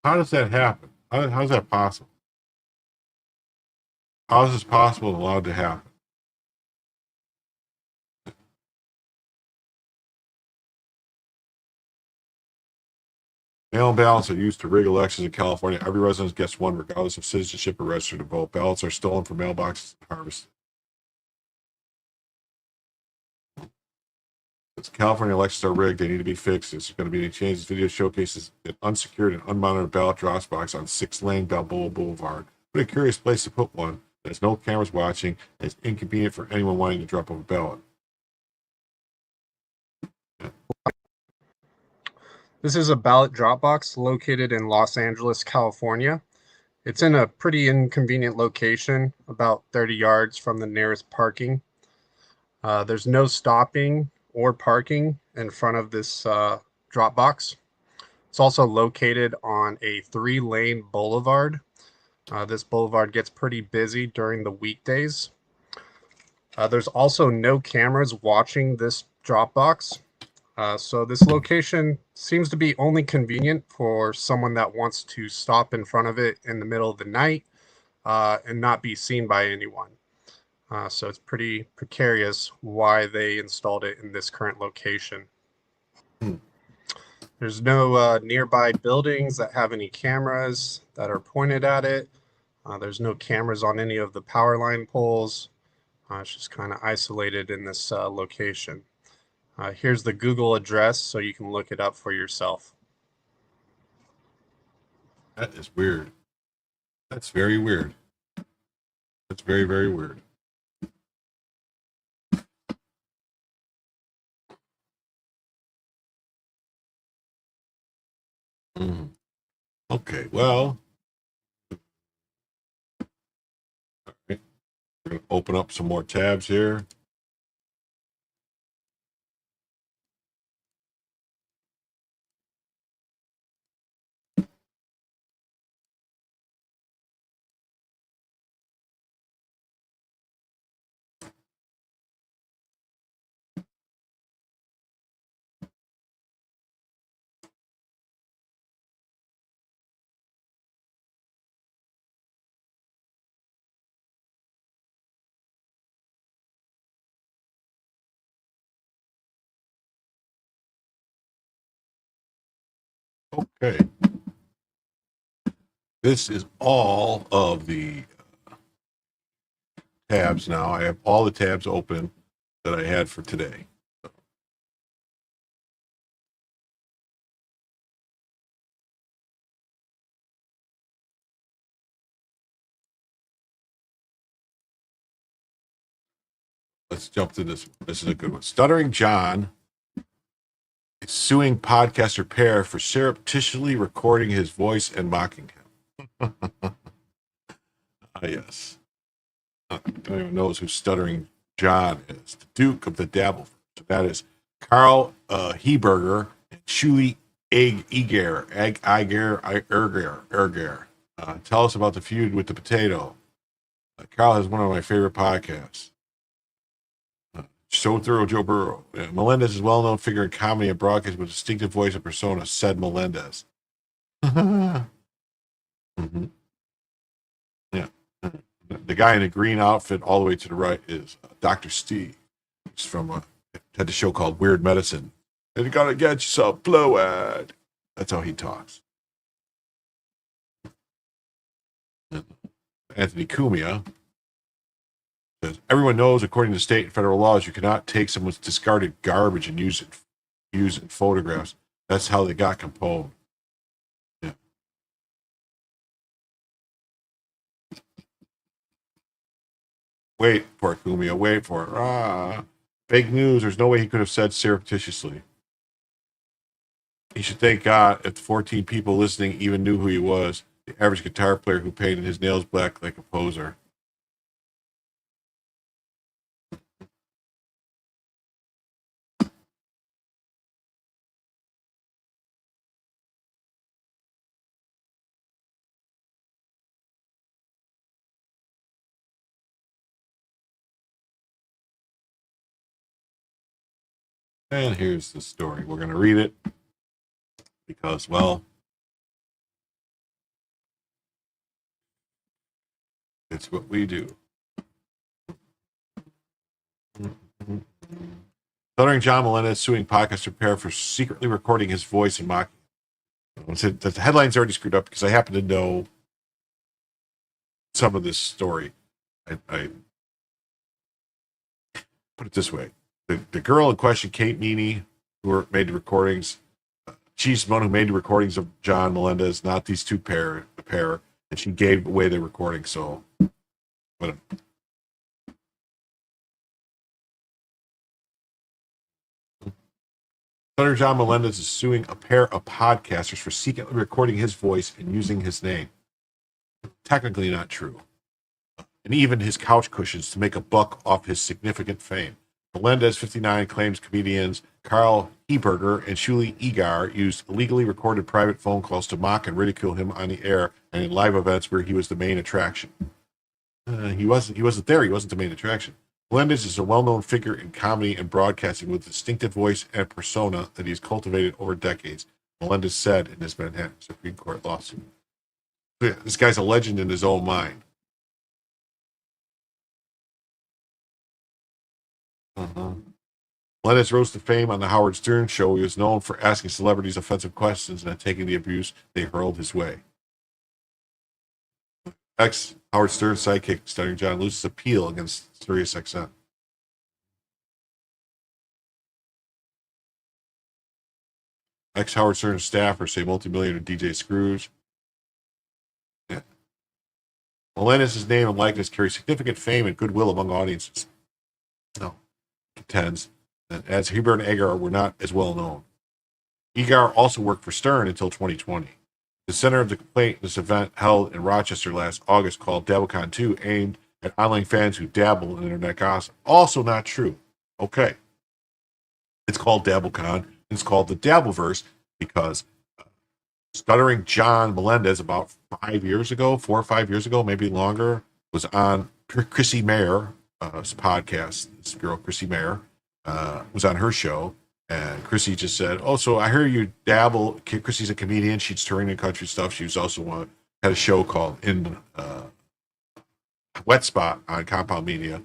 How does that happen? How is that possible? How is this possible and allowed to happen? Mail-in ballots are used to rig elections in California. Every resident gets one, regardless of citizenship or registered to vote. Ballots are stolen from mailboxes and harvested. Since California elections are rigged, they need to be fixed. There's going to be any changes. Video showcases an unsecured and unmonitored ballot drops box on 6-lane Balboa Boulevard. What a curious place to put one. There's no cameras watching, and it's inconvenient for anyone wanting to drop off a ballot. This is a ballot drop box located in Los Angeles, California. It's in a pretty inconvenient location, about 30 yards from the nearest parking. There's no stopping or parking in front of this drop box. It's also located on a 3-lane boulevard. This boulevard gets pretty busy during the weekdays. There's also no cameras watching this drop box. So this location seems to be only convenient for someone that wants to stop in front of it in the middle of the night and not be seen by anyone. So it's pretty precarious why they installed it in this current location. There's no nearby buildings that have any cameras that are pointed at it. There's no cameras on any of the power line poles. It's just kind of isolated in this location. Here's the Google address so you can look it up for yourself. That is weird. That's very weird. That's very, very weird. Okay, well, all right. We're going to open up some more tabs here. Okay. This is all of the tabs now. I have all the tabs open that I had for today. Let's jump to this. This is a good one. Stuttering John is suing podcaster Pear for surreptitiously recording his voice and mocking him. Yes. I don't even know who Stuttering John is. The Duke of the Devil. So that is Carl Heberger and Shuli Eger. Tell us about the feud with the potato. Carl has one of my favorite podcasts. So thorough, Joe Burrow. Melendez is a well-known figure in comedy and broadcast with a distinctive voice and persona, said Melendez. Mm-hmm. Yeah. The guy in the green outfit all the way to the right is Dr. Steve. He's from had the show called Weird Medicine. And you gotta get yourself fluid. That's how he talks. Anthony Cumia says, everyone knows, according to state and federal laws, you cannot take someone's discarded garbage and use it in photographs. That's how they got composed. Yeah. Wait for it, Cumia. Wait for it. Fake news. There's no way he could have said surreptitiously. He should thank God if the 14 people listening even knew who he was, the average guitar player who painted his nails black like a poser. And here's the story. We're going to read it because, well, It's what we do. Stuttering John Melendez suing podcast repair for secretly recording his voice and mocking. The headline's already screwed up because I happen to know some of this story. I put it this way. The girl in question, Kate Meany, who made the recordings, she's the one who made the recordings of John Melendez, not these the pair, and she gave away the recording, so whatever. Senator John Melendez is suing a pair of podcasters for secretly recording his voice and using his name. Technically not true. And even his couch cushions to make a buck off his significant fame. Melendez, 59, claims comedians Carl Heberger and Shuli Egar used illegally recorded private phone calls to mock and ridicule him on the air and in live events where he was the main attraction. He wasn't there. He wasn't the main attraction. Melendez is a well-known figure in comedy and broadcasting with a distinctive voice and persona that he's cultivated over decades, Melendez said in his Manhattan Supreme Court lawsuit. Yeah, this guy's a legend in his own mind. Melendez rose to fame on the Howard Stern show. He was known for asking celebrities offensive questions and taking the abuse they hurled his way. Ex-Howard Stern sidekick Stuttering John loses appeal against SiriusXM. Ex-Howard Stern staffers say multimillionaire DJ Scrooge. Yeah. Melendez's name and likeness carry significant fame and goodwill among audiences. No, contends that as Heber and Egar were not as well known. Egar also worked for Stern until 2020. The center of the complaint in this event held in Rochester last August called DabbleCon 2 aimed at online fans who dabble in internet gossip. Also not true. Okay. It's called DabbleCon. It's called the Dabbleverse because Stuttering John Melendez about 4 or 5 years ago, maybe longer, was on Chrissy Mayer's podcast. This girl, Chrissy Mayer, was on her show. And Chrissy just said, "Oh, so I hear you dabble." Chrissy's a comedian. She's touring the country stuff. She was also had a show called In Wet Spot on Compound Media.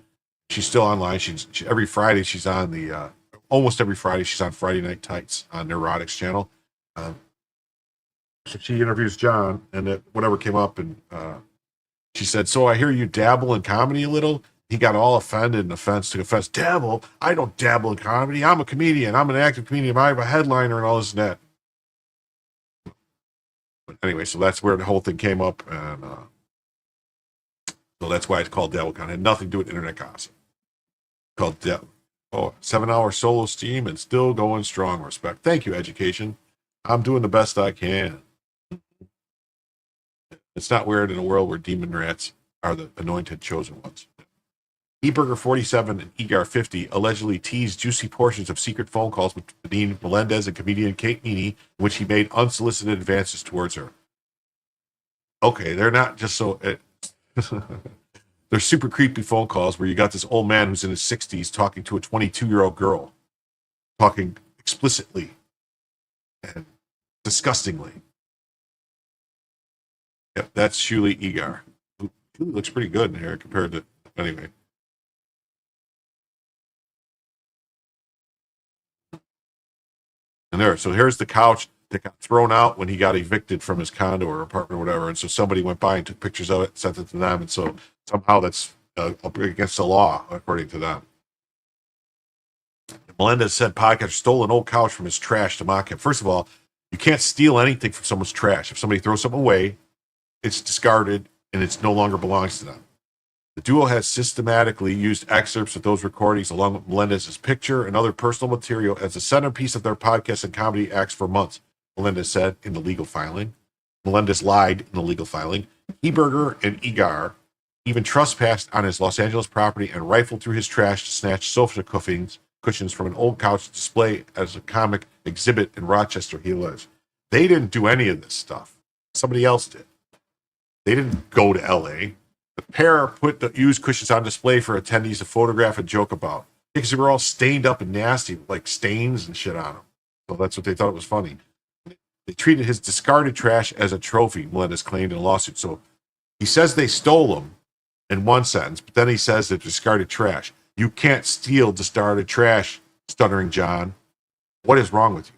She's still online. Every Friday she's on the almost every Friday she's on Friday Night Tights on Neurotics channel. So she interviews John, and whatever came up, and she said, "So I hear you dabble in comedy a little." He got all offended and offense. Dabble? I don't dabble in comedy. I'm a comedian. I'm an active comedian. I have a headliner and all this and that. But anyway, so that's where the whole thing came up. And so that's why it's called DabbleCon. It had nothing to do with internet gossip. Called 7-hour solo stream and still going strong. Respect. Thank you, education. I'm doing the best I can. It's not weird in a world where demon rats are the anointed chosen ones. Heberger 47 and Egar 50 allegedly teased juicy portions of secret phone calls between Melendez and comedian Kate Meany, in which he made unsolicited advances towards her. Okay, they're not just so... they're super creepy phone calls where you got this old man who's in his 60s talking to a 22-year-old girl, talking explicitly and disgustingly. Yep, that's Shuli Egar. Shuli looks pretty good in here compared to... Anyway. And so here's the couch that got thrown out when he got evicted from his condo or apartment or whatever. And so somebody went by and took pictures of it, sent it to them. And so somehow that's against the law, according to them. Melendez said podcast stole an old couch from his trash to mock him. First of all, you can't steal anything from someone's trash. If somebody throws something away, it's discarded and it no longer belongs to them. The duo has systematically used excerpts of those recordings along with Melendez's picture and other personal material as the centerpiece of their podcast and comedy acts for months, Melendez said in the legal filing. Melendez lied in the legal filing. Heberger and Egar even trespassed on his Los Angeles property and rifled through his trash to snatch sofa cushions from an old couch to display as a comic exhibit in Rochester he lives. They didn't do any of this stuff. Somebody else did. They didn't go to L.A., the pair put the used cushions on display for attendees to photograph and joke about because they were all stained up and nasty, like stains and shit on them. So that's what they thought was funny. They treated his discarded trash as a trophy, Melendez claimed in a lawsuit. So he says they stole them, in one sentence, but then he says that discarded trash. You can't steal discarded trash, Stuttering John. What is wrong with you?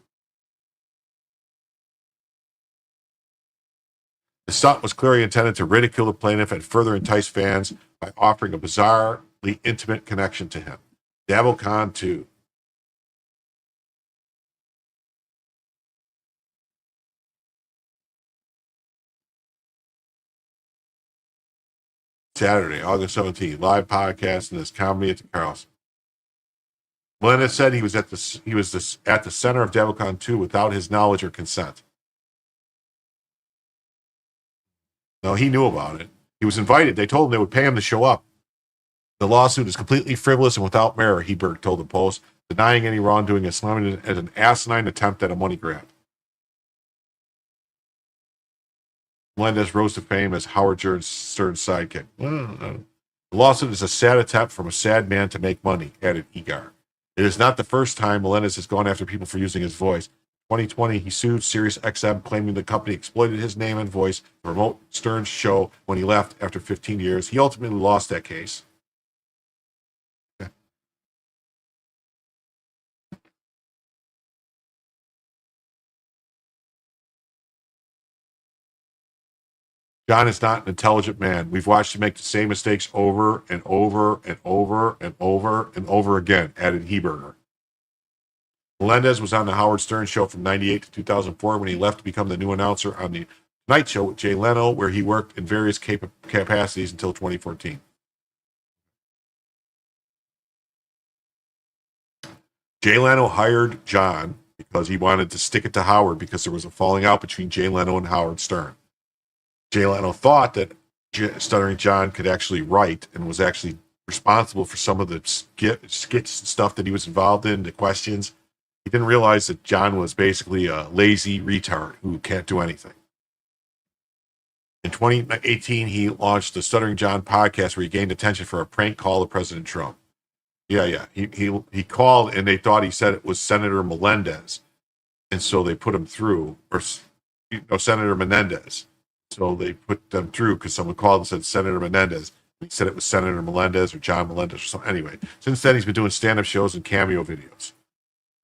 The stunt was clearly intended to ridicule the plaintiff and further entice fans by offering a bizarrely intimate connection to him. DavoCon 2. Saturday, August 17th, live podcast and his comedy at the Carlson. Melendez said he was at the center of DavoCon 2 without his knowledge or consent. No, he knew about it. He was invited. They told him they would pay him to show up. The lawsuit is completely frivolous and without merit, Hebert told the Post, denying any wrongdoing and slamming it as an asinine attempt at a money grab. Melendez rose to fame as Howard Stern's sidekick. The lawsuit is a sad attempt from a sad man to make money, added Egar. It is not the first time Melendez has gone after people for using his voice. 2020, he sued SiriusXM, claiming the company exploited his name and voice to promote Stern's show when he left after 15 years. He ultimately lost that case. John is not an intelligent man. We've watched him make the same mistakes over and over and over and over and over again, added Heberger. Melendez was on the Howard Stern show from 98 to 2004 when he left to become the new announcer on the Night Show with Jay Leno, where he worked in various capacities until 2014. Jay Leno hired John because he wanted to stick it to Howard because there was a falling out between Jay Leno and Howard Stern. Jay Leno thought that Stuttering John could actually write and was actually responsible for some of the skits and stuff that he was involved in, the questions. He didn't realize that John was basically a lazy retard who can't do anything. In 2018, he launched the Stuttering John podcast where he gained attention for a prank call to President Trump. Yeah. He called and they thought he said it was Senator Melendez. And so they put him through, or Senator Menendez. So they put them through because someone called and said Senator Menendez. He said it was Senator Melendez or John Melendez or something. Anyway, since then he's been doing stand-up shows and cameo videos.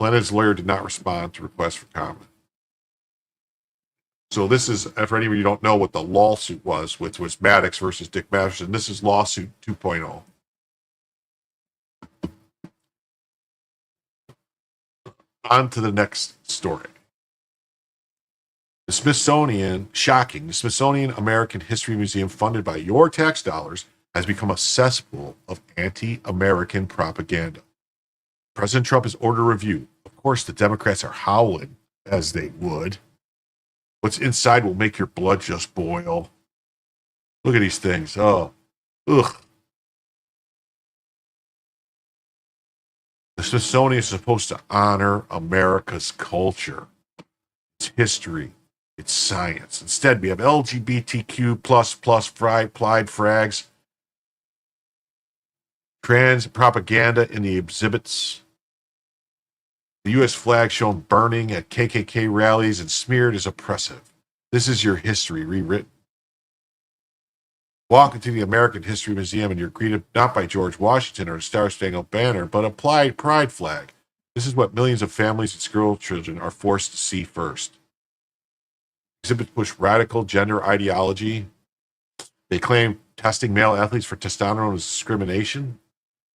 Melendez's lawyer did not respond to requests for comment. So this is, for any of you who don't know what the lawsuit was, which was Maddox versus Dick Masterson, this is lawsuit 2.0. On to the next story. The Smithsonian, shocking, the Smithsonian American History Museum, funded by your tax dollars, has become a cesspool of anti-American propaganda. President Trump has ordered a review. Of course, the Democrats are howling, as they would. What's inside will make your blood just boil. Look at these things. Oh, ugh. The Smithsonian is supposed to honor America's culture, its history, its science. Instead, we have LGBTQ plus pride flags, trans propaganda in the exhibits, the U.S. flag shown burning at KKK rallies and smeared as oppressive. This is your history rewritten. Walk into the American History Museum and you're greeted not by George Washington or a Star-Spangled Banner, but a pride flag. This is what millions of families and school children are forced to see first. Exhibits push radical gender ideology. They claim testing male athletes for testosterone is discrimination.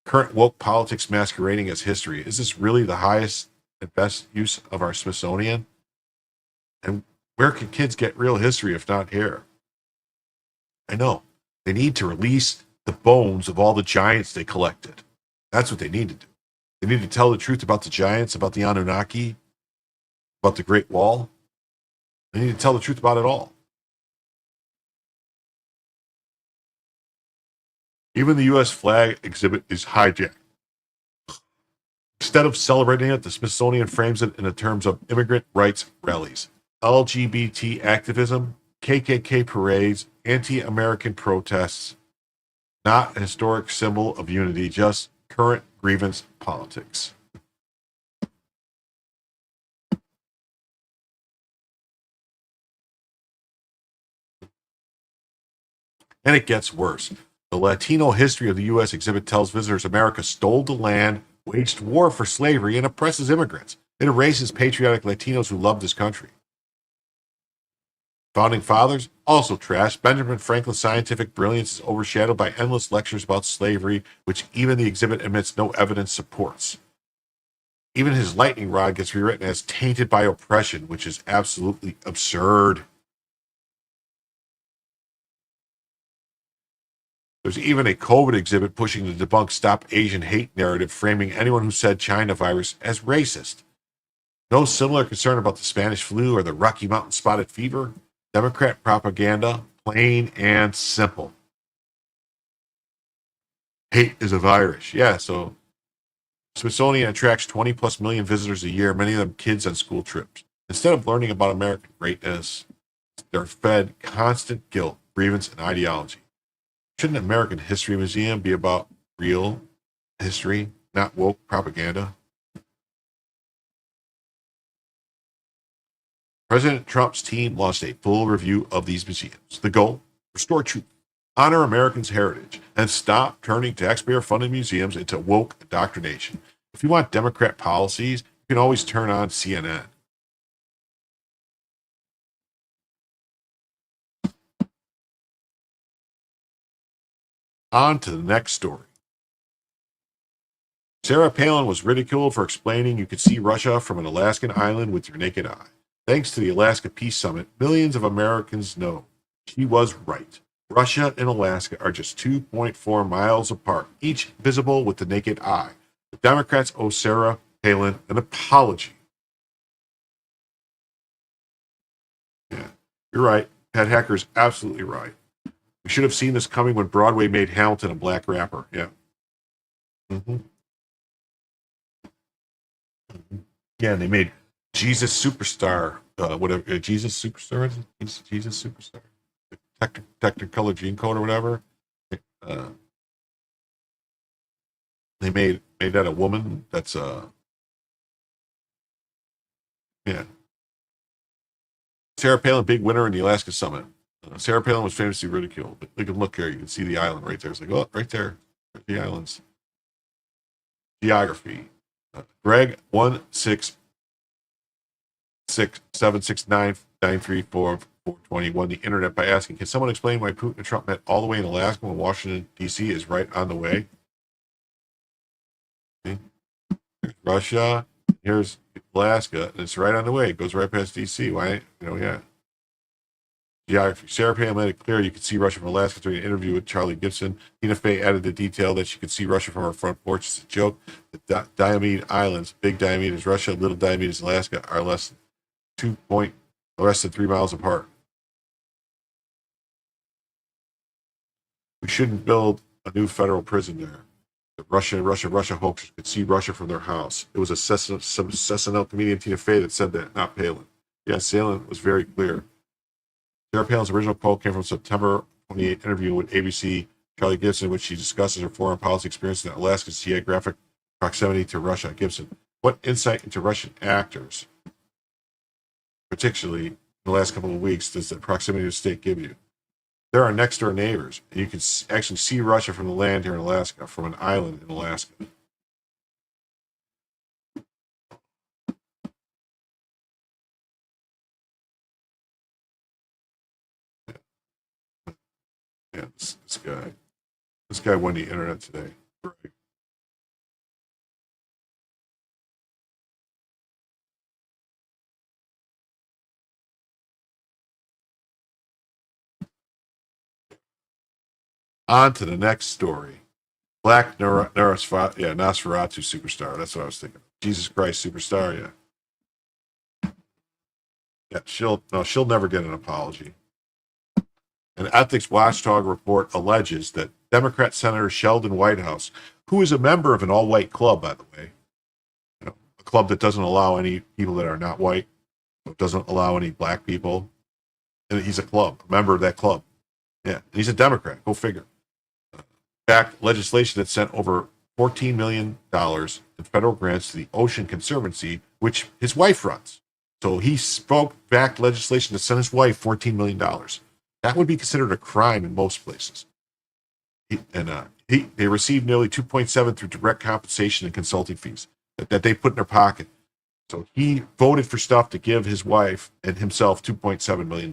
Current woke politics masquerading as history. Is this really the highest and best use of our Smithsonian? And where can kids get real history if not here? I know. They need to release the bones of all the giants they collected. That's what they need to do. They need to tell the truth about the giants, about the Anunnaki, about the Great Wall. They need to tell the truth about it all. Even the U.S. flag exhibit is hijacked. Instead of celebrating it, the Smithsonian frames it in the terms of immigrant rights rallies, LGBT activism, KKK parades, anti-American protests, not a historic symbol of unity, just current grievance politics. And it gets worse. The Latino history of the U.S. exhibit tells visitors America stole the land, waged war for slavery, and oppresses immigrants. It erases patriotic Latinos who love this country. Founding fathers also trashed. Benjamin Franklin's scientific brilliance is overshadowed by endless lectures about slavery, which even the exhibit admits no evidence supports. Even his lightning rod gets rewritten as tainted by oppression, which is absolutely absurd. There's even a COVID exhibit pushing the debunk Stop Asian Hate narrative, framing anyone who said China virus as racist. No similar concern about the Spanish flu or the Rocky Mountain spotted fever. Democrat propaganda, plain and simple. Hate is a virus. Yeah, so Smithsonian attracts 20 plus million visitors a year, many of them kids on school trips. Instead of learning about American greatness, they're fed constant guilt, grievance, and ideology. Shouldn't an American History Museum be about real history, not woke propaganda? President Trump's team launched a full review of these museums. The goal? Restore truth, honor Americans' heritage, and stop turning taxpayer-funded museums into woke indoctrination. If you want Democrat policies, you can always turn on CNN. On to the next story. Sarah Palin was ridiculed for explaining you could see Russia from an Alaskan island with your naked eye. Thanks to the Alaska Peace Summit, millions of Americans know she was right. Russia and Alaska are just 2.4 miles apart, each visible with the naked eye. The Democrats owe Sarah Palin an apology. Yeah, you're right. Pat Hacker's absolutely right. We should have seen this coming when Broadway made Hamilton a black rapper. Yeah. Yeah, and they made Jesus Superstar, whatever, Jesus Superstar, Jesus Superstar, Technicolor Gene Code or whatever. They made that a woman. That's yeah. Sarah Palin, big winner in the Alaska Summit. Sarah Palin was famously ridiculed. But you can look here, you can see the island right there. It's like, oh, right there, the islands. Geography. Greg 166769934 won the internet by asking, can someone explain why Putin and Trump met all the way in Alaska when Washington, D.C. is right on the way? Okay. Here's Russia. Here's Alaska. And it's right on the way. It goes right past D.C. Why? Yeah. Geography. Sarah Palin made it clear you could see Russia from Alaska during an interview with Charlie Gibson. Tina Fey added the detail that she could see Russia from her front porch. It's a joke. The Diomede Islands, big Diomede is Russia, little Diomede is Alaska, are less than 3 miles apart. We shouldn't build a new federal prison there. The Russia hoaxers could see Russia from their house. It was some SNL comedian Tina Fey that said that, not Palin. Yeah, Palin was very clear. Sarah Palin's original quote came from September 28 interview with ABC Charlie Gibson, in which she discusses her foreign policy experience in Alaska's geographic proximity to Russia. Gibson, what insight into Russian actors, particularly in the last couple of weeks, does the proximity of the state give you? They're our next door neighbors, and you can actually see Russia from the land here in Alaska, from an island in Alaska. Yeah, this guy won the internet today. On to the next story. Black Nosferatu superstar. That's what I was thinking. Jesus Christ superstar. Yeah. Yeah. She'll never get an apology. An ethics watchdog report alleges that Democrat Senator Sheldon Whitehouse, who is a member of an all-white club, by the way, a club that doesn't allow any people that are not white, doesn't allow any black people, and he's a member of that club. Yeah, he's a Democrat. Go figure. Backed legislation that sent over $14 million in federal grants to the Ocean Conservancy, which his wife runs. So he backed legislation to send his wife $14 million. That would be considered a crime in most places. They received nearly 2.7 through direct compensation and consulting fees that they put in their pocket. So he voted for stuff to give his wife and himself $2.7 million.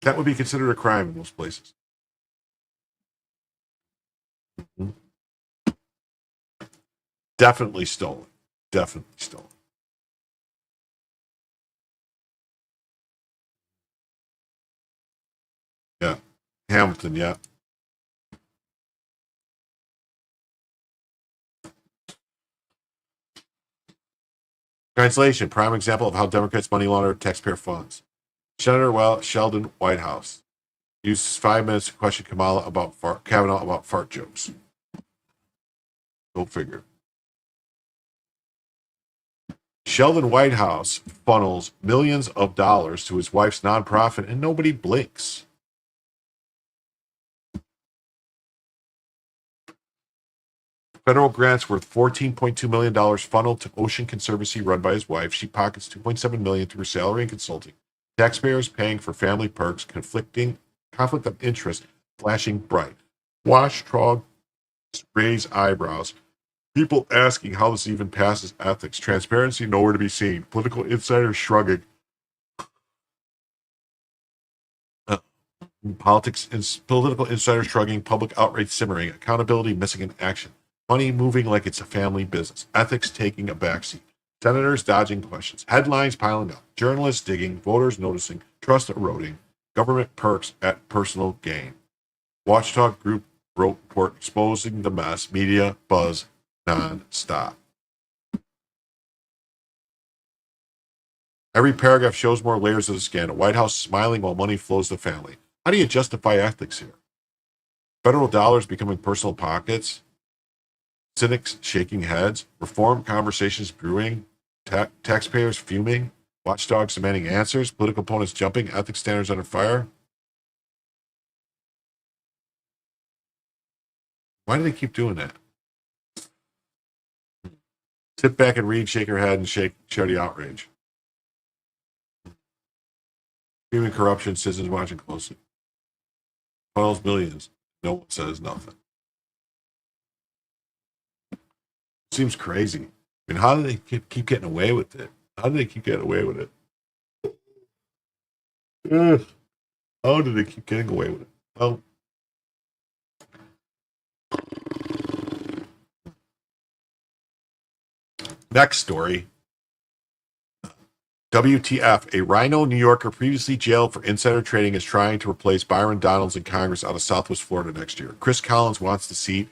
That would be considered a crime in most places. Mm-hmm. Definitely stolen. Definitely stolen. Yeah. Hamilton, yeah. Translation, prime example of how Democrats money launder taxpayer funds. Senator Sheldon Whitehouse uses 5 minutes to question Kavanaugh about fart jokes. Go figure. Sheldon Whitehouse funnels millions of dollars to his wife's nonprofit and nobody blinks. Federal grants worth $14.2 million funneled to Ocean Conservancy run by his wife. She pockets $2.7 million through her salary and consulting. Taxpayers paying for family perks, conflict of interest, flashing bright. Watchdog raise eyebrows. People asking how this even passes ethics. Transparency nowhere to be seen. Political insiders shrugging. Political insiders shrugging. Public outrage simmering. Accountability missing in action. Money moving like it's a family business. Ethics taking a backseat. Senators dodging questions. Headlines piling up. Journalists digging. Voters noticing. Trust eroding. Government perks at personal gain. Watchdog group wrote report exposing the mess. Media buzz non-stop. Every paragraph shows more layers of the scandal. White House smiling while money flows to family. How do you justify ethics here? Federal dollars becoming personal pockets. Cynics shaking heads. Reform conversations brewing. Taxpayers fuming. Watchdogs demanding answers. Political opponents jumping. Ethics standards under fire. Why do they keep doing that? Sit back and read, shake your head, and share the outrage. Human corruption, citizens watching closely. Funnels millions. No one says nothing. Seems crazy. I mean, how do they keep getting away with it? How do they keep getting away with it? Ugh. How do they keep getting away with it? Well, next story. WTF, a Rhino New Yorker previously jailed for insider trading is trying to replace Byron Donalds in Congress out of Southwest Florida next year. Chris Collins wants the seat.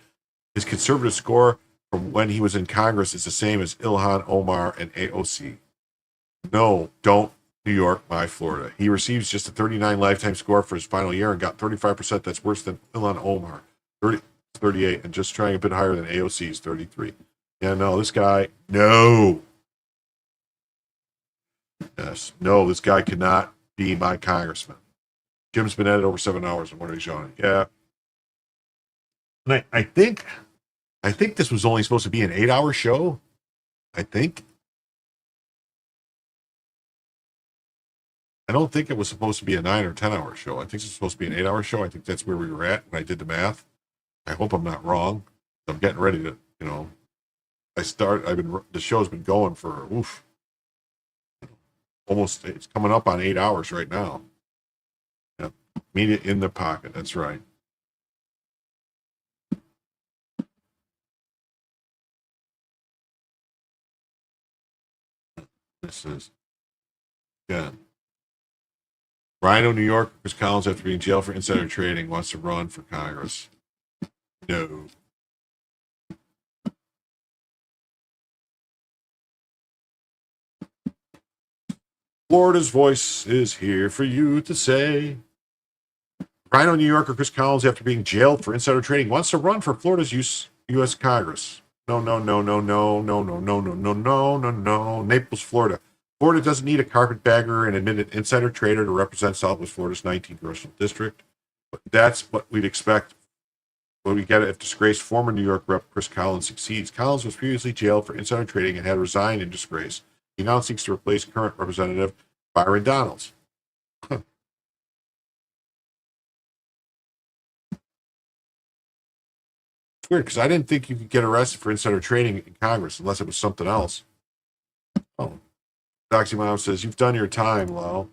His conservative score from when he was in Congress is the same as Ilhan Omar and AOC. No, don't New York, my Florida. He receives just a 39 lifetime score for his final year and got 35%. That's worse than Ilhan Omar, 38, and just trying a bit higher than AOC's 33. Yeah, no, this guy, no. Yes, no, this guy cannot be my congressman. Jim's been at it over 7 hours and what are you showing? Yeah. And I think this was only supposed to be an 8-hour show. I think. I don't think it was supposed to be a 9 or 10-hour show. I think it's supposed to be an 8-hour show. I think that's where we were at when I did the math. I hope I'm not wrong. I'm getting ready to, the show's been going for, almost, it's coming up on 8 hours right now. Yeah. Media in the pocket. That's right. This is, yeah. Rhino, New York, Chris Collins, after being jailed for insider trading, wants to run for Congress. No. Florida's voice is here for you to say. Rhino, New Yorker Chris Collins, after being jailed for insider trading, wants to run for Florida's U.S. Congress. No. Naples, Florida. Florida doesn't need a carpetbagger and admitted insider trader to represent Southwest Florida's 19th congressional district. But that's what we'd expect when we get if disgraced former New York Rep. Chris Collins succeeds. Collins was previously jailed for insider trading and had resigned in disgrace. He now seeks to replace current Representative Byron Donalds. weird because I didn't think you could get arrested for insider trading in Congress unless it was something else. Oh, Doxy Mom says, you've done your time, Lo.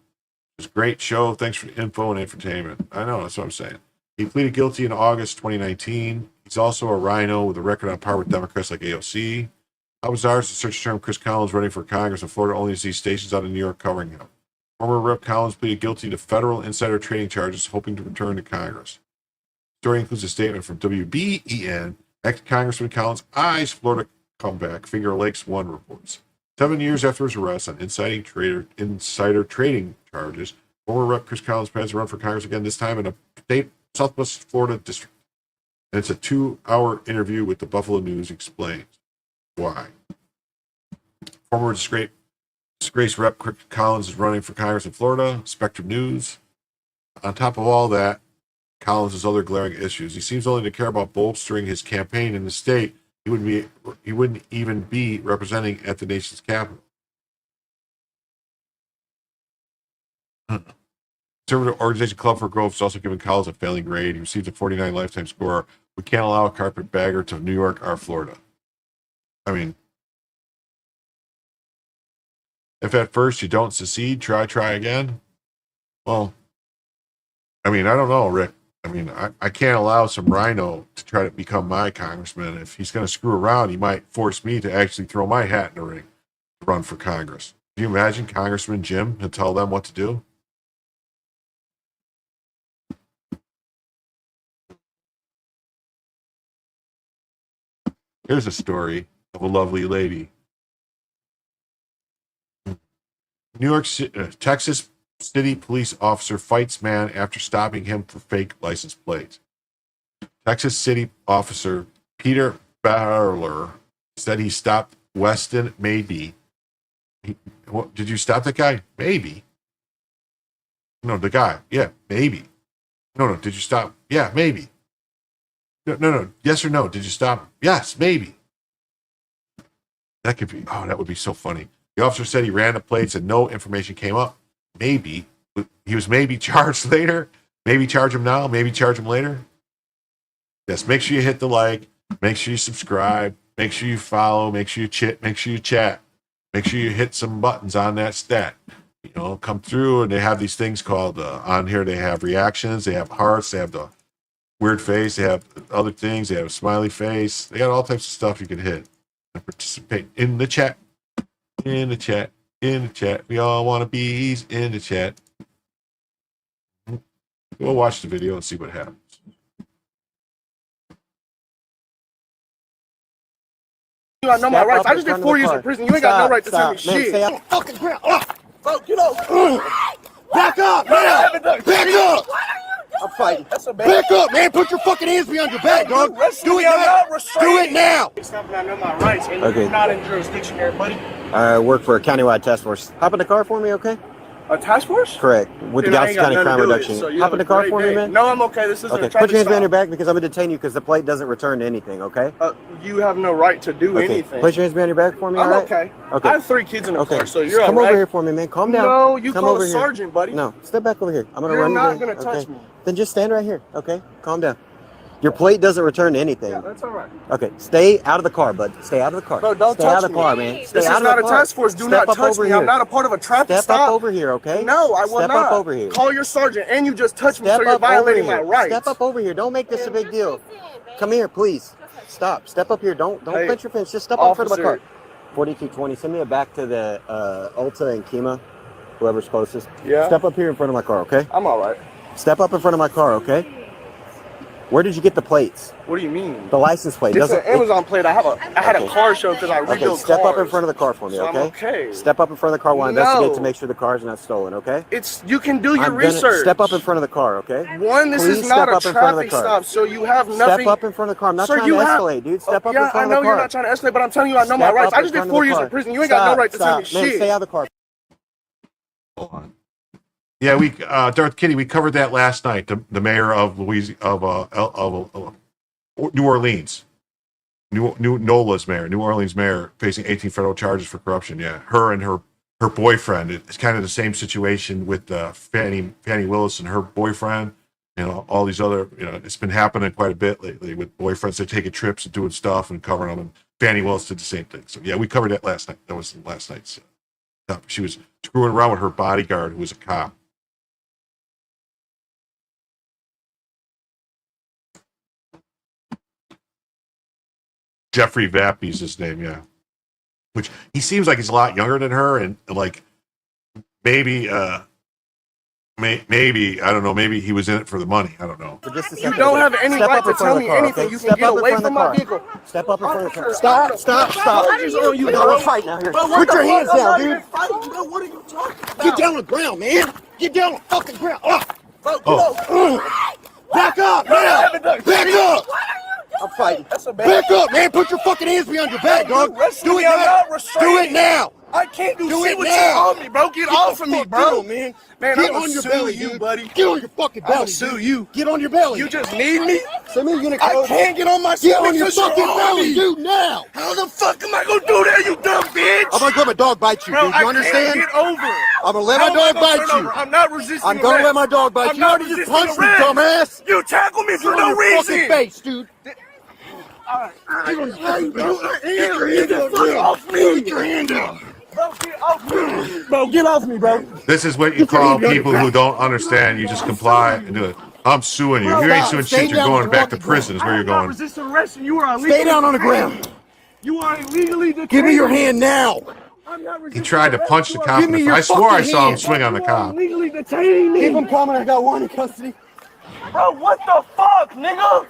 It's a great show. Thanks for the info and entertainment. I know, that's what I'm saying. He pleaded guilty in August 2019. He's also a rhino with a record on par with Democrats like AOC. How bizarre is the search term Chris Collins running for Congress in Florida only sees stations out of New York covering him. Former Rep. Collins pleaded guilty to federal insider trading charges, hoping to return to Congress. The story includes a statement from WBEN. Ex-Congressman Collins eyes Florida comeback, Finger Lakes One reports. 7 years after his arrest on insider trading charges, former Rep. Chris Collins plans to run for Congress again, this time in a state Southwest Florida district. And it's a 2-hour interview with the Buffalo News explains why. Former disgraced Rep. Chris Collins is running for Congress in Florida, Spectrum News. On top of all that, Collins' other glaring issues. He seems only to care about bolstering his campaign in the state. He wouldn't even be representing at the nation's capital. Conservative organization Club for Growth has also given Collins a failing grade. He received a 49 lifetime score. We can't allow a carpetbagger to New York or Florida. I mean, if at first you don't succeed, try again. Well, I mean, I don't know, Rick. I mean, I can't allow some rhino to try to become my congressman. If he's going to screw around, he might force me to actually throw my hat in the ring to run for Congress. Can you imagine Congressman Jim to tell them what to do? Here's a story of a lovely lady. Texas City police officer fights man after stopping him for fake license plates. Texas City officer Peter Barler said he stopped Weston Maybe. Did you stop that guy? Maybe. No, the guy. Yeah, maybe. No. Did you stop? Yeah, maybe. No. Yes or no? Did you stop? Yes, maybe. That could be. Oh, that would be so funny. The officer said he ran the plates and no information came up. Maybe. He was maybe charged later. Maybe charge him now. Maybe charge him later. Yes, make sure you hit the like. Make sure you subscribe. Make sure you follow. Make sure you chat. Make sure you chat. Make sure you hit some buttons on that stat. You know, come through and they have these things called, on here they have reactions. They have hearts. They have the weird face. They have other things. They have a smiley face. They got all types of stuff you can hit and participate in the chat. In the chat. In the chat. We all want to be in the chat. We'll watch the video and see what happens. You got no my rights. I just did 4 years in prison. You ain't got no right to tell me shit. Fucking ground. Bro, get up. Back up, man. Back up. I'm fighting. Back up, man. Put your fucking hands behind your back, dog. Do it now. Do it now. Stopping, I know my rights. And you're not in jurisdiction here, buddy. I work for a countywide task force. Hop in the car for me, okay? A task force? Correct. With the Galveston County Crime Reduction. Hop in the car for me, man. No, I'm okay. This isn't a traffic Put your hands stop. behind your back because I'm going to detain you because the plate doesn't return to anything, okay? You have no right to do anything. Put your hands behind your back for me, I'm all right? okay. Okay. I have 3 kids in the car, so you're Come all right. over here for me, man. Calm down. No, you Come call over a here. sergeant, buddy. No, step back over here. I'm going to You're run you not down. going to touch me. Then just stand right here, okay? Calm down. Your plate doesn't return to anything. Yeah, that's all right. Okay, stay out of the car, bud. Stay out of the car. Bro, don't stay touch out of the me. car, man. Stay This out is of not the a car. task force. Do Step not up touch over me. here. I'm not a part of a traffic Step stop. up over here, okay? No, I will Step not. up over here. Call your sergeant, and you just touched me, Step so you're up over violating my here. rights. Step up over here. Don't make this a big deal. Come here, please. Stop. Step up here. Don't clench your fence. Just step up in front of my car. 4220. Send me back to the Ulta and Kima, whoever's closest. Yeah. Step up here in front of my car, okay? I'm all right. Step up in front of my car, okay? Where did you get the plates? What do you mean? The license plate. It's Doesn't an Amazon plate. I had a car show because I rebuild cars. Step up in front of the car for me, So okay? I'm okay. Step up in front of the car while I No. investigate to make sure the car's not stolen, okay? You can do your I'm gonna research. Step up in front of the car, okay? One, this Please is not step a up in front of the traffic car. stop, so you have Step nothing. up in front of the car. I'm not Sir, trying you to have- escalate, dude. Step up yeah, in front I of know the car. you're not trying to escalate, but I'm telling you I know my Step rights. up I just in did front 4 of the years car. in prison. You ain't got no right to tell me Man, shit. stay out of the car. Hold on. Yeah, we Darth Kitty, we covered that last night. The mayor of New Orleans, Nola's mayor, New Orleans mayor, facing 18 federal charges for corruption. Yeah, her and her boyfriend. It's kind of the same situation with Fannie Willis and her boyfriend. all these other, it's been happening quite a bit lately with boyfriends. They're taking trips and doing stuff and covering them. And Fannie Willis did the same thing. So yeah, we covered that last night. That was last night's topic. She was screwing around with her bodyguard, who was a cop. Jeffrey Vappy's his name, yeah. Which he seems like he's a lot younger than her, and like maybe maybe I don't know, maybe he was in it for the money. I don't know. For just a You second. don't have any Step right up to in front tell of me the car, anything. okay? You can Step get up in away front of from the my car. vehicle. Step up in front of the car. Stop. Charges on you, dog. We're fighting out here. Put your hands down, dude. What are you talking about? Get down on the ground, man. Get down on the fucking ground. Back up, man. Back up. I'm fighting. Back up, man. Put your fucking hands behind your back, dog. Do it now. Do it now. I can't do shit with you on me, bro. Get off of me, bro. Man, Get on your belly, dude. buddy. Get on your fucking belly. I'll sue you. Get on your belly. You just need me? Send me a unit I code. can't get on my Get on stomach your 'cause you're fucking on belly, me. dude, now. How the fuck am I gonna do that, you dumb bitch? I'm gonna let my dog bite you, Bro, dude. I You understand? can't get over it. I'm gonna let How my am I dog gonna bite turn you. over? I'm not resisting I'm gonna arrest. let my dog bite I'm you. You not already just resisting punched me, arrest. dumbass. You tackle me for Get no on your reason. fucking face, dude. Get the fuck off me. Get your hand down. Bro, get off me. Bro, get off me, bro. This is what you call people who don't understand. You just comply and do it. I'm suing you. You ain't suing shit. You're going back to prison is where you're I'm not going. resisting arrest and you are illegally Stay down on the detained. ground. You are illegally detained. Give me your hand now. I'm not He resisting tried to arrest. punch the You are cop. Give me In your I swore I fucking saw him hand. swing on the You are cop. illegally detaining me. Keep him coming. I got one in custody. Bro, what the fuck, nigga?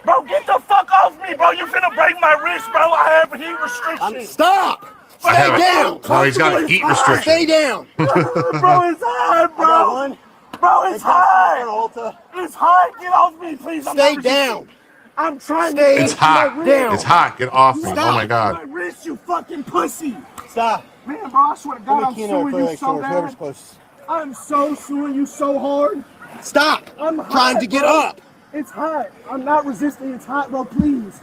Bro, get the fuck off me, bro. You finna break my wrist, bro. I have heat restrictions. Stop. I Stay have down. No, he's got a heat restriction. Stay down. Bro, it's hot, I got bro. one. Bro, it's hot. It's hot. Get off me, please. I'm Stay not down. resisting. I'm trying Stay to It's get my hot. wrist. It's hot. Get off me. Oh my My God. wrist, you fucking pussy. Stop. Man, bro, I swear to God, I'm Keno suing for you like so whoever's bad. close. I'm so suing you so hard. Stop. I'm trying hot, to get bro. up. It's hot. I'm not resisting. It's hot, bro. Please.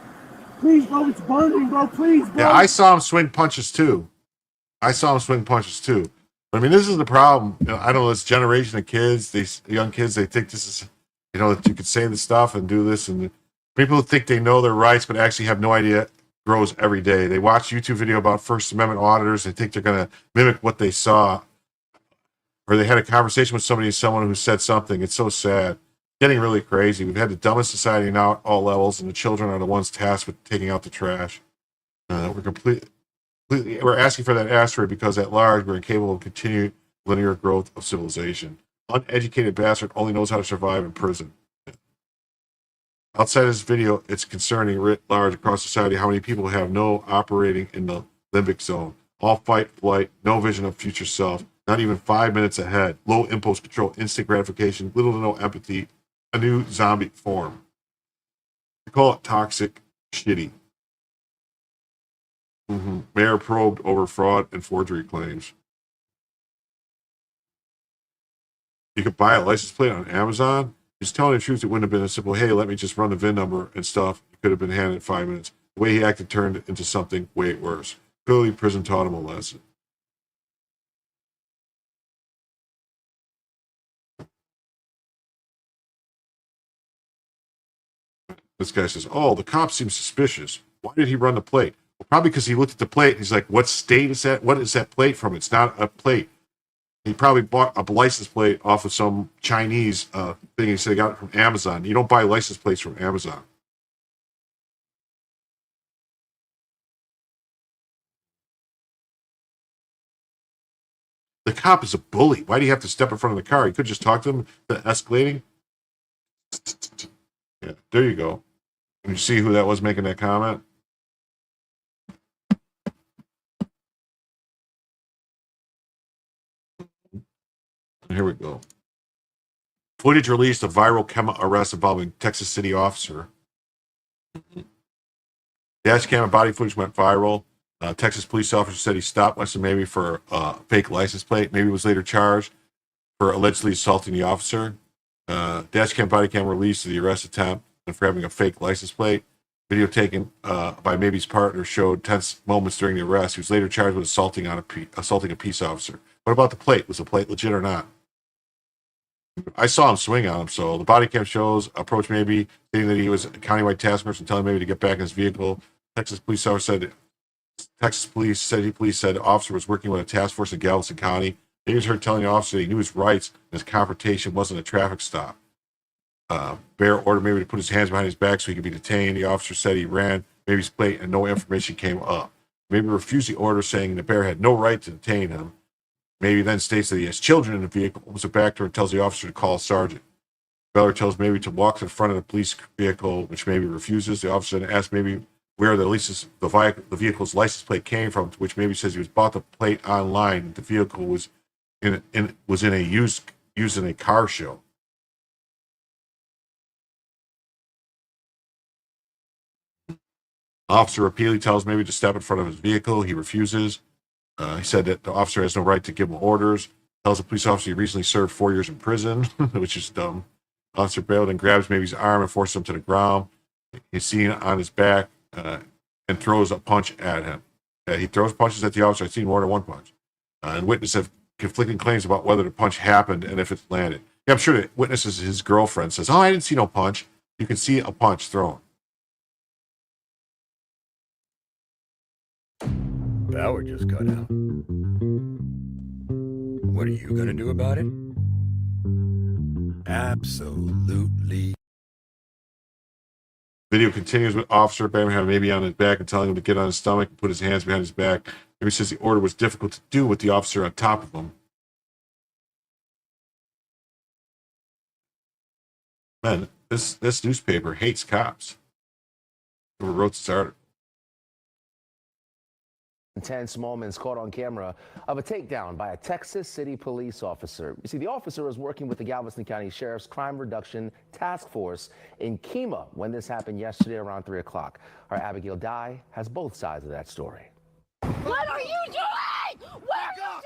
Please, bro. It's burning, bro. Please, bro. Yeah, I saw him swing punches too. But I mean, this is the problem. I don't know. This generation of kids, these young kids, they think this is, that you could say this stuff and do this, and people who think they know their rights but actually have no idea grows every day. They watch a YouTube video about First Amendment auditors. They think they're going to mimic what they saw, or they had a conversation with someone who said something. It's so sad. Getting really crazy. We've had the dumbest society now at all levels, and the children are the ones tasked with taking out the trash. We're asking for that asteroid because at large we're incapable of continued linear growth of civilization. Uneducated bastard only knows how to survive in prison. Outside of this video, it's concerning writ large across society how many people have no operating in the limbic zone. All fight, flight, no vision of future self, not even 5 minutes ahead, low impulse control, instant gratification, little to no empathy, a new zombie form. We call it toxic shitty. Mayor probed over fraud and forgery claims. You could buy a license plate on Amazon. He's telling the truth. It wouldn't have been a simple, hey, let me just run the VIN number and stuff. It could have been handed in 5 minutes. The way he acted turned into something way worse. Clearly, prison taught him a lesson. This guy says, oh, the cop seems suspicious. Why did he run the plate? Well, probably because he looked at the plate and he's like, what state is that? What is that plate from? It's not a plate. He probably bought a license plate off of some Chinese thing. He said he got it from Amazon. You don't buy license plates from Amazon. The cop is a bully. Why do you have to step in front of the car? You could just talk to him. The escalating. Yeah, there you go. Can you see who that was making that comment? Here we go. Footage released of viral arrest involving Texas City officer. Dash cam and body footage went viral. Texas police officer said he stopped Weston maybe for a fake license plate. Maybe was later charged for allegedly assaulting the officer. Dash cam body cam released of the arrest attempt and for having a fake license plate. Video taken by Maybe's partner showed tense moments during the arrest. He was later charged with assaulting a peace officer. What about the plate? Was the plate legit or not? I saw him swing on him. So the body cam shows approach maybe, stating that he was a countywide task force and telling maybe to get back in his vehicle. Texas police said the officer was working with a task force in Galveston County. He was heard telling the officer that he knew his rights and his confrontation wasn't a traffic stop. Bear ordered maybe to put his hands behind his back so he could be detained. The officer said he ran Maby's plate and no information came up. Maybe refused the order, saying the Bear had no right to detain him. Maybe then states that he has children in the vehicle, opens the back door and tells the officer to call a sergeant. Beller tells Maybe to walk to the front of the police vehicle, which Maybe refuses. The officer then asks Maybe where the vehicle's license plate came from, to which Maybe says he was bought the plate online. The vehicle was in a used in a car show. Officer repeatedly tells Maybe to step in front of his vehicle. He refuses. He said that the officer has no right to give him orders. Tells the police officer he recently served 4 years in prison, which is dumb. Officer bailed and grabs Maby's arm and forces him to the ground. He's seen on his back and throws a punch at him. He throws punches at the officer. I've seen more than one punch. And witnesses have conflicting claims about whether the punch happened and if it landed. Yeah, I'm sure that witnesses, his girlfriend says, "Oh, I didn't see no punch." You can see a punch thrown. Power just cut out. What are you gonna do about it? Absolutely. Video continues with Officer Birmingham Maybe on his back and telling him to get on his stomach and put his hands behind his back. Maybe says the order was difficult to do with the officer on top of him. Man, this newspaper hates cops. Whoever wrote this article. Intense moments caught on camera of a takedown by a Texas City police officer. You see, the officer was working with the Galveston County Sheriff's Crime Reduction Task Force in Kemah when this happened yesterday around 3 o'clock. Our Abigail Dye has both sides of that story. What are you doing? What are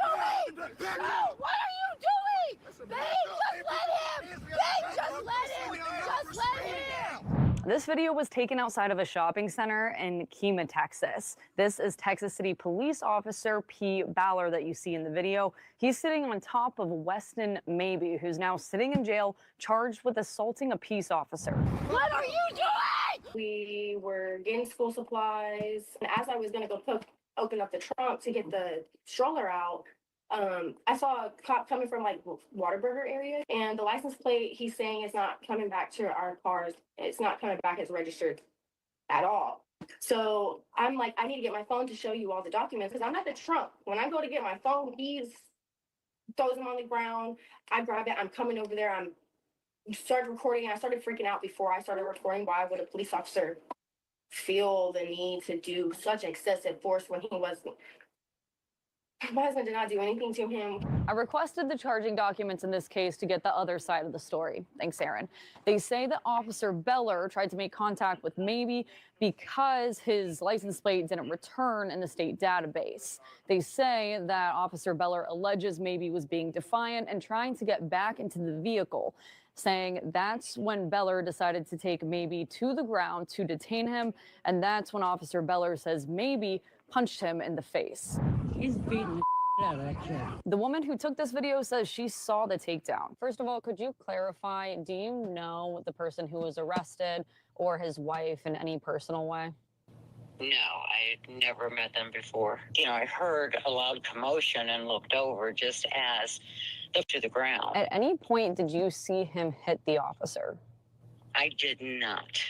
you doing? No, what are you doing? Babe, just let him. Babe, just let him. Just let him. This video was taken outside of a shopping center in Kemah, Texas. This is Texas City Police Officer P. Baller that you see in the video. He's sitting on top of Weston Maybe, who's now sitting in jail, charged with assaulting a peace officer. What are you doing? We were getting school supplies, and as I was gonna go open up the trunk to get the stroller out, I saw a cop coming from like Waterburger area, and the license plate he's saying is not coming back to our cars. It's not coming back as registered at all. So I'm like, I need to get my phone to show you all the documents because I'm at the trunk. When I go to get my phone, he throws them on the ground. I grab it. I'm coming over there. I'm started recording. And I started freaking out before I started recording. Why would a police officer feel the need to do such excessive force when he wasn't? My husband did not do anything to him. I requested the charging documents in this case to get the other side of the story. Thanks, Aaron. They say that Officer Beller tried to make contact with Maybe because his license plate didn't return in the state database. They say that Officer Beller alleges Maybe was being defiant and trying to get back into the vehicle, saying that's when Beller decided to take Maybe to the ground to detain him, and that's when Officer Beller says Maybe punched him in the face. He's beating the out of that kid. The woman who took this video says she saw the takedown. First of all, could you clarify, do you know the person who was arrested or his wife in any personal way? No, I had never met them before. You know, I heard a loud commotion and looked over just as to the ground. At any point, did you see him hit the officer? I did not.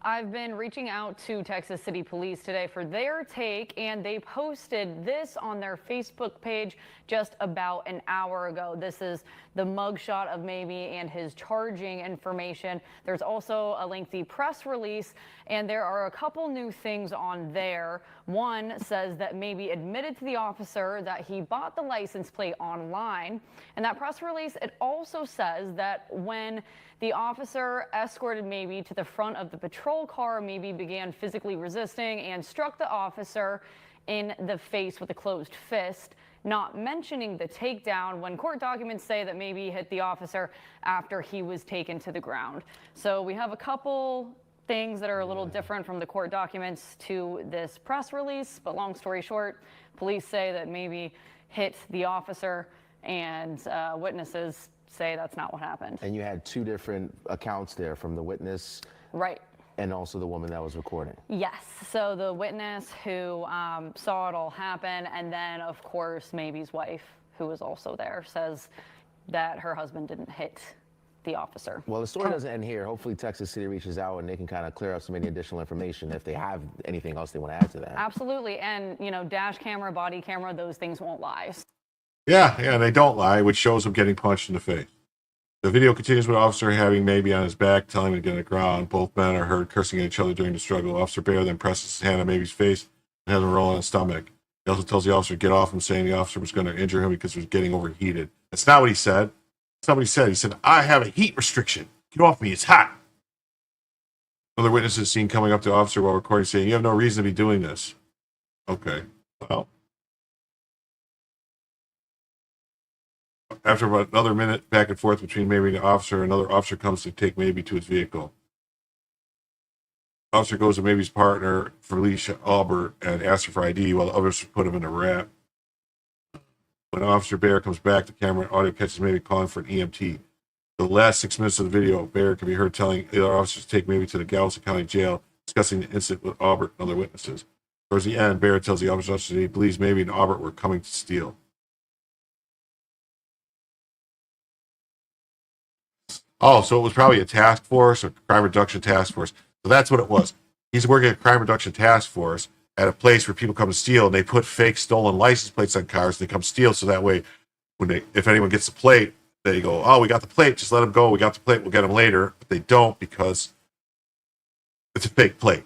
I've been reaching out to Texas City Police today for their take, and they posted this on their Facebook page just about an hour ago. This is the mugshot of Maybe and his charging information. There's also a lengthy press release, and there are a couple new things on there. One says that Maybe admitted to the officer that he bought the license plate online. And that press release, it also says that when the officer escorted Maybe to the front of the patrol car, Maybe began physically resisting and struck the officer in the face with a closed fist, not mentioning the takedown when court documents say that Maybe hit the officer after he was taken to the ground. So we have a couple things that are a little different from the court documents to this press release, but long story short, police say that Maybe hit the officer, and witnesses say that's not what happened. And you had two different accounts there from the witness. Right. And also the woman that was recording. Yes. So the witness who saw it all happen, and then, of course, Maybe's wife, who was also there, says that her husband didn't hit the officer. Well, the story doesn't end here. Hopefully Texas City reaches out and they can kind of clear up some any additional information if they have anything else they want to add to that. Absolutely. And, dash camera, body camera, those things won't lie. Yeah, they don't lie, which shows him getting punched in the face. The video continues with Officer having Maybe on his back, telling him to get on the ground. Both men are heard cursing at each other during the struggle. Officer Baer then presses his hand on Maybe's face and has him roll on his stomach. He also tells the officer to get off him, saying the officer was going to injure him because he was getting overheated. That's not what he said. That's not what he said. He said, I have a heat restriction. Get off me. It's hot. Other witnesses seen coming up to the officer while recording saying, you have no reason to be doing this. Okay. Well. After about another minute back and forth between Maybe and the officer, another officer comes to take Maybe to his vehicle. The officer goes to Maybe's partner, Felicia Albert, and asks her for ID while the others put him in a wrap. When Officer Baer comes back, the camera and audio catches Maybe calling for an EMT. The last 6 minutes of the video, Baer can be heard telling the other officers to take Maybe to the Galveston County Jail, discussing the incident with Albert and other witnesses. Towards the end, Baer tells the officers that he believes Maybe and Albert were coming to steal. Oh, so it was probably a task force or crime reduction task force. So that's what it was. He's working at a crime reduction task force at a place where people come to steal, and they put fake stolen license plates on cars. They come steal, so that way, if anyone gets the plate, they go, "Oh, we got the plate. Just let them go. We got the plate. We'll get them later." But they don't because it's a fake plate.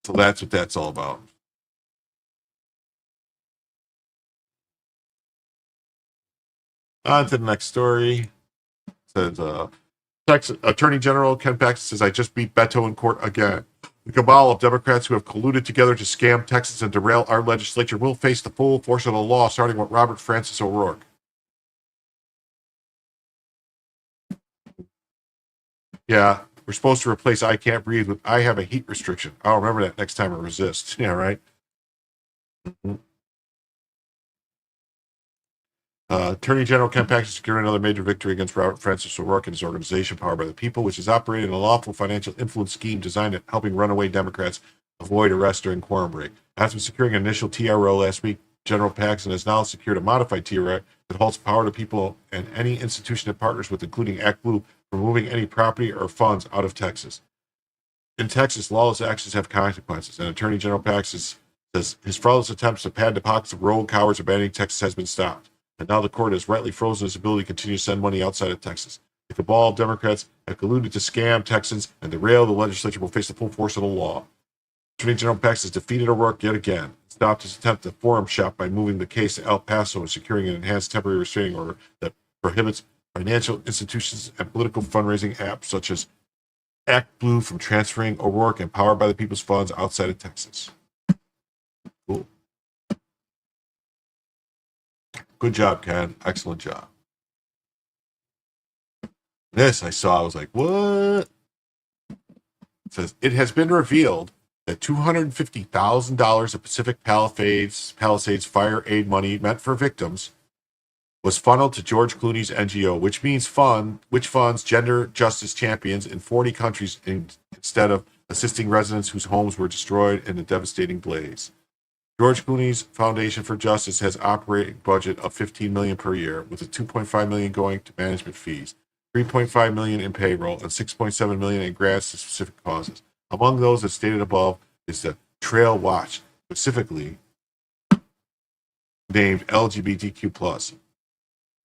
So that's what that's all about. On to the next story. It says, Texas Attorney General Ken Paxton says, I just beat Beto in court again. The cabal of Democrats who have colluded together to scam Texas and derail our legislature will face the full force of the law, starting with Robert Francis O'Rourke. Yeah, we're supposed to replace I can't breathe with I have a heat restriction. I'll remember that next time I resist. Yeah, right? Mm-hmm. Attorney General Ken Paxton secured another major victory against Robert Francis O'Rourke and his organization, Powered by the People, which is operating a lawful financial influence scheme designed at helping runaway Democrats avoid arrest during quorum break. After securing an initial TRO last week, General Paxton has now secured a modified TRO that halts Power to People and any institution it partners with, including Act Blue, from moving any property or funds out of Texas. In Texas, lawless actions have consequences, and Attorney General Paxton says his fraudulent attempts to pad the pockets of rogue cowards abandoning Texas has been stopped. And now the court has rightly frozen his ability to continue to send money outside of Texas. The cabal of Democrats have colluded to scam Texans and derail the legislature will face the full force of the law. Attorney General Paxton has defeated O'Rourke yet again, stopped his attempt to forum shop by moving the case to El Paso and securing an enhanced temporary restraining order that prohibits financial institutions and political fundraising apps such as Act Blue from transferring O'Rourke and Powered by the People's funds outside of Texas. Cool. Good job, Ken. Excellent job. This I saw. I was like, what? It says, it has been revealed that $250,000 of Pacific Palisades fire aid money meant for victims was funneled to George Clooney's NGO, which funds gender justice champions in 40 countries instead of assisting residents whose homes were destroyed in the devastating blaze. George Clooney's Foundation for Justice has an operating budget of $15 million per year, with $2.5 million going to management fees, $3.5 million in payroll, and $6.7 million in grants to specific causes. Among those as stated above is the Trail Watch, specifically named LGBTQ+.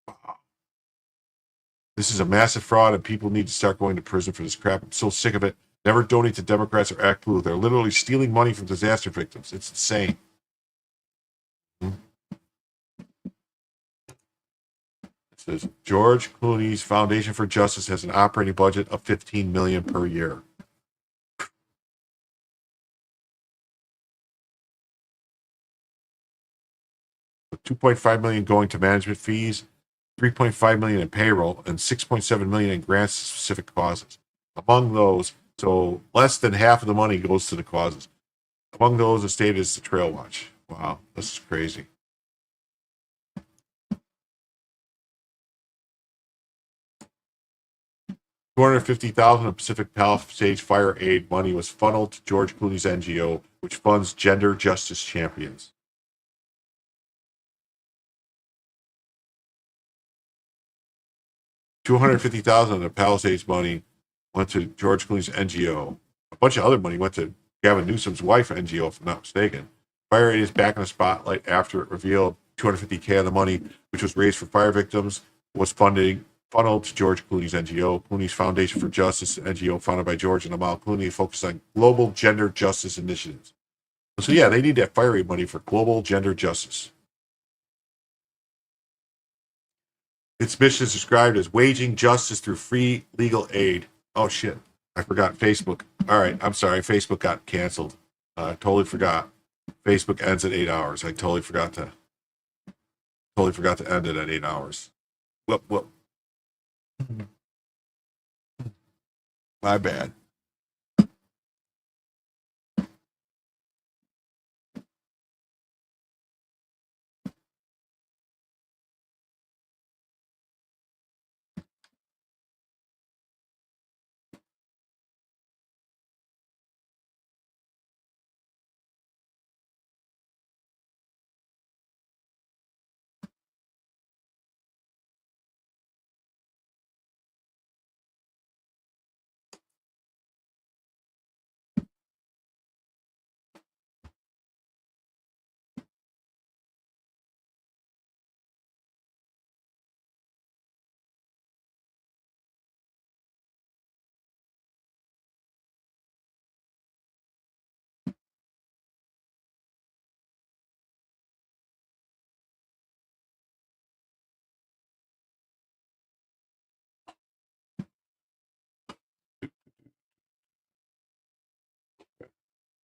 Wow. This is a massive fraud, and people need to start going to prison for this crap. I'm so sick of it. Never donate to Democrats or Act Blue. They're literally stealing money from disaster victims. It's insane. It says George Clooney's Foundation for Justice has an operating budget of $15 million per year. With $2.5 million going to management fees, $3.5 million in payroll, and $6.7 million in grants to specific causes. Among those, so less than half of the money goes to the causes. Among those, the state is the Trail Watch. Wow, this is crazy. $250,000 of Pacific Palisades Fire Aid money was funneled to George Clooney's NGO, which funds gender justice champions. $250,000 of the Palisades money went to George Clooney's NGO. A bunch of other money went to Gavin Newsom's wife NGO, if I'm not mistaken. Fire Aid is back in the spotlight after it revealed $250K of the money, which was raised for fire victims, was funneled to George Clooney's NGO. Clooney's Foundation for Justice, an NGO founded by George and Amal Clooney, focused on global gender justice initiatives. So yeah, they need that fire aid money for global gender justice. Its mission is described as waging justice through free legal aid. Oh shit, I forgot Facebook. All right, I'm sorry, Facebook got canceled. I totally forgot. Facebook ends at 8 hours. I totally forgot to end it at 8 hours. Whoop. My bad.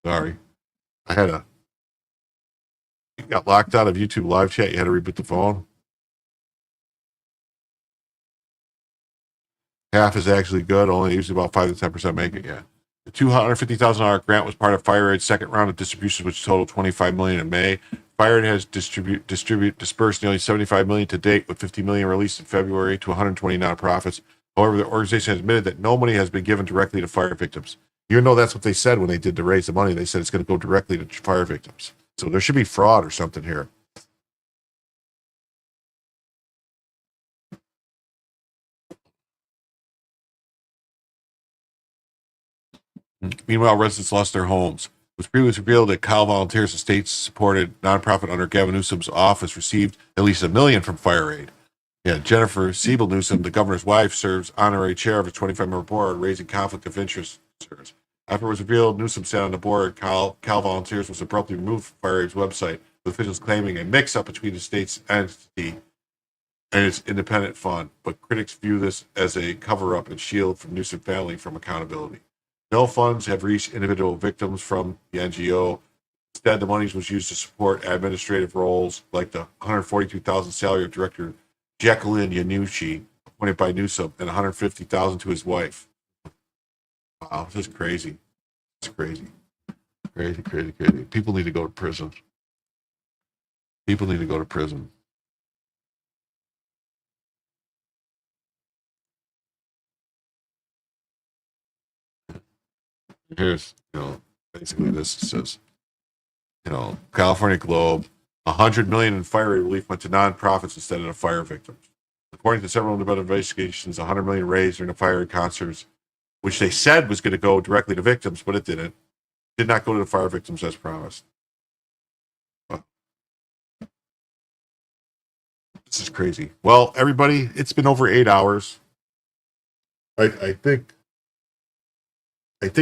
Sorry. You got locked out of YouTube live chat. You had to reboot the phone. Half is actually good. Only usually about 5 to 10% make it. Yeah. The $250,000 grant was part of Fire Aid's second round of distributions, which totaled $25 million in May. Fire Aid has dispersed nearly $75 million to date, with $50 million released in February to 120 nonprofits. However, the organization has admitted that no money has been given directly to fire victims. Even though that's what they said when they did to raise the money, they said it's going to go directly to fire victims. So there should be fraud or something here. Meanwhile, residents lost their homes. It was previously revealed that Cal Volunteers, a state-supported nonprofit under Gavin Newsom's office, received at least $1 million from Fire Aid. Yeah, Jennifer Siebel Newsom, the governor's wife, serves honorary chair of a 25-member board, raising conflict of interest concerns. After it was revealed Newsom sat on the board, Cal Volunteers was abruptly removed from Fire Aid's website, with officials claiming a mix-up between the state's entity and its independent fund. But critics view this as a cover-up and shield from Newsom family from accountability. No funds have reached individual victims from the NGO. Instead, the money was used to support administrative roles like the $142,000 salary of Director Jacqueline Yanucci, appointed by Newsom, and $150,000 to his wife. Wow, this is crazy. It's crazy. Crazy. People need to go to prison. Here's, basically this says, California Globe, $100 million in fire relief went to nonprofits instead of fire victims. According to several independent investigations, $100 million raised during the fire concerts, which they said was going to go directly to victims, but it didn't. Did not go to the fire victims as promised. This is crazy. Well, everybody, it's been over 8 hours. I think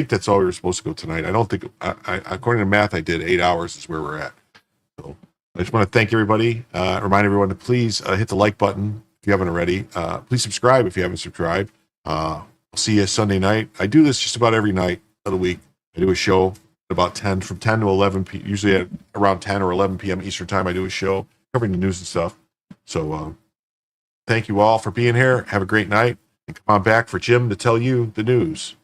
that's all we were supposed to go tonight. I don't think, according to math, I did 8 hours is where we're at. So I just want to thank everybody. Remind everyone to please hit the like button if you haven't already. Please subscribe if you haven't subscribed. I'll see you Sunday night. I do this just about every night of the week. I do a show about from 10 to 11 p.m. Usually at around 10 or 11 p.m. Eastern time, I do a show covering the news and stuff. So thank you all for being here. Have a great night. And come on back for Jim to tell you the news.